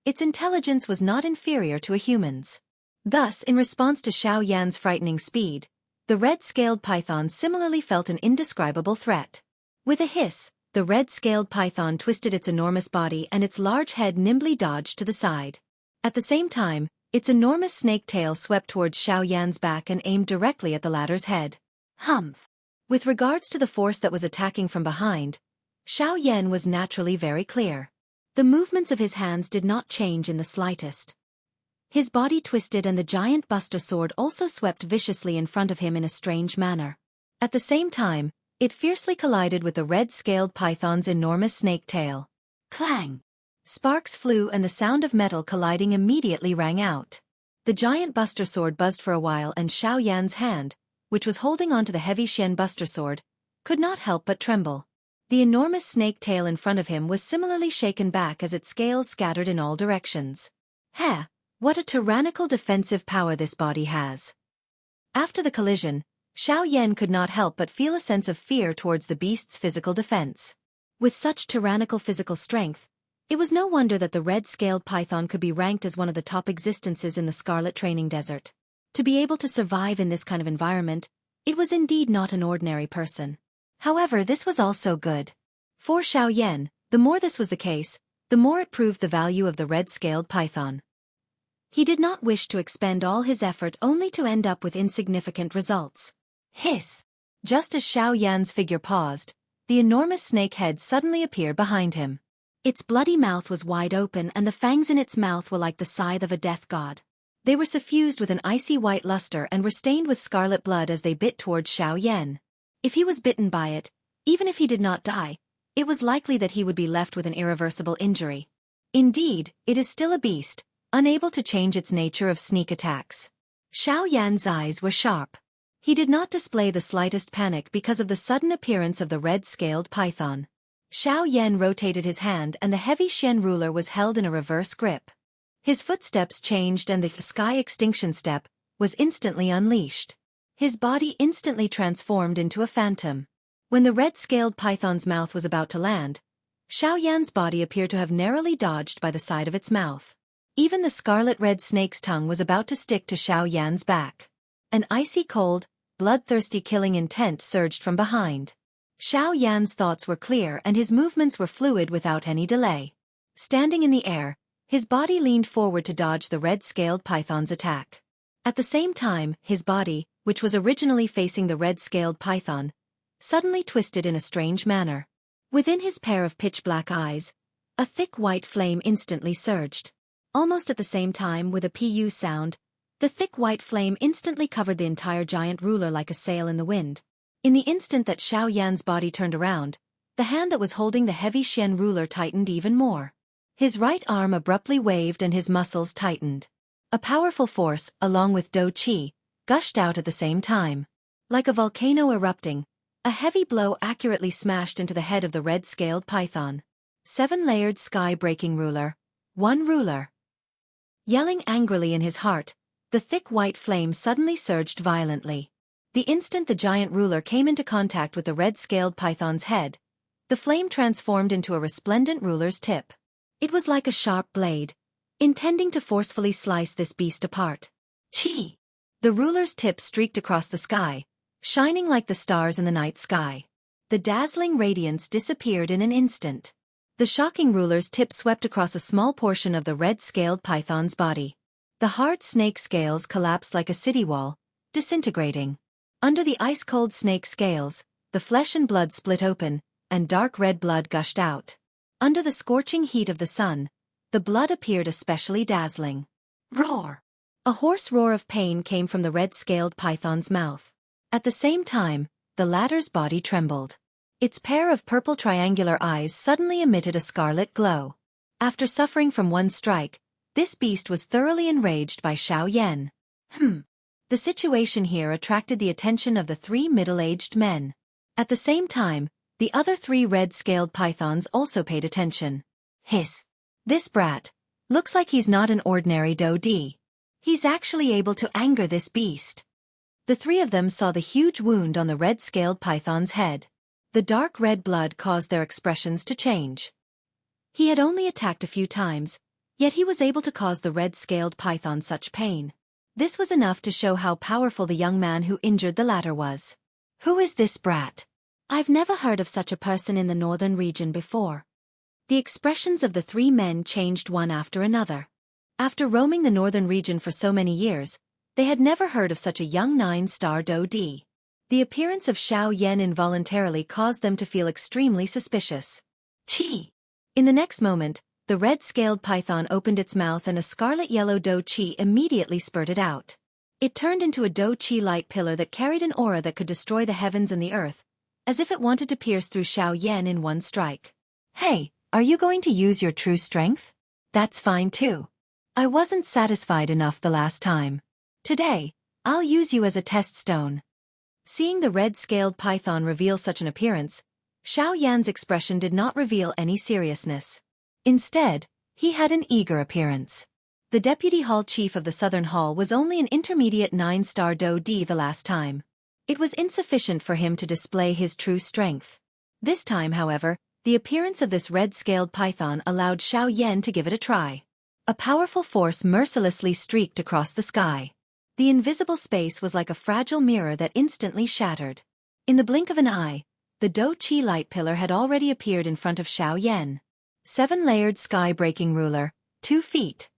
its intelligence was not inferior to a human's. Thus, in response to Xiaoyan's frightening speed, the red-scaled python similarly felt an indescribable threat. With a hiss, the red-scaled python twisted its enormous body and its large head nimbly dodged to the side. At the same time, Its enormous snake tail swept towards Xiao Yan's back and aimed directly at the latter's head. Humph! With regards to the force that was attacking from behind, Xiao Yan was naturally very clear. The movements of his hands did not change in the slightest. His body twisted and the giant buster sword also swept viciously in front of him in a strange manner. At the same time, it fiercely collided with the red-scaled python's enormous snake tail. Clang! Sparks flew and the sound of metal colliding immediately rang out. The giant buster sword buzzed for a while and Xiao Yan's hand, which was holding onto the heavy Xian buster sword, could not help but tremble. The enormous snake tail in front of him was similarly shaken back as its scales scattered in all directions. Heh, what a tyrannical defensive power this body has. After the collision, Xiao Yan could not help but feel a sense of fear towards the beast's physical defense. With such tyrannical physical strength, it was no wonder that the red-scaled python could be ranked as one of the top existences in the Scarlet Training Desert. To be able to survive in this kind of environment, it was indeed not an ordinary person. However, this was also good. For Xiao Yan, the more this was the case, the more it proved the value of the red-scaled python. He did not wish to expend all his effort only to end up with insignificant results. Hiss! Just as Xiao Yan's figure paused, the enormous snake head suddenly appeared behind him. Its bloody mouth was wide open and the fangs in its mouth were like the scythe of a death god. They were suffused with an icy white luster and were stained with scarlet blood as they bit towards Xiao Yan. If he was bitten by it, even if he did not die, it was likely that he would be left with an irreversible injury. Indeed, it is still a beast, unable to change its nature of sneak attacks. Xiao Yan's eyes were sharp. He did not display the slightest panic because of the sudden appearance of the red-scaled python. Xiao Yan rotated his hand and the heavy Xian ruler was held in a reverse grip. His footsteps changed and the sky extinction step was instantly unleashed. His body instantly transformed into a phantom. When the red-scaled python's mouth was about to land, Xiao Yan's body appeared to have narrowly dodged by the side of its mouth. Even the scarlet-red snake's tongue was about to stick to Xiao Yan's back. An icy cold, bloodthirsty killing intent surged from behind. Xiao Yan's thoughts were clear and his movements were fluid without any delay. Standing in the air, his body leaned forward to dodge the red-scaled python's attack. At the same time, his body, which was originally facing the red-scaled python, suddenly twisted in a strange manner. Within his pair of pitch-black eyes, a thick white flame instantly surged. Almost at the same time, with a pu sound, the thick white flame instantly covered the entire giant ruler like a sail in the wind. In the instant that Xiao Yan's body turned around, the hand that was holding the heavy Xian ruler tightened even more. His right arm abruptly waved and his muscles tightened. A powerful force, along with Dou Qi, gushed out at the same time. Like a volcano erupting, a heavy blow accurately smashed into the head of the red-scaled python. 7-layered sky-breaking ruler. 1 ruler. Yelling angrily in his heart, the thick white flame suddenly surged violently. The instant the giant ruler came into contact with the red-scaled python's head, the flame transformed into a resplendent ruler's tip. It was like a sharp blade, intending to forcefully slice this beast apart. Chi! The ruler's tip streaked across the sky, shining like the stars in the night sky. The dazzling radiance disappeared in an instant. The shocking ruler's tip swept across a small portion of the red-scaled python's body. The hard snake scales collapsed like a city wall, disintegrating. Under the ice-cold snake scales, the flesh and blood split open, and dark red blood gushed out. Under the scorching heat of the sun, the blood appeared especially dazzling. Roar! A hoarse roar of pain came from the red-scaled python's mouth. At the same time, the latter's body trembled. Its pair of purple triangular eyes suddenly emitted a scarlet glow. After suffering from one strike, this beast was thoroughly enraged by Xiao Yan. The situation here attracted the attention of the 3 middle-aged men. At the same time, the other 3 red-scaled pythons also paid attention. Hiss! This brat. Looks like he's not an ordinary Dou Di. He's actually able to anger this beast. The 3 of them saw the huge wound on the red-scaled python's head. The dark red blood caused their expressions to change. He had only attacked a few times, yet he was able to cause the red-scaled python such pain. This was enough to show how powerful the young man who injured the latter was. Who is this brat? I've never heard of such a person in the northern region before. The expressions of the 3 men changed one after another. After roaming the northern region for so many years, they had never heard of such a young 9-star Dou-di. The appearance of Xiao Yan involuntarily caused them to feel extremely suspicious. Qi! In the next moment, the red-scaled python opened its mouth and a scarlet-yellow Dou-Qi immediately spurted out. It turned into a Dou-Qi light pillar that carried an aura that could destroy the heavens and the earth, as if it wanted to pierce through Xiao Yan in one strike. Hey, are you going to use your true strength? That's fine too. I wasn't satisfied enough the last time. Today, I'll use you as a test stone. Seeing the red-scaled python reveal such an appearance, Xiao Yan's expression did not reveal any seriousness. Instead, he had an eager appearance. The deputy hall chief of the southern hall was only an intermediate 9-star Dou-Di the last time. It was insufficient for him to display his true strength. This time, however, the appearance of this red-scaled python allowed Xiao Yan to give it a try. A powerful force mercilessly streaked across the sky. The invisible space was like a fragile mirror that instantly shattered. In the blink of an eye, the Dou-Qi light pillar had already appeared in front of Xiao Yan. 7-layered sky-breaking ruler, 2 feet.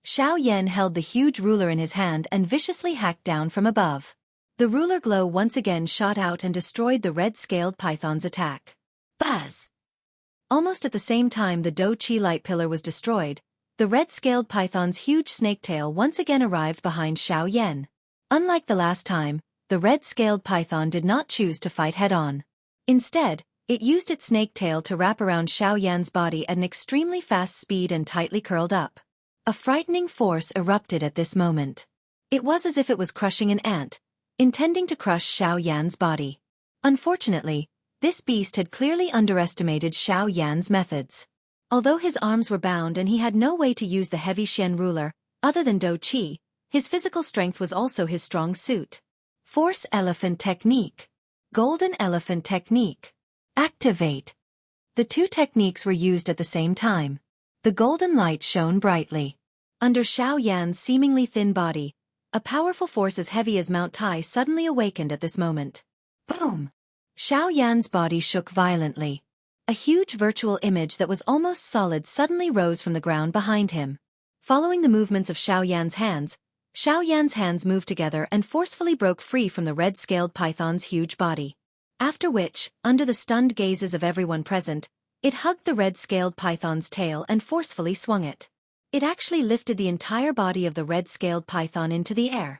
Xiao Yan held the huge ruler in his hand and viciously hacked down from above. The ruler glow once again shot out and destroyed the red-scaled python's attack. Buzz! Almost at the same time the Dou-Qi light pillar was destroyed, the red-scaled python's huge snake tail once again arrived behind Xiao Yan. Unlike the last time, the red-scaled python did not choose to fight head-on. Instead, it used its snake tail to wrap around Xiao Yan's body at an extremely fast speed and tightly curled up. A frightening force erupted at this moment. It was as if it was crushing an ant, intending to crush Xiao Yan's body. Unfortunately, this beast had clearly underestimated Xiao Yan's methods. Although his arms were bound and he had no way to use the heavy Xian ruler, other than Dou-Qi, his physical strength was also his strong suit. Force Elephant Technique. Golden Elephant Technique. Activate. The two techniques were used at the same time. The golden light shone brightly. Under Xiao Yan's seemingly thin body, a powerful force as heavy as Mount Tai suddenly awakened at this moment. Boom! Xiao Yan's body shook violently. A huge virtual image that was almost solid suddenly rose from the ground behind him. Following the movements of Xiao Yan's hands moved together and forcefully broke free from the red-scaled python's huge body. After which, under the stunned gazes of everyone present, it hugged the red-scaled python's tail and forcefully swung it. It actually lifted the entire body of the red-scaled python into the air.